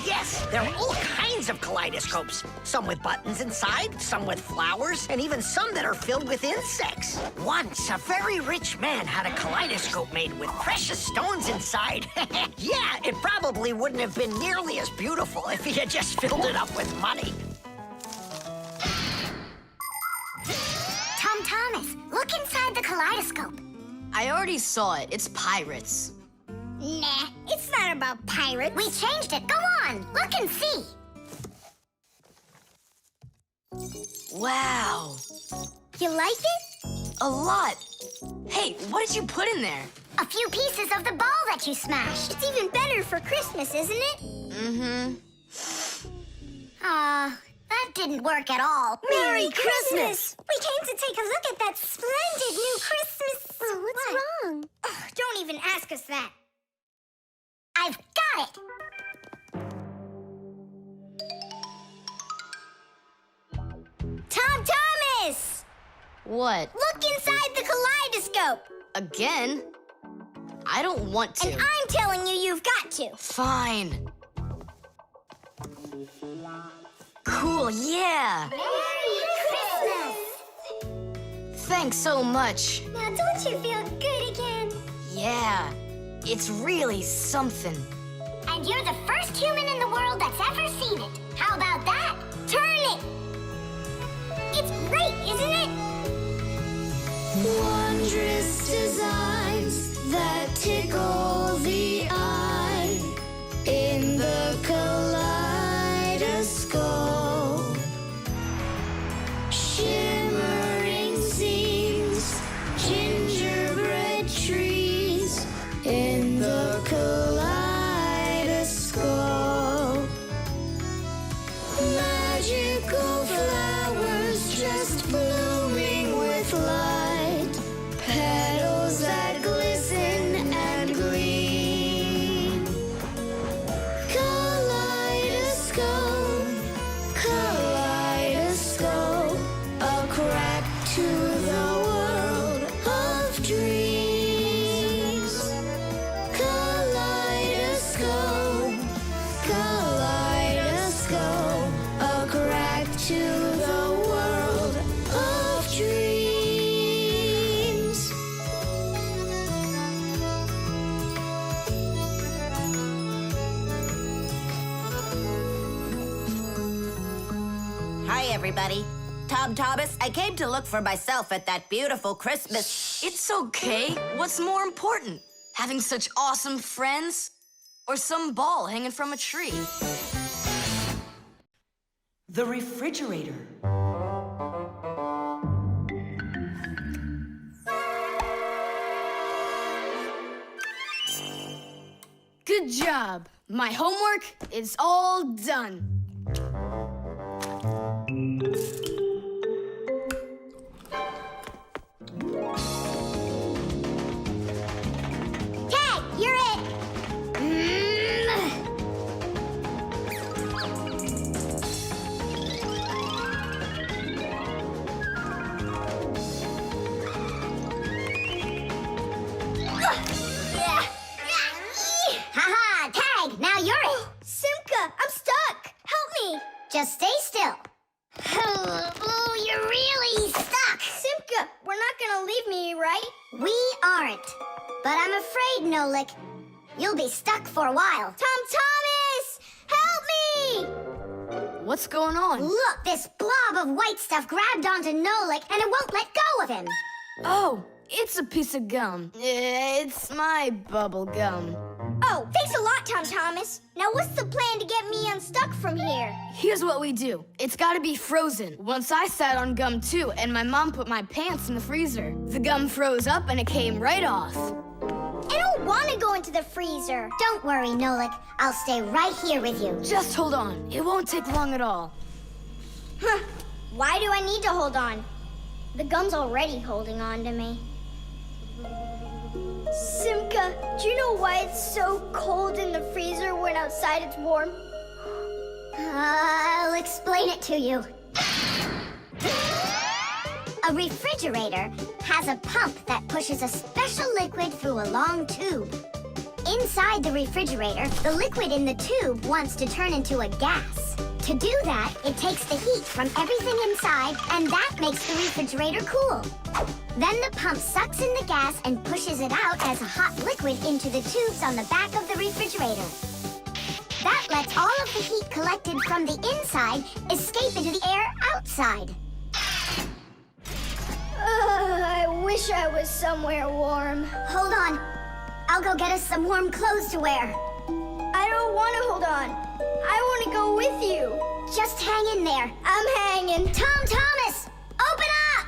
Yes, there are all kinds of kaleidoscopes. Some with buttons inside, some with flowers, and even some that are filled with insects. Once, a very rich man had a kaleidoscope made with precious stones inside. Yeah, it probably wouldn't have been nearly as beautiful if he had just filled it up with money. Tom Thomas, look inside the kaleidoscope. I already saw it. It's pirates. Nah, it's not about pirates. We changed it. Go on, look and see. Wow. You like it? A lot. Hey, what did you put in there? A few pieces of the ball that you smashed. It's even better for Christmas, isn't it? Mm-hmm. That didn't work at all. Merry Christmas! We came to take a look at that splendid new Christmas... Oh, what's What? wrong? Oh, don't even ask us that. I've got it. Tom Thomas! What? Look inside the kaleidoscope. Again? I don't want to. And I'm telling you, you've got to. Fine. Cool, yeah. Merry Christmas. Thanks so much. Now don't you feel good again? Yeah, it's really something. And you're the first human in the world that's ever seen it. How about that? Turn it. It's great, isn't it? Wondrous designs that tickle the eye in the kaleidoscope. Shimmering scenes, gingerbread trees in the kaleidoscope. Magical flowers just blooming with light, petals that glisten and gleam. Kaleidoscope, kaleidoscope, a crack to the world of dreams. Kaleidoscope, kaleidoscope, a crack to the world of dreams. Hi, everybody. Tom Thomas, I came to look for myself at that beautiful Christmas... It's okay. What's more important? Having such awesome friends? Or some ball hanging from a tree? The refrigerator. My homework is all done. Tag, you're it! Haha, Tag, now you're it! Simka, I'm stuck. Help me. Just stay still. Oh, you're really stuck! Simka, we're not gonna leave me, right? We aren't. But I'm afraid, Nolik, you'll be stuck for a while. Thomas! Help me! What's going on? Look, this blob of white stuff grabbed onto Nolik and it won't let go of him. Oh, it's a piece of gum. It's my bubble gum. Oh, thanks a lot, Thomas. Now what's the plan to get me unstuck from here? Here's what we do. It's gotta be frozen. Once I sat on gum too, and my mom put my pants in the freezer. The gum froze up and it came right off. I don't want to go into the freezer. Don't worry, Nolik. I'll stay right here with you. Just hold on. It won't take long at all. Huh. Why do I need to hold on? The gum's already holding on to me. Simka, do you know why it's so cold in the freezer when outside it's warm? I'll explain it to you. A refrigerator has a pump that pushes a special liquid through a long tube. Inside the refrigerator, the liquid in the tube wants to turn into a gas. To do that, it takes the heat from everything inside, and that makes the refrigerator cool. Then the pump sucks in the gas and pushes it out as a hot liquid into the tubes on the back of the refrigerator. That lets all of the heat collected from the inside escape into the air outside. I wish I was somewhere warm. Hold on. I'll go get us some warm clothes to wear. I don't want to hold on. I want to go with you. Just hang in there. I'm hanging. Thomas, open up!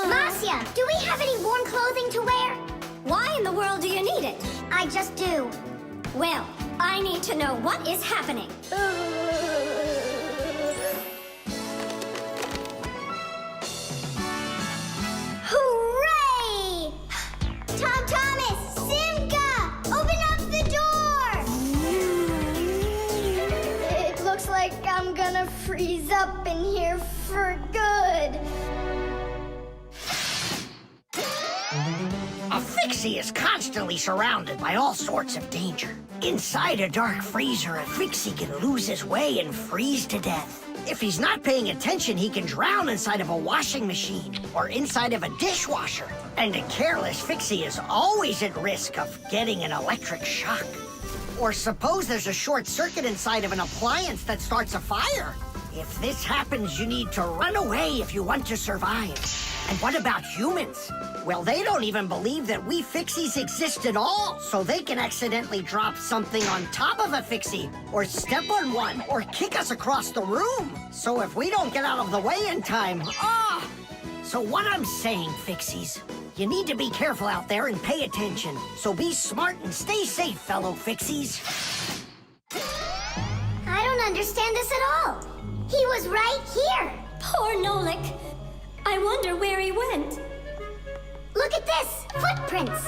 Marcia, do we have any warm clothing to wear? Why in the world do you need it? I just do. Well, I need to know what is happening. Hooray! Thomas! Simka! Open up the door! It looks like I'm gonna freeze up in here for good. A Fixie is constantly surrounded by all sorts of danger. Inside a dark freezer, a Fixie can lose his way and freeze to death. If he's not paying attention, he can drown inside of a washing machine or inside of a dishwasher. And a careless Fixie is always at risk of getting an electric shock. Or suppose there's a short circuit inside of an appliance that starts a fire. If this happens, you need to run away if you want to survive. And what about humans? Well, they don't even believe that we Fixies exist at all, so they can accidentally drop something on top of a Fixie, or step on one, or kick us across the room. So if we don't get out of the way in time, So what I'm saying, Fixies, you need to be careful out there and pay attention. So be smart and stay safe, fellow Fixies. I don't understand this at all. He was right here. Poor Nolik. I wonder where he went. Look at this! Footprints!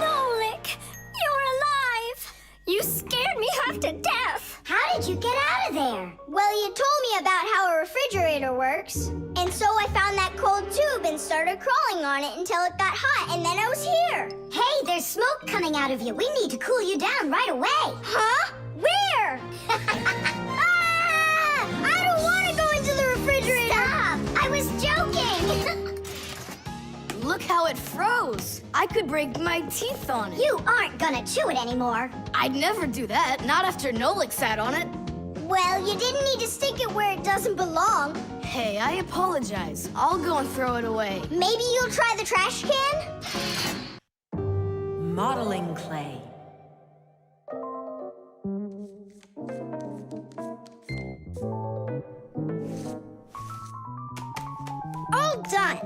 Nolik! You're alive! You scared me half to death! How did you get out of there? Well, you told me about how a refrigerator works. And so I found that cold tube and started crawling on it until it got hot, and then I was here. Hey, there's smoke coming out of you. We need to cool you down right away. Huh? Where? I don't want to go into the refrigerator. Stop! I was joking. Look how it froze. I could break my teeth on it. You aren't gonna chew it anymore. I'd never do that, not after Nolik sat on it. Well, you didn't need to stick it where it doesn't belong. Hey, I apologize. I'll go and throw it away. Maybe you'll try the trash can? modeling clay. All done.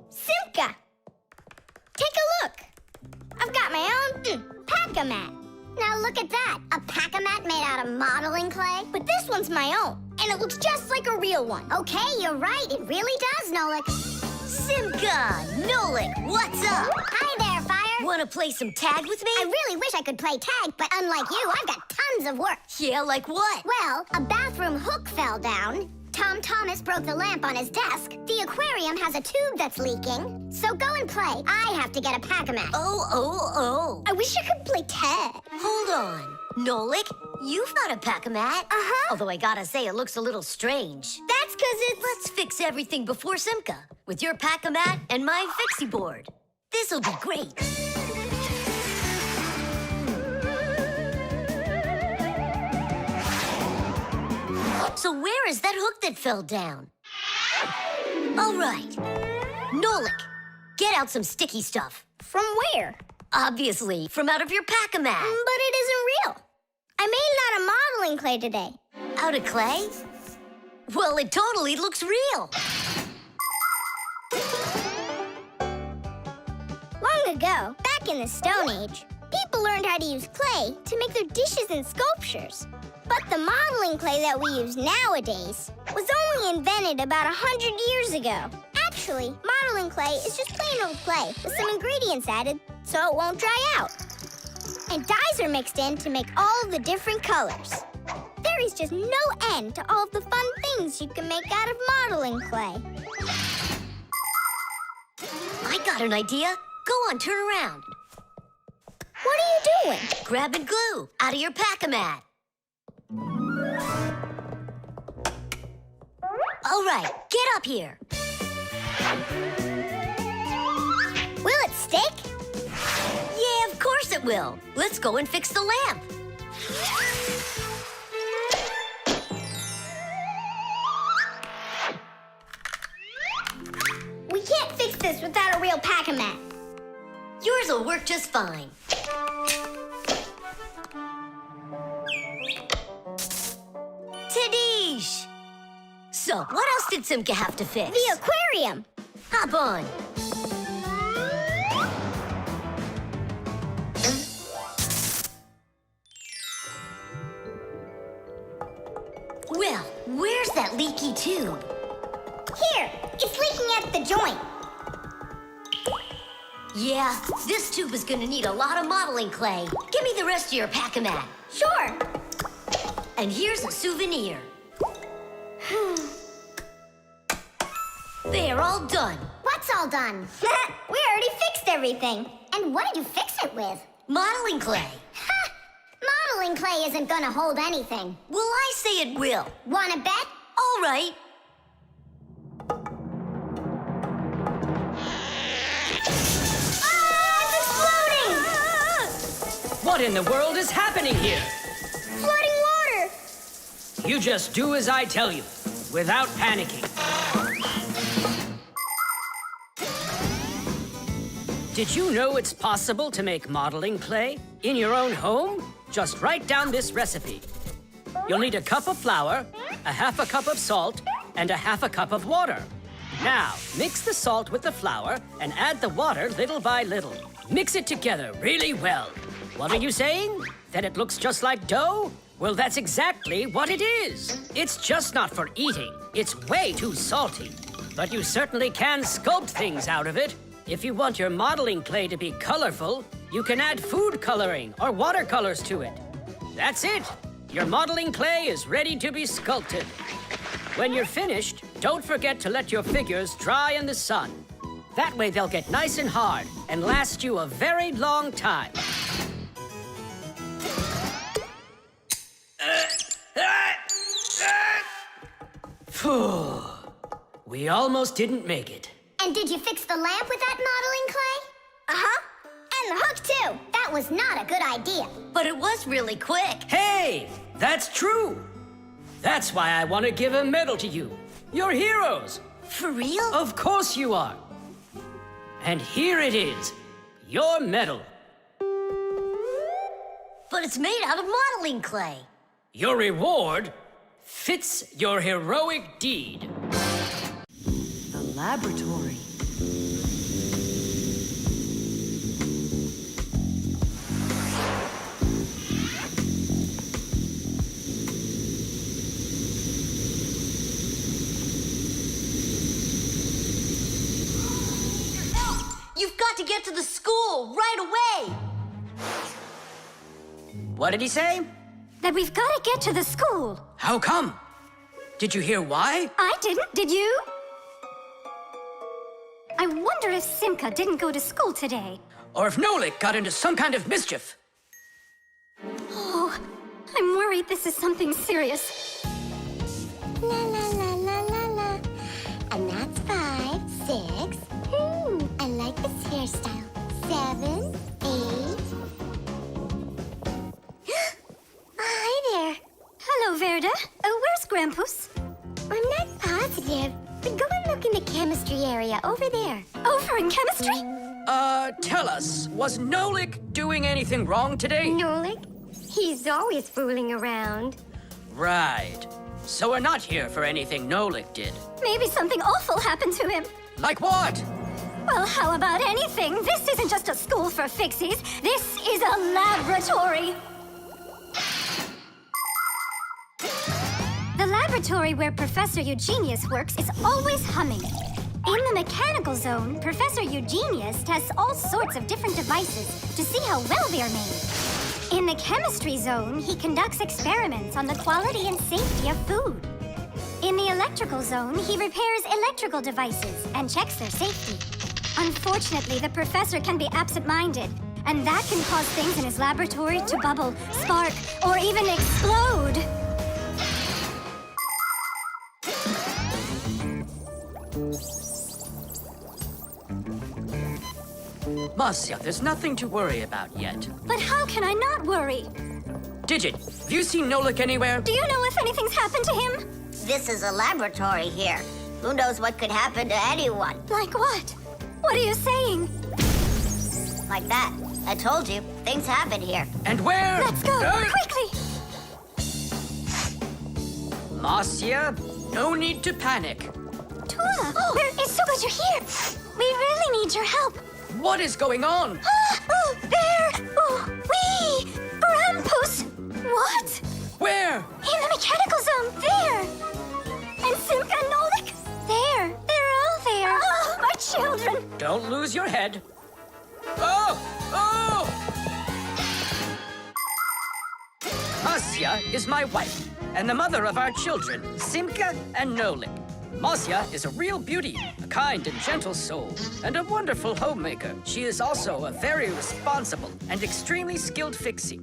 Simka, take a look. I've got my own pack-a-mat. Now look at that. A pack-a-mat made out of modeling clay? But this one's my own, and it looks just like a real one. Okay, you're right. It really does, Nolik. Simka, Nolik, what's up? Hi there, Fire. Want to play some tag with me? I really wish I could play tag, but unlike you, I've got tons of work. Yeah, like what? Well, a bathroom hook fell down. Tom Thomas broke the lamp on his desk. The aquarium has a tube that's leaking. So go and play. I have to get a pack-a-mat. Oh. I wish I could play tag. Hold on. Nolik, you've got a pack-a-mat. Uh-huh. Although I gotta say, it looks a little strange. That's because it's... Let's fix everything before Simka with your pack-a-mat and my Fixie board. This'll be great. So where is that hook that fell down? All right. Nolik, get out some sticky stuff. From where? Obviously, from out of your pack-a-mat. But it isn't real. I made it out of modeling clay today. Out of clay? Well, it totally looks real. Long ago, back in the Stone Age, people learned how to use clay to make their dishes and sculptures. But the modeling clay that we use nowadays was only invented about 100 years ago. Actually, modeling clay is just plain old clay with some ingredients added so it won't dry out. And dyes are mixed in to make all the different colors. There is just no end to all of the fun things you can make out of modeling clay. I got an idea. Go on, turn around. What are you doing? Grabbing glue out of your pack-a-mat. All right, get up here. Will it stick? Yeah, of course it will. Let's go and fix the lamp. We can't fix this without a real pack-a-mat. Yours will work just fine. Tadish! So, what else did Simka have to fix? The aquarium. Hop on. Well, where's that leaky tube? Here, it's leaking at the joint. Yeah, this tube is gonna need a lot of modeling clay. Give me the rest of your pack-a-mat. Sure. And here's a souvenir. They're all done. What's all done? We already fixed everything. And what did you fix it with? Modeling clay. Ha! Modeling clay isn't gonna hold anything. Well, I say it will. Wanna bet? All right. What in the world is happening here? Flooding water! You just do as I tell you, without panicking. Did you know it's possible to make modeling clay in your own home? Just write down this recipe. You'll need a cup of flour, a half a cup of salt, and a half a cup of water. Now, mix the salt with the flour and add the water little by little. Mix it together really well. What are you saying? That it looks just like dough? Well, that's exactly what it is. It's just not for eating. It's way too salty. But you certainly can sculpt things out of it. If you want your modeling clay to be colorful, you can add food coloring or watercolors to it. That's it. Your modeling clay is ready to be sculpted. When you're finished, don't forget to let your figures dry in the sun. That way they'll get nice and hard and last you a very long time. Phew. We almost didn't make it. And did you fix the lamp with that modeling clay? Uh-huh. And the hook, too. That was not a good idea. But it was really quick. Hey, that's true. That's why I want to give a medal to you. You're heroes. For real? Of course you are. And here it is. Your medal. But it's made out of modeling clay. Your reward fits your heroic deed. The laboratory. You've got to get to the school right away. What did he say? That we've got to get to the school. How come? Did you hear why? I didn't, did you? I wonder if Simka didn't go to school today. Or if Nolik got into some kind of mischief. Oh, I'm worried this is something serious. La la la la la la. And that's 5, 6. I like this hairstyle. 7, 8. Hi there. Hello, Verda. Where's Grampus? I'm not positive, but go and look in the chemistry area over there. Over in chemistry? Tell us, was Nolik doing anything wrong today? Nolik? He's always fooling around. Right. So we're not here for anything Nolik did. Maybe something awful happened to him. Like what? Well, how about anything? This isn't just a school for Fixies. This is a laboratory. The laboratory where Professor Eugenius works is always humming. In the mechanical zone, Professor Eugenius tests all sorts of different devices to see how well they are made. In the chemistry zone, he conducts experiments on the quality and safety of food. In the electrical zone, he repairs electrical devices and checks their safety. Unfortunately, the professor can be absent-minded, and that can cause things in his laboratory to bubble, spark, or even explode. Marcia, there's nothing to worry about yet. But how can I not worry? Digit, have you seen Nolik anywhere? Do you know if anything's happened to him? This is a laboratory here. Who knows what could happen to anyone? Like what? What are you saying? Like that. I told you, things happen here. And where? Let's go, quickly! Marcia, no need to panic. Tula, it's so good you're here. We really need your help. What is going on? There! Grampus! What? Where? In the mechanical zone, there! And Simka and Nolik, there! They're all there! Oh, my children! Don't lose your head. Oh! Marcia is my wife, and the mother of our children, Simka and Nolik. Marcia is a real beauty, a kind and gentle soul, and a wonderful homemaker. She is also a very responsible and extremely skilled fixie.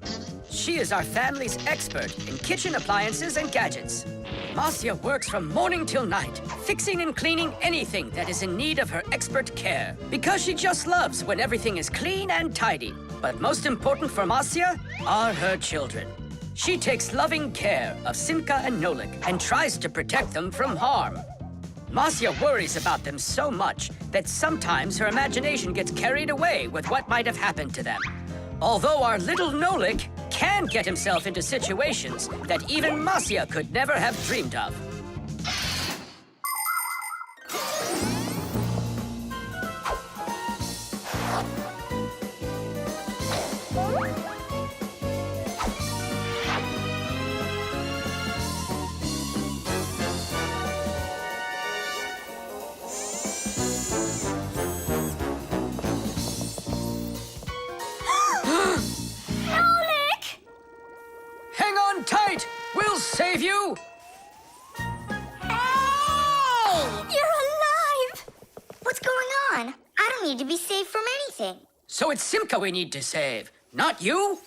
She is our family's expert in kitchen appliances and gadgets. Marcia works from morning till night, fixing and cleaning anything that is in need of her expert care, because she just loves when everything is clean and tidy. But most important for Marcia are her children. She takes loving care of Simka and Nolik and tries to protect them from harm. Marcia worries about them so much that sometimes her imagination gets carried away with what might have happened to them. Although our little Nolik can get himself into situations that even Marcia could never have dreamed of. Tight! We'll save you! Hey! You're alive! What's going on? I don't need to be saved from anything. So it's Simka we need to save, not you?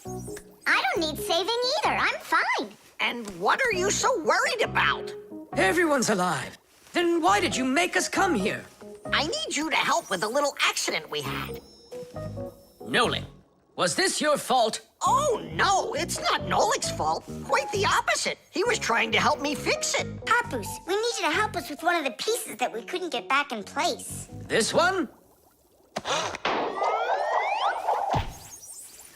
I don't need saving either. I'm fine. And what are you so worried about? Everyone's alive. Then why did you make us come here? I need you to help with a little accident we had. Nolik, was this your fault? Oh, no, it's not Nolik's fault. Quite the opposite. He was trying to help me fix it. Papoose, we need you to help us with one of the pieces that we couldn't get back in place. This one?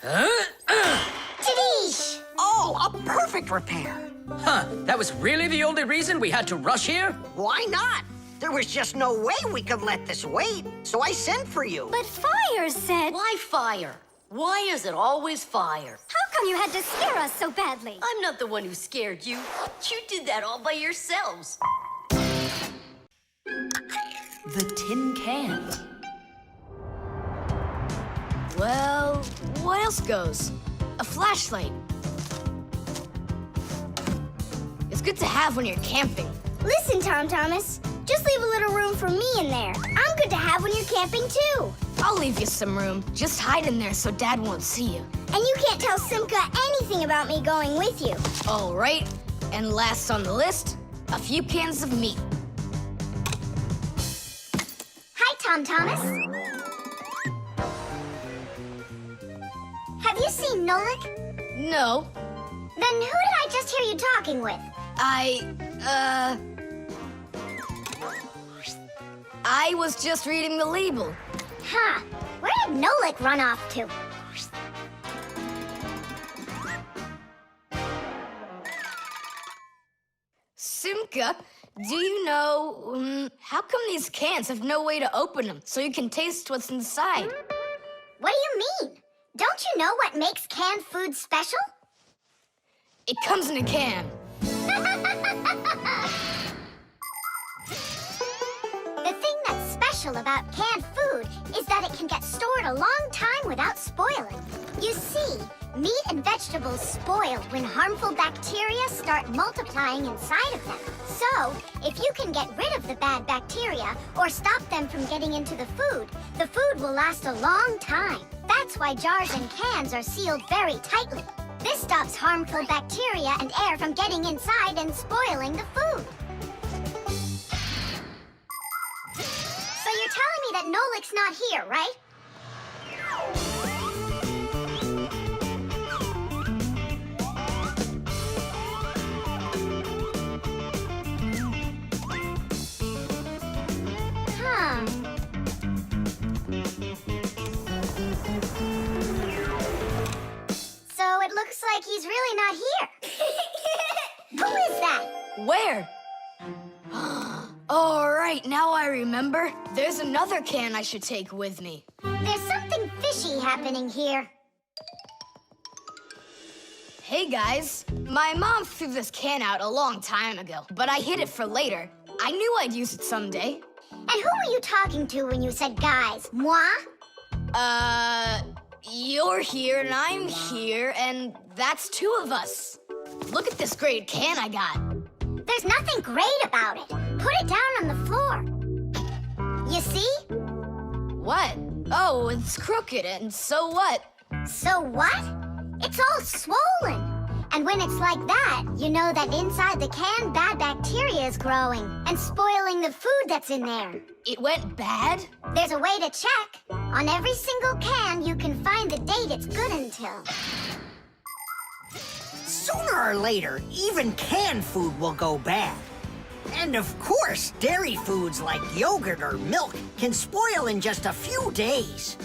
Tadish! Oh, a perfect repair. Huh, that was really the only reason we had to rush here? Why not? There was just no way we could let this wait, so I sent for you. But Fire said... Why fire? Why is it always fire? How come you had to scare us so badly? I'm not the one who scared you. You did that all by yourselves. The tin can. Well, what else goes? A flashlight. It's good to have when you're camping. Listen, Tom Thomas. Just leave a little room for me in there. I'm good to have when you're camping, too. I'll leave you some room. Just hide in there so Dad won't see you. And you can't tell Simka anything about me going with you. All right. And last on the list, a few cans of meat. Hi, Tom Thomas. Have you seen Nolik? No. Then who did I just hear you talking with? I was just reading the label. Huh. Where did Nolik run off to? Simka, do you know, how come these cans have no way to open them so you can taste what's inside? What do you mean? Don't you know what makes canned food special? It comes in a can. The thing that's special about canned food is that it can get stored a long time without spoiling. You see, meat and vegetables spoil when harmful bacteria start multiplying inside of them. So, if you can get rid of the bad bacteria or stop them from getting into the food will last a long time. That's why jars and cans are sealed very tightly. This stops harmful bacteria and air from getting inside and spoiling the food. So you're telling me that Nolik's not here, right? Huh. So it looks like he's really not here. Who is that? Where? All right, now I remember. There's another can I should take with me. There's something fishy happening here. Hey, guys. My mom threw this can out a long time ago, but I hid it for later. I knew I'd use it someday. And who were you talking to when you said guys? Moi? You're here and I'm here, and that's two of us. Look at this great can I got. There's nothing great about it. Put it down on the floor. You see? What? Oh, it's crooked, and so what? So what? It's all swollen. And when it's like that, you know that inside the can, bad bacteria is growing and spoiling the food that's in there. It went bad? There's a way to check. On every single can, you can find the date it's good until. Sooner or later, even canned food will go bad. And of course, dairy foods like yogurt or milk can spoil in just a few days.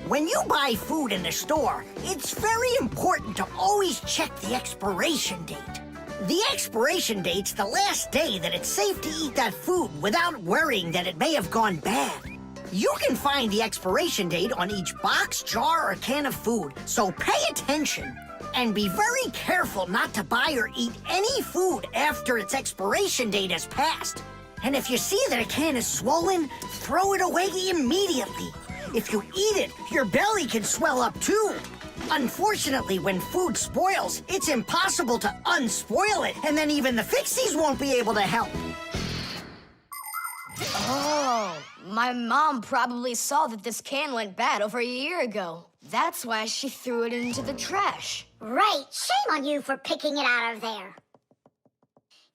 When you buy food in the store, it's very important to always check the expiration date. The expiration date's the last day that it's safe to eat that food without worrying that it may have gone bad. You can find the expiration date on each box, jar, or can of food, so pay attention. And be very careful not to buy or eat any food after its expiration date has passed. And if you see that a can is swollen, throw it away immediately. If you eat it, your belly can swell up too. Unfortunately, when food spoils, it's impossible to unspoil it, and then even the Fixies won't be able to help. Oh, my mom probably saw that this can went bad over a year ago. That's why she threw it into the trash. Right. Shame on you for picking it out of there.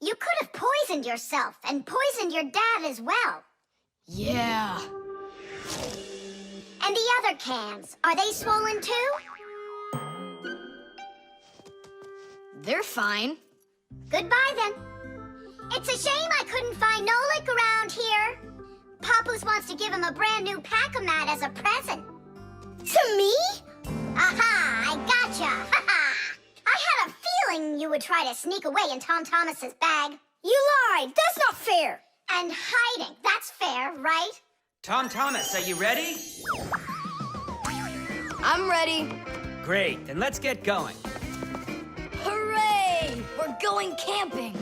You could have poisoned yourself and poisoned your dad as well. Yeah. And the other cans, are they swollen too? They're fine. Goodbye then. It's a shame I couldn't find Nolik around here. Papoose wants to give him a brand new Pack-O-Mat as a present. To me? Aha! I gotcha! I had a feeling you would try to sneak away in Tom Thomas's bag. You lied! That's not fair! And hiding, that's fair, right? Tom Thomas, are you ready? I'm ready. Great, then let's get going. Hooray! We're going camping.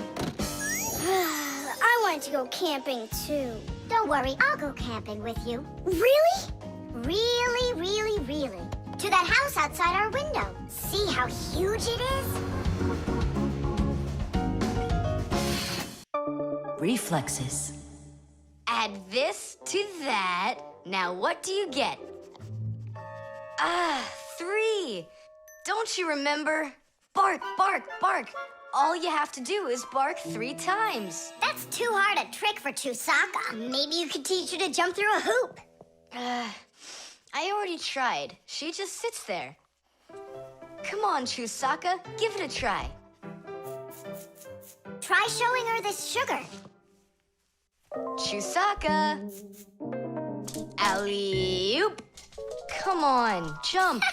I wanted to go camping too. Don't worry, I'll go camping with you. Really? Really, really, really. To that house outside our window. See how huge it is? Reflexes. Add this to that. Now what do you get? 3. Don't you remember? Bark, bark, bark. All you have to do is bark 3 times. That's too hard a trick for Chusaka. Maybe you could teach her to jump through a hoop. I already tried. She just sits there. Come on, Chusaka, give it a try. Try showing her this sugar. Chusaka. Alley-oop. Come on, jump.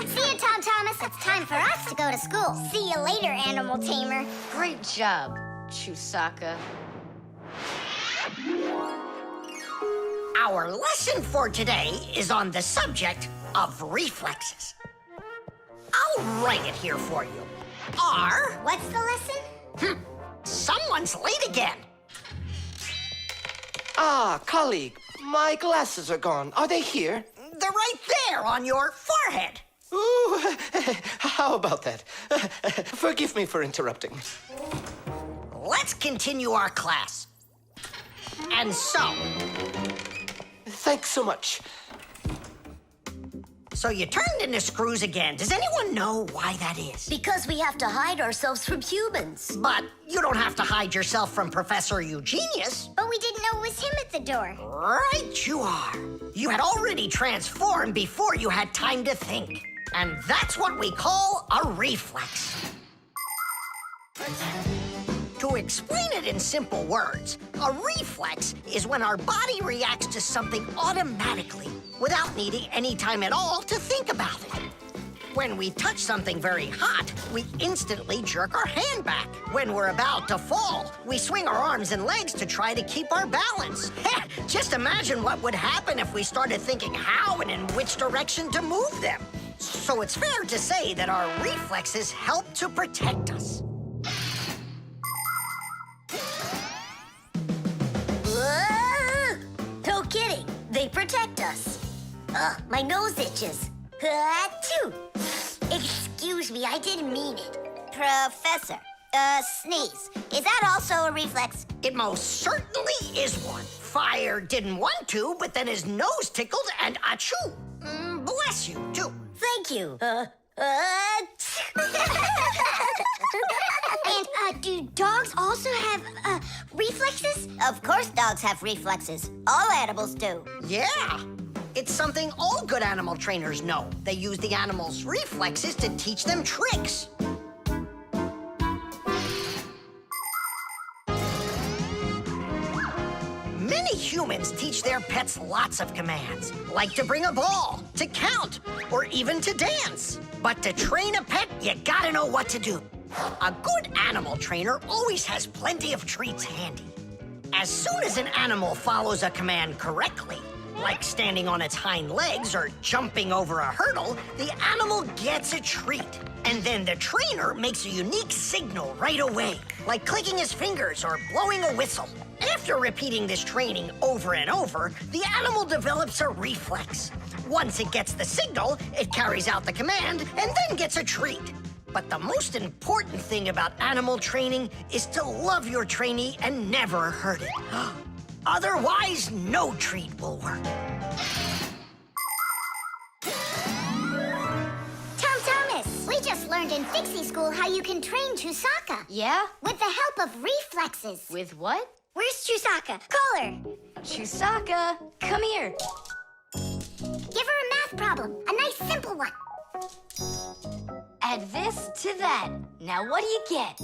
See you, Tom Thomas. It's time for us to go to school. See you later, animal tamer. Great job, Chusaka. Our lesson for today is on the subject of reflexes. I'll write it here for you. What's the lesson? Someone's late again. Ah, colleague, my glasses are gone. Are they here? They're right there on your forehead. Ooh, how about that? Forgive me for interrupting. Let's continue our class. And so... Thanks so much. So you turned into screws again. Does anyone know why that is? Because we have to hide ourselves from humans. But you don't have to hide yourself from Professor Eugenius. But we didn't know it was him at the door. Right you are. You had already transformed before you had time to think. And that's what we call a reflex. To explain it in simple words, a reflex is when our body reacts to something automatically without needing any time at all to think about it. When we touch something very hot, we instantly jerk our hand back. When we're about to fall, we swing our arms and legs to try to keep our balance. Just imagine what would happen if we started thinking how and in which direction to move them. So it's fair to say that our reflexes help to protect us. No kidding. They protect us. My nose itches. Achoo! Excuse me, I didn't mean it. Professor, sneeze. Is that also a reflex? It most certainly is one. Fire didn't want to, but then his nose tickled and achoo. Bless you, too. Thank you. And do dogs also have reflexes? Of course dogs have reflexes. All animals do. Yeah. It's something all good animal trainers know. They use the animals' reflexes to teach them tricks. Many humans teach their pets lots of commands, like to bring a ball, to count, or even to dance. But to train a pet, you gotta know what to do. A good animal trainer always has plenty of treats handy. As soon as an animal follows a command correctly, like standing on its hind legs or jumping over a hurdle, the animal gets a treat. And then the trainer makes a unique signal right away, like clicking his fingers or blowing a whistle. After repeating this training over and over, the animal develops a reflex. Once it gets the signal, it carries out the command and then gets a treat. But the most important thing about animal training is to love your trainee and never hurt it. Otherwise, no treat will work. Tom Thomas, we just learned in Fixie School how you can train Chusaka. Yeah? With the help of reflexes. With what? Where's Chusaka? Call her. Chusaka, come here. Give her a math problem. A nice simple one. Add this to that. Now what do you get?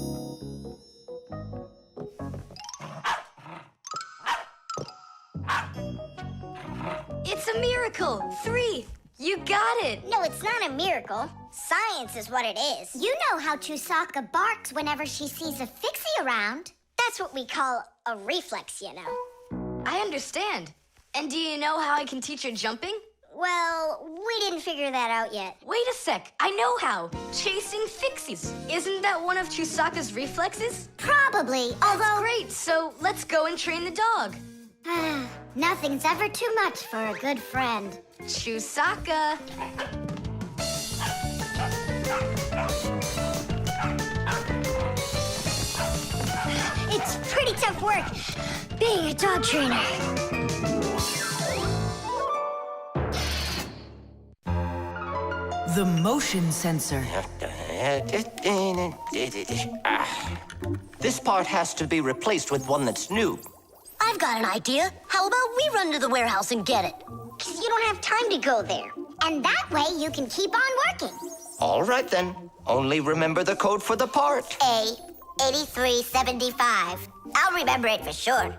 It's a miracle! 3. You got it! No, it's not a miracle. Science is what it is. You know how Chusaka barks whenever she sees a Fixie around. That's what we call a reflex, you know. I understand. And do you know how I can teach her jumping? Well, we didn't figure that out yet. Wait a sec, I know how. Chasing Fixies. Isn't that one of Chusaka's reflexes? Probably, although... Great, so let's go and train the dog. Nothing's ever too much for a good friend. Chusaka. It's pretty tough work being a dog trainer. The motion sensor. This part has to be replaced with one that's new. I've got an idea. How about we run to the warehouse and get it? 'Cause you don't have time to go there. And that way you can keep on working. All right, then. Only remember the code for the part. A8375. I'll remember it for sure.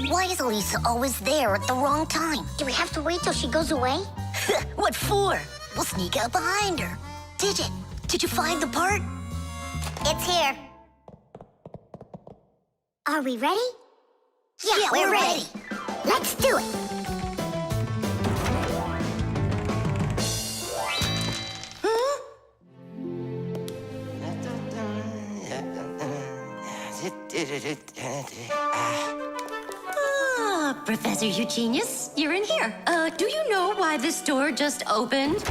Why is Elisa always there at the wrong time? Do we have to wait till she goes away? What for? We'll sneak out behind her. Did you find the part? It's here. Are we ready? Yeah, we're ready. Let's do it. Professor Eugenius, you're in here. Do you know why this door just opened?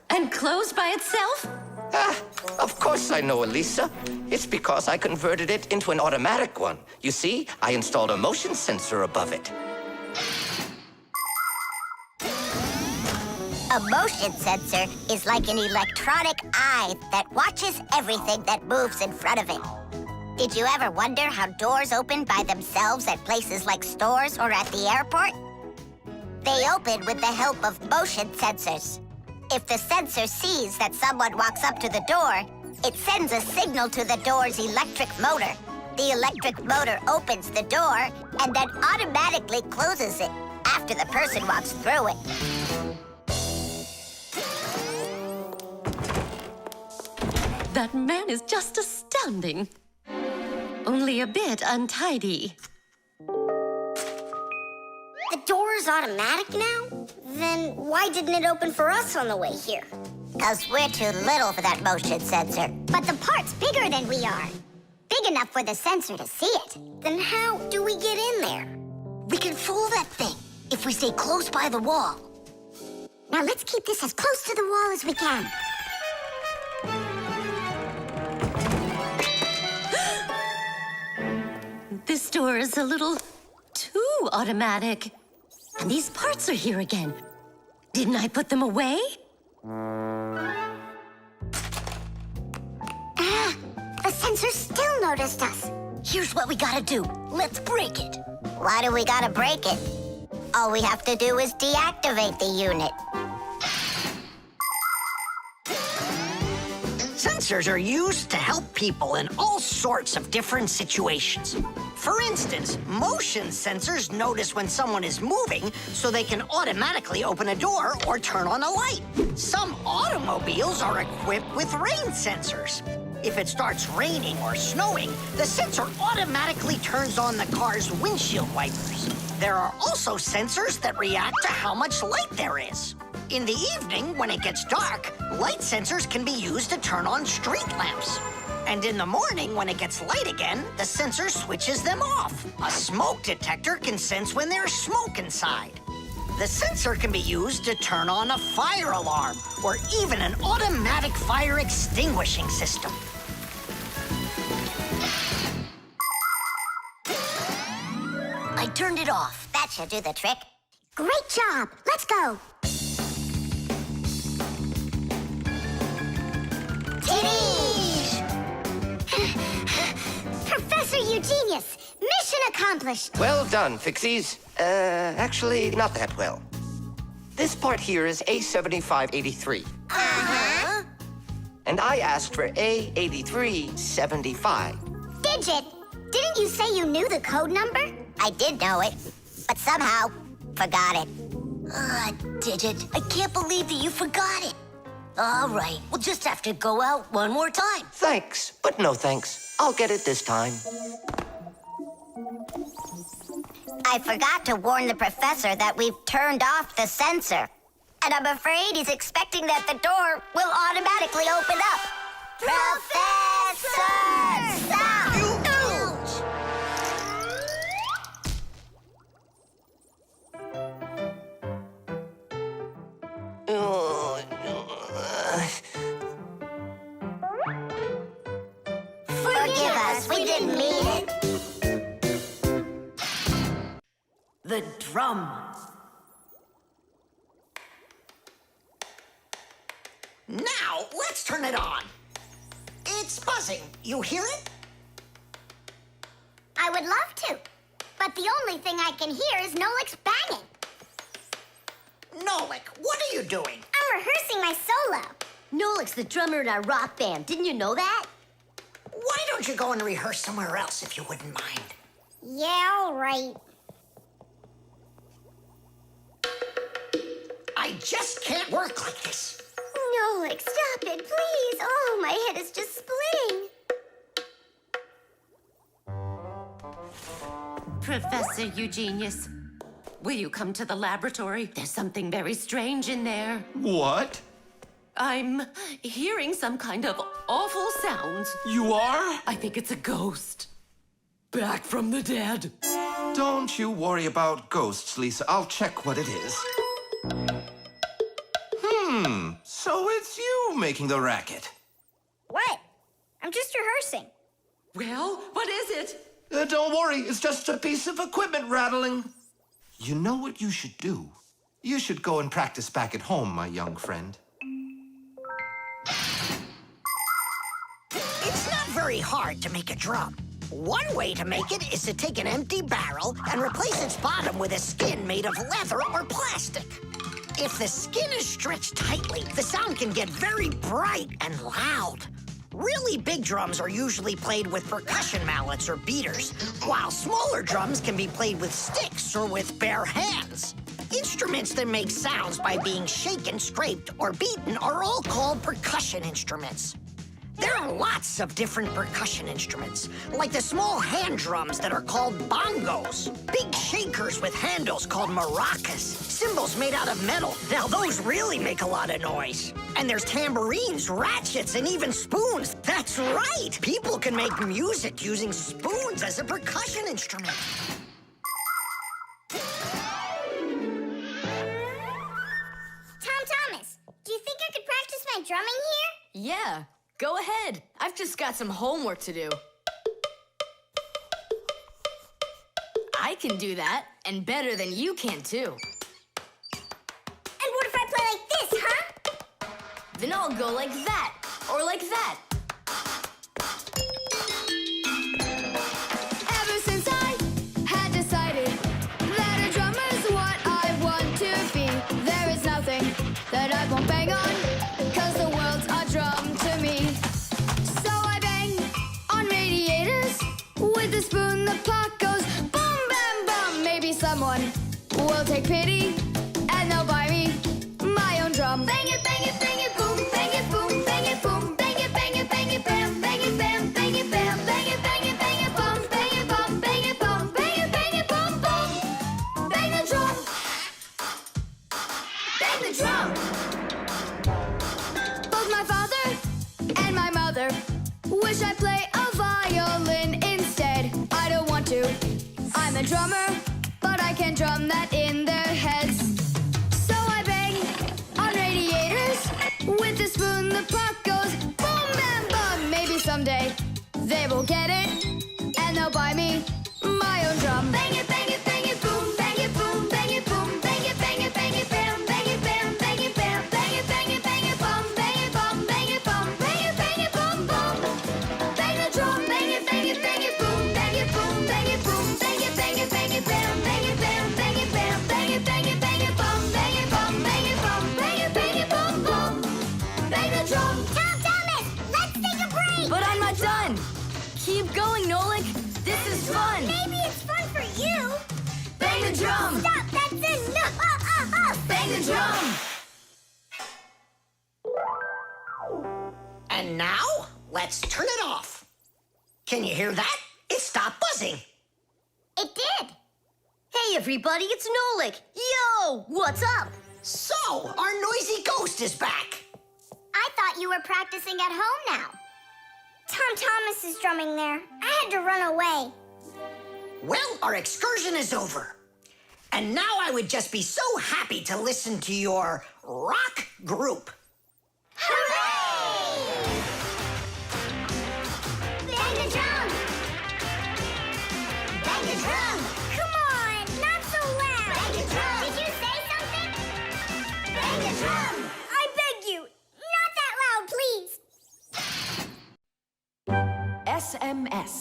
And closed by itself? Of course I know, Elisa. It's because I converted it into an automatic one. You see, I installed a motion sensor above it. A motion sensor is like an electronic eye that watches everything that moves in front of it. Did you ever wonder how doors open by themselves at places like stores or at the airport? They open with the help of motion sensors. If the sensor sees that someone walks up to the door, it sends a signal to the door's electric motor. The electric motor opens the door and then automatically closes it after the person walks through it. That man is just astounding. Only a bit untidy. The door is automatic now? Then why didn't it open for us on the way here? 'Cause we're too little for that motion sensor. But the part's bigger than we are. Big enough for the sensor to see it. Then how do we get in there? We can fool that thing if we stay close by the wall. Now let's keep this as close to the wall as we can. This door is a little too automatic. And these parts are here again. Didn't I put them away? The sensor still noticed us. Here's what we gotta do. Let's break it. Why do we gotta break it? All we have to do is deactivate the unit. Sensors are used to help people in all sorts of different situations. For instance, motion sensors notice when someone is moving so they can automatically open a door or turn on a light. Some automobiles are equipped with rain sensors. If it starts raining or snowing, the sensor automatically turns on the car's windshield wipers. There are also sensors that react to how much light there is. In the evening, when it gets dark, light sensors can be used to turn on street lamps. And in the morning, when it gets light again, the sensor switches them off. A smoke detector can sense when there's smoke inside. The sensor can be used to turn on a fire alarm or even an automatic fire extinguishing system. I turned it off. That should do the trick. Great job. Let's go. Professor Eugenius, mission accomplished. Well done, Fixies. Actually, not that well. This part here is A7583. and I asked for A8375. Digit, didn't you say you knew the code number? I did know it, but somehow forgot it. Digit, I can't believe that you forgot it. All right, we'll just have to go out one more time. Thanks, but no thanks. I'll get it this time. I forgot to warn the professor that we've turned off the sensor. And I'm afraid he's expecting that the door will automatically open up. Professor! Stop! Forgive us, we didn't mean it. The drum. Now, let's turn it on. It's buzzing. You hear it? I would love to, but the only thing I can hear is Nolik's banging. Nolik, what are you doing? I'm rehearsing my solo. Nolik's the drummer in our rock band. Didn't you know that? Why don't you go and rehearse somewhere else if you wouldn't mind? Yeah, all right. I just can't work like this. Nolik, stop it, please. Oh, my head is just splitting. Professor Eugenius, will you come to the laboratory? There's something very strange in there. What? I'm hearing some kind of awful sounds. You are? I think it's a ghost. Back from the dead. Don't you worry about ghosts, Lisa. I'll check what it is. So it's you making the racket. What? I'm just rehearsing. Well, what is it? Don't worry, it's just a piece of equipment rattling. You know what you should do? You should go and practice back at home, my young friend. It's not very hard to make a drum. One way to make it is to take an empty barrel and replace its bottom with a skin made of leather or plastic. If the skin is stretched tightly, the sound can get very bright and loud. Really big drums are usually played with percussion mallets or beaters, while smaller drums can be played with sticks or with bare hands. Instruments that make sounds by being shaken, scraped, or beaten are all called percussion instruments. There are lots of different percussion instruments, like the small hand drums that are called bongos, big shakers with handles called maracas, cymbals made out of metal. Now those really make a lot of noise. And there's tambourines, ratchets, and even spoons. That's right! People can make music using spoons as a percussion instrument. Tom Thomas, do you think I could practice my drumming here? Yeah, go ahead. I've just got some homework to do. I can do that, and better than you can, too. And what if I play like this, huh? Then I'll go like that, or like that. Ever since I had decided that a drummer's what I want to be, there is nothing that I won't bang on, 'cause the world's a drum to me. So I bang on radiators with a spoon, the pot goes boom, bam, bum. Maybe someone will take pity and they'll buy me my own drum. Bang it, bang it, bang it, boom, bang it, boom, bang it, boom, bang it, bang it, bang it, bam, bang it, bam, bang it, bam, bang it, bang it, bang it, bum, bang it, bum, bang it, bum, bang it, bum, bum. Bang the drum. Bang the drum. Both my father and my mother wish I'd play a violin instead. I don't want to. I'm a drummer, but I can drum that in their heads. So I bang on radiators with a spoon. The pot goes boom, bam, bum. Maybe someday they will get it and they'll buy me my own drum. Bang it, bang it, bang it, boom, bang it, boom, bang it, boom, bang it, bang it, bang it, bam, bang it, bam, bang it, bam, bang it, bang it, bang it, bum, bang it, bum, bang it, bum, bang it, bum, bum. Bang the drum, bang it, bang it, bang it, boom, bang it, boom, bang it, boom, bang it, bang it, bang it, bam, bang it, bam, bang it, bam, bang it, bang it, bang it, bum, bang it, bum, bang it, bum, bang it, bang it, bum, bum. Bang the drum. Tom Thomas, the drum! Stop! That's enough! Bang the drum! And now, let's turn it off. Can you hear that? It stopped buzzing. It did. Hey, everybody, it's Nolik. Yo, what's up? So, our noisy ghost is back. I thought you were practicing at home now. Tom Thomas is drumming there. I had to run away. Well, our excursion is over. And now I would just be so happy to listen to your rock group. Hooray! Bang the drum! Bang the drum! Come on, not so loud! Bang the drum! Did you say something? Bang the drum! I beg you, not that loud, please! SMS.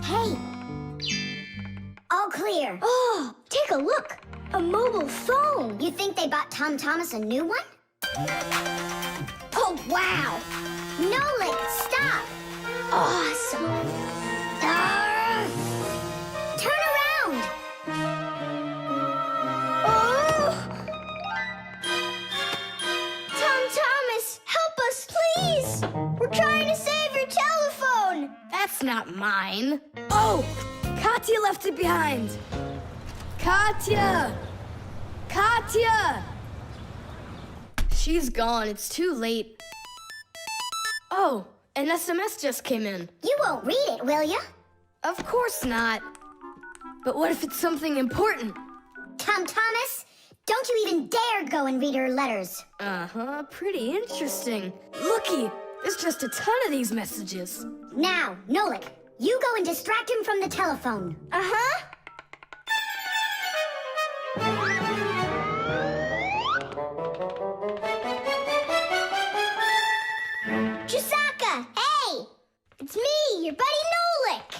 Hey! All clear. Oh, take a look. A mobile phone. You think they bought Tom Thomas a new one? Oh, wow! Nolik, stop! Awesome! Turn around! Oh! Tom Thomas, help us, please! We're trying to save your telephone! That's not mine. Oh, Katya left it behind. Katya! Katya! She's gone. It's too late. Oh, an SMS just came in. You won't read it, will you? Of course not. But what if it's something important? Tom Thomas, don't you even dare go and read her letters. Uh-huh, pretty interesting. Looky, there's just a ton of these messages. Now, Nolik, you go and distract him from the telephone. Uh-huh. Chisaka! Hey! It's me, your buddy Nolik.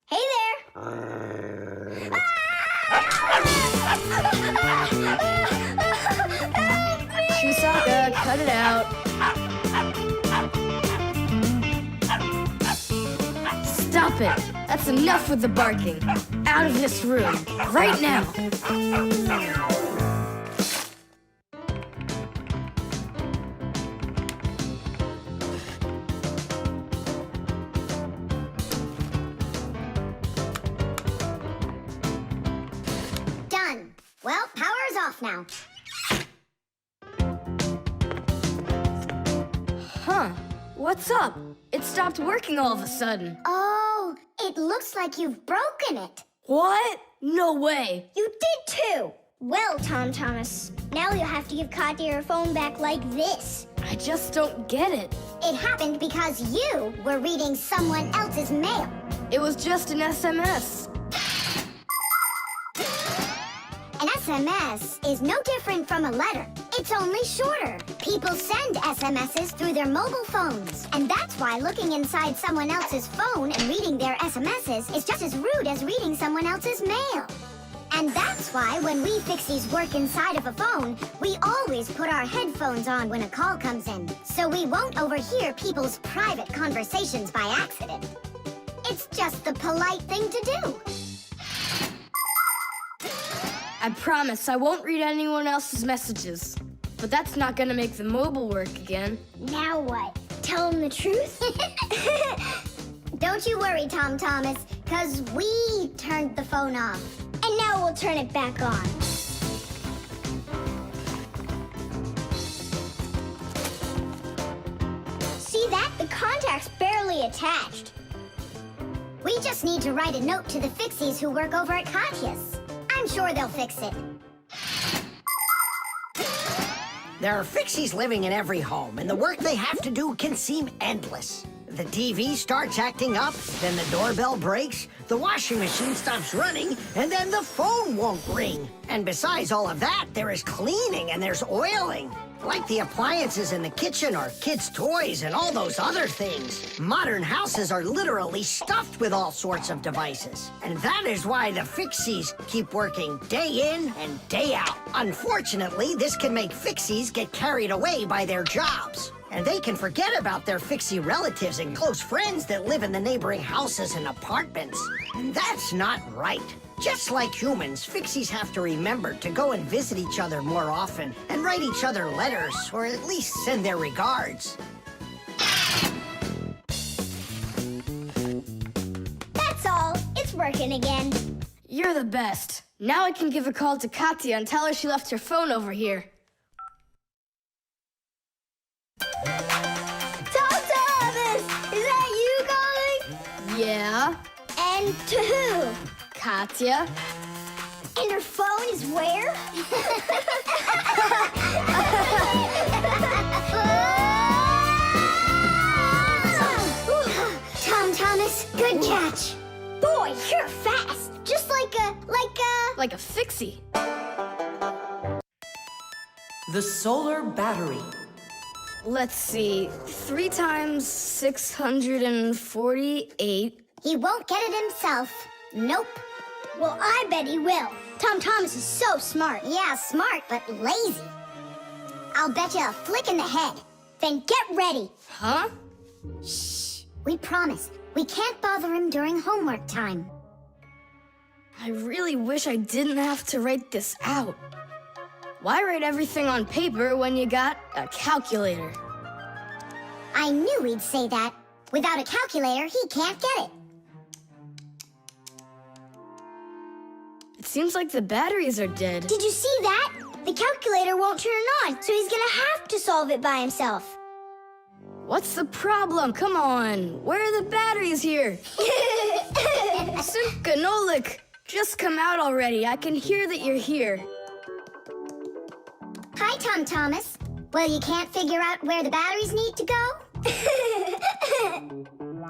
Hey there. Chisaka, cut it out. Stop it. That's enough with the barking. Out of this room. Right now. Done. Well, power's off now. Huh. What's up? It stopped working all of a sudden. Oh, it looks like you've broken it. What? No way. You did too. Well, Tom Thomas, now you'll have to give Katya her phone back like this. I just don't get it. It happened because you were reading someone else's mail. It was just an SMS. An SMS is no different from a letter. It's only shorter. People send SMSs through their mobile phones. And that's why looking inside someone else's phone and reading their SMSs is just as rude as reading someone else's mail. And that's why when we Fixies work inside of a phone, we always put our headphones on when a call comes in, so we won't overhear people's private conversations by accident. It's just the polite thing to do. I promise I won't read anyone else's messages. But that's not gonna make the mobile work again. Now what? Tell him the truth? Don't you worry, Tom Thomas, because we turned the phone off. And now we'll turn it back on. See that? The contact's barely attached. We just need to write a note to the Fixies who work over at Katya's. I'm sure they'll fix it. There are Fixies living in every home, and the work they have to do can seem endless. The TV starts acting up, then the doorbell breaks, the washing machine stops running, and then the phone won't ring. And besides all of that, there is cleaning and there's oiling. Like the appliances in the kitchen or kids' toys and all those other things. Modern houses are literally stuffed with all sorts of devices. And that is why the Fixies keep working day in and day out. Unfortunately, this can make Fixies get carried away by their jobs. And they can forget about their Fixie relatives and close friends that live in the neighboring houses and apartments. And that's not right. Just like humans, Fixies have to remember to go and visit each other more often and write each other letters, or at least send their regards. That's all. It's working again. You're the best. Now I can give a call to Katya and tell her she left her phone over here. Thomas! Is that you calling? Yeah? And to who? Katya? And her phone is where? Thomas, good catch. Boy, you're fast. Just like a... Like a Fixie. The solar battery. Let's see. 3 times 648. He won't get it himself. Nope. Well, I bet he will. Thomas is so smart. Yeah, smart, but lazy. I'll bet you a flick in the head. Then get ready. Huh? Shh. We promise. We can't bother him during homework time. I really wish I didn't have to write this out. Why write everything on paper when you got a calculator? I knew he'd say that. Without a calculator, he can't get it. It seems like the batteries are dead. Did you see that? The calculator won't turn on, so he's gonna have to solve it by himself. What's the problem? Come on. Where are the batteries here? Simka and Nolik, just come out already. I can hear that you're here. Hi, Thomas. Well, you can't figure out where the batteries need to go?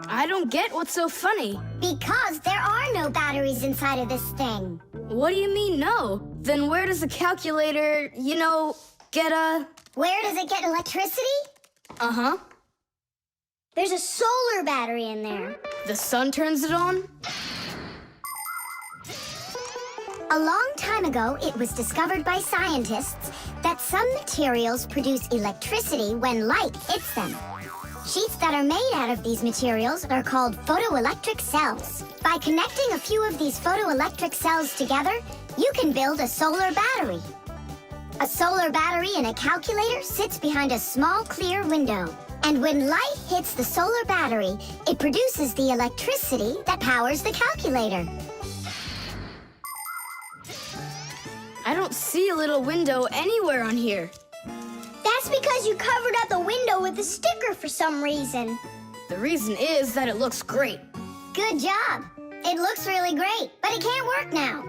I don't get what's so funny. Because there are no batteries inside of this thing. What do you mean, no? Then where does the calculator, get a... Where does it get electricity? Uh-huh. There's a solar battery in there. The sun turns it on? A long time ago, it was discovered by scientists that some materials produce electricity when light hits them. Sheets that are made out of these materials are called photoelectric cells. By connecting a few of these photoelectric cells together, you can build a solar battery. A solar battery in a calculator sits behind a small clear window. And when light hits the solar battery, it produces the electricity that powers the calculator. I don't see a little window anywhere on here. That's because you covered up the window with a sticker for some reason. The reason is that it looks great. Good job. It looks really great, but it can't work now.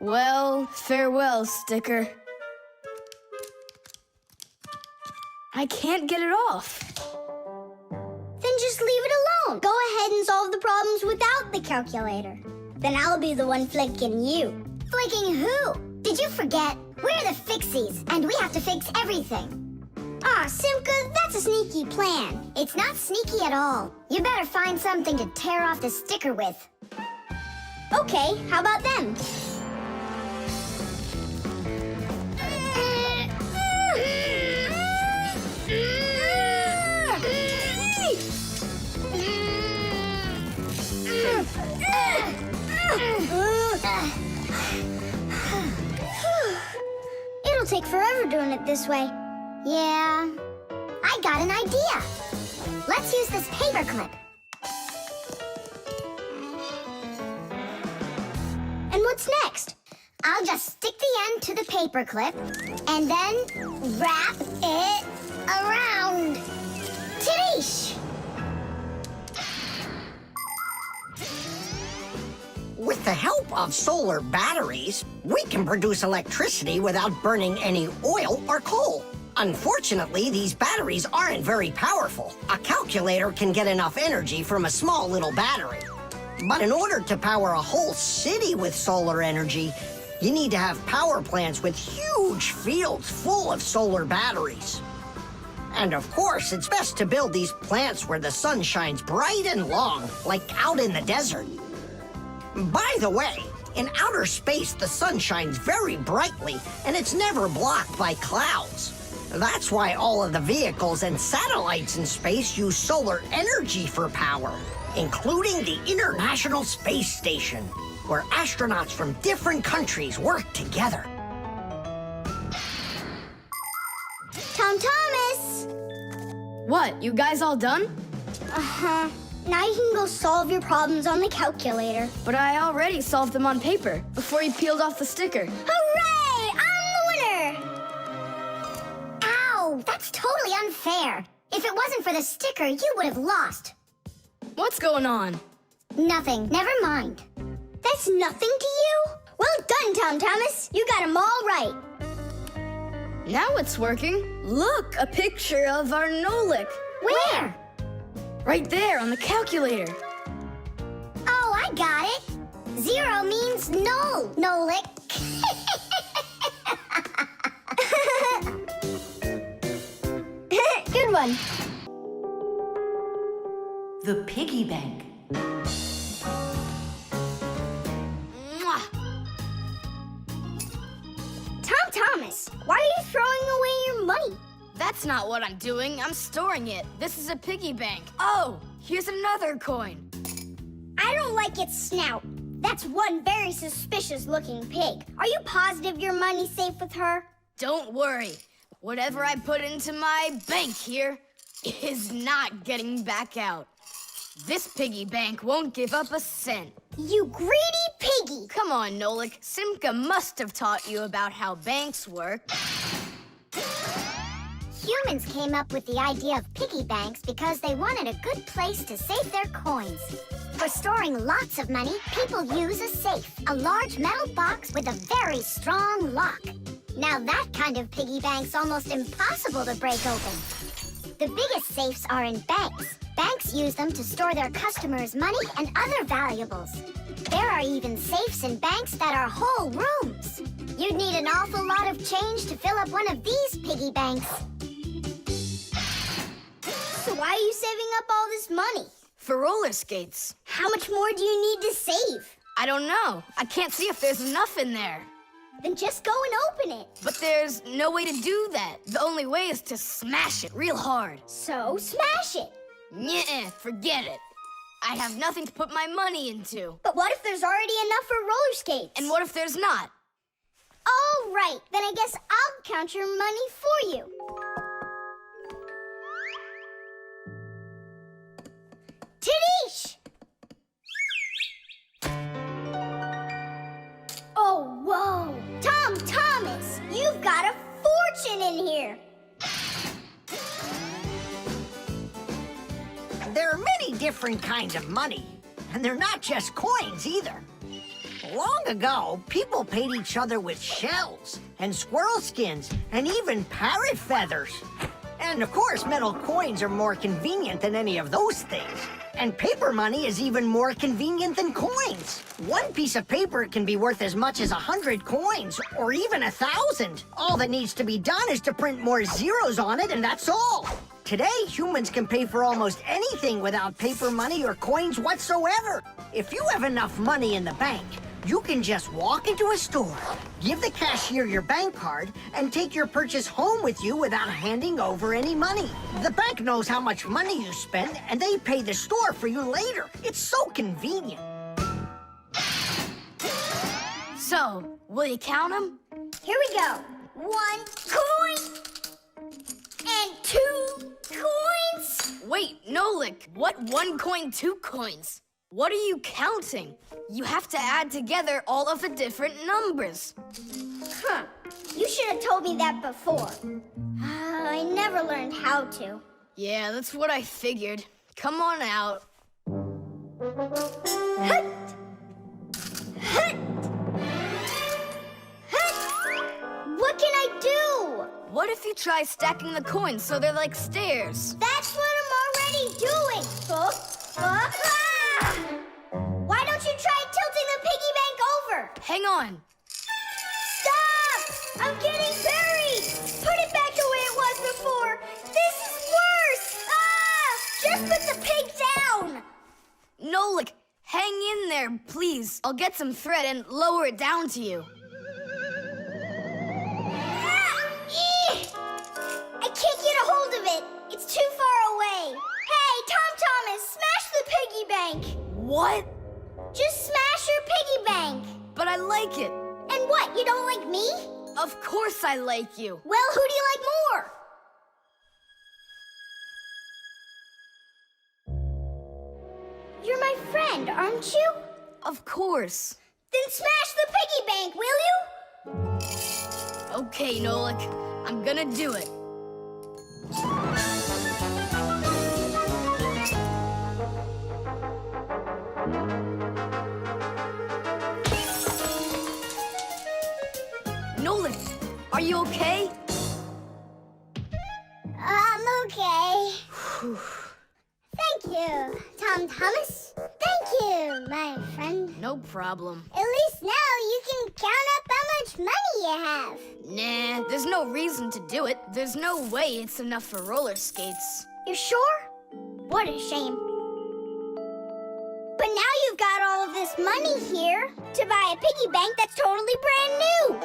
Well, farewell, sticker. I can't get it off. Then just leave it alone. Go ahead and solve the problems without the calculator. Then I'll be the one flicking you. Flicking who? Did you forget? We're the Fixies, and we have to fix everything. Ah, Simka, that's a sneaky plan. It's not sneaky at all. You better find something to tear off the sticker with. Okay, how about them? It'll take forever doing it this way. Yeah, I got an idea. Let's use this paper clip. And what's next? I'll just stick the end to the paper clip and then wrap it around. Tidish! With the help of solar batteries, we can produce electricity without burning any oil or coal. Unfortunately, these batteries aren't very powerful. A calculator can get enough energy from a small little battery. But in order to power a whole city with solar energy, you need to have power plants with huge fields full of solar batteries. And of course, it's best to build these plants where the sun shines bright and long, like out in the desert. By the way, in outer space, the sun shines very brightly, and it's never blocked by clouds. That's why all of the vehicles and satellites in space use solar energy for power, including the International Space Station, where astronauts from different countries work together. Tom Thomas! What, you guys all done? Uh-huh. Now you can go solve your problems on the calculator. But I already solved them on paper before you peeled off the sticker. Hooray! I'm the winner! Ow! That's totally unfair. If it wasn't for the sticker, you would have lost. What's going on? Nothing. Never mind. That's nothing to you? Well done, Tom Thomas. You got them all right. Now it's working. Look, a picture of our Nolik. Where? Right there on the calculator. Oh, I got it. 0 means no, Nolik. Good one. The Piggy Bank. Mwah. Tom Thomas, why are you throwing away your money? That's not what I'm doing. I'm storing it. This is a piggy bank. Oh, here's another coin. I don't like its snout. That's one very suspicious-looking pig. Are you positive your money's safe with her? Don't worry. Whatever I put into my bank here is not getting back out. This piggy bank won't give up a cent. You greedy piggy! Come on, Nolik. Simka must have taught you about how banks work. Humans came up with the idea of piggy banks because they wanted a good place to save their coins. For storing lots of money, people use a safe, a large metal box with a very strong lock. Now that kind of piggy bank's almost impossible to break open. The biggest safes are in banks. Banks use them to store their customers' money and other valuables. There are even safes in banks that are whole rooms. You'd need an awful lot of change to fill up one of these piggy banks. So why are you saving up all this money? For roller skates. How much more do you need to save? I don't know. I can't see if there's enough in there. Then just go and open it. But there's no way to do that. The only way is to smash it real hard. So smash it. Nyeh, forget it. I have nothing to put my money into. But what if there's already enough for roller skates? And what if there's not? All right, then I guess I'll count your money for you. Tadish! Oh, whoa! Tom Thomas, you've got a fortune in here! There are many different kinds of money, and they're not just coins either. Long ago, people paid each other with shells and squirrel skins and even parrot feathers. And of course, metal coins are more convenient than any of those things. And paper money is even more convenient than coins. One piece of paper can be worth as much as 100 coins, or even 1,000. All that needs to be done is to print more zeros on it, and that's all. Today, humans can pay for almost anything without paper money or coins whatsoever. If you have enough money in the bank, you can just walk into a store, give the cashier your bank card, and take your purchase home with you without handing over any money. The bank knows how much money you spend, and they pay the store for you later. It's so convenient. So, will you count them? Here we go. 1 coin and 2 coins. Wait, Nolik, what 1 coin, 2 coins? What are you counting? You have to add together all of the different numbers. Huh. You should have told me that before. I never learned how to. Yeah, that's what I figured. Come on out. Hut! Hut! Hut! What can I do? What if you try stacking the coins so they're like stairs? That's what I'm already doing. Why don't you try tilting the piggy bank over? Hang on. Stop! I'm getting buried! Put it back the way it was before! This is worse! Just put the pig down! Nolik, hang in there, please. I'll get some thread and lower it down to you. I can't get a hold of it. It's too far away. Hey, Thomas, smash the piggy bank. What? Just smash your piggy bank. But I like it. And what, you don't like me? Of course I like you. Well, who do you like more? You're my friend, aren't you? Of course. Then smash the piggy bank, will you? Okay, Nolik. I'm gonna do it. Nolik, are you okay? I'm okay. Thank you, Thomas. Thank you, my friend. No problem. At least now you can count up how much money you have. Nah, there's no reason to do it. There's no way it's enough for roller skates. You sure? What a shame. But now you've got all of this money here to buy a piggy bank that's totally brand new.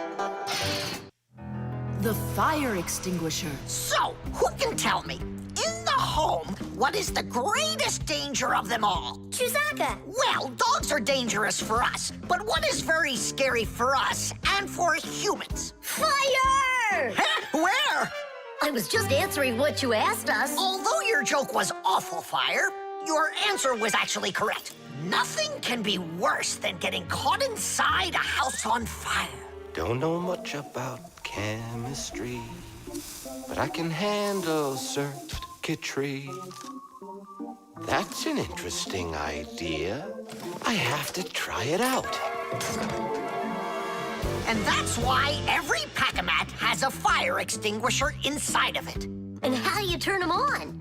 The fire extinguisher. So, who can tell me, in the home, what is the greatest danger of them all? Chuzaka. Well, dogs are dangerous for us, but what is very scary for us and for humans? Fire! Huh? Where? I was just answering what you asked us. Although your joke was awful, Fire, your answer was actually correct. Nothing can be worse than getting caught inside a house on fire. Don't know much about chemistry, but I can handle circuitry. That's an interesting idea. I have to try it out. And that's why every Pack-A-Mat has a fire extinguisher inside of it. And how do you turn them on?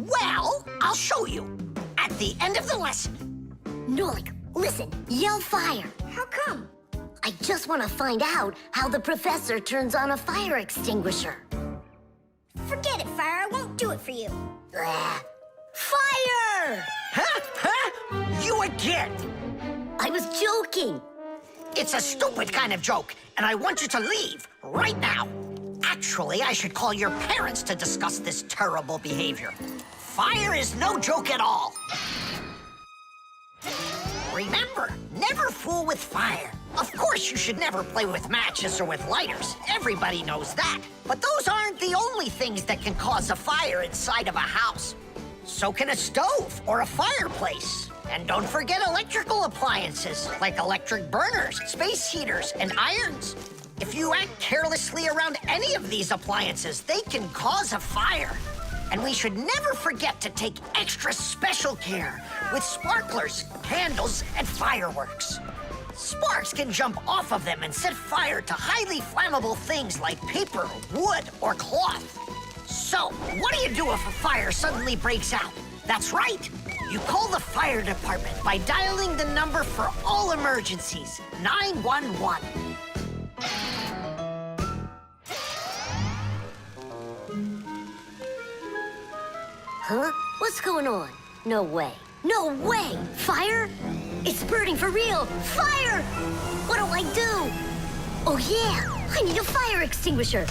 Well, I'll show you at the end of the lesson. Nolik, listen, yell fire. How come? I just want to find out how the professor turns on a fire extinguisher. Forget it, Fire. I won't do it for you. Fire! Huh? You again? I was joking. It's a stupid kind of joke, and I want you to leave right now. Actually, I should call your parents to discuss this terrible behavior. Fire is no joke at all. Remember, never fool with fire. Of course, you should never play with matches or with lighters. Everybody knows that. But those aren't the only things that can cause a fire inside of a house. So can a stove or a fireplace. And don't forget electrical appliances like electric burners, space heaters, and irons. If you act carelessly around any of these appliances, they can cause a fire. And we should never forget to take extra special care with sparklers, candles, and fireworks. Sparks can jump off of them and set fire to highly flammable things like paper, wood, or cloth. So, what do you do if a fire suddenly breaks out? That's right. You call the fire department by dialing the number for all emergencies, 911. Huh? What's going on? No way. No way! Fire? It's burning for real! Fire! What do I do? Oh yeah! I need a fire extinguisher!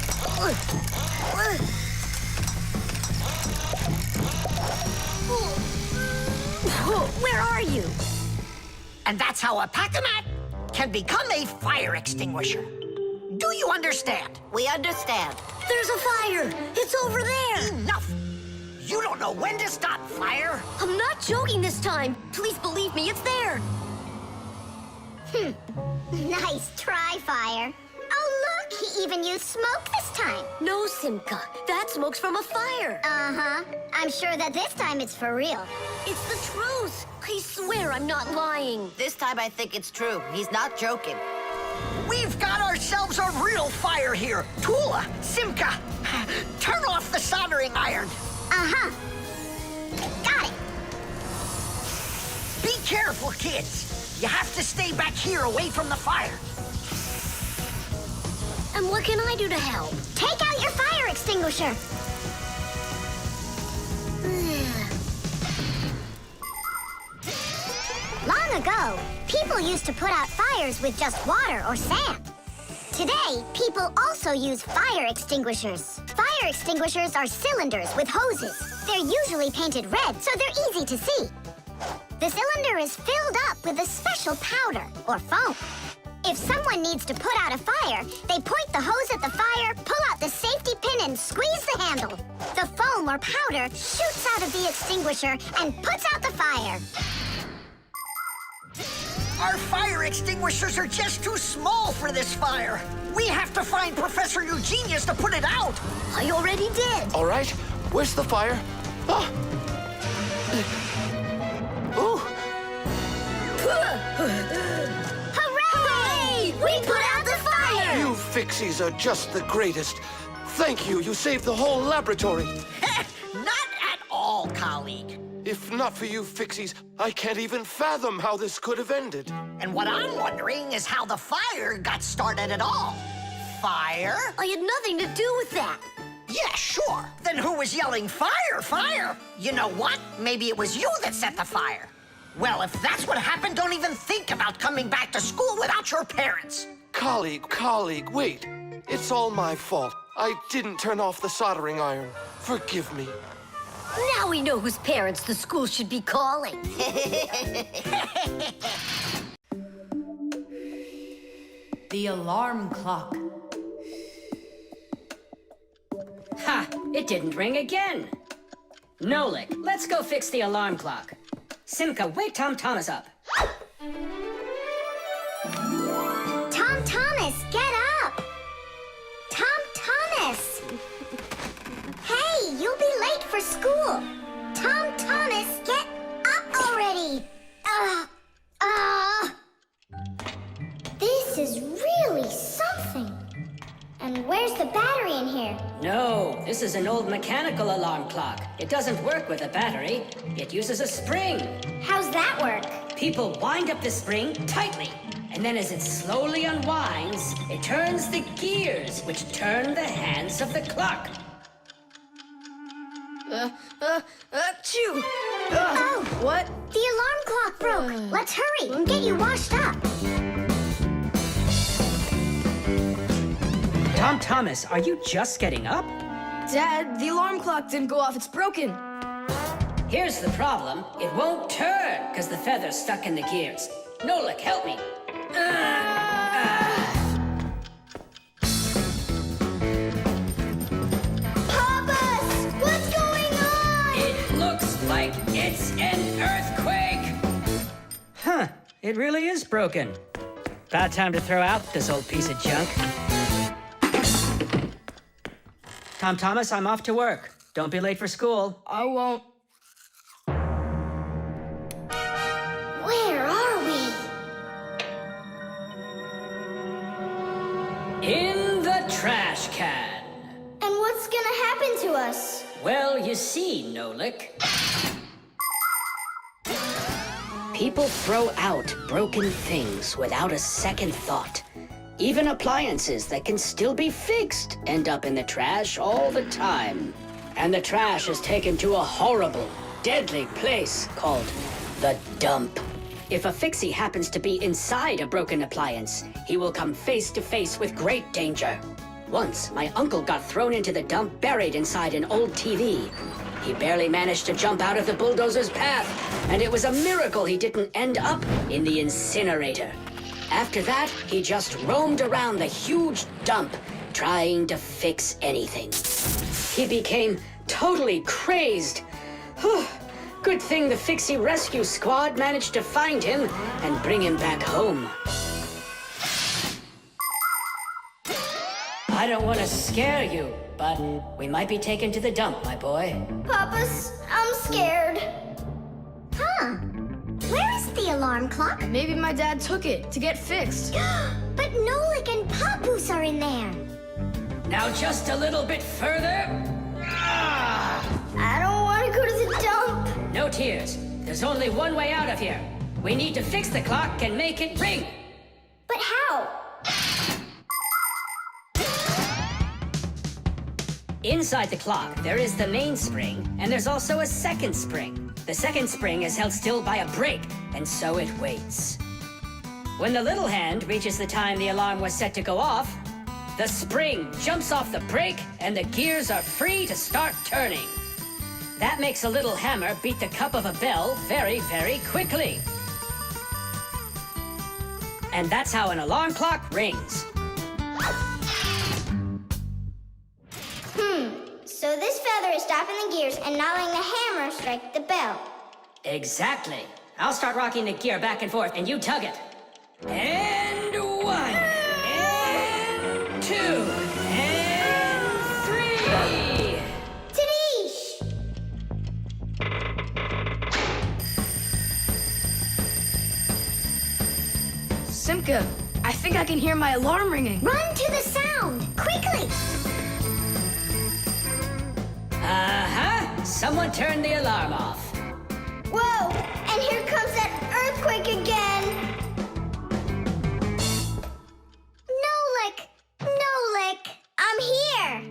Where are you? And that's how a Pack-A-Mat can become a fire extinguisher. Do you understand? We understand. There's a fire! It's over there! Enough! You don't know when to stop fire. I'm not joking this time. Please believe me, it's there. Nice try, Fire. Oh, look, he even used smoke this time. No, Simka, that smoke's from a fire. Uh-huh. I'm sure that this time it's for real. It's the truth. I swear I'm not lying. This time I think it's true. He's not joking. We've got ourselves a real fire here. Tula, Simka, turn off the soldering iron. Uh-huh. Got it. Be careful, kids. You have to stay back here away from the fire. And what can I do to help? Take out your fire extinguisher. Long ago, people used to put out fires with just water or sand. Today, people also use fire extinguishers. Fire extinguishers are cylinders with hoses. They're usually painted red, so they're easy to see. The cylinder is filled up with a special powder or foam. If someone needs to put out a fire, they point the hose at the fire, pull out the safety pin, and squeeze the handle. The foam or powder shoots out of the extinguisher and puts out the fire. Our fire extinguishers are just too small for this fire. We have to find Professor Eugenius to put it out. I already did. All right, where's the fire? Ah. Ooh. Hooray! We put out the fire! You Fixies are just the greatest. Thank you. You saved the whole laboratory. Not at all, colleague. If not for you Fixies, I can't even fathom how this could have ended. And what I'm wondering is how the fire got started at all. Fire? I had nothing to do with that. Yeah, sure. Then who was yelling, fire, fire? You know what? Maybe it was you that set the fire. Well, if that's what happened, don't even think about coming back to school without your parents. Colleague, wait. It's all my fault. I didn't turn off the soldering iron. Forgive me. Now we know whose parents the school should be calling. The alarm clock. Ha! It didn't ring again. Nolik, let's go fix the alarm clock. Simka, wake Tom Thomas up. Tom Thomas, get up! Tom Thomas! Hey, you'll be late for school. Tom Thomas, get up already! This is really something. And where's the battery in here? No, this is an old mechanical alarm clock. It doesn't work with a battery. It uses a spring. How's that work? People wind up the spring tightly, and then as it slowly unwinds, it turns the gears, which turn the hands of the clock. Achoo! Oh! What? The alarm clock broke. Let's hurry and get you washed up. Tom Thomas, are you just getting up? Dad, the alarm clock didn't go off. It's broken. Here's the problem. It won't turn because the feather's stuck in the gears. Nolik, help me. Papas! What's going on? It looks like it's an earthquake. Huh, it really is broken. About time to throw out this old piece of junk. Tom Thomas, I'm off to work. Don't be late for school. I won't. Where are we? In the trash can. And what's gonna happen to us? Well, you see, Nolik. People throw out broken things without a second thought. Even appliances that can still be fixed end up in the trash all the time. And the trash is taken to a horrible, deadly place called the dump. If a Fixie happens to be inside a broken appliance, he will come face to face with great danger. Once, my uncle got thrown into the dump buried inside an old TV. He barely managed to jump out of the bulldozer's path, and it was a miracle he didn't end up in the incinerator. After that, he just roamed around the huge dump, trying to fix anything. He became totally crazed. Good thing the Fixie Rescue Squad managed to find him and bring him back home. I don't want to scare you, but we might be taken to the dump, my boy. Papas, I'm scared. Huh. Where is the alarm clock? Maybe my dad took it to get fixed. But Nolik and Papoose are in there. Now just a little bit further. I don't want to go to the dump. No tears. There's only one way out of here. We need to fix the clock and make it ring. But how? Inside the clock, there is the main spring, and there's also a second spring. The second spring is held still by a brake, and so it waits. When the little hand reaches the time the alarm was set to go off, the spring jumps off the brake, and the gears are free to start turning. That makes a little hammer beat the cup of a bell very, very quickly. And that's how an alarm clock rings. So this feather is stopping the gears and not letting the hammer strike the bell. Exactly. I'll start rocking the gear back and forth, and you tug it. And 1, and 2, and 3. Tadish! Simka, I think I can hear my alarm ringing. Run to the sound, quickly! Uh-huh. Someone turned the alarm off. Whoa! And here comes that earthquake again! Nolik! I'm here!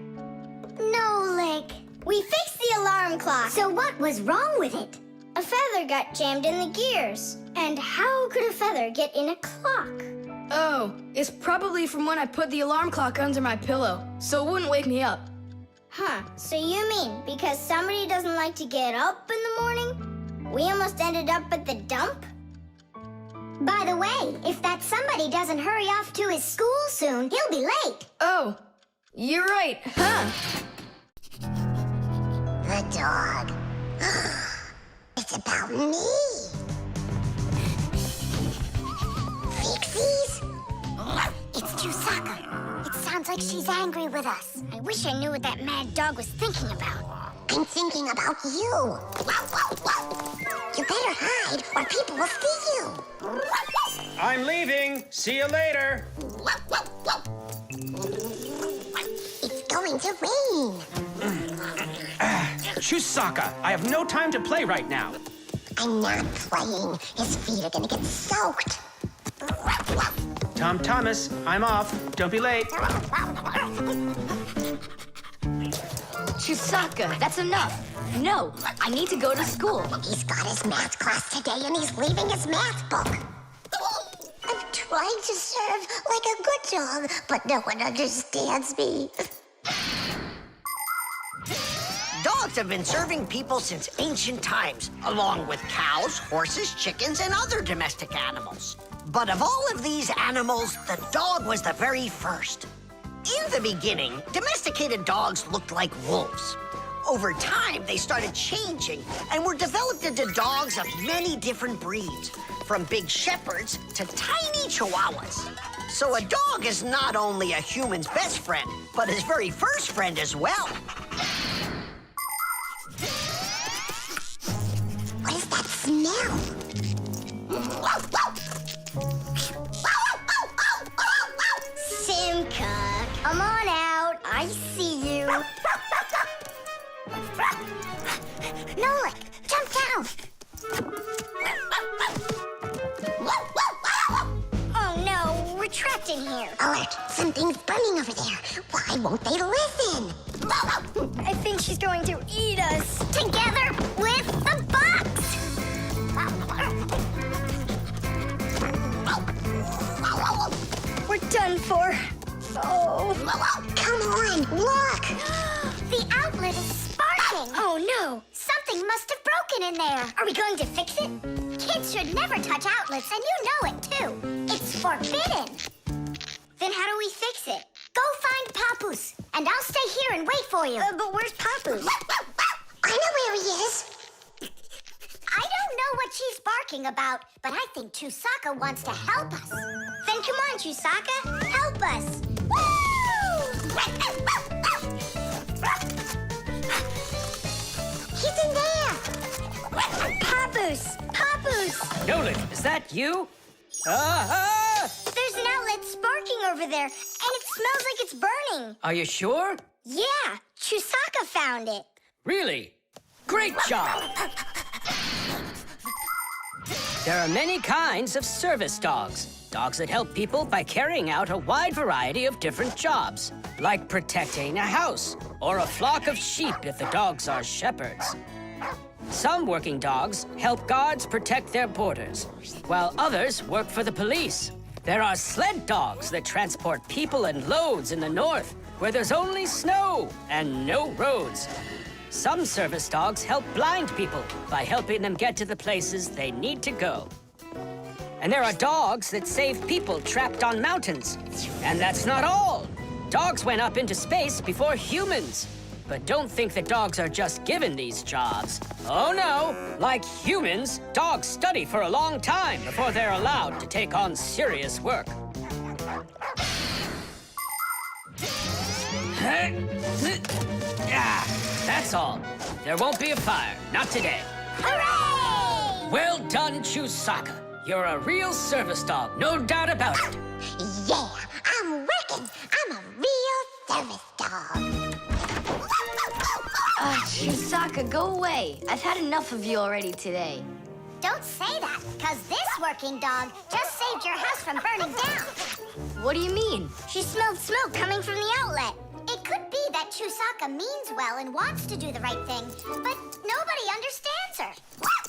Nolik! We fixed the alarm clock. So what was wrong with it? A feather got jammed in the gears. And how could a feather get in a clock? Oh, it's probably from when I put the alarm clock under my pillow, so it wouldn't wake me up. Huh, so you mean because somebody doesn't like to get up in the morning? We almost ended up at the dump? By the way, if that somebody doesn't hurry off to his school soon, he'll be late. Oh, you're right, huh? The dog. It's about me. Fixies? It's Chusaka. It sounds like she's angry with us. I wish I knew what that mad dog was thinking about. I'm thinking about you. You better hide or people will see you. I'm leaving. See you later. It's going to rain. Chusaka, I have no time to play right now. I'm not playing. His feet are gonna get soaked. Tom Thomas, I'm off. Don't be late. Chusaka, that's enough. No, I need to go to school. He's got his math class today and he's leaving his math book. I'm trying to serve like a good dog, but no one understands me. Dogs have been serving people since ancient times, along with cows, horses, chickens, and other domestic animals. But of all of these animals, the dog was the very first. In the beginning, domesticated dogs looked like wolves. Over time, they started changing and were developed into dogs of many different breeds, from big shepherds to tiny chihuahuas. So a dog is not only a human's best friend, but his very first friend as well. What is that smell? Simka, come on out. I see you. Nolik, jump down. Oh no, we're trapped in here. Alert, something's burning over there. Why won't they listen? I think she's going to eat us. Together with the box. We're done for. Oh. Come on, look. The outlet is sparking. Oh no. Something must have broken in there. Are we going to fix it? Kids should never touch outlets, and you know it too. It's forbidden. Then how do we fix it? Go find Papoose, and I'll stay here and wait for you. But where's Papoose? I know where he is. I don't know what she's barking about, but I think Chusaka wants to help us. Then come on, Chusaka. Help us. He's in there. Papoose! Papoose! Nolik, is that you? Ah! There's an outlet sparking over there, and it's smells like it's burning. Are you sure? Yeah, Chusaka found it. Really? Great job! There are many kinds of service dogs. Dogs that help people by carrying out a wide variety of different jobs, like protecting a house or a flock of sheep if the dogs are shepherds. Some working dogs help guards protect their borders, while others work for the police. There are sled dogs that transport people and loads in the north, where there's only snow and no roads. Some service dogs help blind people by helping them get to the places they need to go. And there are dogs that save people trapped on mountains. And that's not all. Dogs went up into space before humans. But don't think that dogs are just given these jobs. Oh no, like humans, dogs study for a long time before they're allowed to take on serious work. That's all. There won't be a fire, not today. Hooray! Well done, Chusaka. You're a real service dog, no doubt about it. Yeah, I'm working. I'm a real service dog. Chusaka, go away. I've had enough of you already today. Don't say that, because this working dog just saved your house from burning down. What do you mean? She smelled smoke coming from the outlet. It could be that Chusaka means well and wants to do the right thing, but nobody understands her.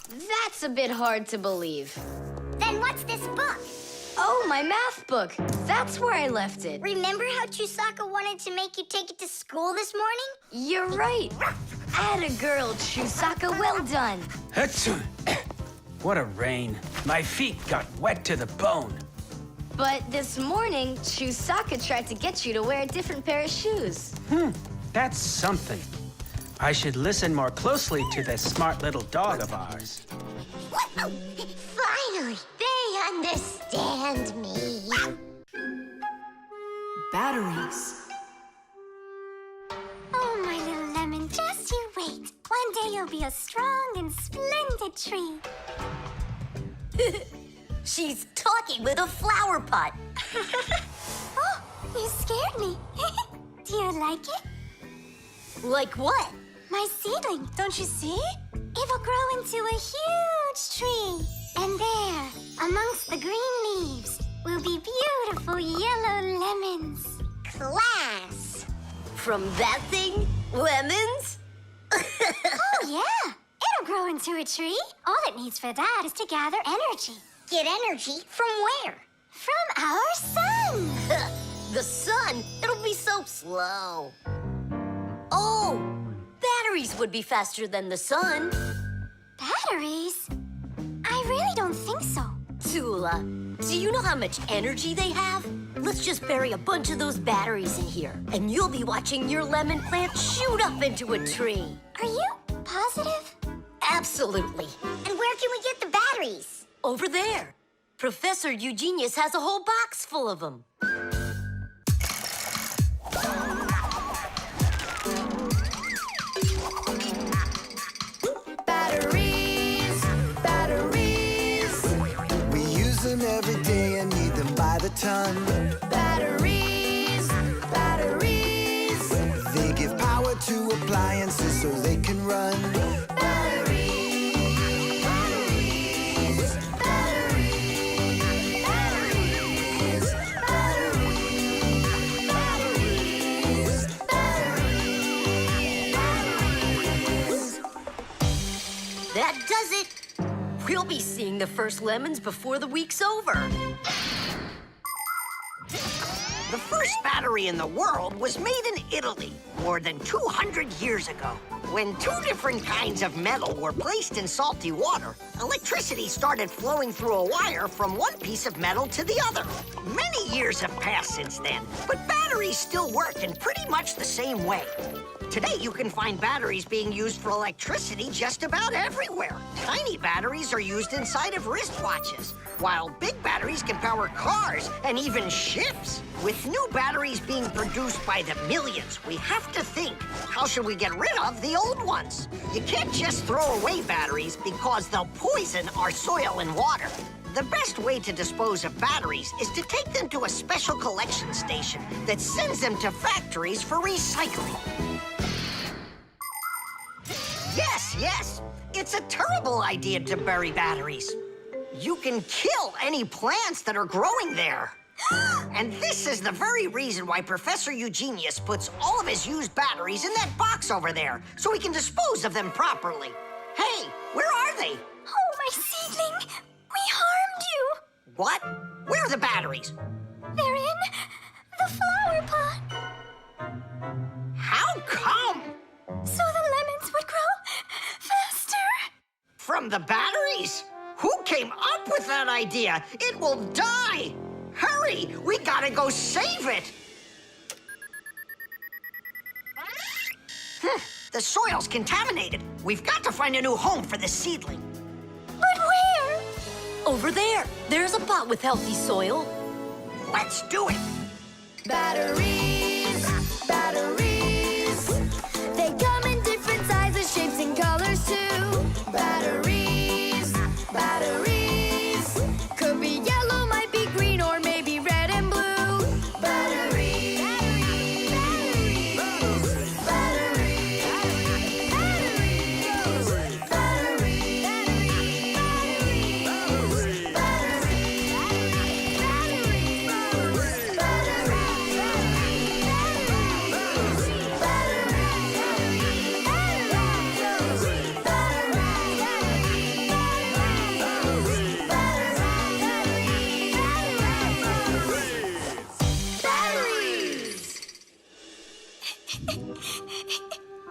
That's a bit hard to believe. Then what's this book? Oh, my math book. That's where I left it. Remember how Chusaka wanted to make you take it to school this morning? You're right. Atta girl, Chusaka. Well done. What a rain. My feet got wet to the bone. But this morning, Chusaka tried to get you to wear a different pair of shoes. That's something. I should listen more closely to this smart little dog of ours. Finally, they understand me. Batteries. Oh, my little lemon, just you wait. One day you'll be a strong and splendid tree. She's talking with a flower pot. Oh, you scared me. Do you like it? Like what? My seedling, don't you see? It'll grow into a huge tree. And there, amongst the green leaves, will be beautiful yellow lemons. Class. From that thing? Lemons? Oh, yeah. It'll grow into a tree. All it needs for that is to gather energy. Get energy from where? From our sun. The sun? It'll be so slow. Oh, batteries would be faster than the sun. Batteries? I really don't think so. Tula, do you know how much energy they have? Let's just bury a bunch of those batteries in here, and you'll be watching your lemon plant shoot up into a tree. Are you positive? Absolutely. And where can we get the batteries? Over there. Professor Eugenius has a whole box full of them. Batteries, batteries. We use them every day and need them by the ton. Batteries, batteries. They give power to appliances so they can run. That does it. We'll be seeing the first lemons before the week's over. The first battery in the world was made in Italy more than 200 years ago. When two different kinds of metal were placed in salty water, electricity started flowing through a wire from one piece of metal to the other. Many years have passed since then, but batteries still work in pretty much the same way. Today, you can find batteries being used for electricity just about everywhere. Tiny batteries are used inside of wristwatches, while big batteries can power cars and even ships. With new batteries being produced by the millions, we have to think, how should we get rid of the old ones? You can't just throw away batteries because they'll poison our soil and water. The best way to dispose of batteries is to take them to a special collection station that sends them to factories for recycling. Yes. It's a terrible idea to bury batteries. You can kill any plants that are growing there. And this is the very reason why Professor Eugenius puts all of his used batteries in that box over there, so he can dispose of them properly. Hey, where are they? Oh, my seedling! We harmed you! What? Where are the batteries? They're in the flower pot. How come? So the lemons would grow faster. From the batteries? Who came up with that idea? It will die! Hurry! We gotta go save it! The soil's contaminated. We've got to find a new home for this seedling. But where? Over there. There's a pot with healthy soil. Let's do it! Batteries, batteries. They come in different sizes, shapes, and colors too. Batteries, batteries. Could be yellow, might be green, or maybe red and blue. Batteries, batteries, batteries, batteries,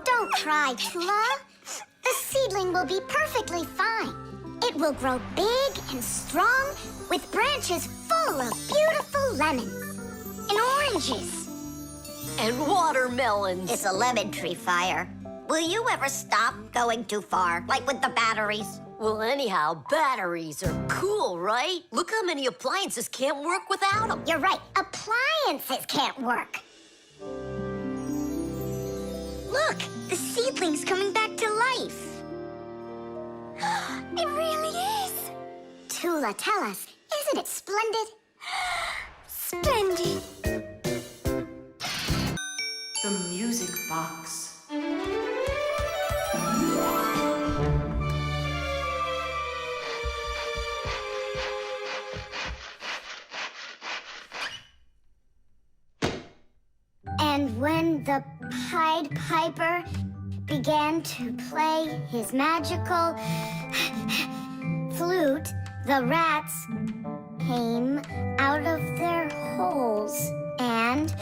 Don't cry, Tula. The seedling will be perfectly fine. It will grow big and strong with branches full of beautiful lemons and oranges. And watermelons. It's a lemon tree, Fire. Will you ever stop going too far, like with the batteries? Well, anyhow, batteries are cool, right? Look how many appliances can't work without them. You're right. Appliances can't work. Look, the seedling's coming back to life. It really is. Tula, tell us, isn't it splendid? Splendid. The music box. And when the Pied Piper began to play his magical flute, the rats came out of their holes and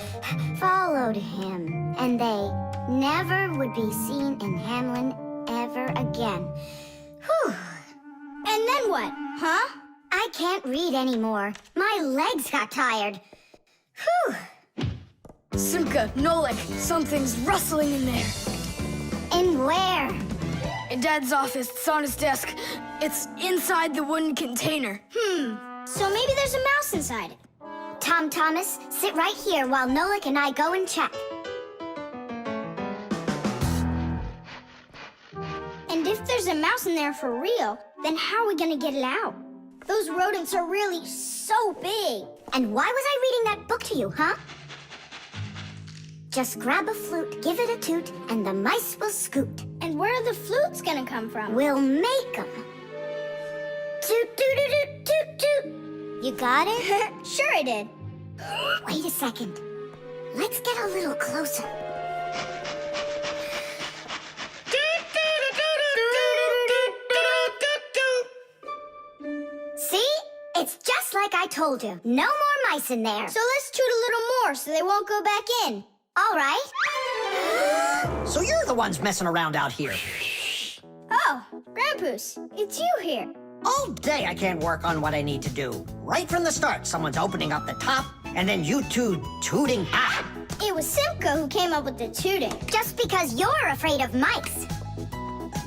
followed him. And they never would be seen in Hamlin ever again. Whew. And then what, huh? I can't read anymore. My legs got tired. Whew. Simka, Nolik, something's rustling in there. In where? In Dad's office, it's on his desk. It's inside the wooden container. So maybe there's a mouse inside it. Tom Thomas, sit right here while Nolik and I go and check. And if there's a mouse in there for real, then how are we gonna get it out? Those rodents are really so big. And why was I reading that book to you, huh? Just grab a flute, give it a toot, and the mice will scoot. And where are the flutes gonna come from? We'll make them. Toot, toot, toot, toot, toot. You got it? Sure I did. Wait a second. Let's get a little closer. See? It's just like I told you. No more mice in there. So let's toot a little more so they won't go back in. All right. So you're the ones messing around out here. Oh, Grandpoos, it's you here. All day I can't work on what I need to do. Right from the start, someone's opening up the top, and then you two tooting. It was Simka who came up with the tooting. Just because you're afraid of mice.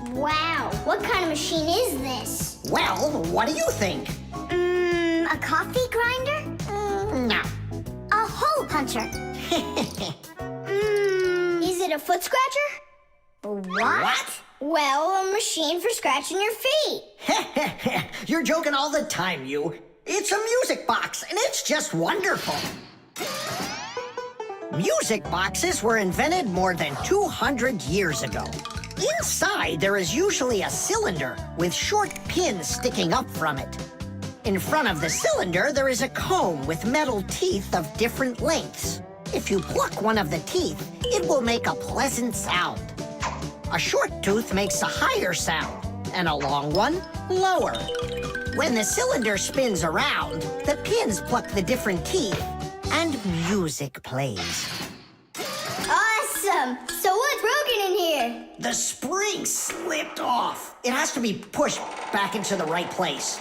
Wow, what kind of machine is this? Well, what do you think? A coffee grinder? No. A hole puncher. Is it a foot scratcher? What? Well, a machine for scratching your feet. You're joking all the time, you. It's a music box, and it's just wonderful. Music boxes were invented more than 200 years ago. Inside, there is usually a cylinder with short pins sticking up from it. In front of the cylinder, there is a comb with metal teeth of different lengths. If you pluck one of the teeth, it will make a pleasant sound. A short tooth makes a higher sound, and a long one, lower. When the cylinder spins around, the pins pluck the different teeth, and music plays. Awesome! So what's broken in here? The spring slipped off. It has to be pushed back into the right place.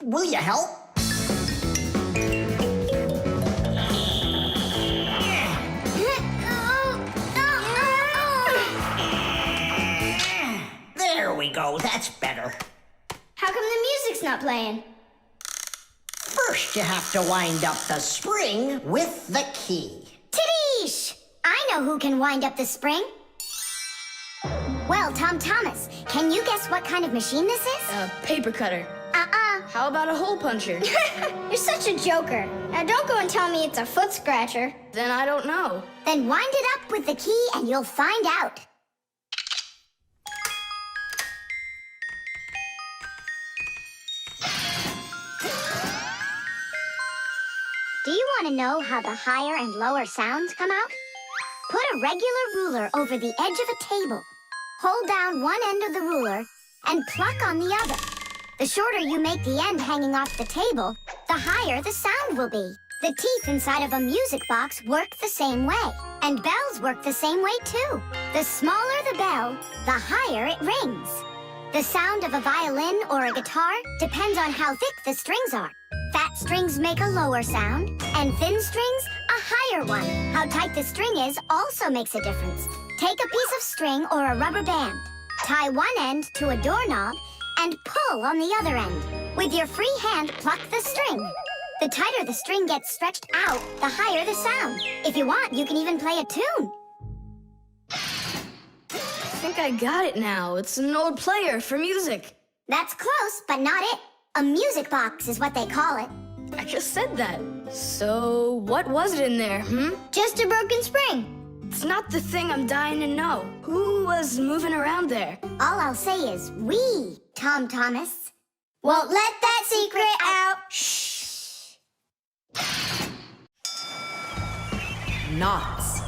Will you help? There we go, that's better. How come the music's not playing? First, you have to wind up the spring with the key. Tadeish! I know who can wind up the spring. Well, Tom Thomas, can you guess what kind of machine this is? A paper cutter. How about a hole puncher? You're such a joker. Now don't go and tell me it's a foot scratcher. Then I don't know. Then wind it up with the key and you'll find out. Do you want to know how the higher and lower sounds come out? Put a regular ruler over the edge of a table. Hold down one end of the ruler and pluck on the other. The shorter you make the end hanging off the table, the higher the sound will be. The teeth inside of a music box work the same way, and bells work the same way too. The smaller the bell, the higher it rings. The sound of a violin or a guitar depends on how thick the strings are. Fat strings make a lower sound, and thin strings, a higher one. How tight the string is also makes a difference. Take a piece of string or a rubber band. Tie one end to a doorknob and pull on the other end. With your free hand, pluck the string. The tighter the string gets stretched out, the higher the sound. If you want, you can even play a tune. I think I got it now. It's an old player for music. That's close, but not it. A music box is what they call it. I just said that. So, what was it in there, Just a broken spring. It's not the thing I'm dying to know. Who was moving around there? All I'll say is we, Tom Thomas, won't let that secret out. Shh. Knots.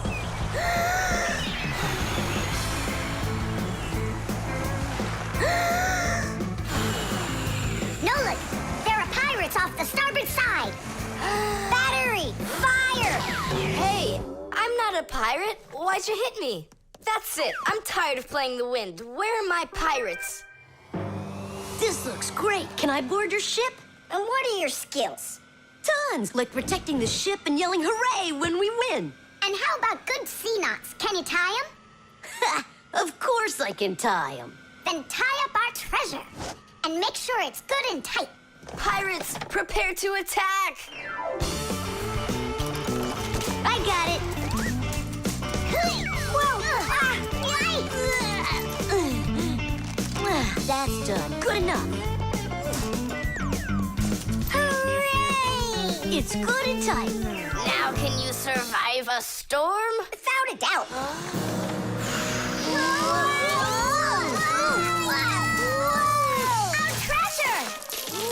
Nolik, there are pirates off the starboard side. Battery, fire! Hey, I'm not a pirate. Why'd you hit me? That's it. I'm tired of playing the wind. Where are my pirates? This looks great. Can I board your ship? And what are your skills? Tons, like protecting the ship and yelling hooray when we win. And how about good sea knots? Can you tie them? Of course I can tie them. Then tie up our treasure. And make sure it's good and tight. Pirates, prepare to attack! I got it. Whoa! That's done. Good enough. Hooray! It's good and tight. Now can you survive a storm? Without a doubt. Our treasure!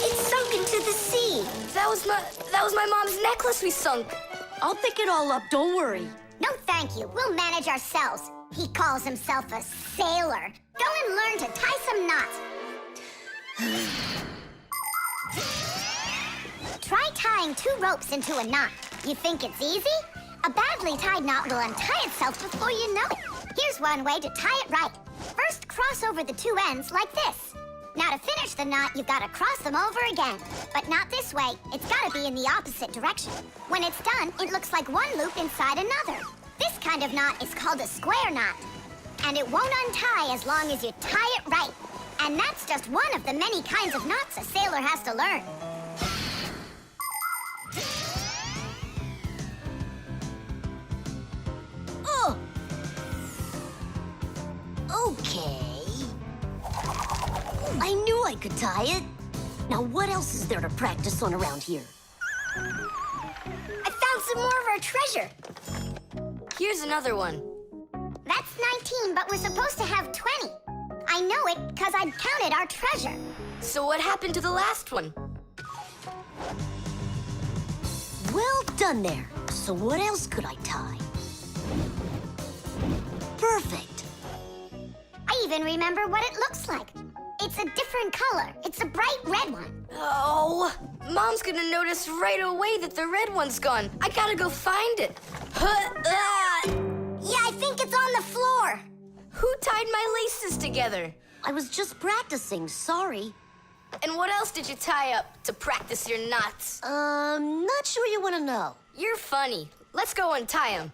It's sunk into the sea. That was my mom's necklace we sunk. I'll pick it all up, don't worry. No, thank you. We'll manage ourselves. He calls himself a sailor. Go and learn to tie some knots. Try tying 2 ropes into a knot. You think it's easy? A badly tied knot will untie itself before you know it. Here's one way to tie it right. First, cross over the 2 ends like this. Now to finish the knot, you've got to cross them over again. But not this way. It's got to be in the opposite direction. When it's done, it looks like one loop inside another. This kind of knot is called a square knot. And it won't untie as long as you tie it right. And that's just one of the many kinds of knots a sailor has to learn. Oh. Okay. I could tie it. Now, what else is there to practice on around here? I found some more of our treasure. Here's another one. That's 19, but we're supposed to have 20. I know it because I counted our treasure. So what happened to the last one? Well done there. So what else could I tie? Perfect. I even remember what it looks like. It's a different color. It's a bright red one. Oh, Mom's gonna notice right away that the red one's gone. I gotta go find it. Yeah, I think it's on the floor. Who tied my laces together? I was just practicing, sorry. And what else did you tie up to practice your knots? Not sure you want to know. You're funny. Let's go untie them.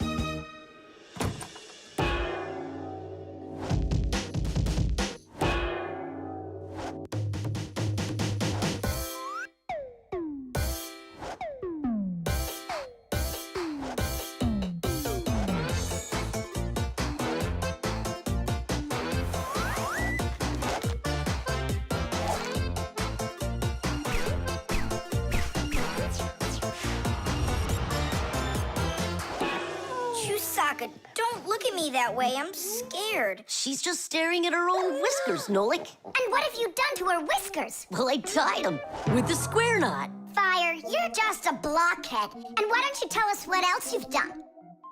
Don't look at me that way. I'm scared. She's just staring at her own whiskers, Nolik. And what have you done to her whiskers? Well, I tied them with the square knot. Fire, you're just a blockhead. And why don't you tell us what else you've done?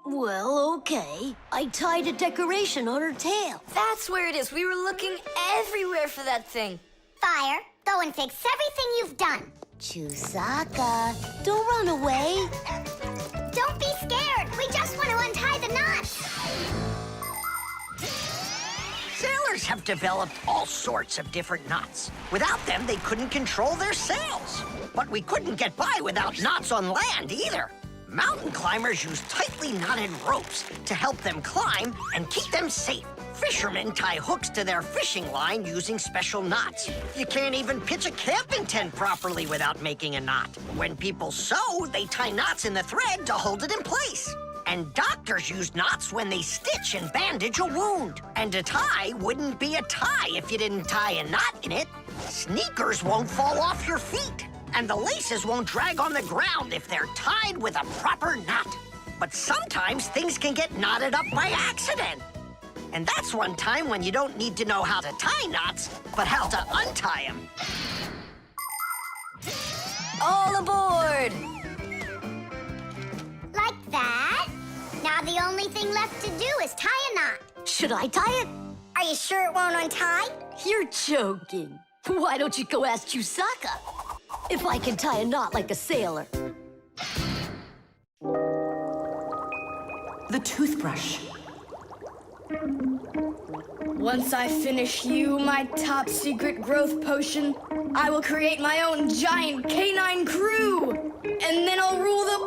Well, okay. I tied a decoration on her tail. That's where it is. We were looking everywhere for that thing. Fire, go and fix everything you've done. Chusaka, don't run away. Don't be scared. We just want to untie the knots. Sailors have developed all sorts of different knots. Without them, they couldn't control their sails. But we couldn't get by without knots on land either. Mountain climbers use tightly knotted ropes to help them climb and keep them safe. Fishermen tie hooks to their fishing line using special knots. You can't even pitch a camping tent properly without making a knot. When people sew, they tie knots in the thread to hold it in place. And doctors use knots when they stitch and bandage a wound. And a tie wouldn't be a tie if you didn't tie a knot in it. Sneakers won't fall off your feet. And the laces won't drag on the ground if they're tied with a proper knot. But sometimes things can get knotted up by accident. And that's one time when you don't need to know how to tie knots, but how to untie them. All aboard! Like that. Now the only thing left to do is tie a knot. Should I tie it? Are you sure it won't untie? You're joking. Why don't you go ask Chusaka if I can tie a knot like a sailor? The toothbrush. Once I finish you, my top secret growth potion, I will create my own giant canine crew! And then I'll rule the...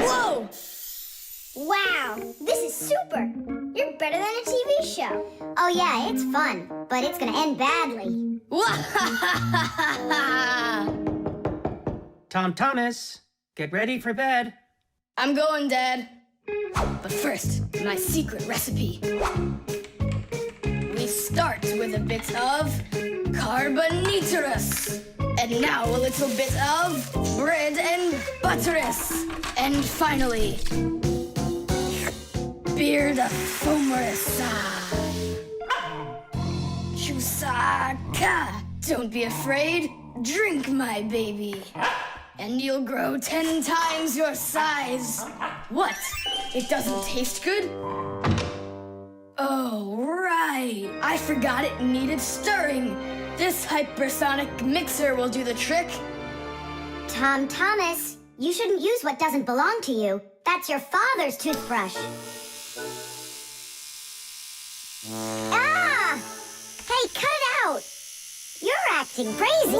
Whoa! Wow, this is super. You're better than a TV show. Oh yeah, it's fun, but it's gonna end badly. Tom Thomas, get ready for bed. I'm going, Dad. But first, my secret recipe. We start with a bit of carbonatorous. And now a little bit of bread and butterous. And finally, beard of foamerous. Chusaka! Don't be afraid. Drink, my baby. And you'll grow 10 times your size. What? It doesn't taste good? Oh, right. I forgot it needed stirring. This hypersonic mixer will do the trick. Tom Thomas, you shouldn't use what doesn't belong to you. That's your father's toothbrush. Ah! Hey, cut it out! You're acting crazy.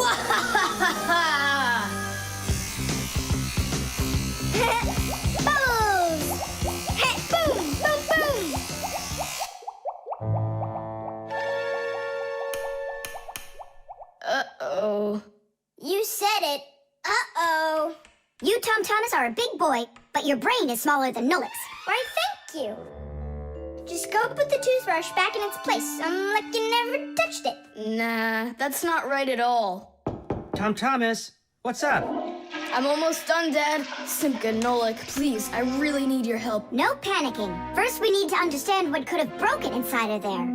Bubbles! Boom, boom, boom! Uh-oh. You said it. Uh-oh. You, Tom Thomas, are a big boy, but your brain is smaller than Nolik's. Why, thank you. Just go put the toothbrush back in its place, like you never touched it. Nah, that's not right at all. Tom Thomas, what's up? I'm almost done, Dad. Simka and Nolik, please, I really need your help. No panicking. First, we need to understand what could have broken inside of there.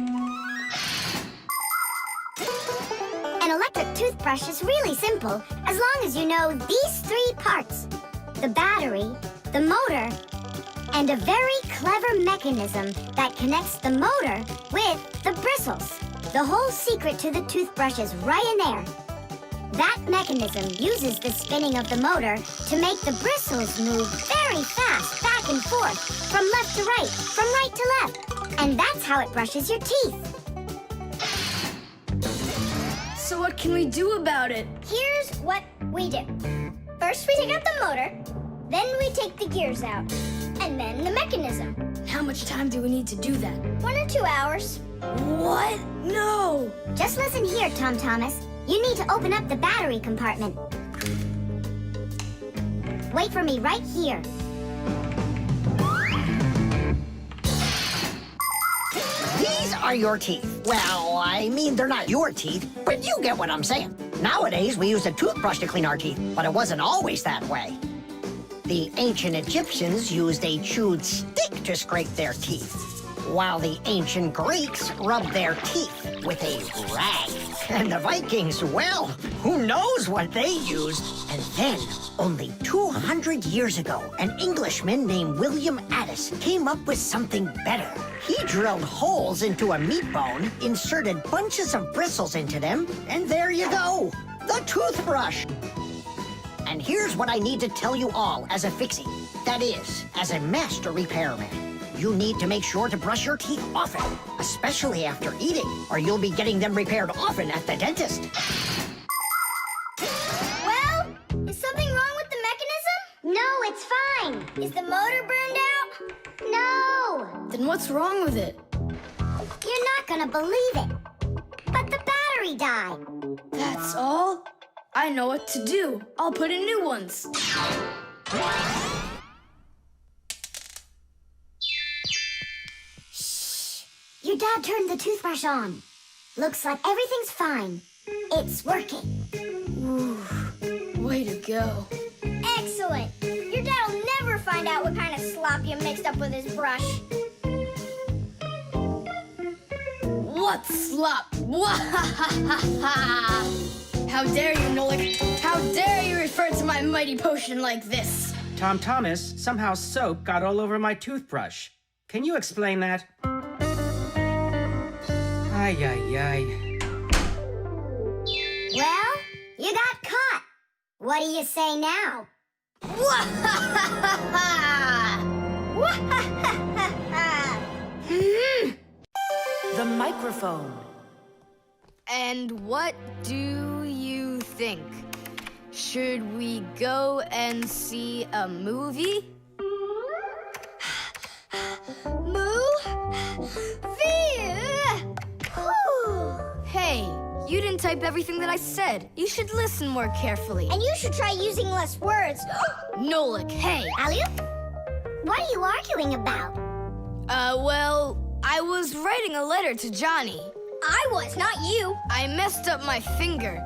An electric toothbrush is really simple, as long as you know these 3 parts. The battery, the motor, and a very clever mechanism that connects the motor with the bristles. The whole secret to the toothbrush is right in there. That mechanism uses the spinning of the motor to make the bristles move very fast back and forth, from left to right, from right to left. And that's how it brushes your teeth. So what can we do about it? Here's what we do. First, we take out the motor, then we take the gears out, and then the mechanism. How much time do we need to do that? 1 or 2 hours. What? No! Just listen here, Tom Thomas. You need to open up the battery compartment. Wait for me right here. These are your teeth. Well, I mean, they're not your teeth, but you get what I'm saying. Nowadays, we use a toothbrush to clean our teeth, but it wasn't always that way. The ancient Egyptians used a chewed stick to scrape their teeth, while the ancient Greeks rubbed their teeth with a rag. And the Vikings, well, who knows what they used? And then, only 200 years ago, an Englishman named William Addis came up with something better. He drilled holes into a meat bone, inserted bunches of bristles into them, and there you go, the toothbrush. And here's what I need to tell you all as a fixie. That is, as a master repairman. You need to make sure to brush your teeth often, especially after eating, or you'll be getting them repaired often at the dentist. Well, is something wrong with the mechanism? No, it's fine. Is the motor burned out? No. Then what's wrong with it? You're not gonna believe it. But the battery died. That's all? I know what to do. I'll put in new ones. Your dad turned the toothbrush on. Looks like everything's fine. It's working. Ooh, way to go. Excellent. Your dad'll never find out what kind of slop you mixed up with his brush. What slop? How dare you, Nolik? How dare you refer to my mighty potion like this? Tom Thomas, somehow soap got all over my toothbrush. Can you explain that? Ay, ay, ay. Well, you got caught. What do you say now? The microphone. And what do you think? Should we go and see a movie? Hey, you didn't type everything that I said. You should listen more carefully. And you should try using less words. Nolik, hey. Alley-oop? What are you arguing about? Well, I was writing a letter to Johnny. I was, not you. I messed up my finger,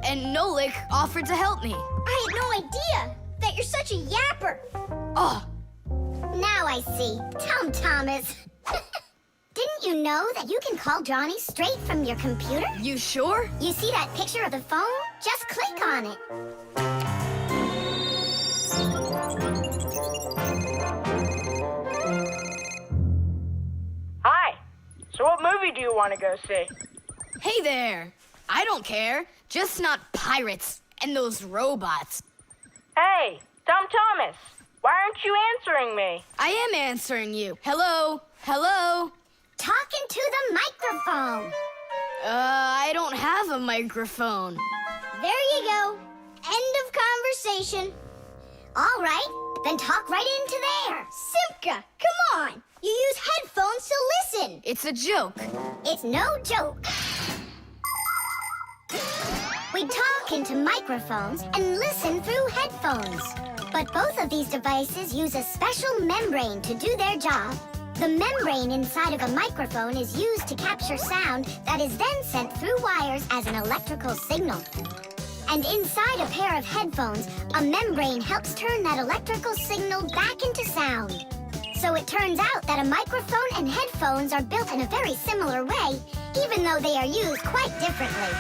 and Nolik offered to help me. I had no idea that you're such a yapper. Oh. Now I see. Tom Thomas. Didn't you know that you can call Johnny straight from your computer? You sure? You see that picture of the phone? Just click on it. Hi. So what movie do you want to go see? Hey there. I don't care. Just not pirates and those robots. Hey, Tom Thomas. Why aren't you answering me? I am answering you. Hello? Hello? Talking to the microphone. I don't have a microphone. There you go. End of conversation. All right, then talk right into there. Simka, come on. You use headphones to listen. It's a joke. It's no joke. We talk into microphones and listen through headphones. But both of these devices use a special membrane to do their job. The membrane inside of a microphone is used to capture sound that is then sent through wires as an electrical signal. And inside a pair of headphones, a membrane helps turn that electrical signal back into sound. So it turns out that a microphone and headphones are built in a very similar way, even though they are used quite differently.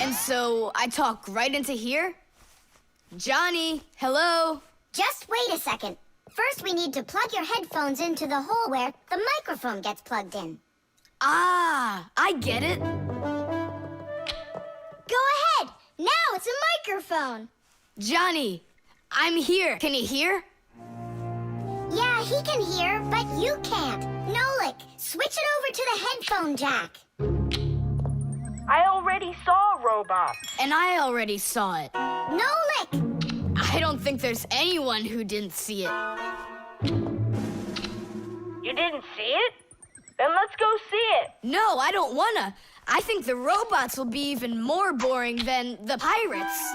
And so I talk right into here? Johnny, hello? Just wait a second. First, we need to plug your headphones into the hole where the microphone gets plugged in. Ah, I get it. Go ahead. Now it's a microphone. Johnny, I'm here. Can you hear? Yeah, he can hear, but you can't. Nolik, switch it over to the headphone jack. I already saw a robot. And I already saw it. Nolik! I don't think there's anyone who didn't see it. You didn't see it? Then let's go see it. No, I don't wanna. I think the robots will be even more boring than the pirates.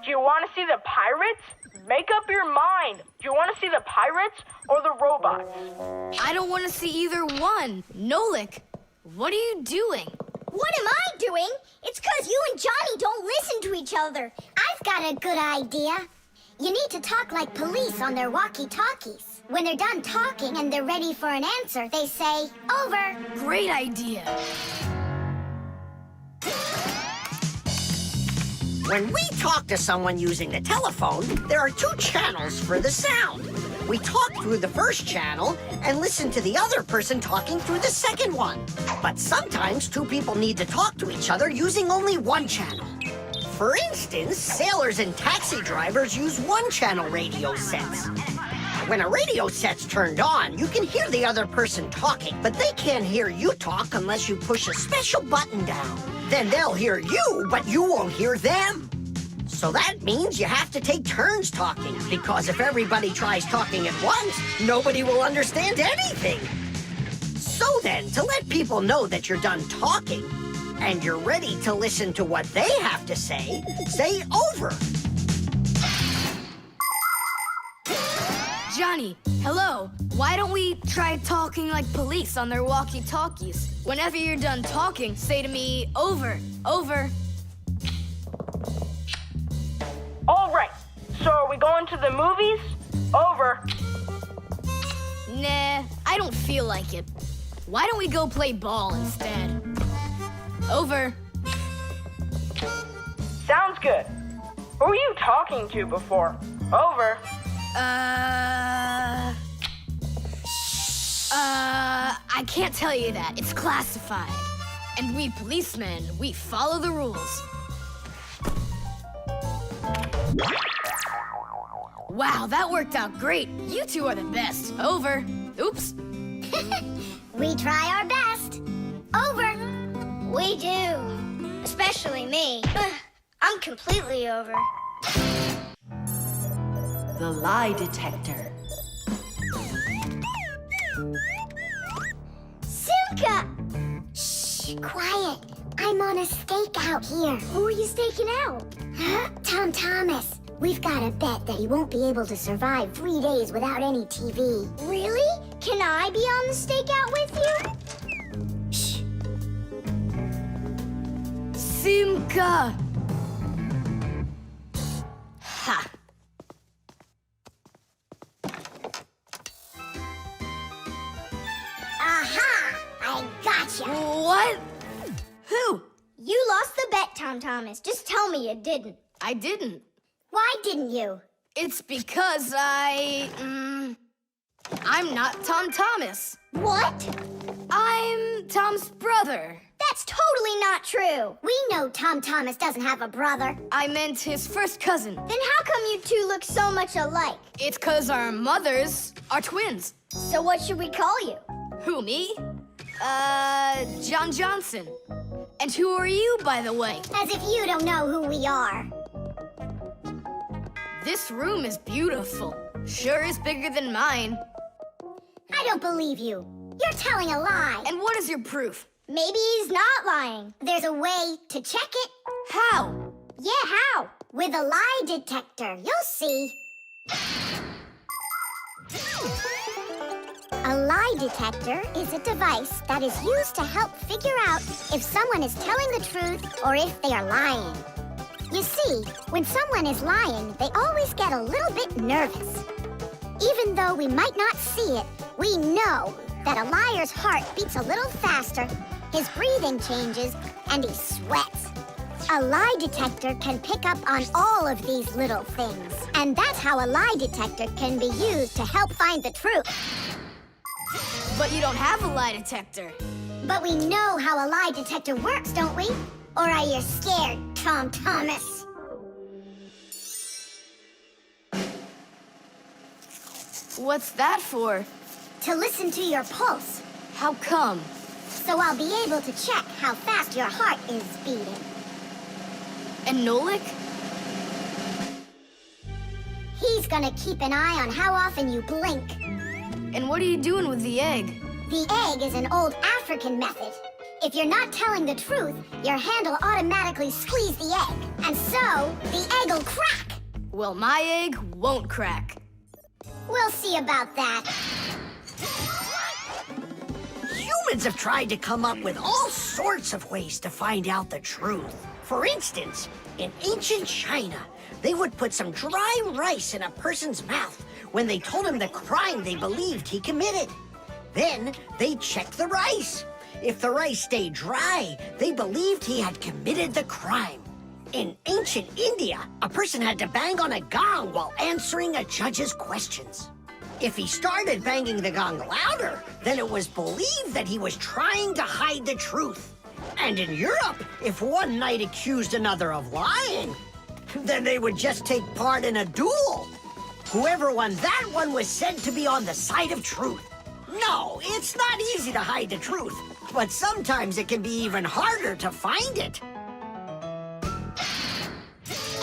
Do you want to see the pirates? Make up your mind. Do you want to see the pirates or the robots? I don't want to see either one. Nolik, what are you doing? What am I doing? It's because you and Johnny don't listen to each other. I've got a good idea. You need to talk like police on their walkie-talkies. When they're done talking and they're ready for an answer, they say, over. Great idea. When we talk to someone using the telephone, there are two channels for the sound. We talk through the first channel and listen to the other person talking through the second one. But sometimes two people need to talk to each other using only one channel. For instance, sailors and taxi drivers use one-channel radio sets. When a radio set's turned on, you can hear the other person talking, but they can't hear you talk unless you push a special button down. Then they'll hear you, but you won't hear them. So that means you have to take turns talking, because if everybody tries talking at once, nobody will understand anything. So then, to let people know that you're done talking, and you're ready to listen to what they have to say over. Johnny, hello. Why don't we try talking like police on their walkie-talkies? Whenever you're done talking, say to me, over, over. All right. So are we going to the movies? Over. Nah, I don't feel like it. Why don't we go play ball instead? Over. Sounds good. Who were you talking to before? Over. I can't tell you that. It's classified. And we policemen, we follow the rules. Wow, that worked out great. You two are the best. Over. Oops. We try our best. Over. We do. Especially me. I'm completely over. The Lie Detector. Simka! Shh, quiet. I'm on a stakeout here. Who are you staking out? Tom Thomas. We've got a bet that he won't be able to survive 3 days without any TV. Really? Can I be on the stakeout with you? Shh. Simka! Ha! Aha! I gotcha. What? Who? You lost the bet, Tom Thomas. Just tell me you didn't. I didn't. Why didn't you? It's because I'm not Tom Thomas. What? I'm Tom's brother. That's totally not true. We know Tom Thomas doesn't have a brother. I meant his first cousin. Then how come you two look so much alike? It's 'cause our mothers are twins. So what should we call you? Who, me? John Johnson. And who are you, by the way? As if you don't know who we are. This room is beautiful. Sure is bigger than mine. I don't believe you. You're telling a lie. And what is your proof? Maybe he's not lying. There's a way to check it. How? Yeah, how? With a lie detector. You'll see. A lie detector is a device that is used to help figure out if someone is telling the truth or if they are lying. You see, when someone is lying, they always get a little bit nervous. Even though we might not see it, we know that a liar's heart beats a little faster, his breathing changes, and he sweats. A lie detector can pick up on all of these little things, and that's how a lie detector can be used to help find the truth. But you don't have a lie detector. But we know how a lie detector works, don't we? Or are you scared, Tom Thomas? What's that for? To listen to your pulse. How come? So I'll be able to check how fast your heart is beating. And Nolik? He's gonna keep an eye on how often you blink. And what are you doing with the egg? The egg is an old African method. If you're not telling the truth, your hand will automatically squeeze the egg. And so, the egg will crack. Well, my egg won't crack. We'll see about that. Humans have tried to come up with all sorts of ways to find out the truth. For instance, in ancient China, they would put some dry rice in a person's mouth when they told him the crime they believed he committed. Then they'd check the rice. If the rice stayed dry, they believed he had committed the crime. In ancient India, a person had to bang on a gong while answering a judge's questions. If he started banging the gong louder, then it was believed that he was trying to hide the truth. And in Europe, if one knight accused another of lying, then they would just take part in a duel. Whoever won that one was said to be on the side of truth. No, it's not easy to hide the truth, but sometimes it can be even harder to find it.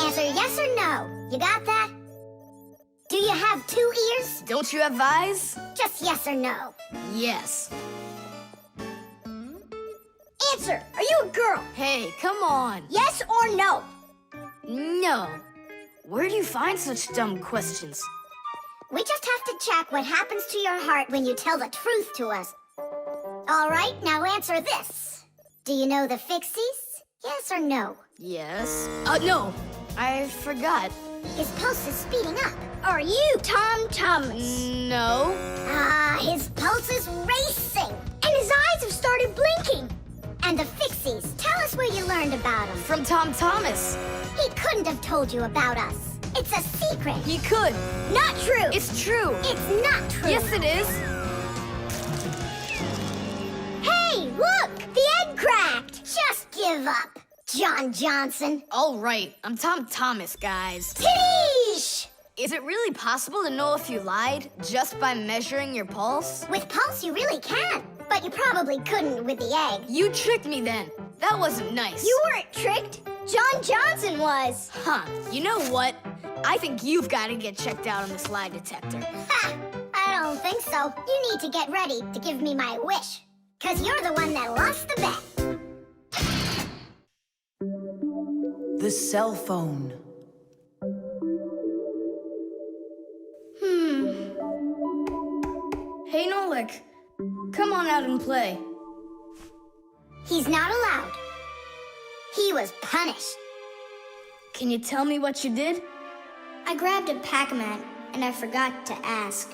Answer yes or no. You got that? Do you have 2 ears? Don't you have eyes? Just yes or no. Yes. Answer. Are you a girl? Hey, come on. Yes or no? No. Where do you find such dumb questions? We just have to check what happens to your heart when you tell the truth to us. All right, now answer this. Do you know the Fixies? Yes or no? Yes. No. I forgot. His pulse is speeding up. Are you Tom Thomas? No. His pulse is racing. And his eyes have started blinking. And the Fixies, tell us where you learned about them. From Tom Thomas. He couldn't have told you about us. It's a secret. He could. Not true. It's true. It's not true. Yes, it is. Hey, look! The egg cracked. Just give up, John Johnson. All right, I'm Tom Thomas, guys. Tish! Is it really possible to know if you lied just by measuring your pulse? With pulse, you really can. But you probably couldn't with the egg. You tricked me then. That wasn't nice. You weren't tricked. John Johnson was. Huh. You know what? I think you've got to get checked out on this lie detector. Ha! I don't think so. You need to get ready to give me my wish. 'Cause you're the one that lost the bet. The cell phone. Hey, Nolik. Come on out and play. He's not allowed. He was punished. Can you tell me what you did? I grabbed a Pac-Man, and I forgot to ask.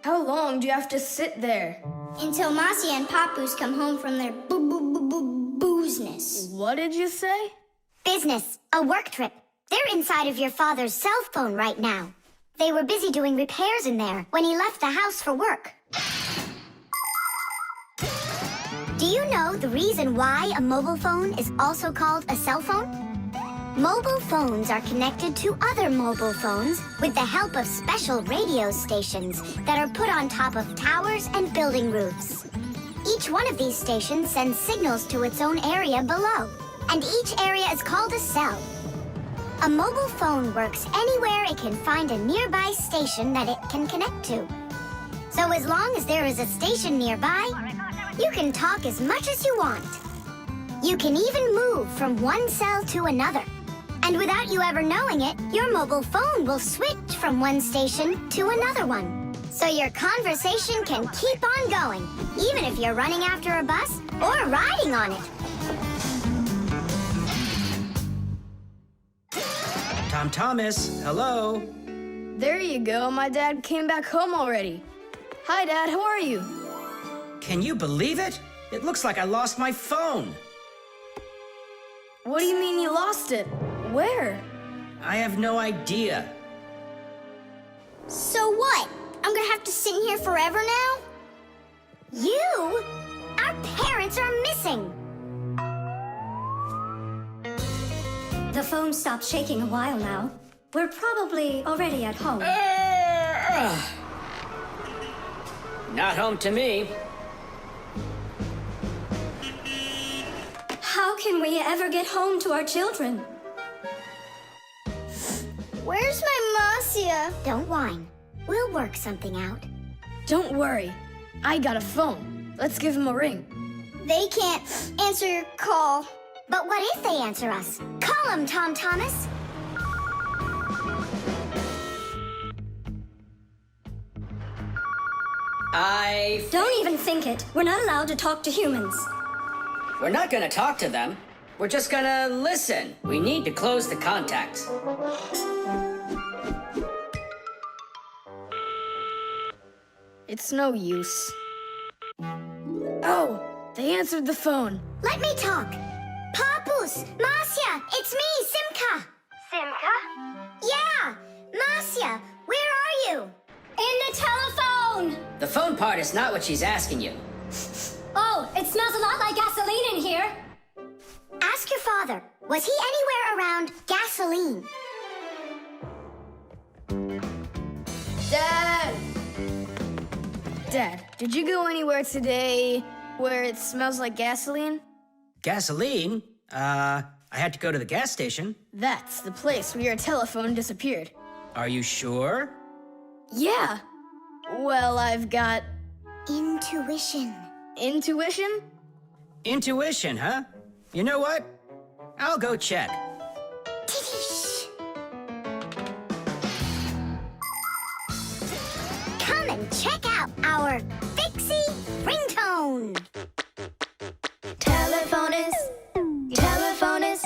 How long do you have to sit there? Until Mossy and Papoose come home from their boozness. What did you say? Business, a work trip. They're inside of your father's cell phone right now. They were busy doing repairs in there when he left the house for work. Do you know the reason why a mobile phone is also called a cell phone? Mobile phones are connected to other mobile phones with the help of special radio stations that are put on top of towers and building roofs. Each one of these stations sends signals to its own area below, and each area is called a cell. A mobile phone works anywhere it can find a nearby station that it can connect to. So as long as there is a station nearby, you can talk as much as you want. You can even move from one cell to another. And without you ever knowing it, your mobile phone will switch from one station to another one. So your conversation can keep on going, even if you're running after a bus or riding on it. Tom Thomas, hello? There you go. My dad came back home already. Hi, Dad. How are you? Can you believe it? It looks like I lost my phone. What do you mean you lost it? Where? I have no idea. So what? I'm gonna have to sit in here forever now? You? Our parents are missing. The phone stopped shaking a while now. We're probably already at home. Not home to me. How can we ever get home to our children? Where's my Marcia? Don't whine. We'll work something out. Don't worry. I got a phone. Let's give him a ring. They can't answer your call. But what if they answer us? Call them, Tom Thomas. Don't even think it. We're not allowed to talk to humans. We're not gonna talk to them. We're just gonna listen. We need to close the contacts. It's no use. Oh, they answered the phone. Let me talk. Papus, Marcia, it's me, Simka. Simka? Yeah, Marcia, where are you? In the telephone! The phone part is not what she's asking you. Oh, it smells a lot like gasoline in here. Ask your father. Was he anywhere around gasoline? Dad! Dad, did you go anywhere today where it smells like gasoline? Gasoline? I had to go to the gas station. That's the place where your telephone disappeared. Are you sure? Yeah. Well, I've got... Intuition. Intuition? Intuition, huh? You know what? I'll go check. Come and check out our Fixie ringtone. Telephone is, your telephone is,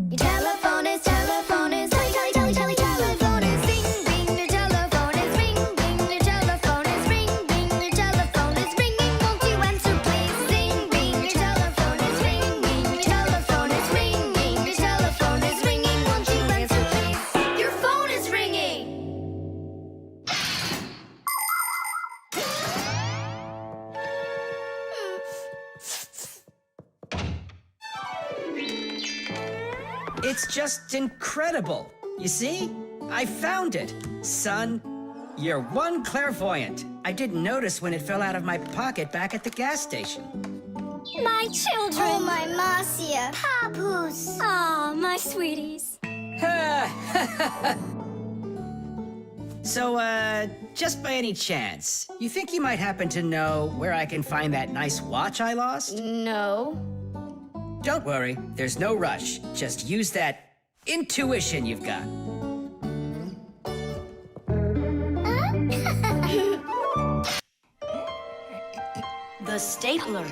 your telephone is, telephone is, telephone is, ring, ring, your telephone is, ring, ring, your telephone is, ring, ring, your telephone is ringing, won't you answer please? Ring, ring, your telephone is, ring, ring, your telephone is, ring, ring, your telephone is ringing, won't you answer please? Your phone is ringing! It's just incredible. You see? I found it. Son, you're one clairvoyant. I didn't notice when it fell out of my pocket back at the gas station. My children! Oh, my Marcia. Papus. Aw, my sweeties. So, just by any chance, you think you might happen to know where I can find that nice watch I lost? No. Don't worry, there's no rush. Just use that intuition you've got. The stapler.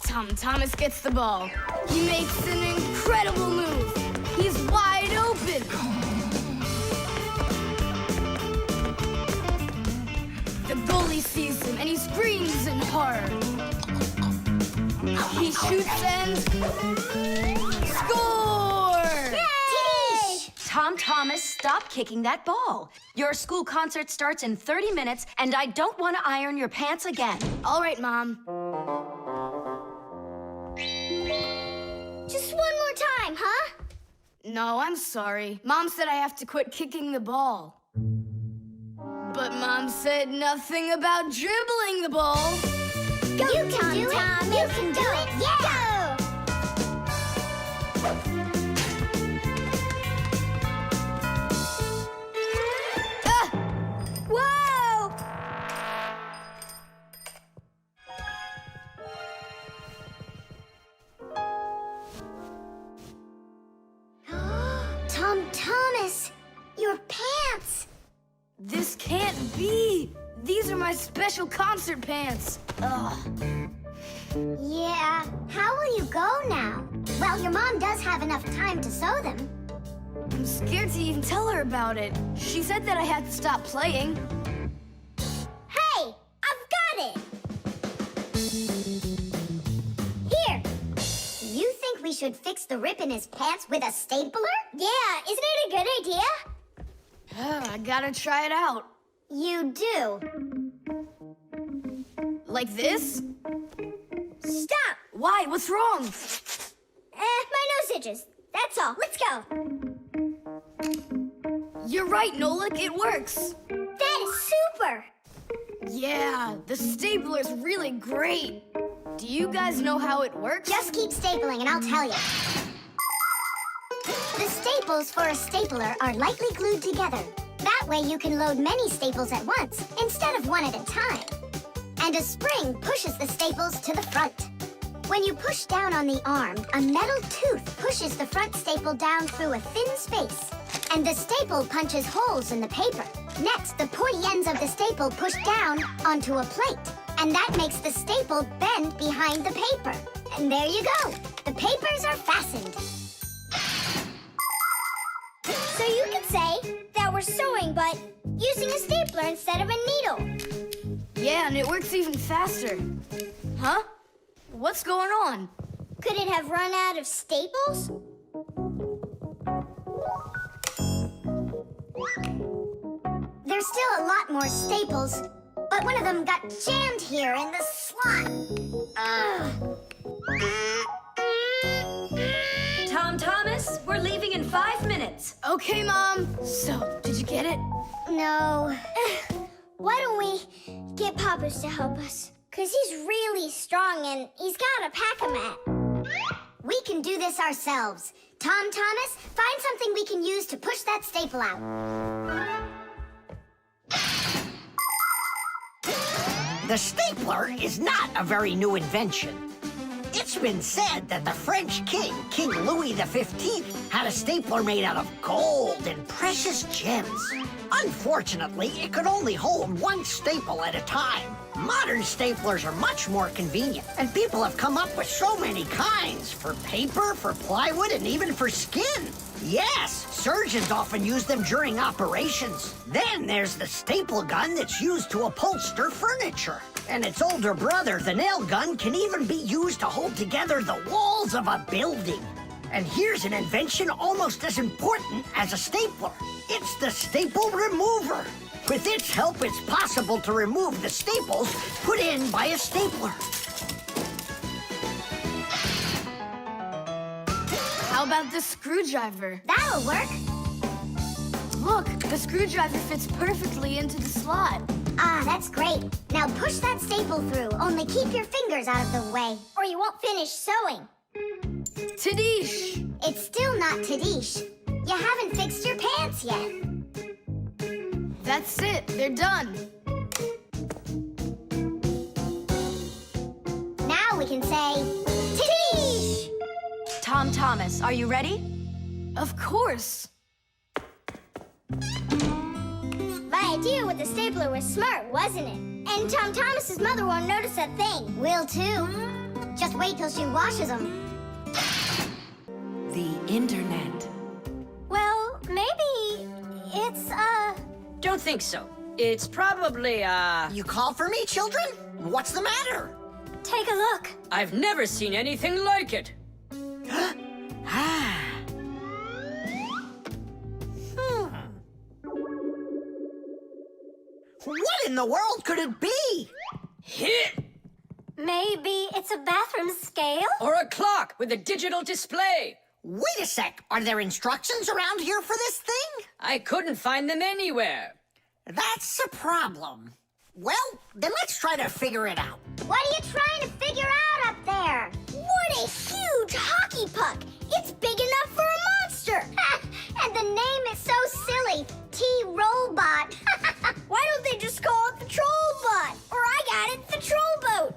Tom Thomas gets the ball. He makes an incredible move. He's wide open. The goalie sees him and he screams in horror. He shoots and score! Yay! Tom Thomas, stop kicking that ball. Your school concert starts in 30 minutes, and I don't want to iron your pants again. All right, Mom. Just one more time, huh? No, I'm sorry. Mom said I have to quit kicking the ball. But Mom said nothing about dribbling the ball. Go, you can do it! You can do it! Yeah! Ah! Whoa! Tom Thomas, These are my special concert pants. Ugh. Yeah, how will you go now? Well, your mom does have enough time to sew them. I'm scared to even tell her about it. She said that I had to stop playing. Hey, I've got it! Here! You think we should fix the rip in his pants with a stapler? Yeah, isn't it a good idea? I gotta try it out. You do. Like this? Stop! Why? What's wrong? My nose itches. That's all. Let's go. You're right, Nolik. It works. That is super! Yeah, the stapler's really great. Do you guys know how it works? Just keep stapling and I'll tell you. The staples for a stapler are lightly glued together. That way you can load many staples at once instead of one at a time. And a spring pushes the staples to the front. When you push down on the arm, a metal tooth pushes the front staple down through a thin space. And the staple punches holes in the paper. Next, the pointy ends of the staple push down onto a plate. And that makes the staple bend behind the paper. And there you go. The papers are fastened. So you could say that we're sewing, but using a stapler instead of a needle. Yeah, and it works even faster. Huh? What's going on? Could it have run out of staples? There's still a lot more staples, but one of them got jammed here in the slot. Tom Thomas, we're leaving in 5 minutes. Okay, Mom. So, did you get it? No. Why don't we get Papa's to help us? Because he's really strong and he's got a pack-a-mat. We can do this ourselves. Tom Thomas, find something we can use to push that staple out. The stapler is not a very new invention. It's been said that the French king, King Louis XV, had a stapler made out of gold and precious gems. Unfortunately, it could only hold one staple at a time. Modern staplers are much more convenient, and people have come up with so many kinds for paper, for plywood, and even for skin. Yes, surgeons often use them during operations. Then there's the staple gun that's used to upholster furniture. And its older brother, the nail gun, can even be used to hold together the walls of a building. And here's an invention almost as important as a stapler. It's the staple remover. With its help, it's possible to remove the staples put in by a stapler. How about this screwdriver? That'll work. Look, the screwdriver fits perfectly into the slot. Ah, that's great. Now push that staple through, only keep your fingers out of the way. Or you won't finish sewing. Tadish! It's still not Tadish. You haven't fixed your pants yet. That's it. They're done. Now we can say, Tadish! Tom Thomas, are you ready? Of course. My idea with the stapler was smart, wasn't it? And Tom Thomas's mother won't notice a thing. Will too. Just wait till she washes them. The internet. Well, maybe it's, Don't think so. It's probably, You call for me, children? What's the matter? take a look. I've never seen anything like it. What in the world could it be? Hit! Maybe it's a bathroom scale? Or a clock with a digital display. Wait a sec. Are there instructions around here for this thing? I couldn't find them anywhere. That's a problem. Well, then let's try to figure it out. What are you trying to figure out up there? What a huge hockey puck! It's big enough for a monster! And the name is so silly. T-Robot. Why don't they just call it the Trollbot? Or I got it, the Trollboat.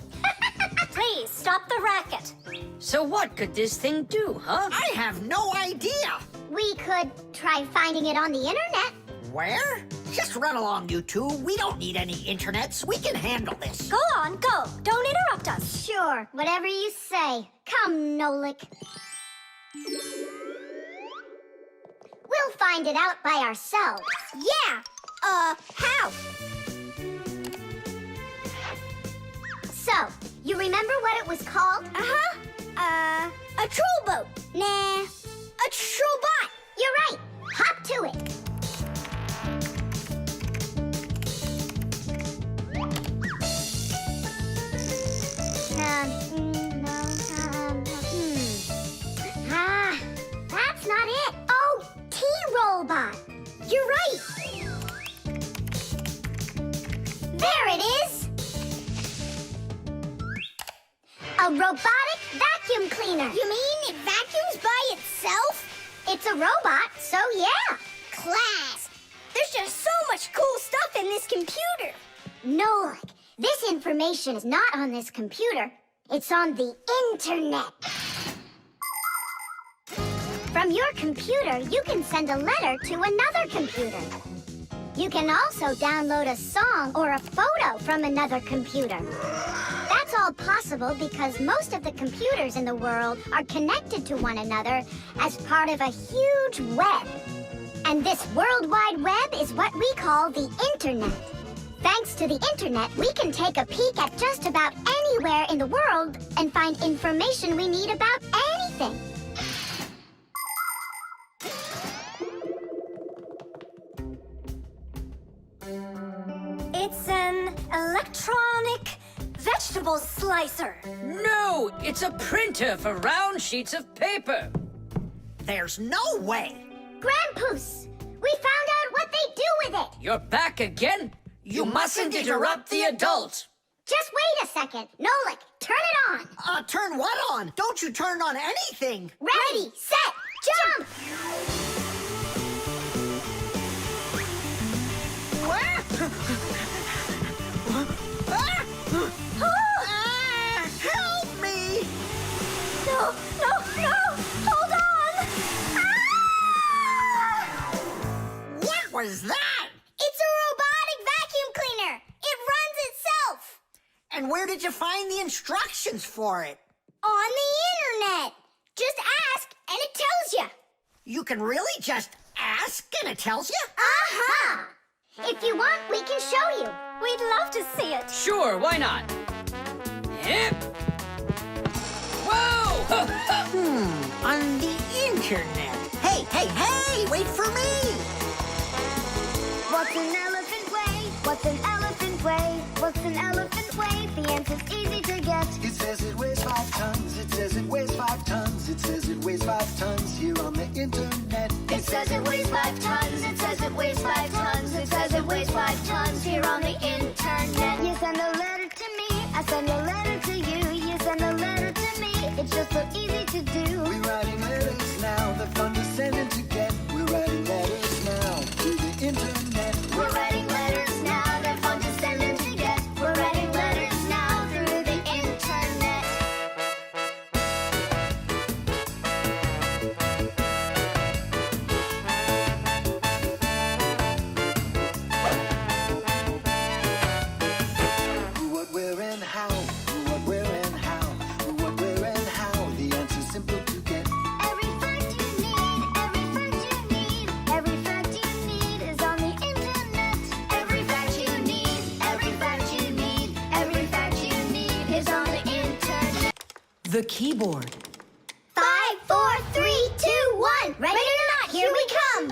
Please, stop the racket. So what could this thing do, huh? I have no idea. We could try finding it on the internet. Where? Just run along, you two. We don't need any internets. We can handle this. Go on, go. Don't interrupt us. Sure, whatever you say. Come, Nolik. We'll find it out by ourselves. Yeah. How? So, you remember what it was called? A troll boat. Nah. A trollbot. You're right. Hop to it. That's not it. Oh, T-Robot. You're right. There it is. A robotic vacuum cleaner. You mean it vacuums by itself? It's a robot, so yeah. Class. There's just so much cool stuff in this computer. Nolik, this information is not on this computer. It's on the internet. From your computer, you can send a letter to another computer. You can also download a song or a photo from another computer. That's all possible because most of the computers in the world are connected to one another as part of a huge web. And this World Wide Web is what we call the Internet. Thanks to the Internet, we can take a peek at just about anywhere in the world and find information we need about anything. It's an electronic vegetable slicer. No, it's a printer for round sheets of paper. There's no way. Grandpoos, we found out what they do with it. You're back again? You mustn't interrupt the adult. Just wait a second. Nolik, turn it on. Turn what on? Don't you turn on anything. Ready, set, jump. Help me! No, hold on! What was that? It's a robotic vacuum cleaner. It runs itself. And where did you find the instructions for it? On the internet. Just ask and it tells you. You can really just ask and it tells you? Aha! If you want, we can show you. We'd love to see it. Sure, why not? Yep. Whoa! On the internet. Hey, wait for me! What's an elephant weigh? What's an elephant weigh? What's an elephant weigh? The answer's easy to get. It says it weighs 5 tons. It says it weighs 5 tons. It says it weighs 5 tons here on the internet. It says it weighs 5 tons. It says it weighs 5 tons. It says it weighs 5 tons here on the internet. You send a letter to me. I send a letter to you. You send a letter to me. It's just so easy to do. We're writing letters now. They're fun to send and to get. We're writing letters now to the internet. We're writing letters now. They're fun to send and to get. We're writing letters now through the internet. Who, what, where, and how. Who, what, where, and how. Who, what, where, and how. The answer's simple to get. Every fact you need, every fact you need, every fact you need is on the internet. Every fact you need, every fact you need, every fact you need is on the internet. The keyboard. 5, 4, 3, 2, 1. Ready or not, here we come.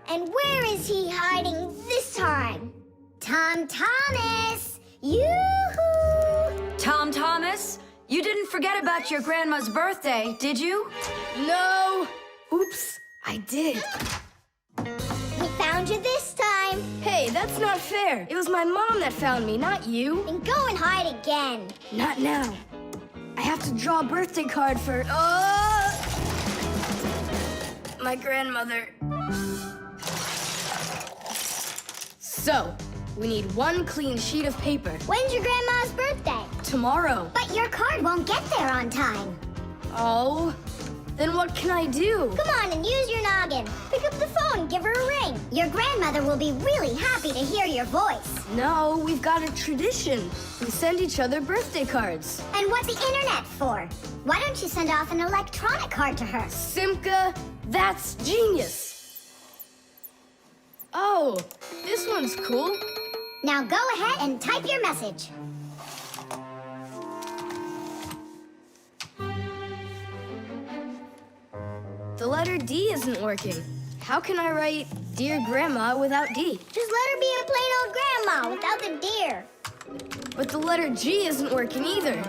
And where is he hiding this time? Tom Thomas! Yoo-hoo! Tom Thomas, you didn't forget about your grandma's birthday, did you? No! Oops, I did. We found you this time. Hey, that's not fair. It was my mom that found me, not you. Then go and hide again. Not now. I have to draw a birthday card for... my grandmother. So, we need 1 clean sheet of paper. When's your grandma's birthday? Tomorrow. But your card won't get there on time. Oh, Then what can I do? Come on and use your noggin. Pick up the phone and give her a ring. Your grandmother will be really happy to hear your voice. No, we've got a tradition. We send each other birthday cards. And what's the internet for? Why don't you send off an electronic card to her? Simka, that's genius. Oh, this one's cool. Now go ahead and type your message. The letter D isn't working. How can I write Dear Grandma without D? Just let her be a plain old grandma without the dear. But the letter G isn't working either.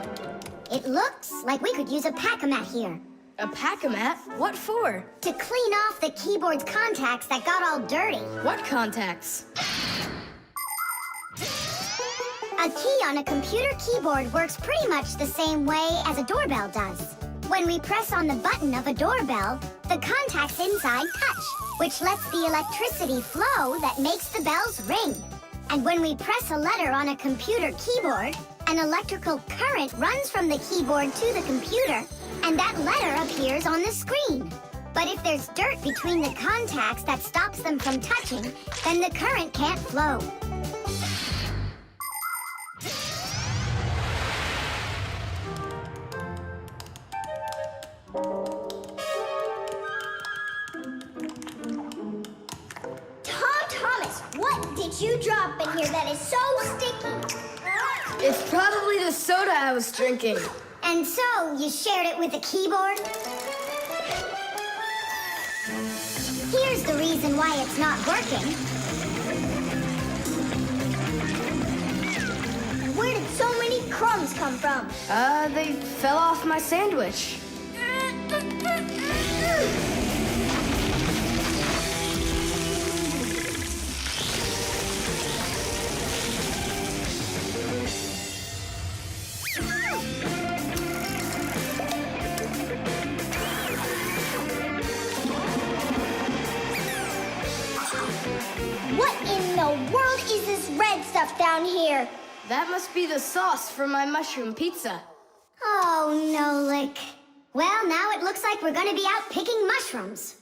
It looks like we could use a pack-a-mat here. A pack-a-mat? What for? To clean off the keyboard's contacts that got all dirty. What contacts? A key on a computer keyboard works pretty much the same way as a doorbell does. When we press on the button of a doorbell, the contacts inside touch, which lets the electricity flow that makes the bells ring. And when we press a letter on a computer keyboard, an electrical current runs from the keyboard to the computer, and that letter appears on the screen. But if there's dirt between the contacts that stops them from touching, then the current can't flow. What did you drop in here that is so sticky? It's probably the soda I was drinking. And so you shared it with the keyboard? Here's the reason why it's not working. Where did so many crumbs come from? They fell off my sandwich. What in the world is this red stuff down here? That must be the sauce for my mushroom pizza. Oh, Nolik. Well, now it looks like we're gonna be out picking mushrooms.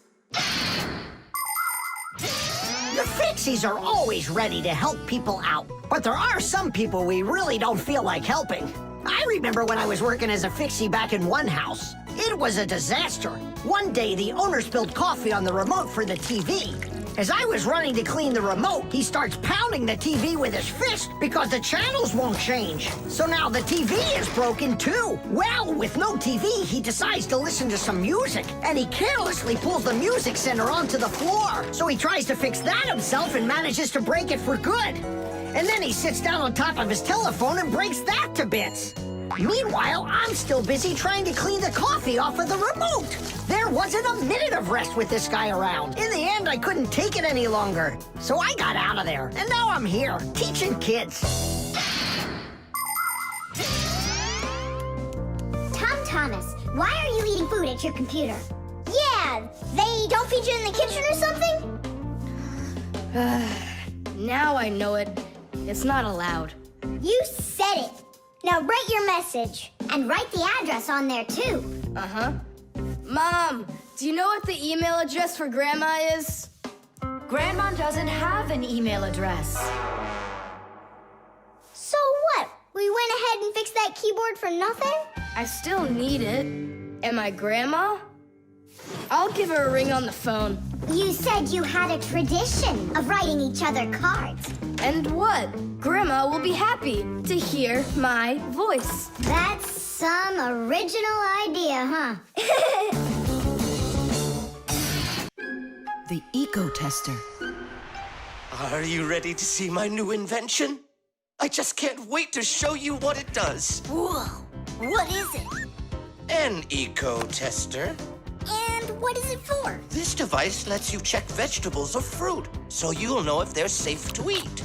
The Fixies are always ready to help people out, but there are some people we really don't feel like helping. I remember when I was working as a Fixie back in one house. It was a disaster. One day, the owner spilled coffee on the remote for the TV. As I was running to clean the remote, he starts pounding the TV with his fist because the channels won't change. So now the TV is broken too. Well, with no TV, he decides to listen to some music, and he carelessly pulls the music center onto the floor. So he tries to fix that himself and manages to break it for good. And then he sits down on top of his telephone and breaks that to bits. Meanwhile, I'm still busy trying to clean the coffee off of the remote. There wasn't a minute of rest with this guy around. In the end, I couldn't take it any longer. So I got out of there, and now I'm here, teaching kids. Thomas, why are you eating food at your computer? Yeah, they don't feed you in the kitchen or something? Now I know it. It's not allowed. You said it. Now write your message. And write the address on there, too. Uh-huh. Mom, do you know what the email address for Grandma is? Grandma doesn't have an email address. So what? We went ahead and fixed that keyboard for nothing? I still need it. Am I Grandma? I'll give her a ring on the phone. You said you had a tradition of writing each other cards. And what? Grandma will be happy to hear my voice. That's some original idea, huh? The Ecotester. Are you ready to see my new invention? I just can't wait to show you what it does. Whoa, what is it? An Ecotester. And what is it for? This device lets you check vegetables or fruit, so you'll know if they're safe to eat.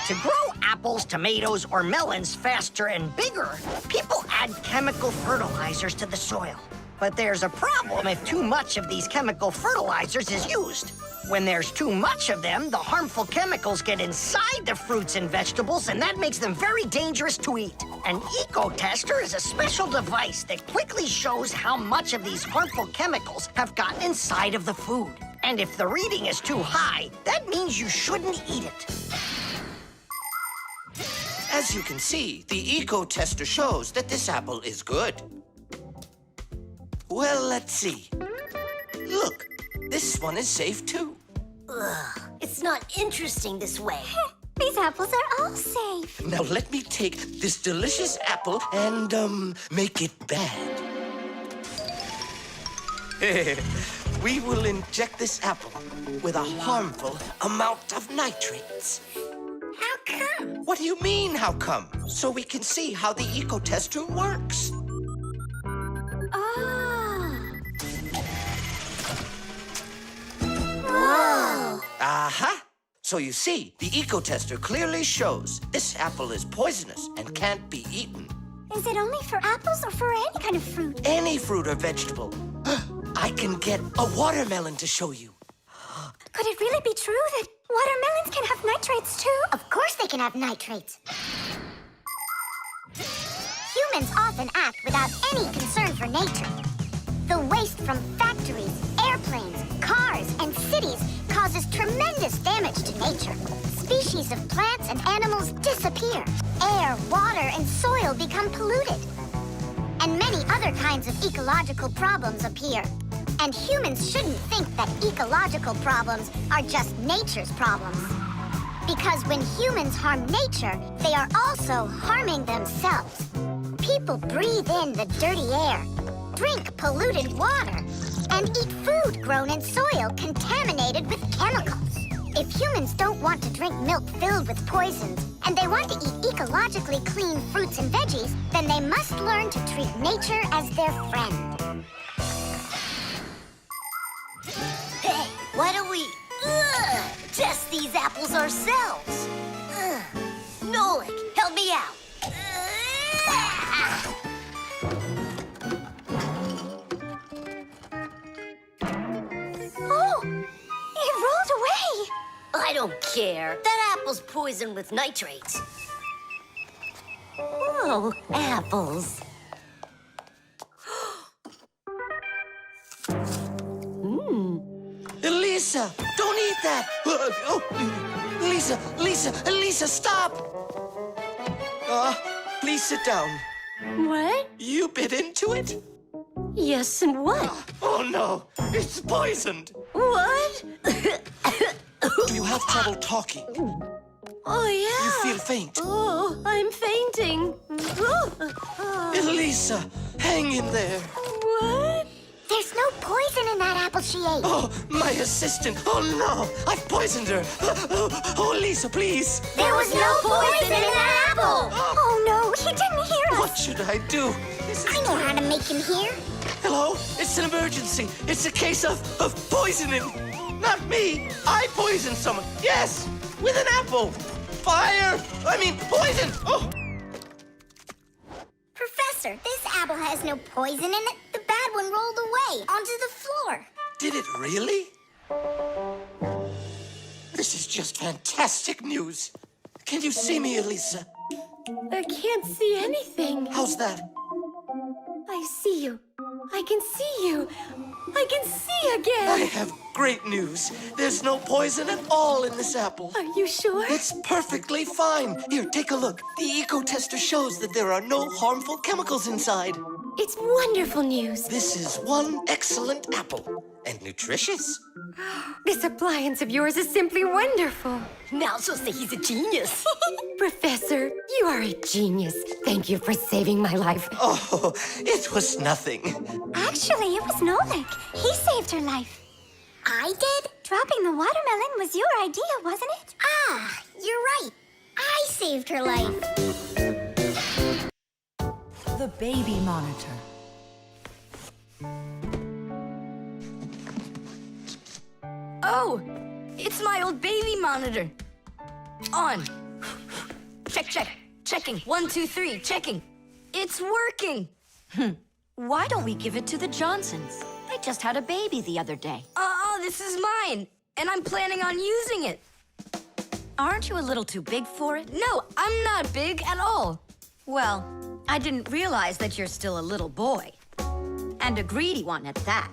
To grow apples, tomatoes, or melons faster and bigger, people add chemical fertilizers to the soil. But there's a problem if too much of these chemical fertilizers is used. When there's too much of them, the harmful chemicals get inside the fruits and vegetables, and that makes them very dangerous to eat. An Ecotester is a special device that quickly shows how much of these harmful chemicals have gotten inside of the food. And if the reading is too high, that means you shouldn't eat it. As you can see, the Ecotester shows that this apple is good. Well, let's see. Look, this one is safe too. Ugh, it's not interesting this way. These apples are all safe. Now let me take this delicious apple and, make it bad. We will inject this apple with a harmful amount of nitrates. How come? What do you mean, how come? So we can see how the Ecotester works. Whoa! Aha! So you see, the Ecotester clearly shows this apple is poisonous and can't be eaten. Is it only for apples or for any kind of fruit? Any fruit or vegetable. I can get a watermelon to show you. Could it really be true that watermelons can have nitrates too? Of course they can have nitrates. Humans often act without any concern for nature. The waste from factories, airplanes, cars, and cities causes tremendous damage to nature. Species of plants and animals disappear. Air, water, and soil become polluted. And many other kinds of ecological problems appear. And humans shouldn't think that ecological problems are just nature's problems. Because when humans harm nature, they are also harming themselves. People breathe in the dirty air, drink polluted water, and eat food grown in soil contaminated with chemicals. If humans don't want to drink milk filled with poisons, and they want to eat ecologically clean fruits and veggies, then they must learn to treat nature as their friend. Hey, why don't we test these apples ourselves? Nolik, help me out. Oh, it rolled away. I don't care. That apple's poisoned with nitrates. Oh, apples. Elisa, don't eat that! Elisa, stop! Please sit down. What? You bit into it? Yes, and what? Oh no, it's poisoned! What? Do you have trouble talking? Oh, yeah. You feel faint? Oh, I'm fainting. Elisa, hang in there. What? There's no poison in that apple she ate. Oh, my assistant. Oh no, I've poisoned her. Oh, Elisa, please. There was no poison in that apple. Oh no, he didn't hear us. What should I do? I know how to make him hear. Hello? It's an emergency. It's a case of poisoning. Not me. I poisoned someone. Yes, with an apple. Poison. Oh. Professor, this apple has no poison in it. The bad one rolled away onto the floor. Did it really? This is just fantastic news. Can you see me, Elisa? I can't see anything. How's that? I see you. I can see you. I can see again. I have great news. There's no poison at all in this apple. Are you sure? It's perfectly fine. Here, take a look. The Ecotester shows that there are no harmful chemicals inside. It's wonderful news. This is one excellent apple. And nutritious. This appliance of yours is simply wonderful. Now she'll say he's a genius. Professor, you are a genius. Thank you for saving my life. Oh, it was nothing. Actually, it was Nolik. He saved her life. I did? Dropping the watermelon was your idea, wasn't it? Ah, you're right. I saved her life. The baby monitor. Oh, it's my old baby monitor. On. Check. Checking. 1, 2, 3. Checking. It's working. Why don't we give it to the Johnsons? They just had a baby the other day. This is mine, and I'm planning on using it. Aren't you a little too big for it? No, I'm not big at all. Well, I didn't realize that you're still a little boy. And a greedy one at that.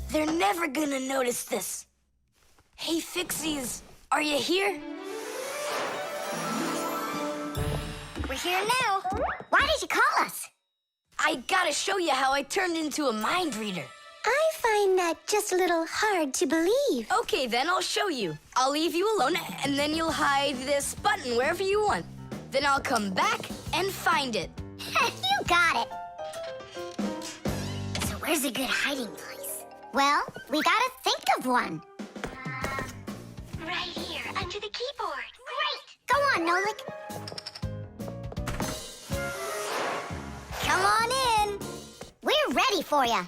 They're never gonna notice this. Hey, Fixies, are you here? We're here now. Why did you call us? I gotta show you how I turned into a mind reader. I find that just a little hard to believe. Okay, then I'll show you. I'll leave you alone, and then you'll hide this button wherever you want. Then I'll come back and find it. You got it. So where's a good hiding place? Well, we gotta think of one. Right here, under the keyboard. Great! Go on, Nolik. Come on in. We're ready for you.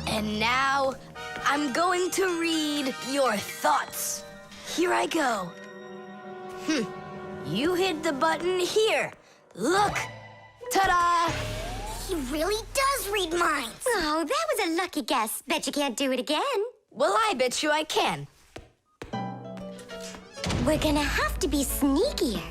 And now, I'm going to read your thoughts. Here I go. You hid the button here. Look! Ta-da! He really does read minds. Oh, that was a lucky guess. Bet you can't do it again. Well, I bet you I can. We're gonna have to be sneakier.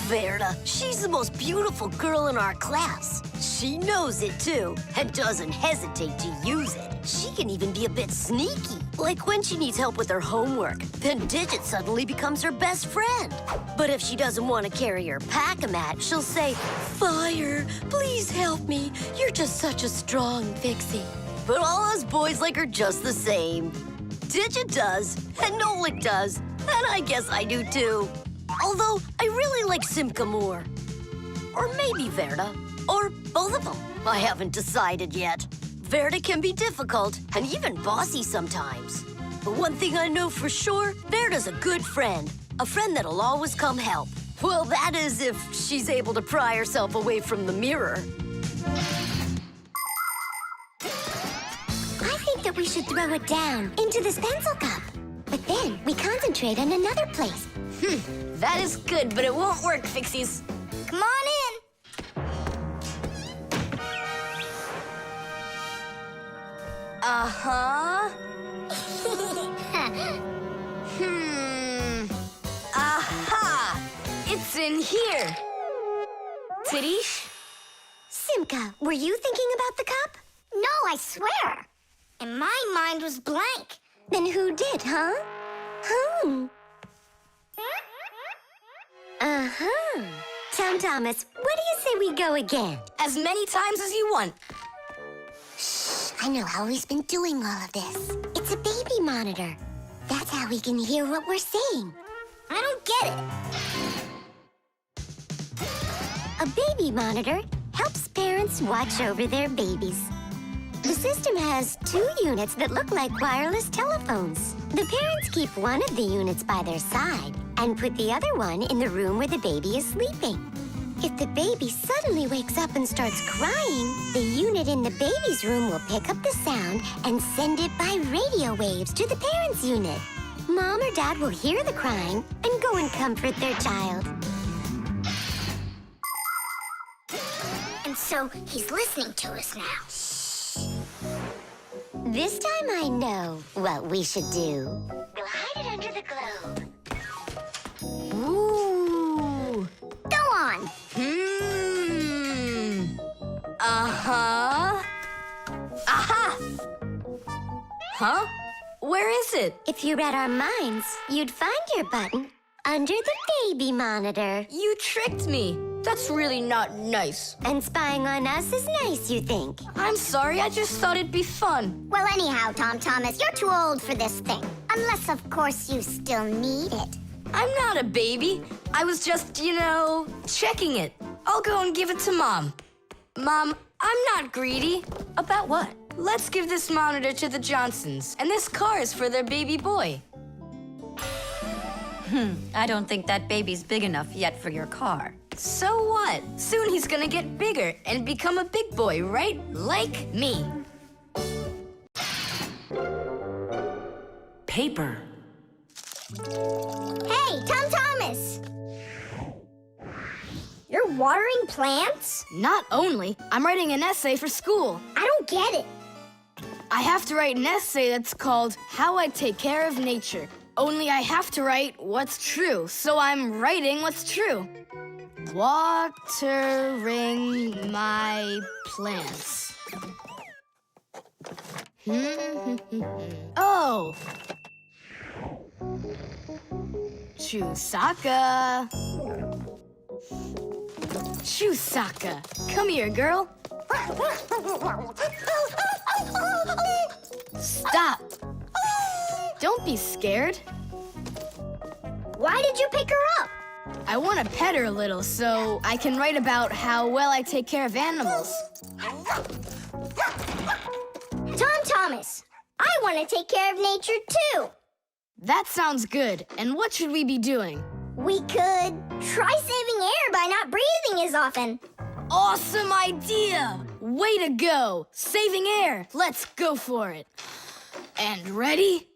Verda, she's the most beautiful girl in our class. She knows it, too, and doesn't hesitate to use it. She can even be a bit sneaky, like when she needs help with her homework. Then Digit suddenly becomes her best friend. But if she doesn't want to carry her pack-a-mat, she'll say, "Fire, please help me. You're just such a strong Fixie." But all us boys like her just the same. Digit does, and Nolik does, and I guess I do, too. Although, I really like Simka more. Or maybe Verda. Or both of them. I haven't decided yet. Verda can be difficult and even bossy sometimes. But one thing I know for sure, Verda's a good friend. A friend that'll always come help. Well, that is if she's able to pry herself away from the mirror. I think that we should throw it down into this pencil cup. But then we concentrate on another place. That is good, but it won't work, Fixies. Come on in. Uh-huh. Aha! It's in here. Tidish? Simka, were you thinking about the cup? No, I swear. And my mind was blank. Then who did, huh? Uh-huh. Tom Thomas, what do you say we go again? As many times as you want. Shh, I know how he's been doing all of this. It's a baby monitor. That's how we can hear what we're saying. I don't get it. A baby monitor helps parents watch over their babies. The system has 2 units that look like wireless telephones. The parents keep one of the units by their side and put the other one in the room where the baby is sleeping. If the baby suddenly wakes up and starts crying, the unit in the baby's room will pick up the sound and send it by radio waves to the parents' unit. Mom or Dad will hear the crying and go and comfort their child. And so he's listening to us now. This time I know what we should do. We'll hide it under the globe. Ooh. Go on. Uh-huh. Aha! Huh? Where is it? If you read our minds, you'd find your button under the baby monitor. You tricked me. That's really not nice. And spying on us is nice, you think? I'm sorry, I just thought it'd be fun. Well, anyhow, Tom Thomas, you're too old for this thing. Unless, of course, you still need it. I'm not a baby. I was just, checking it. I'll go and give it to Mom. Mom, I'm not greedy. About what? Let's give this monitor to the Johnsons, and this car is for their baby boy. I don't think that baby's big enough yet for your car. So what? Soon he's gonna get bigger and become a big boy, right? Like me. Paper. Hey, Tom Thomas! You're watering plants? Not only, I'm writing an essay for school. I don't get it. I have to write an essay that's called How I Take Care of Nature. Only I have to write what's true, so I'm writing what's true. Watering my plants. Oh! Chusaka. Chusaka, come here, girl. Stop. Don't be scared. Why did you pick her up? I want to pet her a little so I can write about how well I take care of animals. Tom Thomas, I want to take care of nature too. That sounds good. And what should we be doing? We could try saving air by not breathing as often. Awesome idea! Way to go! Saving air! Let's go for it. And ready?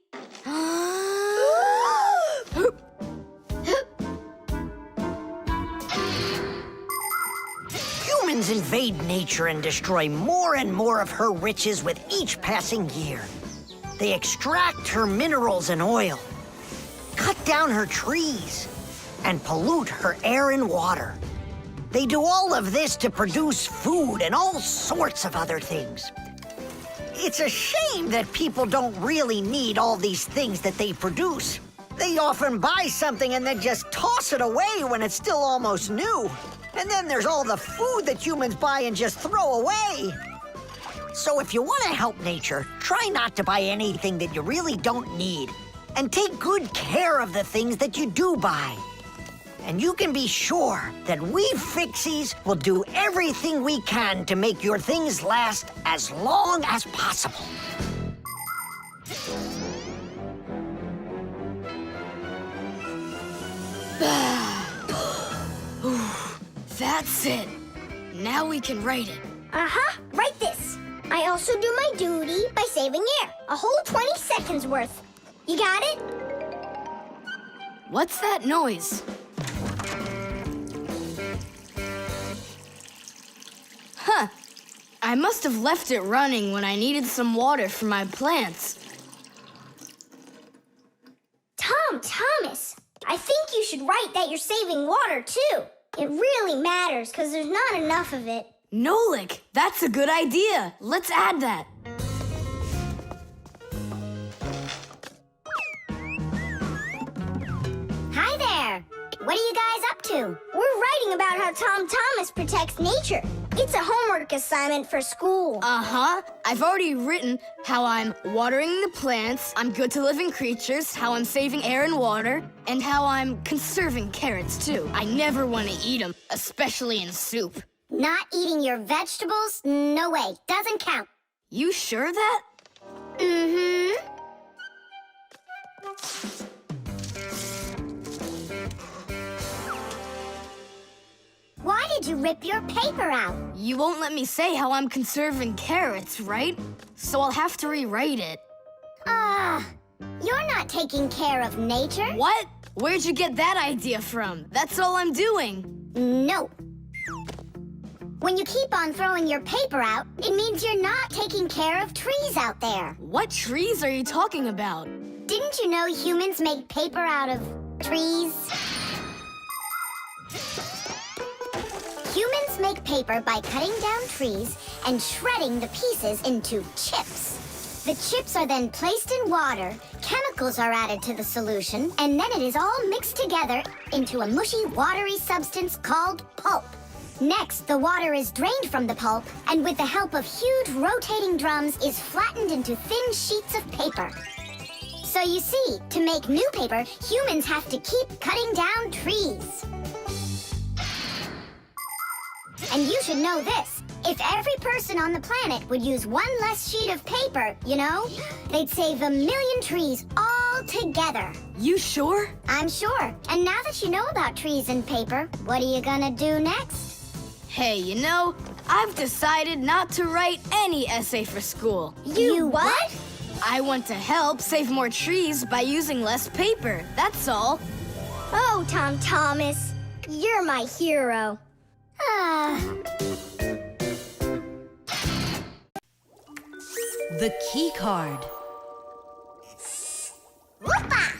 Humans invade nature and destroy more and more of her riches with each passing year. They extract her minerals and oil, cut down her trees, and pollute her air and water. They do all of this to produce food and all sorts of other things. It's a shame that people don't really need all these things that they produce. They often buy something and then just toss it away when it's still almost new. And then there's all the food that humans buy and just throw away. So if you want to help nature, try not to buy anything that you really don't need. And take good care of the things that you do buy. And you can be sure that we Fixies will do everything we can to make your things last as long as possible. That's it. Now we can write it. Write this. I also do my duty by saving air. A whole 20 seconds worth. You got it? What's that noise? Huh. I must have left it running when I needed some water for my plants. Tom Thomas, I think you should write that you're saving water too. It really matters because there's not enough of it. Nolik, that's a good idea. Let's add that. Hi there. What are you guys up to? We're writing about how Tom Thomas protects nature. It's a homework assignment for school. I've already written how I'm watering the plants, I'm good to living creatures, how I'm saving air and water, and how I'm conserving carrots too. I never want to eat them, especially in soup. Not eating your vegetables? No way. Doesn't count. You sure that? Mm-hmm. Why did you rip your paper out? You won't let me say how I'm conserving carrots, right? So I'll have to rewrite it. You're not taking care of nature. What? Where'd you get that idea from? That's all I'm doing. No. When you keep on throwing your paper out, it means you're not taking care of trees out there. What trees are you talking about? Didn't you know humans make paper out of trees? Humans make paper by cutting down trees and shredding the pieces into chips. The chips are then placed in water, chemicals are added to the solution, and then it is all mixed together into a mushy, watery substance called pulp. Next, the water is drained from the pulp, and with the help of huge rotating drums, is flattened into thin sheets of paper. So you see, to make new paper, humans have to keep cutting down trees. And you should know this. If every person on the planet would use one less sheet of paper, you know, they'd save 1 million trees all together. You sure? I'm sure. And now that you know about trees and paper, what are you gonna do next? Hey, you know, I've decided not to write any essay for school. You what? I want to help save more trees by using less paper, that's all. Oh, Tom Thomas, you're my hero. The Keycard.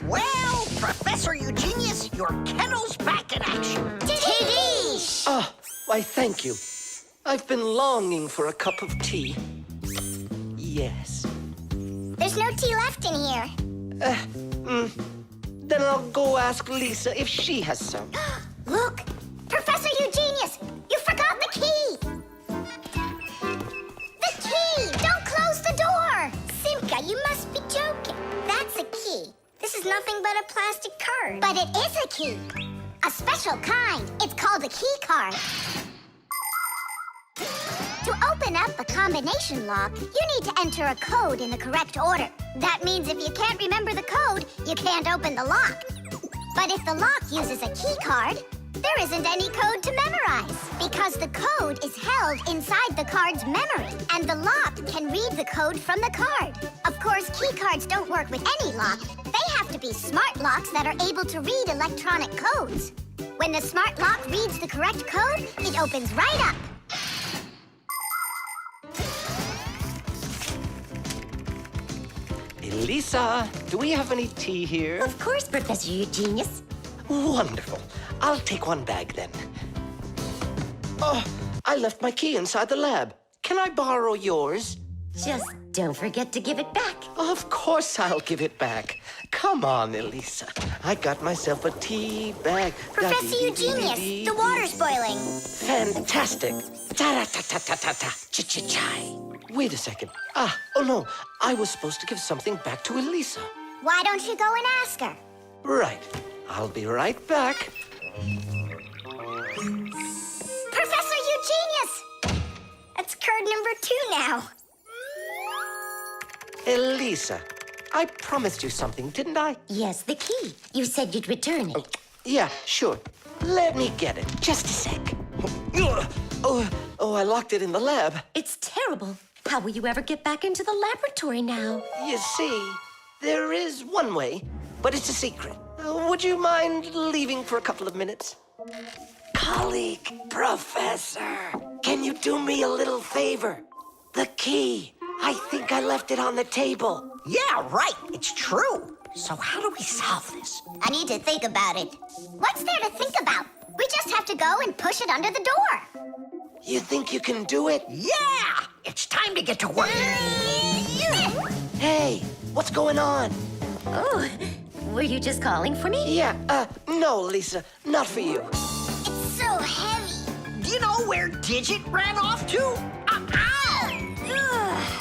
Well, Professor Eugenius, your kettle's back in action. Tiddy! Ah, why, thank you. I've been longing for a cup of tea. Yes. There's no tea left in here. Then I'll go ask Lisa if she has some. Look! Professor Eugenius! You forgot the key! The key! Don't close the door! Simka, you must be joking. That's a key. This is nothing but a plastic card. But it is a key. A special kind. It's called a Keycard. To open up a combination lock, you need to enter a code in the correct order. That means if you can't remember the code, you can't open the lock. But if the lock uses a key card, there isn't any code to memorize because the code is held inside the card's memory, and the lock can read the code from the card. Of course, key cards don't work with any lock. They have to be smart locks that are able to read electronic codes. When the smart lock reads the correct code, it opens right up. Lisa, do we have any tea here? Of course, Professor Eugenius. Wonderful. I'll take one bag then. Oh, I left my key inside the lab. Can I borrow yours? Just don't forget to give it back. Of course I'll give it back. Come on, Elisa. I got myself a tea bag. Professor Eugenius, the water's boiling. Fantastic. Ta-ta-ta-ta-ta-ta. Ch-ch-chai. Wait a second. Oh no. I was supposed to give something back to Elisa. Why don't you go and ask her? Right. I'll be right back. Professor Eugenius! That's card number 2 now. Elisa, I promised you something, didn't I? Yes, the key. You said you'd return it. Yeah, sure. Let me get it. Just a sec. Oh, I locked it in the lab. It's terrible. How will you ever get back into the laboratory now? You see, there is one way, but it's a secret. Would you mind leaving for a couple of minutes? Colleague, Professor, can you do me a little favor? The key. I think I left it on the table. Yeah, right. It's true. So how do we solve this? I need to think about it. What's there to think about? We just have to go and push it under the door. You think you can do it? Yeah! It's time to get to work. Hey, what's going on? Oh, were you just calling for me? Yeah, no, Lisa, not for you. It's so heavy. Do you know where Digit ran off to? Ow!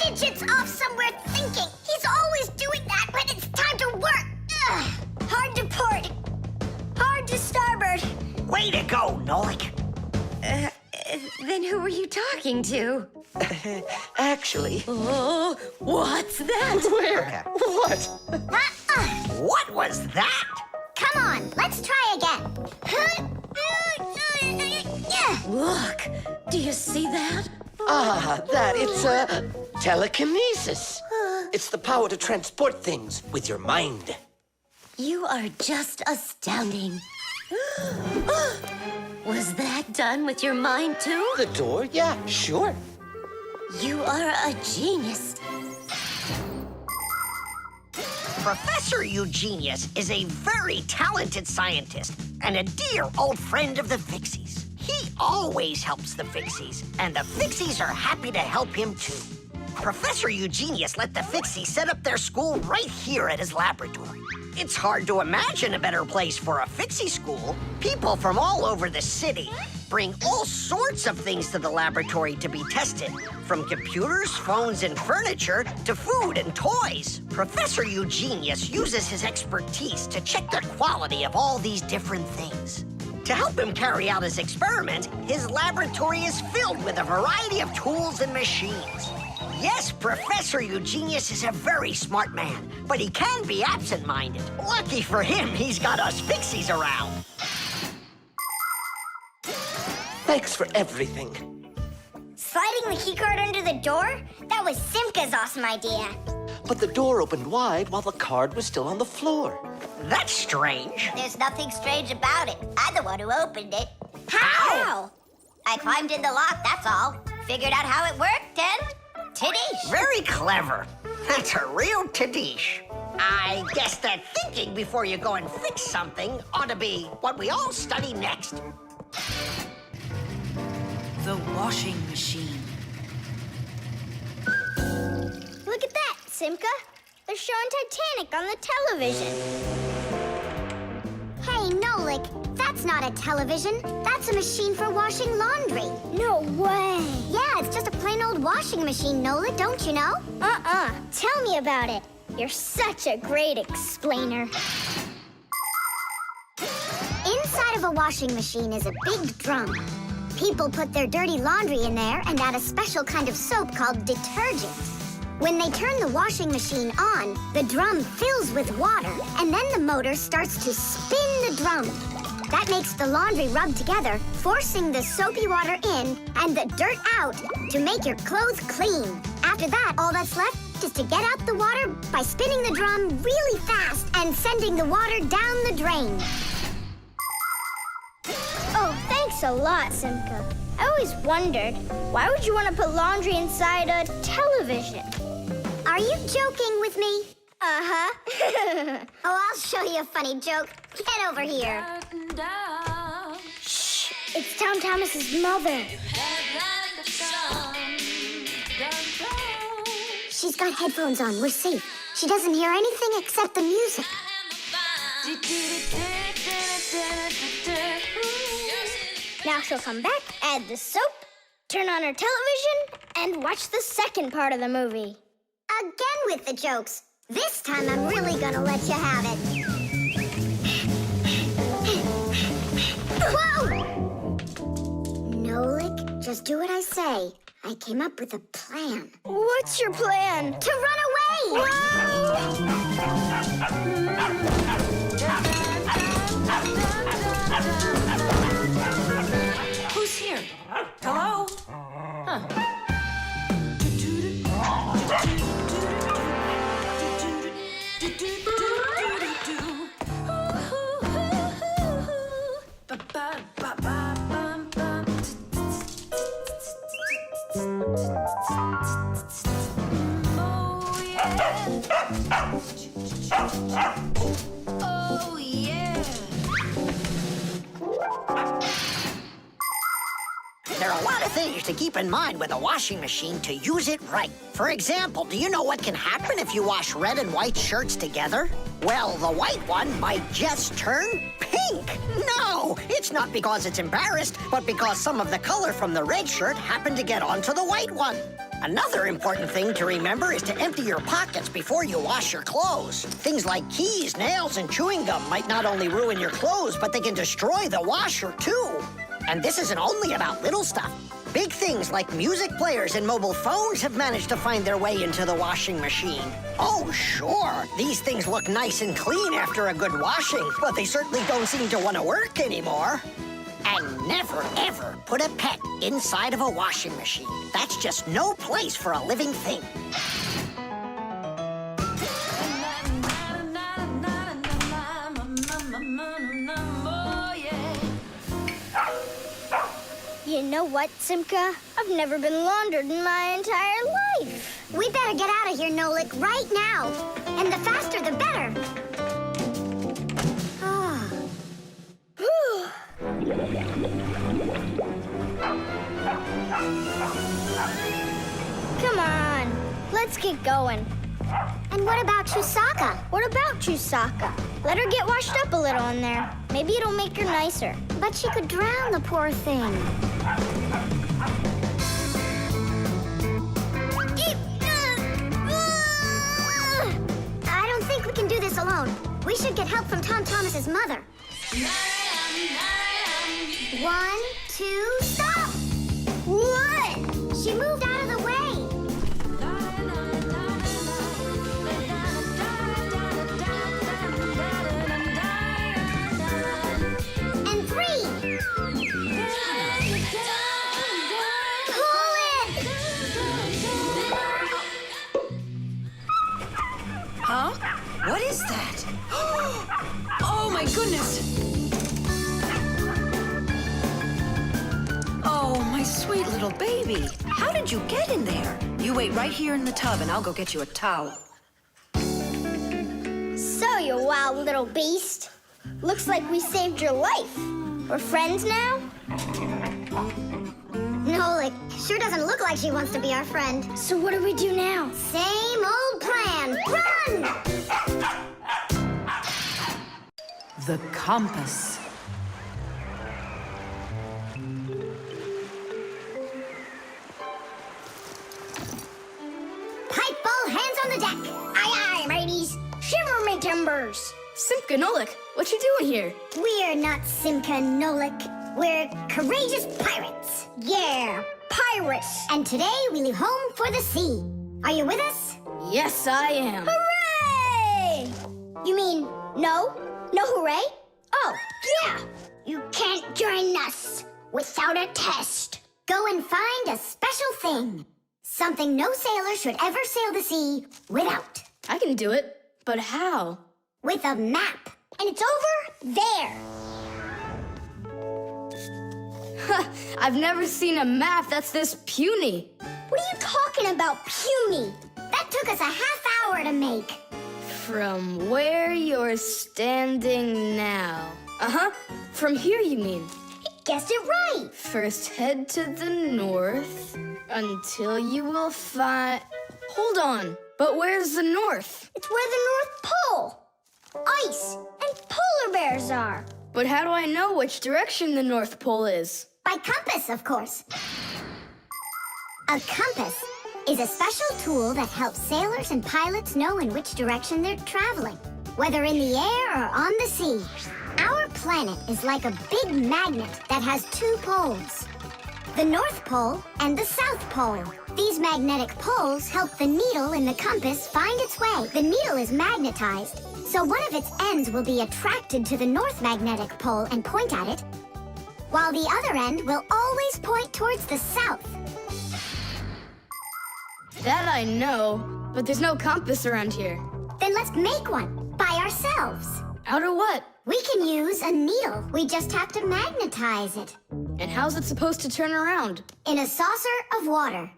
Digit's off somewhere thinking. He's always doing that when it's time to work. Hard to port. Hard to starboard. Way to go, Nolik. Then who were you talking to? Actually... Oh, what's that? Where? What? What was that? Come on, let's try again. Look, do you see that? It's telekinesis. It's the power to transport things with your mind. You are just astounding. Was that done with your mind, too? The door? Yeah, sure. You are a genius. Professor Eugenius is a very talented scientist and a dear old friend of the Fixies. He always helps the Fixies, and the Fixies are happy to help him too. Professor Eugenius let the Fixies set up their school right here at his laboratory. It's hard to imagine a better place for a Fixie school. People from all over the city bring all sorts of things to the laboratory to be tested, from computers, phones, and furniture to food and toys. Professor Eugenius uses his expertise to check the quality of all these different things. To help him carry out his experiment, his laboratory is filled with a variety of tools and machines. Yes, Professor Eugenius is a very smart man, but he can be absent-minded. Lucky for him, he's got us Fixies around. Thanks for everything. Sliding the keycard under the door? That was Simka's awesome idea. But the door opened wide while the card was still on the floor. That's strange. There's nothing strange about it. I'm the one who opened it. How? I climbed in the lock, that's all. Figured out how it worked, and Tadish. Very clever. That's a real Tadish. I guess that thinking before you go and fix something ought to be what we all study next. The washing machine. Look at that, Simka. They're showing Titanic on the television. Hey, Nolik, that's not a television. That's a machine for washing laundry. No way. Yeah, it's just a plain old washing machine, Nolik, don't you know? Tell me about it. You're such a great explainer. Inside of a washing machine is a big drum. People put their dirty laundry in there and add a special kind of soap called detergent. When they turn the washing machine on, the drum fills with water, and then the motor starts to spin the drum. That makes the laundry rub together, forcing the soapy water in and the dirt out to make your clothes clean. After that, all that's left is to get out the water by spinning the drum really fast and sending the water down the drain. Oh, thanks a lot, Simka. I always wondered, why would you want to put laundry inside a television? Are you joking with me? Uh-huh. Oh, I'll show you a funny joke. Get over here. Shh, it's Tom Thomas's mother. She's got headphones on. We're safe. She doesn't hear anything except the music. Now she'll come back, add the soap, turn on her television, and watch the second part of the movie. Again with the jokes. This time I'm really gonna let you have it. Whoa! Nolik, just do what I say. I came up with a plan. What's your plan? To run away! Who's here? Hello? Huh. Oh, yeah. There are a lot of things to keep in mind with a washing machine to use it right. For example, do you know what can happen if you wash red and white shirts together? Well, the white one might just turn pink. No, it's not because it's embarrassed, but because some of the color from the red shirt happened to get onto the white one. Another important thing to remember is to empty your pockets before you wash your clothes. Things like keys, nails, and chewing gum might not only ruin your clothes, but they can destroy the washer, too. And this isn't only about little stuff. Big things like music players and mobile phones have managed to find their way into the washing machine. Oh, sure, these things look nice and clean after a good washing, but they certainly don't seem to want to work anymore. And never, ever put a pet inside of a washing machine. That's just no place for a living thing. You know what, Simka? I've never been laundered in my entire life. We better get out of here, Nolik, right now. And the faster, the better. Come on, let's get going. And what about Chusaka? What about Chusaka? Let her get washed up a little in there. Maybe it'll make her nicer. But she could drown, the poor thing. I don't think we can do this alone. We should get help from Tom Thomas's mother. 1, 2, stop! What? She moved out of the way. And 3. Pull it! Huh? What is that? Oh my goodness! Oh baby. How did you get in there? You wait right here in the tub and I'll go get you a towel. So, you wild little beast. Looks like we saved your life. We're friends now? Nolik sure doesn't look like she wants to be our friend. So what do we do now? Same old plan. Run! The compass. Pipe all hands on the deck. Aye, aye, mateys. Shiver me timbers. Simka and Nolik, what you doing here? We're not Simka and Nolik. We're courageous pirates. Yeah, pirates. And today we leave home for the sea. Are you with us? Yes, I am. Hooray! You mean no? No hooray? Oh, yeah. You can't join us without a test. Go and find a special thing. Something no sailor should ever sail the sea without. I can do it, but how? With a map. And it's over there. I've never seen a map that's this puny. What are you talking about, puny? That took us a half hour to make. From where you're standing now. Uh-huh. From here, you mean? Guessed it right. First, head to the north until you will find... Hold on. But where's the north? It's where the North Pole. Ice and polar bears are. But how do I know which direction the North Pole is? By compass, of course. A compass is a special tool that helps sailors and pilots know in which direction they're traveling, whether in the air or on the sea. Our planet is like a big magnet that has two poles, the North Pole and the South Pole. These magnetic poles help the needle in the compass find its way. The needle is magnetized, so one of its ends will be attracted to the North Magnetic Pole and point at it, while the other end will always point towards the south. That I know, but there's no compass around here. Then let's make one by ourselves. Out of what? We can use a needle. We just have to magnetize it. And how's it supposed to turn around? In a saucer of water.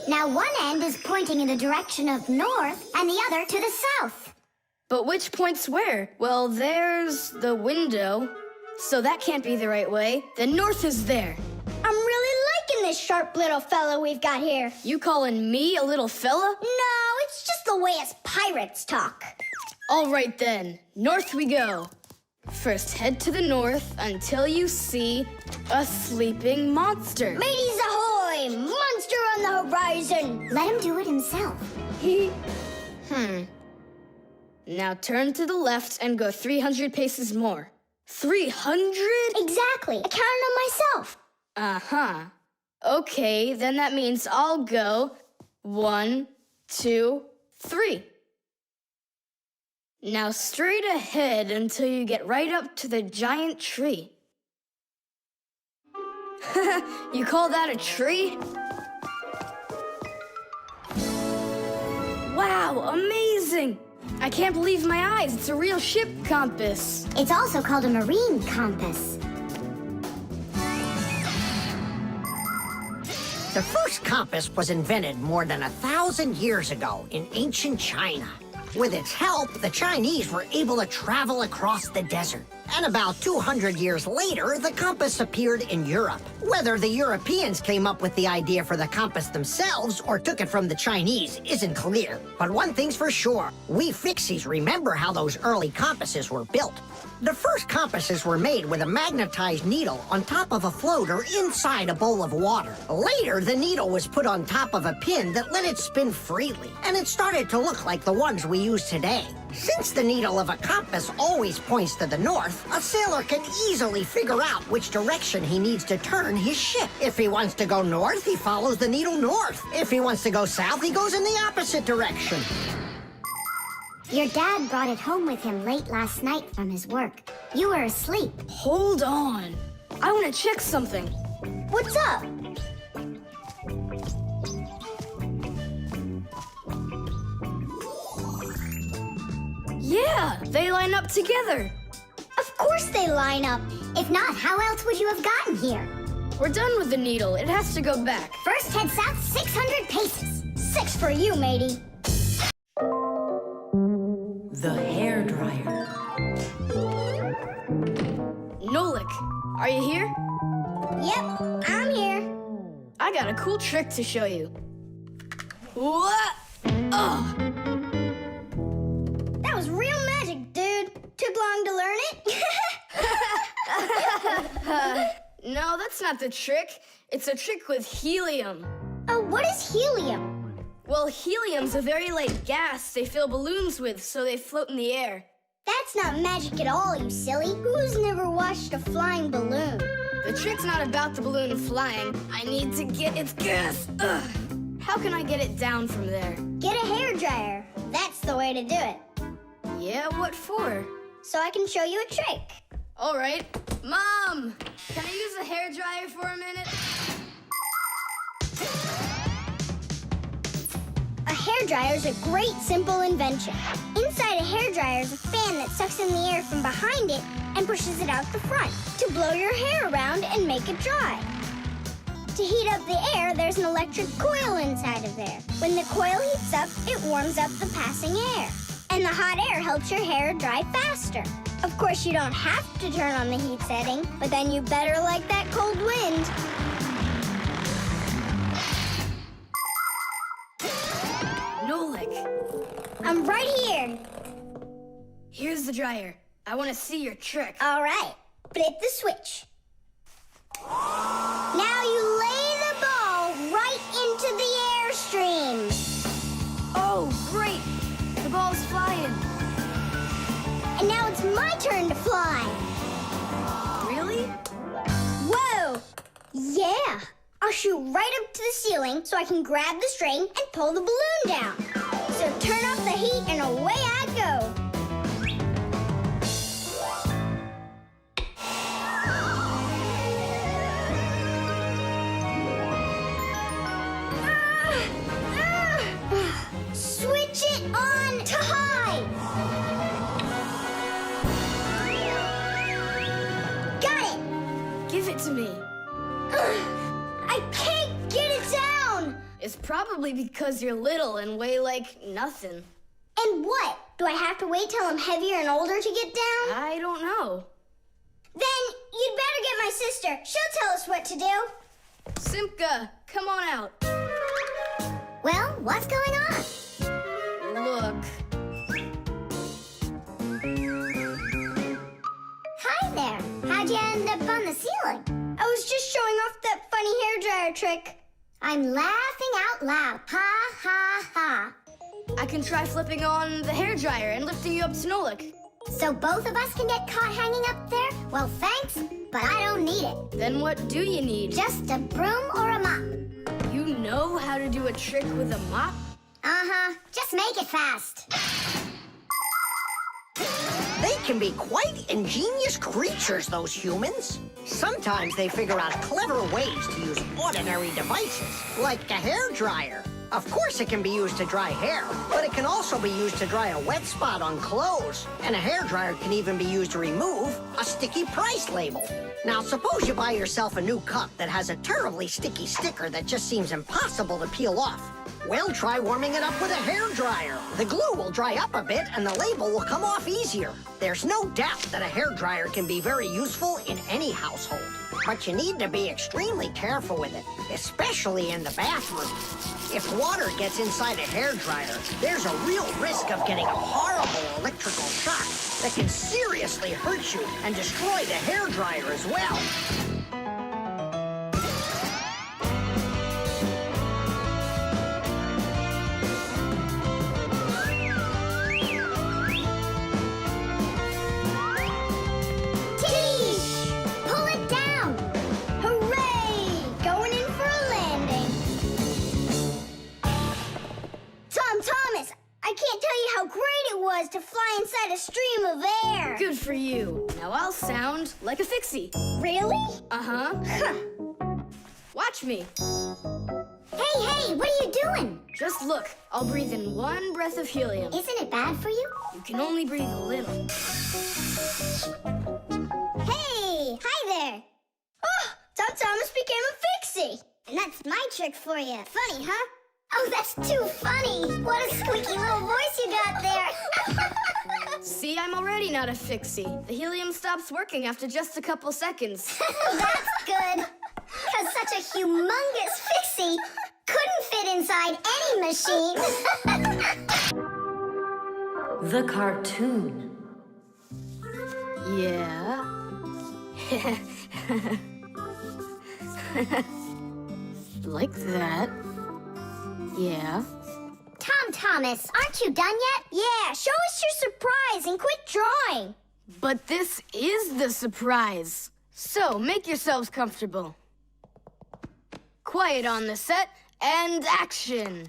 Now one end is pointing in the direction of north and the other to the south. But which points where? Well, there's the window, so that can't be the right way. The north is there. I'm really liking this sharp little fella we've got here. You calling me a little fella? No, it's just the way us pirates talk. All right then, north we go. First, head to the north until you see a sleeping monster. Mateys ahoy! Monster on the horizon! Let him do it himself. Now turn to the left and go 300 paces more. 300? Exactly. I counted on myself. Uh-huh. Okay, then that means I'll go 1, 2, 3. Now straight ahead until you get right up to the giant tree. You call that a tree? Wow, amazing! I can't believe my eyes. It's a real ship compass. It's also called a marine compass. The first compass was invented more than 1,000 years ago in ancient China. With its help, the Chinese were able to travel across the desert. And about 200 years later, the compass appeared in Europe. Whether the Europeans came up with the idea for the compass themselves or took it from the Chinese isn't clear. But one thing's for sure, we Fixies remember how those early compasses were built. The first compasses were made with a magnetized needle on top of a floater inside a bowl of water. Later, the needle was put on top of a pin that let it spin freely, and it started to look like the ones we use today. Since the needle of a compass always points to the north, a sailor can easily figure out which direction he needs to turn his ship. If he wants to go north, he follows the needle north. If he wants to go south, he goes in the opposite direction. Your dad brought it home with him late last night from his work. You were asleep. Hold on. I want to check something. What's up? Yeah, they line up together. Of course they line up. If not, how else would you have gotten here? We're done with the needle. It has to go back. First, head south 600 paces. 6 for you, matey. The hairdryer. Nolik, are you here? Yep, I'm here. I got a cool trick to show you. What? Oh! That was real magic, dude. Took long to learn it? No, that's not the trick. It's a trick with helium. Oh, what is helium? Well, helium's a very light gas they fill balloons with so they float in the air. That's not magic at all, you silly. Who's never watched a flying balloon? The trick's not about the balloon flying. I need to get its gas. Ugh. How can I get it down from there? Get a hairdryer. That's the way to do it. Yeah, what for? So I can show you a trick. All right. Mom, can I use a hairdryer for a minute? A hairdryer is a great, simple invention. Inside a hairdryer is a fan that sucks in the air from behind it and pushes it out the front to blow your hair around and make it dry. To heat up the air, there's an electric coil inside of there. When the coil heats up, it warms up the passing air. And the hot air helps your hair dry faster. Of course, you don't have to turn on the heat setting, but then you better like that cold wind. Nolik. I'm right here. Here's the dryer. I want to see your trick. All right. Flip the switch. Now you lay the ball right into the airstream. Oh, great. The ball's flying. And now it's my turn to fly. Really? Whoa! Yeah. I'll shoot right up to the ceiling so I can grab the string and pull the balloon down. So turn off the heat and away I go. Switch it on to high. Got it. Give it to me. I can't get it down. It's probably because you're little and weigh like nothing. And what? Do I have to wait till I'm heavier and older to get down? I don't know. Then you'd better get my sister. She'll tell us what to do. Simka, come on out. Well, what's going on? Look. Hi there. How'd you end up on the ceiling? I was just showing off that funny hairdryer trick. I'm laughing out loud. Ha, ha, ha. I can try flipping on the hairdryer and lifting you up to Nolik. So both of us can get caught hanging up there? Well, thanks, but I don't need it. Then what do you need? Just a broom or a mop. You know how to do a trick with a mop? Uh-huh. Just make it fast. They can be quite ingenious creatures, those humans. Sometimes they figure out clever ways to use ordinary devices, like a hairdryer. Of course it can be used to dry hair, but it can also be used to dry a wet spot on clothes. And a hairdryer can even be used to remove a sticky price label. Now, suppose you buy yourself a new cup that has a terribly sticky sticker that just seems impossible to peel off. Well, try warming it up with a hairdryer. The glue will dry up a bit and the label will come off easier. There's no doubt that a hairdryer can be very useful in any household. But you need to be extremely careful with it, especially in the bathroom. If water gets inside a hairdryer, there's a real risk of getting a horrible electrical shock that can seriously hurt you and destroy the hairdryer as well. for you. Now I'll sound like a Fixie. Really? Uh-huh. Watch me. Hey, what are you doing? Just look. I'll breathe in 1 breath of helium. Isn't it bad for you? You can only breathe a little. Hey! Hi there! Oh, Tom Thomas became a Fixie! And that's my trick for you. Funny, huh? Oh, that's too funny. What a squeaky little voice you got there. See, I'm already not a Fixie. The helium stops working after just a couple seconds. That's good. Because such a humongous Fixie couldn't fit inside any machine. The cartoon. Yeah. Like that. Yeah. Tom Thomas, aren't you done yet? Yeah, show us your surprise and quit drawing. But this is the surprise. So, make yourselves comfortable. Quiet on the set, and action.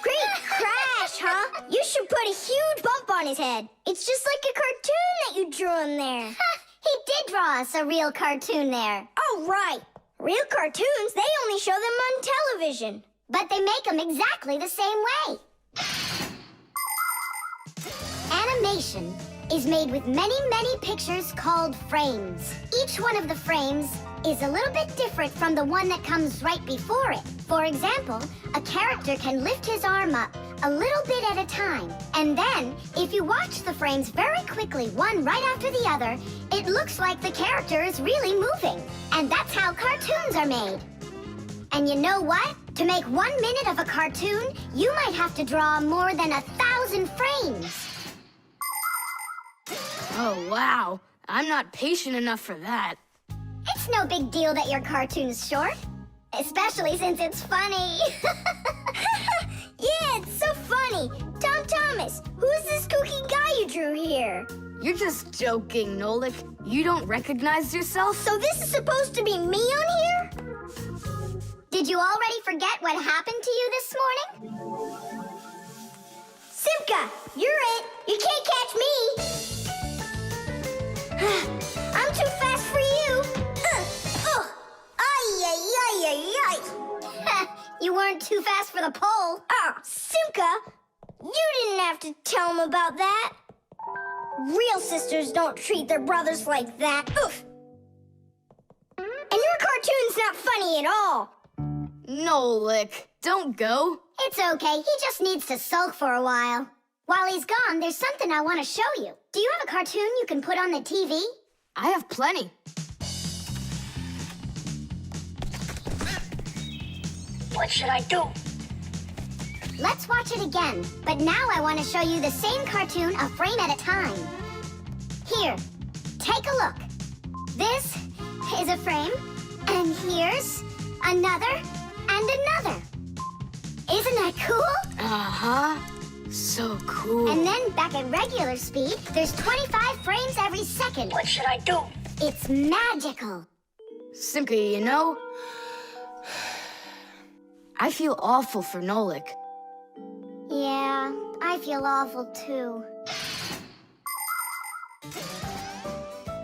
Great crash, huh? You should put a huge bump on his head. It's just like a cartoon that you drew him there. He did draw us a real cartoon there. Oh, right. Real cartoons, they only show them on television. But they make them exactly the same way. Animation is made with many, many pictures called frames. Each one of the frames is a little bit different from the one that comes right before it. For example, a character can lift his arm up a little bit at a time. And then, if you watch the frames very quickly, one right after the other, it looks like the character is really moving. And that's how cartoons are made. And you know what? To make 1 minute of a cartoon, you might have to draw more than 1,000 frames. Oh, wow. I'm not patient enough for that. It's no big deal that your cartoon's short. Especially since it's funny. Yeah, it's so funny. Tom Thomas, who's this kooky guy you drew here? You're just joking, Nolik. You don't recognize yourself? So this is supposed to be me on here? Did you already forget what happened to you this morning? Simka, you're it. You can't catch me. I'm too fast for you. You weren't too fast for the pole. Simka, you didn't have to tell him about that. Real sisters don't treat their brothers like that. Oof. And your cartoon's not funny at all. Nolik, don't go. It's okay. He just needs to sulk for a while. While he's gone, there's something I want to show you. Do you have a cartoon you can put on the TV? I have plenty. What should I do? Let's watch it again. But now I want to show you the same cartoon a frame at a time. Here, take a look. This is a frame, and here's another and another. Isn't that cool? Uh-huh. So cool. And then back at regular speed, there's 25 frames every second. What should I do? It's magical. Simka, you know, I feel awful for Nolik. Yeah, I feel awful too.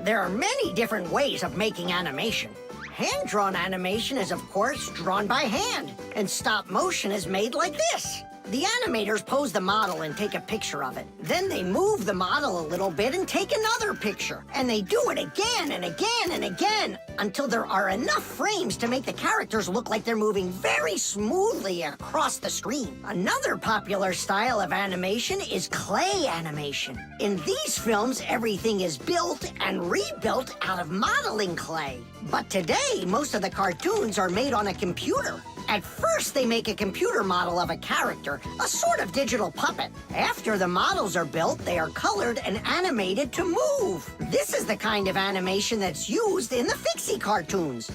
There are many different ways of making animation. Hand-drawn animation is, of course, drawn by hand, and stop motion is made like this. The animators pose the model and take a picture of it. Then they move the model a little bit and take another picture. And they do it again and again and again until there are enough frames to make the characters look like they're moving very smoothly across the screen. Another popular style of animation is clay animation. In these films, everything is built and rebuilt out of modeling clay. But today, most of the cartoons are made on a computer. At first, they make a computer model of a character, a sort of digital puppet. After the models are built, they are colored and animated to move. This is the kind of animation that's used in the Fixie cartoons.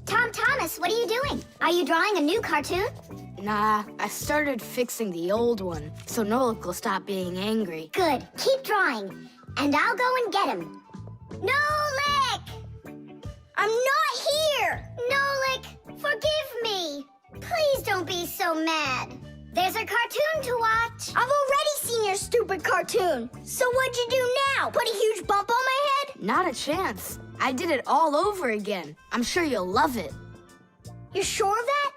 Tom Thomas, what are you doing? Are you drawing a new cartoon? Nah, I started fixing the old one, so Nolik will stop being angry. Good. Keep drawing, and I'll go and get him. Nolik! I'm not here! Nolik, forgive me. Please don't be so mad. There's a cartoon to watch. I've already seen your stupid cartoon. So what'd you do now? Put a huge bump on my head? Not a chance. I did it all over again. I'm sure you'll love it. You're sure of that?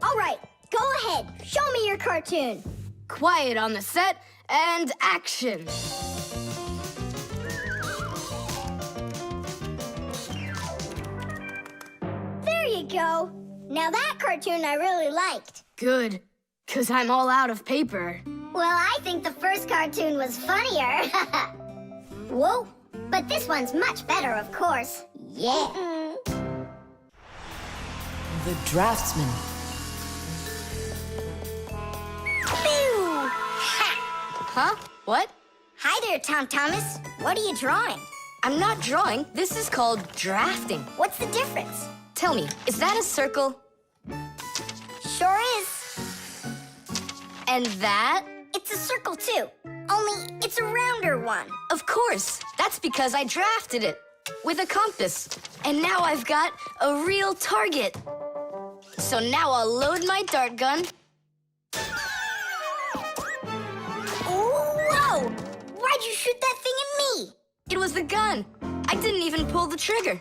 All right, go ahead. Show me your cartoon. Quiet on the set and action. There you go. Now that cartoon I really liked. Good, 'cause I'm all out of paper. Well, I think the first cartoon was funnier. Whoa, but this one's much better, of course. Yeah. The Draftsman. Pew! Huh? What? Hi there, Tom Thomas. What are you drawing? I'm not drawing. This is called drafting. What's the difference? Tell me, is that a circle? Sure is. And that? It's a circle, too. Only it's a rounder one. Of course. That's because I drafted it with a compass. And now I've got a real target. So now I'll load my dart gun. Whoa! Why'd you shoot that thing at me? It was the gun. I didn't even pull the trigger.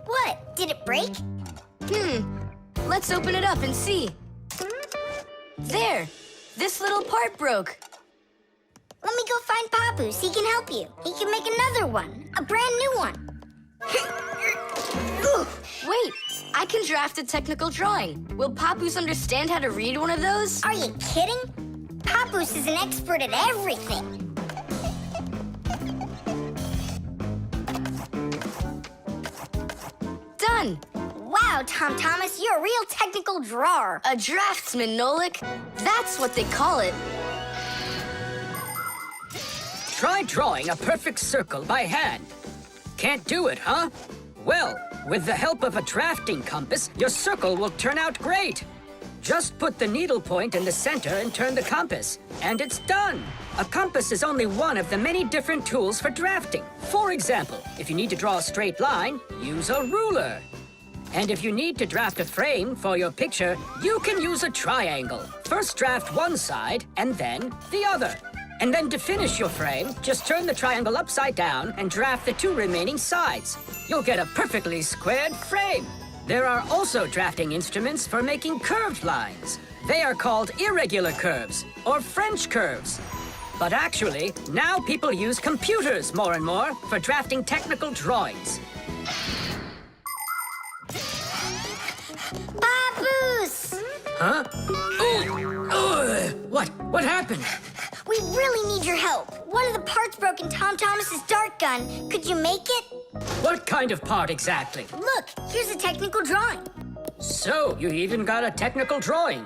What? Did it break? Let's open it up and see. There. This little part broke. Let me go find Papoose. He can help you. He can make another one. A brand new one. Wait, I can draft a technical drawing. Will Papoose understand how to read one of those? Are you kidding? Papoose is an expert at everything. Done. Wow, Tom Thomas, you're a real technical drawer. A draftsman, Nolik. That's what they call it. Try drawing a perfect circle by hand. Can't do it, huh? Well, with the help of a drafting compass, your circle will turn out great. Just put the needle point in the center and turn the compass, and it's done. A compass is only one of the many different tools for drafting. For example, if you need to draw a straight line, use a ruler. And if you need to draft a frame for your picture, you can use a triangle. First draft one side, and then the other. And then to finish your frame, just turn the triangle upside down and draft the two remaining sides. You'll get a perfectly squared frame. There are also drafting instruments for making curved lines. They are called irregular curves, or French curves. But actually, now people use computers more and more for drafting technical drawings. Papoose! Huh? Oh! What happened? We really need your help. One of the parts broke in Tom Thomas's dart gun. Could you make it? What kind of part exactly? Look, here's a technical drawing. So, you even got a technical drawing.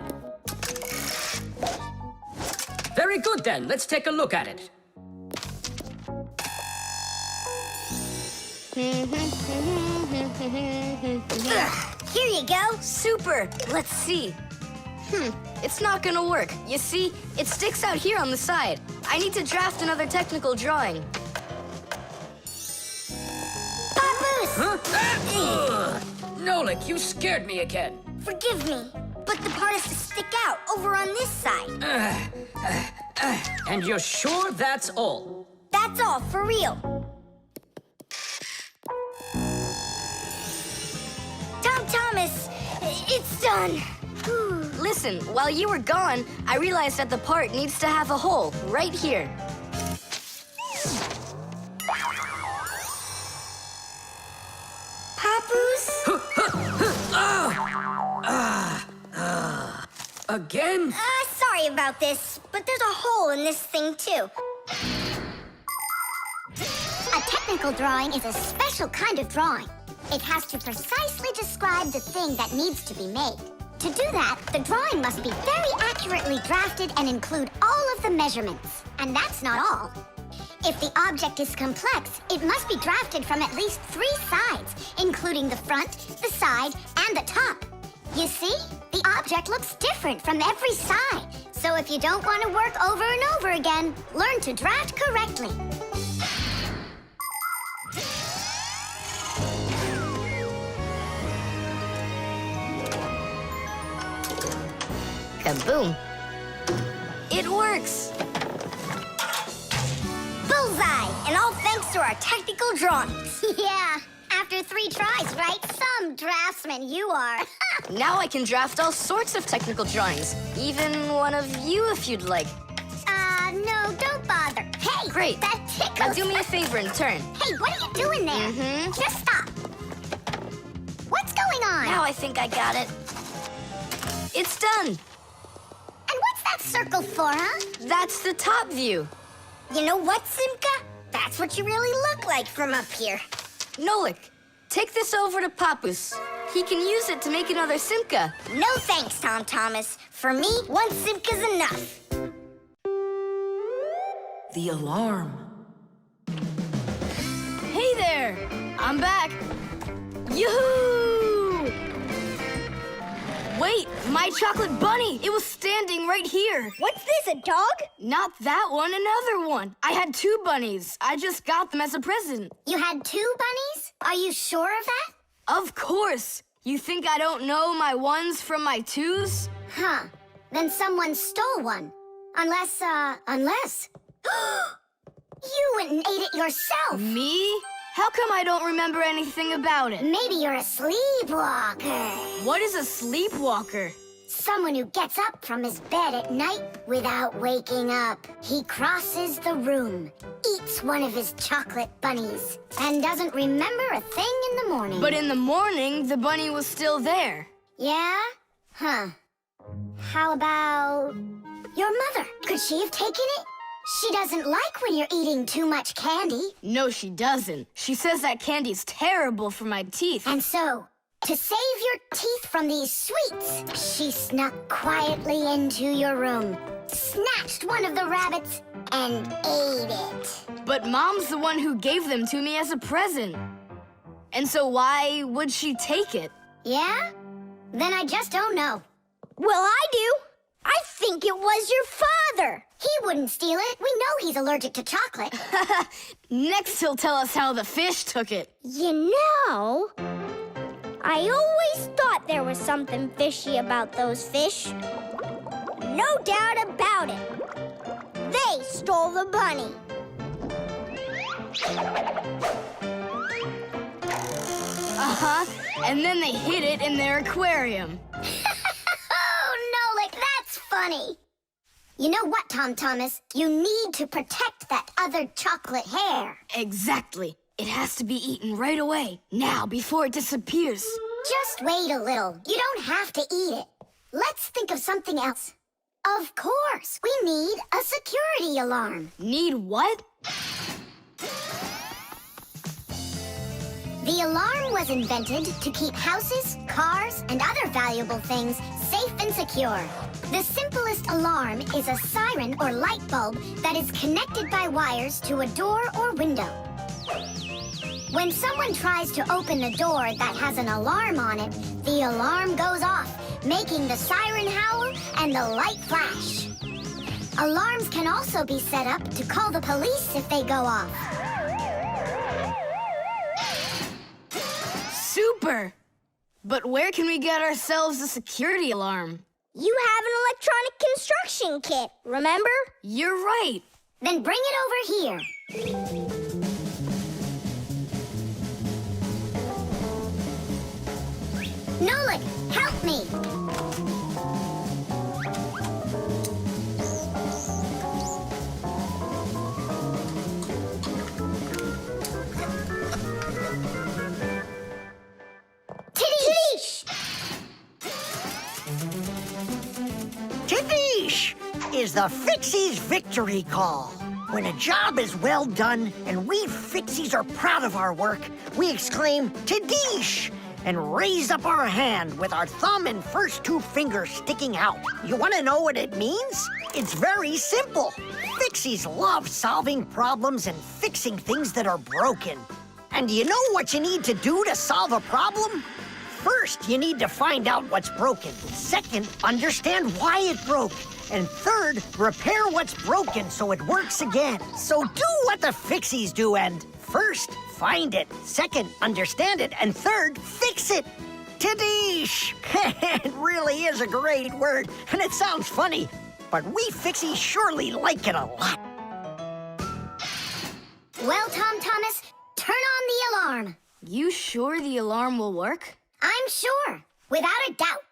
Very good then, let's take a look at it. Here you go. Super. Let's see. It's not gonna work. You see, it sticks out here on the side. I need to draft another technical drawing. Papoose! Huh? Nolik, you scared me again. Forgive me, but the part has to stick out over on this side. And you're sure that's all? That's all, for real. Tom Thomas, it's done. Listen, while you were gone, I realized that the part needs to have a hole right here. Papoose? Again? Sorry about this, but there's a hole in this thing, too. A technical drawing is a special kind of drawing. It has to precisely describe the thing that needs to be made. To do that, the drawing must be very accurately drafted and include all of the measurements. And that's not all. If the object is complex, it must be drafted from at least 3 sides, including the front, the side, and the top. You see? The object looks different from every side. So if you don't want to work over and over again, learn to draft correctly. And boom. It works! Bullseye! And all thanks to our technical drawings. Yeah, after 3 tries, right? Some draftsman you are. Now I can draft all sorts of technical drawings. Even one of you if you'd like. No, don't bother. Hey! Great. That tickles. Now do me a favor and turn. Hey, what are you doing there? Just stop. What's going on? Now I think I got it. It's done. And what's that circle for, huh? That's the top view. You know what, Simka? That's what you really look like from up here. Nolik, take this over to Papus. He can use it to make another Simka. No thanks, Tom Thomas. For me, 1 Simka's enough. The alarm. Hey there! I'm back. Yoo-hoo! Wait, my chocolate bunny! It was standing right here. What's this, a dog? Not that one, another one. I had 2 bunnies. I just got them as a present. You had 2 bunnies? Are you sure of that? Of course. You think I don't know my 1s from my 2s? Huh. Then someone stole one. Unless... You went and ate it yourself. Me? How come I don't remember anything about it? Maybe you're a sleepwalker. What is a sleepwalker? Someone who gets up from his bed at night without waking up. He crosses the room, eats one of his chocolate bunnies, and doesn't remember a thing in the morning. But in the morning, the bunny was still there. Yeah? Huh. How about your mother? Could she have taken it? She doesn't like when you're eating too much candy. No, she doesn't. She says that candy's terrible for my teeth. And so, to save your teeth from these sweets, she snuck quietly into your room, snatched one of the rabbits, and ate it. But Mom's the one who gave them to me as a present. And so why would she take it? Yeah? Then I just don't know. Well, I do. I think it was your father. He wouldn't steal it. We know he's allergic to chocolate. Next, he'll tell us how the fish took it. You know, I always thought there was something fishy about those fish. No doubt about it. They stole the bunny. Uh-huh. And then they hid it in their aquarium. Oh, Nolik, that's funny. You know what, Tom Thomas? You need to protect that other chocolate hair. Exactly. It has to be eaten right away, now, before it disappears. Just wait a little. You don't have to eat it. Let's think of something else. Of course, we need a security alarm. Need what? The alarm was invented to keep houses, cars, and other valuable things safe and secure. The simplest alarm is a siren or light bulb that is connected by wires to a door or window. When someone tries to open the door that has an alarm on it, the alarm goes off, making the siren howl and the light flash. Alarms can also be set up to call the police if they go off. Super! But where can we get ourselves a security alarm? You have an electronic construction kit, remember? You're right. Then bring it over here. Nolik, help me. Tidish! Tidish is the Fixies victory call. When a job is well done and we Fixies are proud of our work, we exclaim, Tidish! And raise up our hand with our thumb and first 2 fingers sticking out. You want to know what it means? It's very simple. Fixies love solving problems and fixing things that are broken. And do you know what you need to do to solve a problem? First, you need to find out what's broken. Second, understand why it broke. And third, repair what's broken so it works again. So do what the Fixies do and first, find it. Second, understand it. And third, fix it. Tadish! It really is a great word, and it sounds funny, but we Fixies surely like it a lot. Well, Tom Thomas, turn on the alarm. You sure the alarm will work? I'm sure, without a doubt.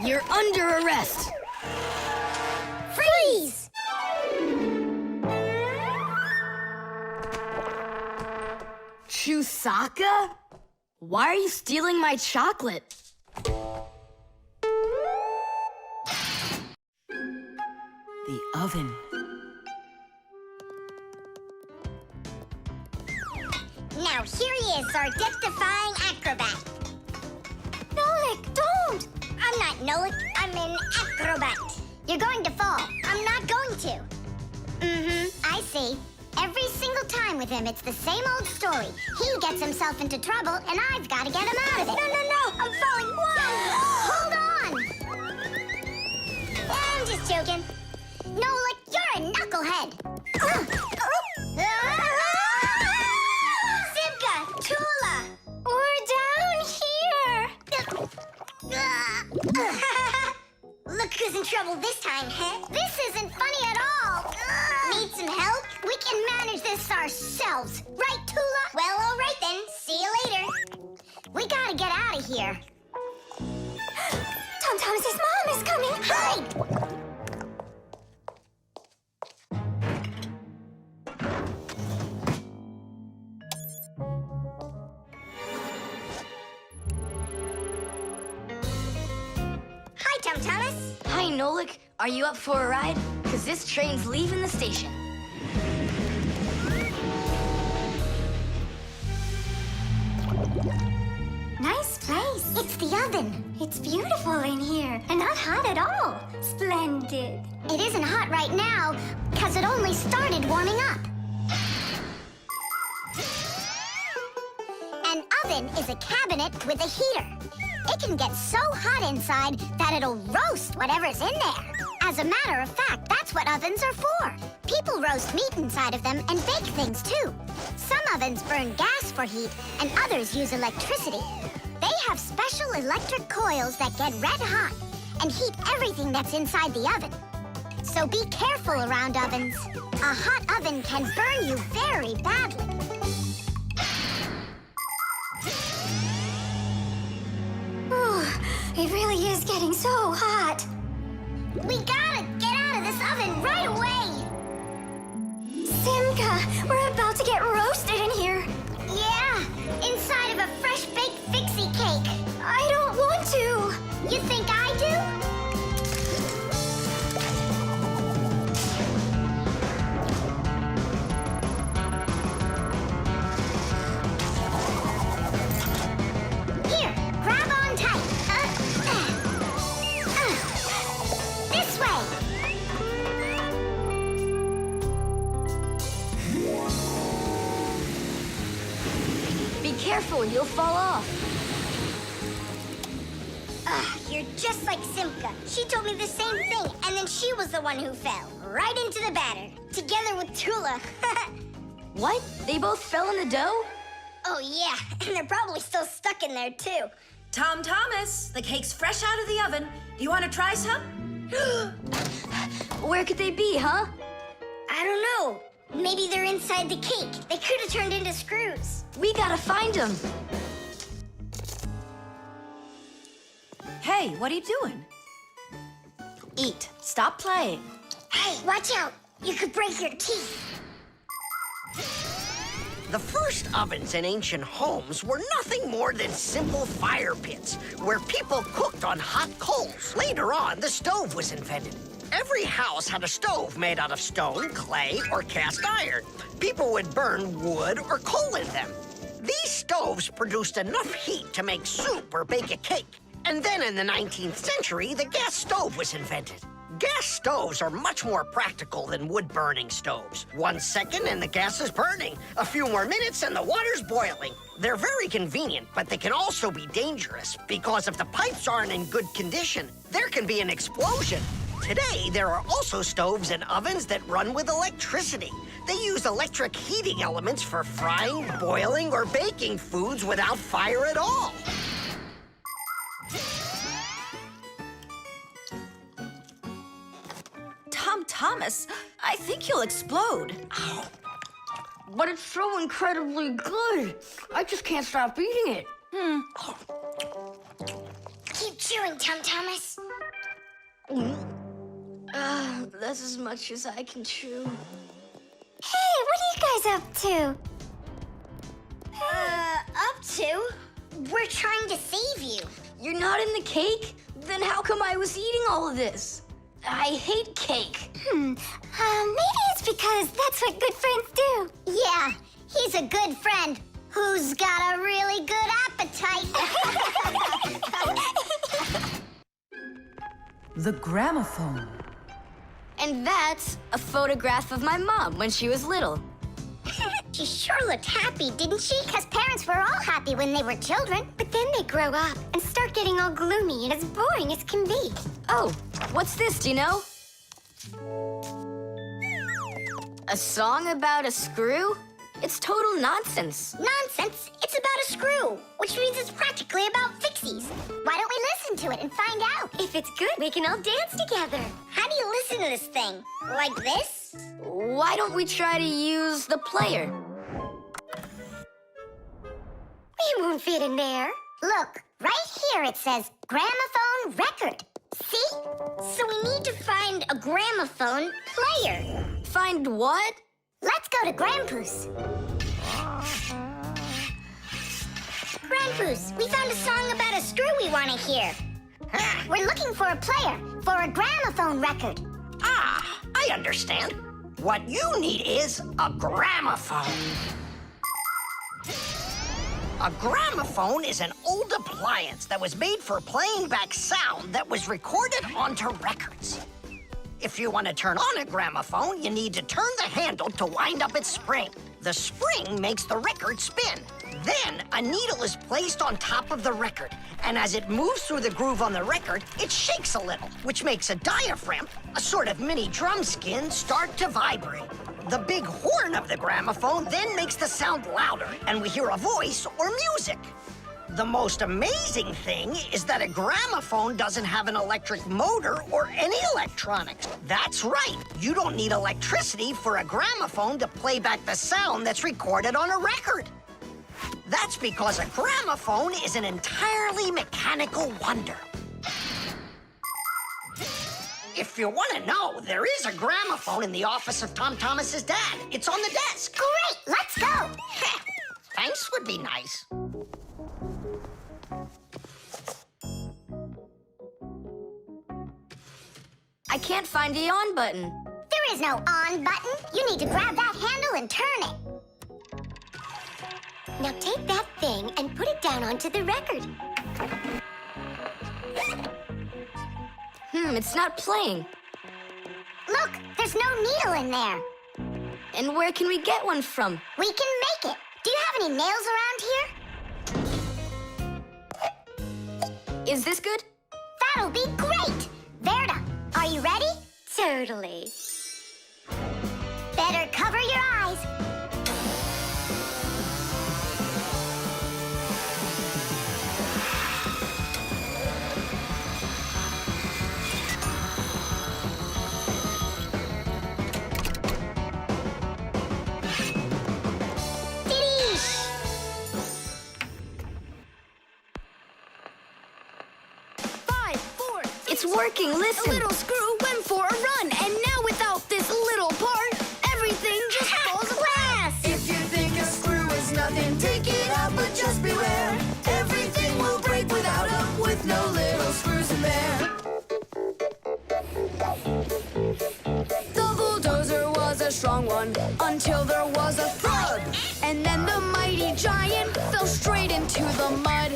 You're under arrest. Freeze! Chusaka? Why are you stealing my chocolate? The oven. Now here he is, our death-defying acrobat. Nolik, don't! I'm not Nolik, I'm an acrobat. You're going to fall. I'm not going to. I see. Every single time with him, it's the same old story. He gets himself into trouble, and I've got to get him out of it. No, I'm falling. Whoa! Hold on! I'm just joking. Nolik, you're a knucklehead. Simka, Tula, we're down here. Look who's in trouble this time, huh? This isn't funny at all. Need some help? We can manage this ourselves. Right, Tula? Well, all right then. See you later. We gotta get out of here. Tom Thomas's mom is coming. Hide! Hi, Tom Thomas. Hi, Nolik. Are you up for a ride? Because this train's leaving the station. Nice place. It's the oven. It's beautiful in here and not hot at all. Splendid. It isn't hot right now because it only started warming up. An oven is a cabinet with a heater. It can get so hot inside that it'll roast whatever's in there. As a matter of fact, that's what ovens are for. People roast meat inside of them and bake things too. Some ovens burn gas for heat and others use electricity. They have special electric coils that get red hot and heat everything that's inside the oven. So be careful around ovens. A hot oven can burn you very badly. It really is getting so hot. We gotta get out of this oven right away! Simka, we're about to get roasted in here. Yeah, inside of a fresh-baked Fixie cake. I don't want to. You think I do? Here, grab on tight. This way. Be careful, you'll fall off. You're just like Simka. She told me the same thing, and then she was the one who fell. Right into the batter. Together with Tula. What? They both fell in the dough? Oh, yeah. And they're probably still stuck in there, too. Tom Thomas, the cake's fresh out of the oven. Do you want to try some? Where could they be, huh? I don't know. Maybe they're inside the cake. They could have turned into screws. We gotta find them. Hey, what are you doing? Eat. Stop playing. Hey, watch out. You could break your teeth. The first ovens in ancient homes were nothing more than simple fire pits where people cooked on hot coals. Later on, the stove was invented. Every house had a stove made out of stone, clay, or cast iron. People would burn wood or coal in them. These stoves produced enough heat to make soup or bake a cake. And then in the 19th century, the gas stove was invented. Gas stoves are much more practical than wood-burning stoves. 1 second and the gas is burning. A few more minutes and the water's boiling. They're very convenient, but they can also be dangerous because if the pipes aren't in good condition, there can be an explosion. Today, there are also stoves and ovens that run with electricity. They use electric heating elements for frying, boiling, or baking foods without fire at all. Thomas, I think you'll explode. But it's so incredibly good. I just can't stop eating it. Keep chewing, Thomas. That's as much as I can chew. Hey, what are you guys up to? Up to? We're trying to save you. You're not in the cake? Then how come I was eating all of this? I hate cake. Maybe it's because that's what good friends do. Yeah, he's a good friend who's got a really good appetite. The gramophone. And that's a photograph of my mom when she was little. She sure looked happy, didn't she? Because parents were all happy when they were children. But then they grow up and start getting all gloomy and as boring as can be. Oh, what's this, do you know? A song about a screw? It's total nonsense. Nonsense? It's about a screw, which means it's practically about Fixies. Why don't we listen to it and find out? If it's good, we can all dance together. How do you listen to this thing? Like this? Why don't we try to use the player? We won't fit in there. Look, right here it says gramophone record. See? So we need to find a gramophone player. Find what? Let's go to Grampus. Grampus, we found a song about a screw we want to hear. We're looking for a player for a gramophone record. Ah, I understand. What you need is a gramophone. A gramophone is an old appliance that was made for playing back sound that was recorded onto records. If you want to turn on a gramophone, you need to turn the handle to wind up its spring. The spring makes the record spin. Then, a needle is placed on top of the record, and as it moves through the groove on the record, it shakes a little, which makes a diaphragm, a sort of mini drum skin, start to vibrate. The big horn of the gramophone then makes the sound louder, and we hear a voice or music. The most amazing thing is that a gramophone doesn't have an electric motor or any electronics. That's right, you don't need electricity for a gramophone to play back the sound that's recorded on a record. That's because a gramophone is an entirely mechanical wonder. If you want to know, there is a gramophone in the office of Tom Thomas's dad. It's on the desk. Great, let's go. Thanks would be nice. I can't find the on button. There is no on button. You need to grab that handle and turn it. Now take that thing and put it down onto the record. It's not playing. Look, there's no needle in there. And where can we get one from? We can make it. Do you have any nails around here? Is this good? That'll be great. Verda, are you ready? Totally. Better cover your eyes. It's working, listen. A little screw went for a run, and now without this little part, everything just falls apart. If you think a screw is nothing, take it out, but just beware. Everything will break without them, with no little screws in there. The bulldozer was a strong one until there was a thud. And then the mighty giant fell straight into the mud.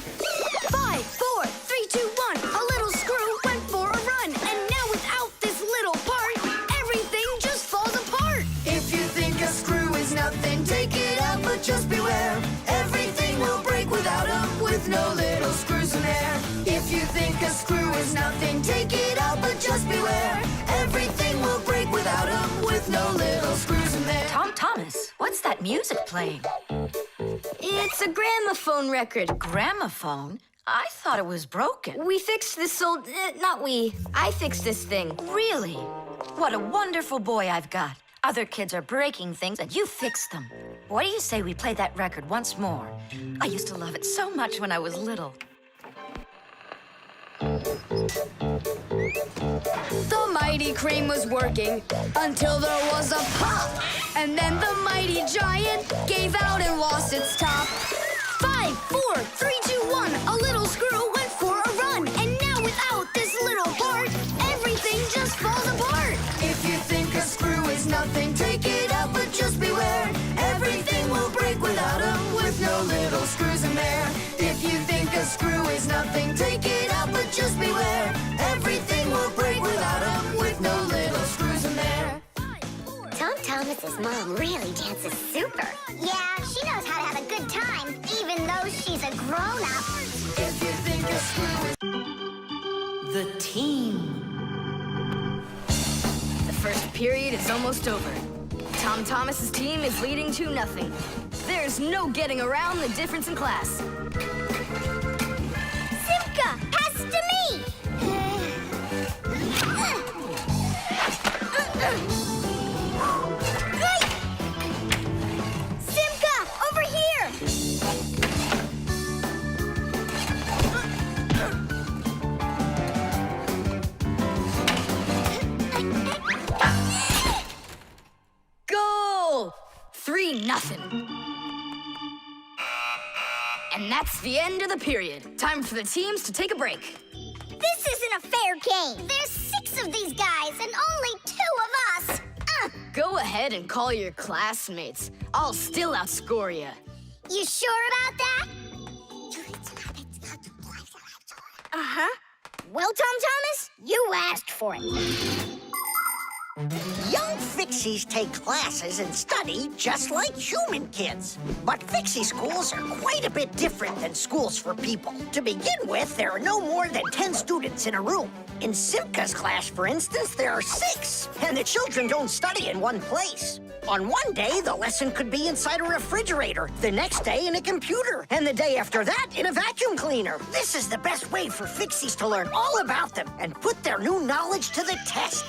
5, 4, 3, 2, 1. A little screw went for a run. And now without this think a screw is nothing, take it out, but just beware. Everything will break without him, with no little screws in there. Tom Thomas, what's that music playing? It's a gramophone record. Gramophone? I thought it was broken. We fixed this old... not we. I fixed this thing. Really? What a wonderful boy I've got. Other kids are breaking things and you fixed them. What do you say we play that record once more? I used to love it so much when I was little. The mighty crane was working until there was a pop. And then the mighty giant gave out and lost its top. 5, 4, 3, 2, 1. A little screw went for a run. And now without this little part, everything just falls apart. If you think a screw is nothing, take it out, but just beware. Everything will break without him, with no little screws in there. If you think a screw is nothing, take it out, but just beware. Everything will break without him, with no little screws in there. Tom Thomas's mom really dances super. Yeah, she knows how to have a good time, even though she's a grown-up. If you think a screw is... The team. The first period is almost over. Tom Thomas's team is leading 2-0. There's no getting around the difference in class. Simka, pass to me! Simka, over here! Goal! 3-0. And that's the end of the period. Time for the teams to take a break. This isn't a fair game. There's 6 of these guys and only 2 of us. Go ahead and call your classmates. I'll still outscore you. You sure about that? Uh-huh. Well, Tom Thomas, you asked for it. Young Fixies take classes and study just like human kids. But Fixie schools are quite a bit different than schools for people. To begin with, there are no more than 10 students in a room. In Simka's class, for instance, there are 6, and the children don't study in one place. On one day, the lesson could be inside a refrigerator, the next day in a computer, and the day after that in a vacuum cleaner. This is the best way for Fixies to learn all about them and put their new knowledge to the test.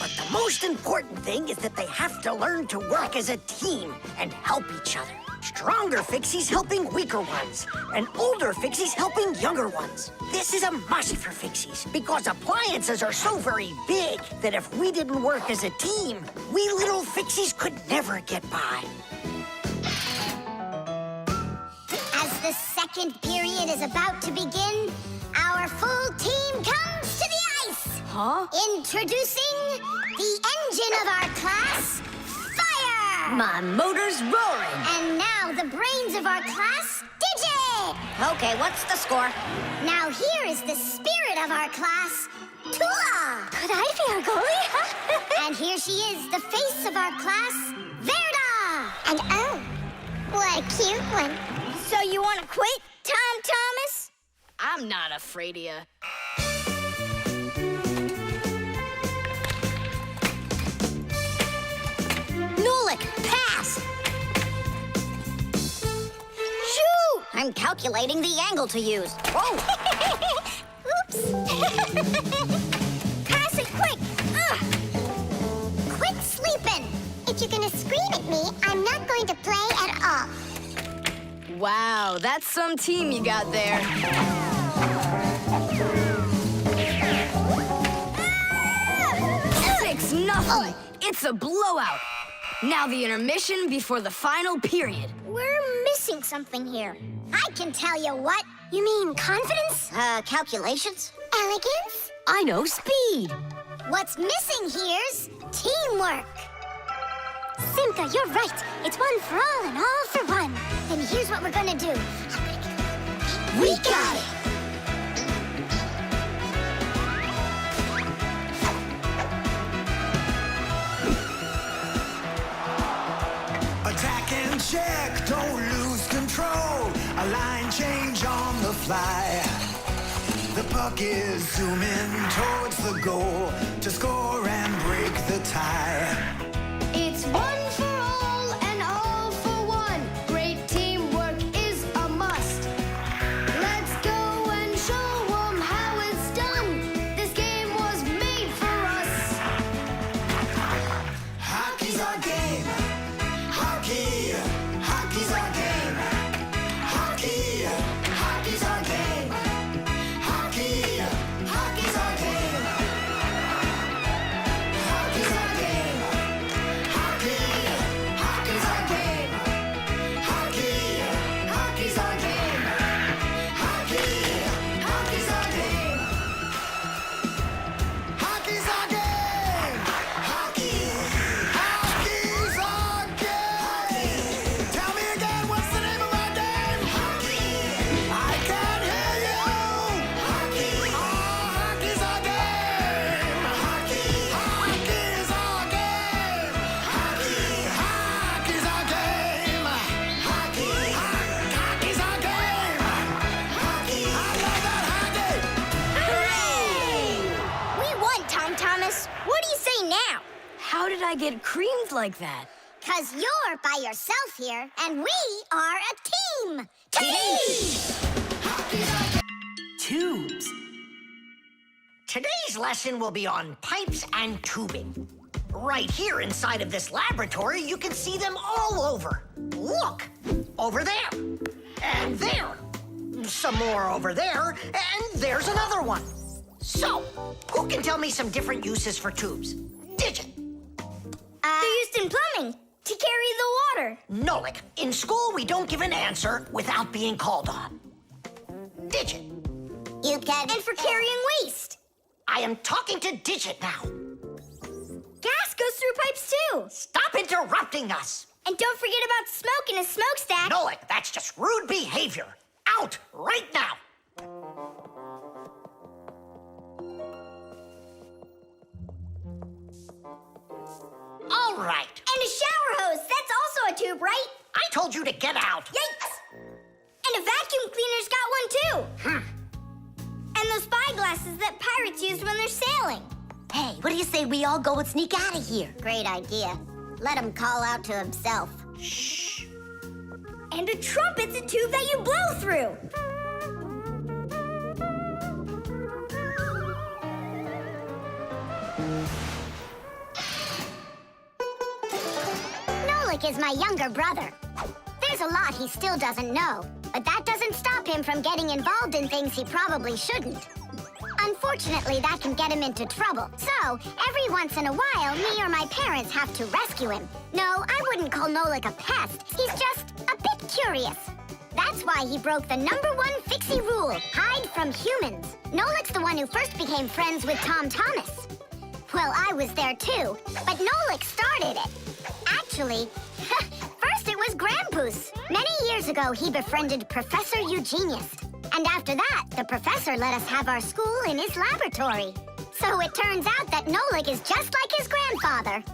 But the most important thing is that they have to learn to work as a team and help each other. Stronger Fixies helping weaker ones, and older Fixies helping younger ones. This is a must for Fixies, because appliances are so very big that if we didn't work as a team, we little Fixies could never get by. As the second period is about to begin, our full team comes to the ice. Huh? Introducing the engine of our class, Fire! My motor's roaring. And now the brains of our class, Digit! Okay, what's the score? Now here is the spirit of our class, Tula! Could I be our goalie? And here she is, the face of our class, Verda! And oh, what a cute one. So you want to quit, Tom Thomas? I'm not afraid of you. Nolik, pass! Shoot! I'm calculating the angle to use. Whoa! Oops! Pass it quick! Quit sleeping! If you're gonna scream at me, I'm not going to play at all. Wow, that's some team you got there. 6-0. It's a blowout. Now the intermission before the final period. We're missing something here. I can tell you what. You mean confidence? Calculations? Elegance? I know speed. What's missing here's teamwork. Simka, you're right. It's one for all and all for one. Then here's what we're gonna do. We got it. Attack and check, don't lose control. A line change on the fly. The clock is zooming towards the goal to score and break the tie. It's one for all and all for one. Great teamwork is a must. Let's go and show 'em how it's done. This game was made for us. Hockey's our game. Hockey, hockey's our game. Hockey, hockey's our game. Hockey, hockey's our game. Hockey's our game. Hockey, hockey's our game. Hockey, hockey's our game. Hockey, hockey's our game. Hockey's our game. Hockey, hockey's our game. Tell me again, what's the name of our game? Hockey. I can't hear you. Hockey. Oh, hockey's our game. Hockey. Hockey's our game. Hockey. Hockey's our game. Hockey. Hockey's our game. Hockey. I love that hockey. Hooray! We won, Tom Thomas. What do you say now? How did I get creamed like that? 'Cause you're by yourself here, and we are a team. Tubes. Today's lesson will be on pipes and tubing. Right here inside of this laboratory, you can see them all over. Look, over there, and there. Some more over there, and there's another one. So, who can tell me some different uses for tubes? Digit. They're used in plumbing to carry the water. Nolik, in school we don't give an answer without being called on. Digit. You can. And for carrying waste. I am talking to Digit now. Gas goes through pipes too. Stop interrupting us. And don't forget about smoke in a smokestack. Nolik, that's just rude behavior. Out right now. All right. And a shower hose. That's also a tube, right? I told you to get out. Yikes! And a vacuum cleaner's got one too. And those spyglasses that pirates use when they're sailing. Hey, what do you say we all go and sneak out of here? Great idea. Let him call out to himself. Shh. And a trumpet's a tube that you blow through. Nolik is my younger brother. There's a lot he still doesn't know, but that doesn't stop him from getting involved in things he probably shouldn't. Unfortunately, that can get him into trouble. So, every once in a while, me or my parents have to rescue him. No, I wouldn't call Nolik a pest. He's just a bit curious. That's why he broke the #1 Fixie rule, hide from humans. Nolik's the one who first became friends with Tom Thomas. Well, I was there too, but Nolik started it. Actually, first it was Grampus. Many years ago, he befriended Professor Eugenius. And after that, the professor let us have our school in his laboratory. So it turns out that Nolik is just like his grandfather.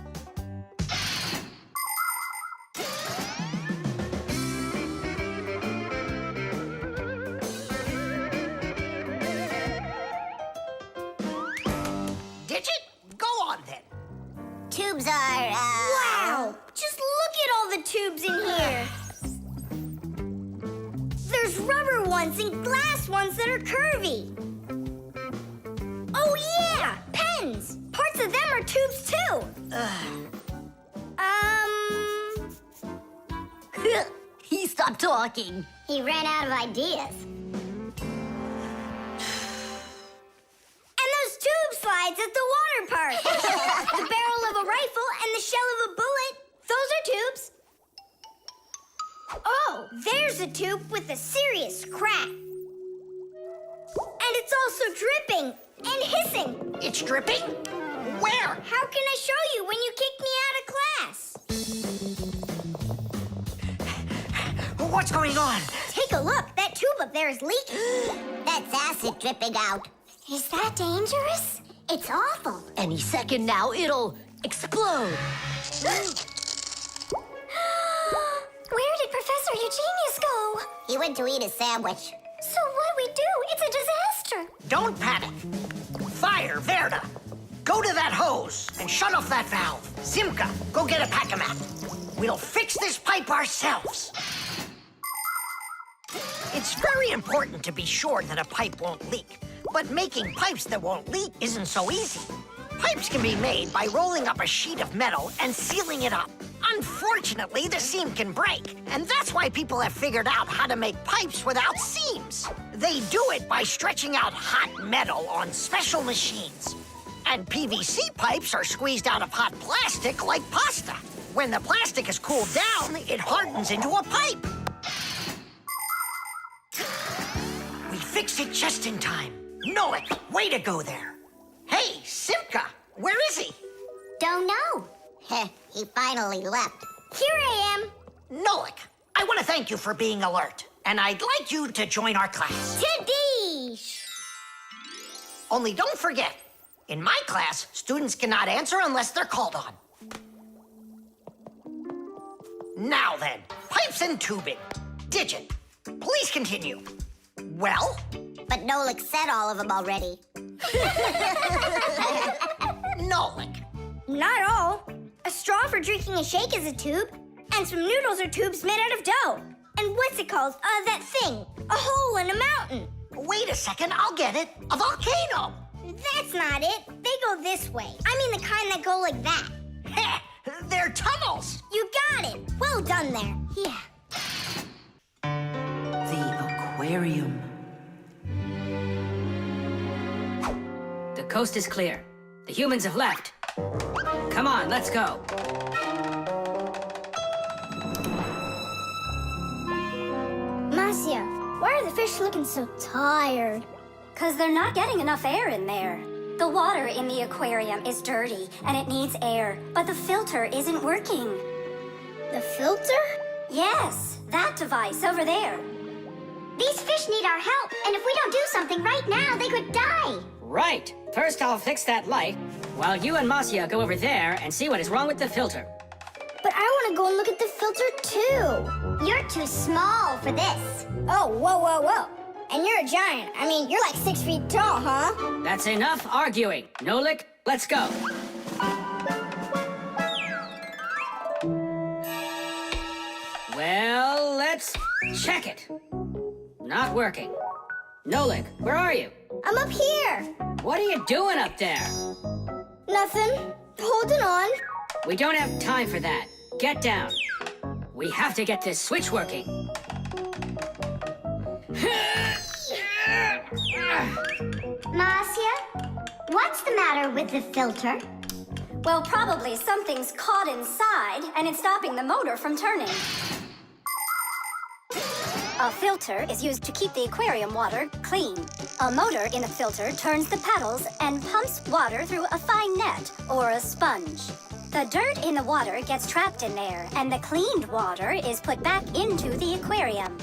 Digit, go on then. Tubes are, Wow! Just look at all the tubes in here. There's rubber ones and glass ones that are curvy. Oh yeah! Pens! Parts of them are tubes too. He stopped talking. He ran out of ideas. And those tube slides at the water park. The barrel of a rifle and the shell of a bullet. Those are tubes. Oh, there's a tube with a serious crack. And it's also dripping and hissing. It's dripping? Where? How can I show you when you kick me out of class? What's going on? Take a look. That tube up there is leaking. That's acid dripping out. Is that dangerous? It's awful. Any second now, it'll explode. Where did Professor Eugenius go? He went to eat a sandwich. So what do we do? It's a disaster. Don't panic. Fire, Verda. Go to that hose and shut off that valve. Simka, go get a pack-a-mat. We'll fix this pipe ourselves. It's very important to be sure that a pipe won't leak, but making pipes that won't leak isn't so easy. Pipes can be made by rolling up a sheet of metal and sealing it up. Unfortunately, the seam can break, and that's why people have figured out how to make pipes without seams. They do it by stretching out hot metal on special machines. And PVC pipes are squeezed out of hot plastic like pasta. When the plastic is cooled down, it hardens into a pipe. We fixed it just in time. Nolik, way to go there. Hey, Simka, where is he? Don't know. Heh, he finally left. Here I am. Nolik, I want to thank you for being alert, and I'd like you to join our class. Tadish! Only don't forget, in my class, students cannot answer unless they're called on. Now then, pipes and tubing. Digit, please continue. Well? But Nolik said all of them already. Nolik. Not all. A straw for drinking a shake is a tube, and some noodles are tubes made out of dough. And what's it called? That thing. A hole in a mountain. Wait a second, I'll get it. A volcano. That's not it. They go this way. I mean the kind that go like that. Heh, they're tunnels. You got it. Well done there. Yeah. The aquarium. The coast is clear. The humans have left. Come on, let's go. Marcia, why are the fish looking so tired? Because they're not getting enough air in there. The water in the aquarium is dirty and it needs air, but the filter isn't working. The filter? Yes, that device over there. These fish need our help, and if we don't do something right now, they could die. Right. First, I'll fix that light, while you and Marcia go over there and see what is wrong with the filter. But I want to go and look at the filter too. You're too small for this. Oh, whoa, whoa, whoa. And you're a giant. I mean, you're like 6 feet tall, huh? That's enough arguing. Nolik, let's go. Well, let's check it. Not working. Nolik, where are you? I'm up here. What are you doing up there? Nothing. Holding on. We don't have time for that. Get down. We have to get this switch working. Marcia, what's the matter with the filter? Well, probably something's caught inside and it's stopping the motor from turning. A filter is used to keep the aquarium water clean. A motor in the filter turns the paddles and pumps water through a fine net or a sponge. The dirt in the water gets trapped in there, and the cleaned water is put back into the aquarium.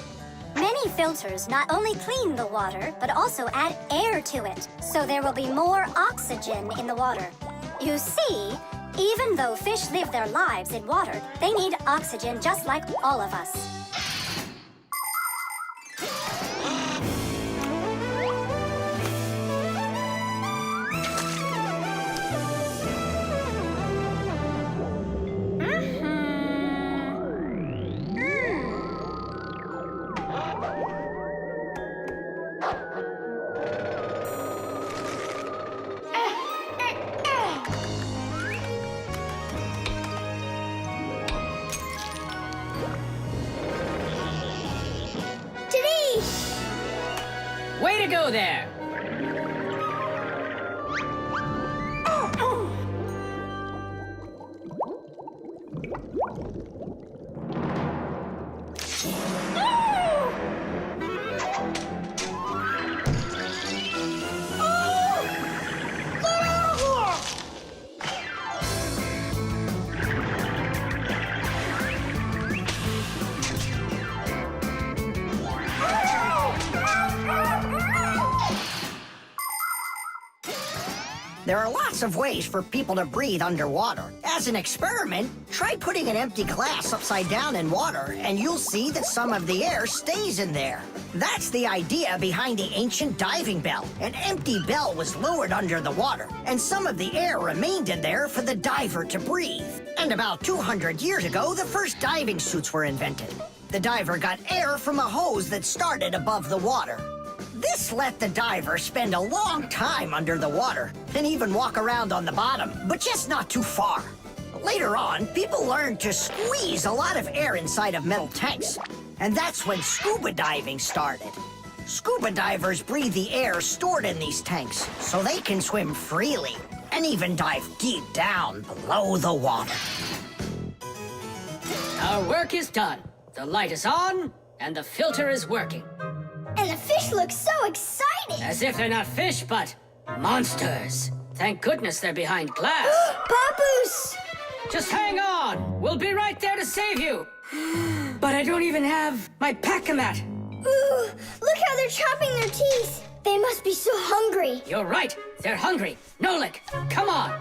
Many filters not only clean the water, but also add air to it, so there will be more oxygen in the water. You see, even though fish live their lives in water, they need oxygen just like all of us. Way to go there! There are lots of ways for people to breathe underwater. As an experiment, try putting an empty glass upside down in water, and you'll see that some of the air stays in there. That's the idea behind the ancient diving bell. An empty bell was lowered under the water, and some of the air remained in there for the diver to breathe. And about 200 years ago, the first diving suits were invented. The diver got air from a hose that started above the water. This let the diver spend a long time under the water and even walk around on the bottom, but just not too far. Later on, people learned to squeeze a lot of air inside of metal tanks, and that's when scuba diving started. Scuba divers breathe the air stored in these tanks so they can swim freely and even dive deep down below the water. Our work is done. The light is on, and the filter is working. And the fish look so excited! As if they're not fish, but monsters. Thank goodness they're behind glass. Papoose! Just hang on. We'll be right there to save you. But I don't even have my pack-a-mat. Ooh, look how they're chopping their teeth. They must be so hungry. You're right. They're hungry. Nolik, come on.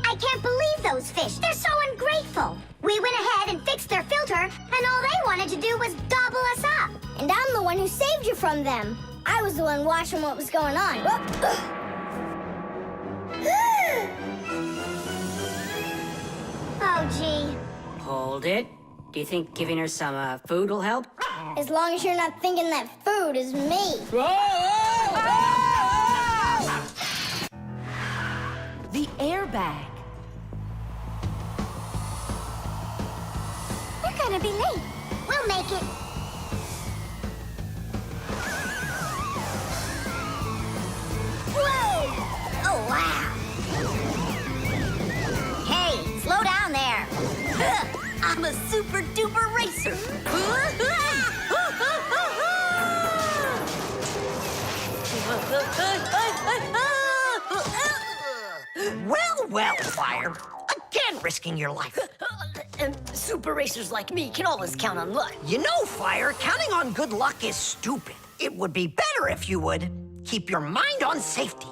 I can't believe those fish. They're so ungrateful. We went ahead and fixed their filter, and all they wanted to do was gobble us up. And I'm the one who saved you from them. I was the one watching what was going on. Oh, gee. Hold it. Do you think giving her some food will help? As long as you're not thinking that food is me. The airbag. We're gonna be late. We'll make it. Whoa! Oh, wow. Hey, slow down there. I'm a super duper racer. Well, Fire. Again risking your life. And super racers like me can always count on luck. You know, Fire, counting on good luck is stupid. It would be better if you would keep your mind on safety.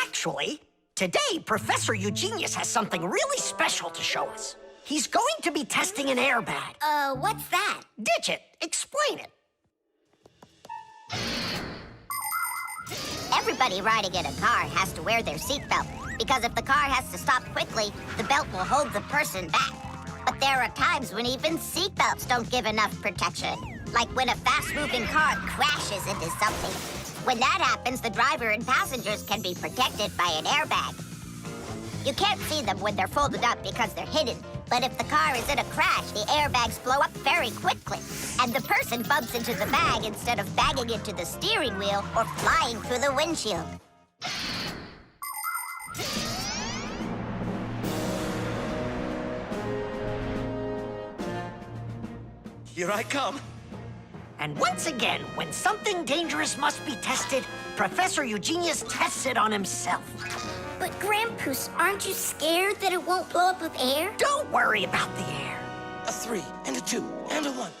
Actually, today, Professor Eugenius has something really special to show us. He's going to be testing an airbag. What's that? Digit, explain it. Everybody riding in a car has to wear their seatbelt, because if the car has to stop quickly, the belt will hold the person back. But there are times when even seatbelts don't give enough protection, like when a fast-moving car crashes into something. When that happens, the driver and passengers can be protected by an airbag. You can't see them when they're folded up because they're hidden, but if the car is in a crash, the airbags blow up very quickly, and the person bumps into the bag instead of banging into the steering wheel or flying through the windshield. Here I come. And once again, when something dangerous must be tested, Professor Eugenius tests it on himself. But Grampus, aren't you scared that it won't blow up with air? Don't worry about the air. A 3 and a 2 and a 1.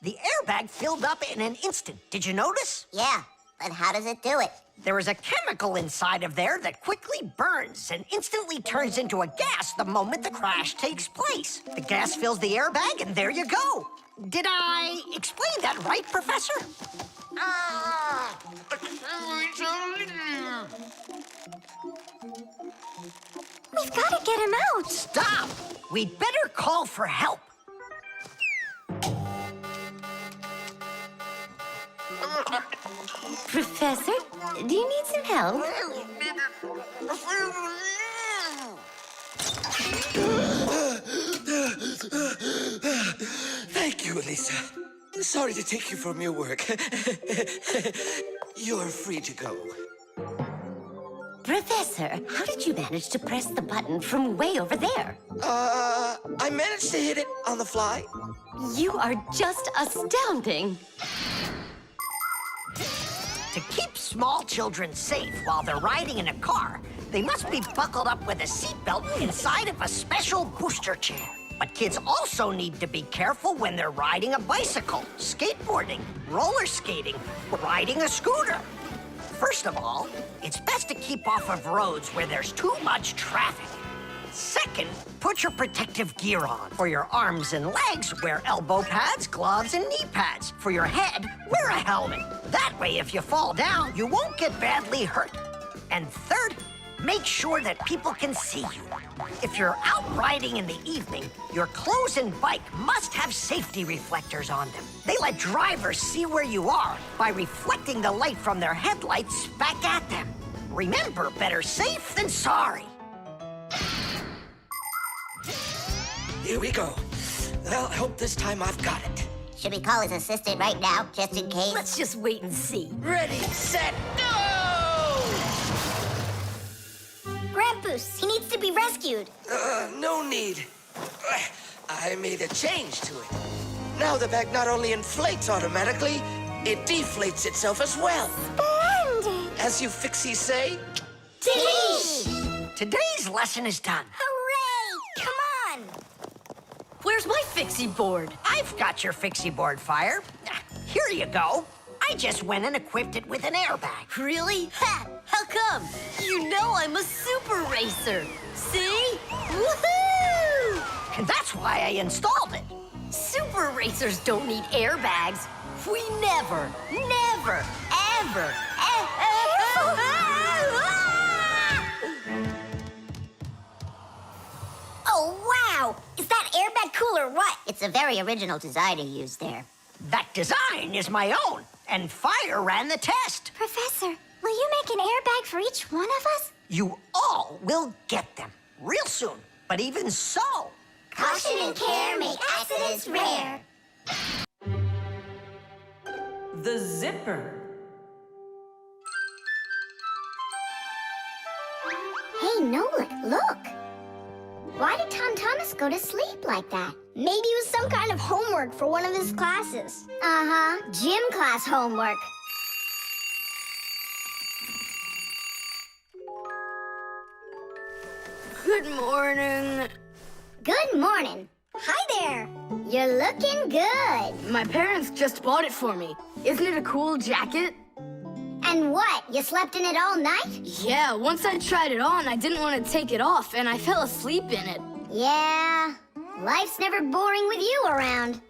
The airbag filled up in an instant. Did you notice? Yeah, but how does it do it? There is a chemical inside of there that quickly burns and instantly turns into a gas the moment the crash takes place. The gas fills the airbag, and there you go. Did I explain that right, Professor? We've got to get him out. Stop! We'd better call for help. Professor, do you need some help? Thank you, Elisa. Sorry to take you from your work. You're free to go. Professor, how did you manage to press the button from way over there? I managed to hit it on the fly. You are just astounding. To keep small children safe while they're riding in a car, they must be buckled up with a seatbelt inside of a special booster chair. But kids also need to be careful when they're riding a bicycle, skateboarding, roller skating, or riding a scooter. First of all, it's best to keep off of roads where there's too much traffic. Second, put your protective gear on. For your arms and legs, wear elbow pads, gloves, and knee pads. For your head, wear a helmet. That way, if you fall down, you won't get badly hurt. And third, make sure that people can see you. If you're out riding in the evening, your clothes and bike must have safety reflectors on them. They let drivers see where you are by reflecting the light from their headlights back at them. Remember, better safe than sorry. Here we go. Well, I hope this time I've got it. Should we call his assistant right now, just in case? Let's just wait and see. Ready, set, go! Grampus, he needs to be rescued. No need. I made a change to it. Now the bag not only inflates automatically, it deflates itself as well. Splendid! As you Fixies say, Tish! Today's lesson is done. Hooray! Come on! Where's my fixie board? I've got your fixie board, Fire. Here you go. I just went and equipped it with an airbag. Really? Ha! How come? You know I'm a super racer. See? Woohoo! And that's why I installed it. Super racers don't need airbags. We never, ever. Oh, wow! Is that airbag cool or what? It's a very original design he used there. That design is my own, and Fire ran the test. Professor, will you make an airbag for each one of us? You all will get them real soon. But even so... Caution and care make accidents rare. The zipper. Hey, Nolik, look! Why did Tom Thomas go to sleep like that? Maybe it was some kind of homework for one of his classes. Uh-huh, gym class homework. Good morning. Good morning. Hi there. You're looking good. My parents just bought it for me. Isn't it a cool jacket? And what, you slept in it all night? Yeah, once I tried it on, I didn't want to take it off, and I fell asleep in it. Yeah, life's never boring with you around.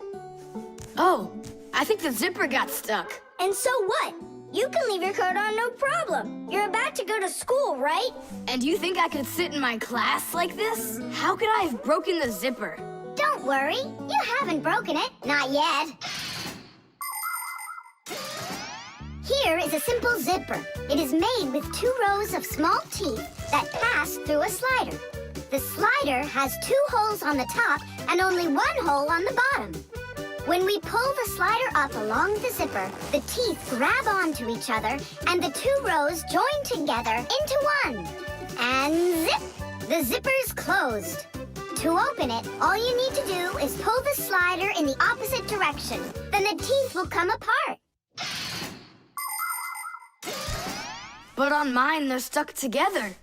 Oh, I think the zipper got stuck. And so what? You can leave your coat on no problem. You're about to go to school, right? And you think I could sit in my class like this? How could I have broken the zipper? Don't worry, you haven't broken it. Not yet. Here is a simple zipper. It is made with 2 rows of small teeth that pass through a slider. The slider has 2 holes on the top and only 1 hole on the bottom. When we pull the slider up along the zipper, the teeth grab onto each other and the 2 rows join together into one. And zip! The zipper's closed. To open it, all you need to do is pull the slider in the opposite direction. Then the teeth will come apart. But on mine, they're stuck together.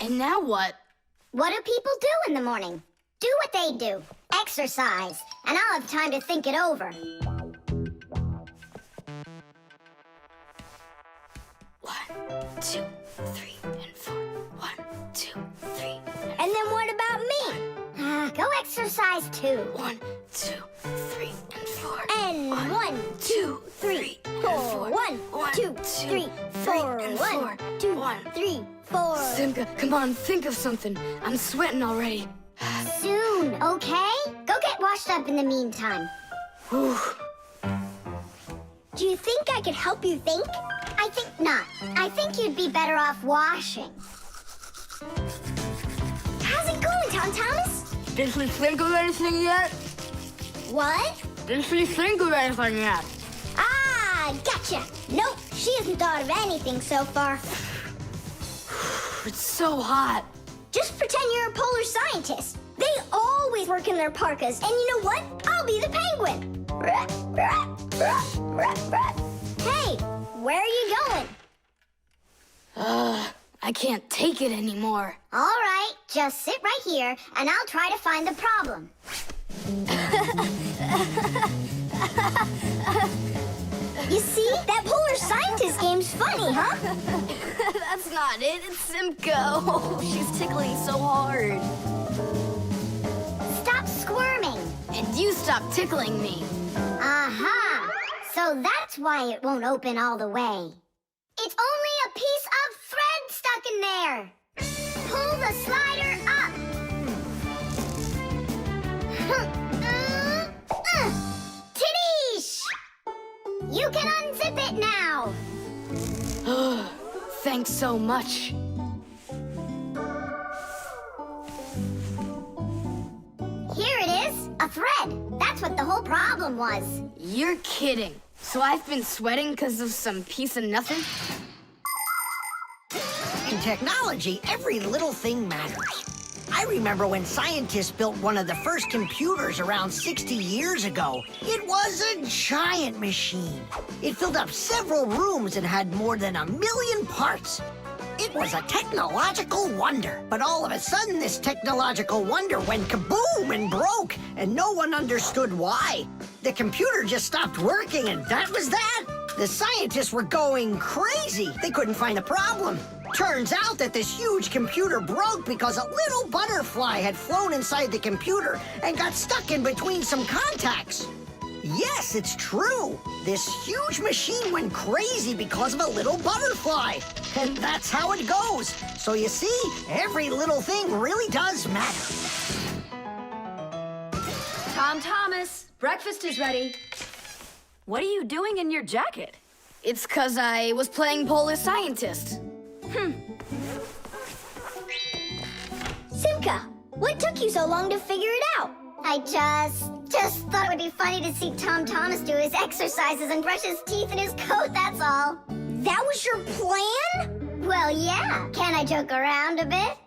And now what? What do people do in the morning? Do what they do. Exercise. And I'll have time to think it over. 1, 2, 3, and 4. 1, 2, 3. And then what about me? Go exercise too. 1, 2, 3, and 4. And 1, 2, 3, 4. 1, 2, 3, 4. 1, 2, 3, 4. Simka, come on, think of something. I'm sweating already. Soon, okay? Go get washed up in the meantime. Whew. Do you think I could help you think? I think not. I think you'd be better off washing. How's it going, Tom Thomas? Did she think of anything yet? What? Did she think of anything yet? Ah, gotcha. Nope, she hasn't thought of anything so far. it's so hot. Just pretend you're a polar scientist. They always work in their parkas, and you know what? I'll be the penguin. Hey, where are you going? I can't take it anymore. All right, just sit right here, and I'll try to find the problem. You see? That polar scientist game's funny, huh? That's not it. It's Simka. Oh, she's tickling so hard. Stop squirming. And you stop tickling me. Aha! So that's why it won't open all the way. It's only a piece of thread stuck in there. Pull the slider up. Tiddish! You can unzip it now. Thanks so much. Here it is, a thread. That's what the whole problem was. You're kidding. So I've been sweating because of some piece of nothing? In technology, every little thing matters. I remember when scientists built one of the first computers around 60 years ago. It was a giant machine. It filled up several rooms and had more than 1 million parts. It was a technological wonder. But all of a sudden, this technological wonder went kaboom and broke, and no one understood why. The computer just stopped working, and that was that. The scientists were going crazy. They couldn't find a problem. Turns out that this huge computer broke because a little butterfly had flown inside the computer and got stuck in between some contacts. Yes, it's true. This huge machine went crazy because of a little butterfly. And that's how it goes. So you see, every little thing really does matter. Tom Thomas, breakfast is ready. What are you doing in your jacket? It's 'cause I was playing polar scientist. Simka, what took you so long to figure it out? I just thought it would be funny to see Tom Thomas do his exercises and brush his teeth in his coat, that's all. That was your plan? Well, yeah. Can I joke around a bit?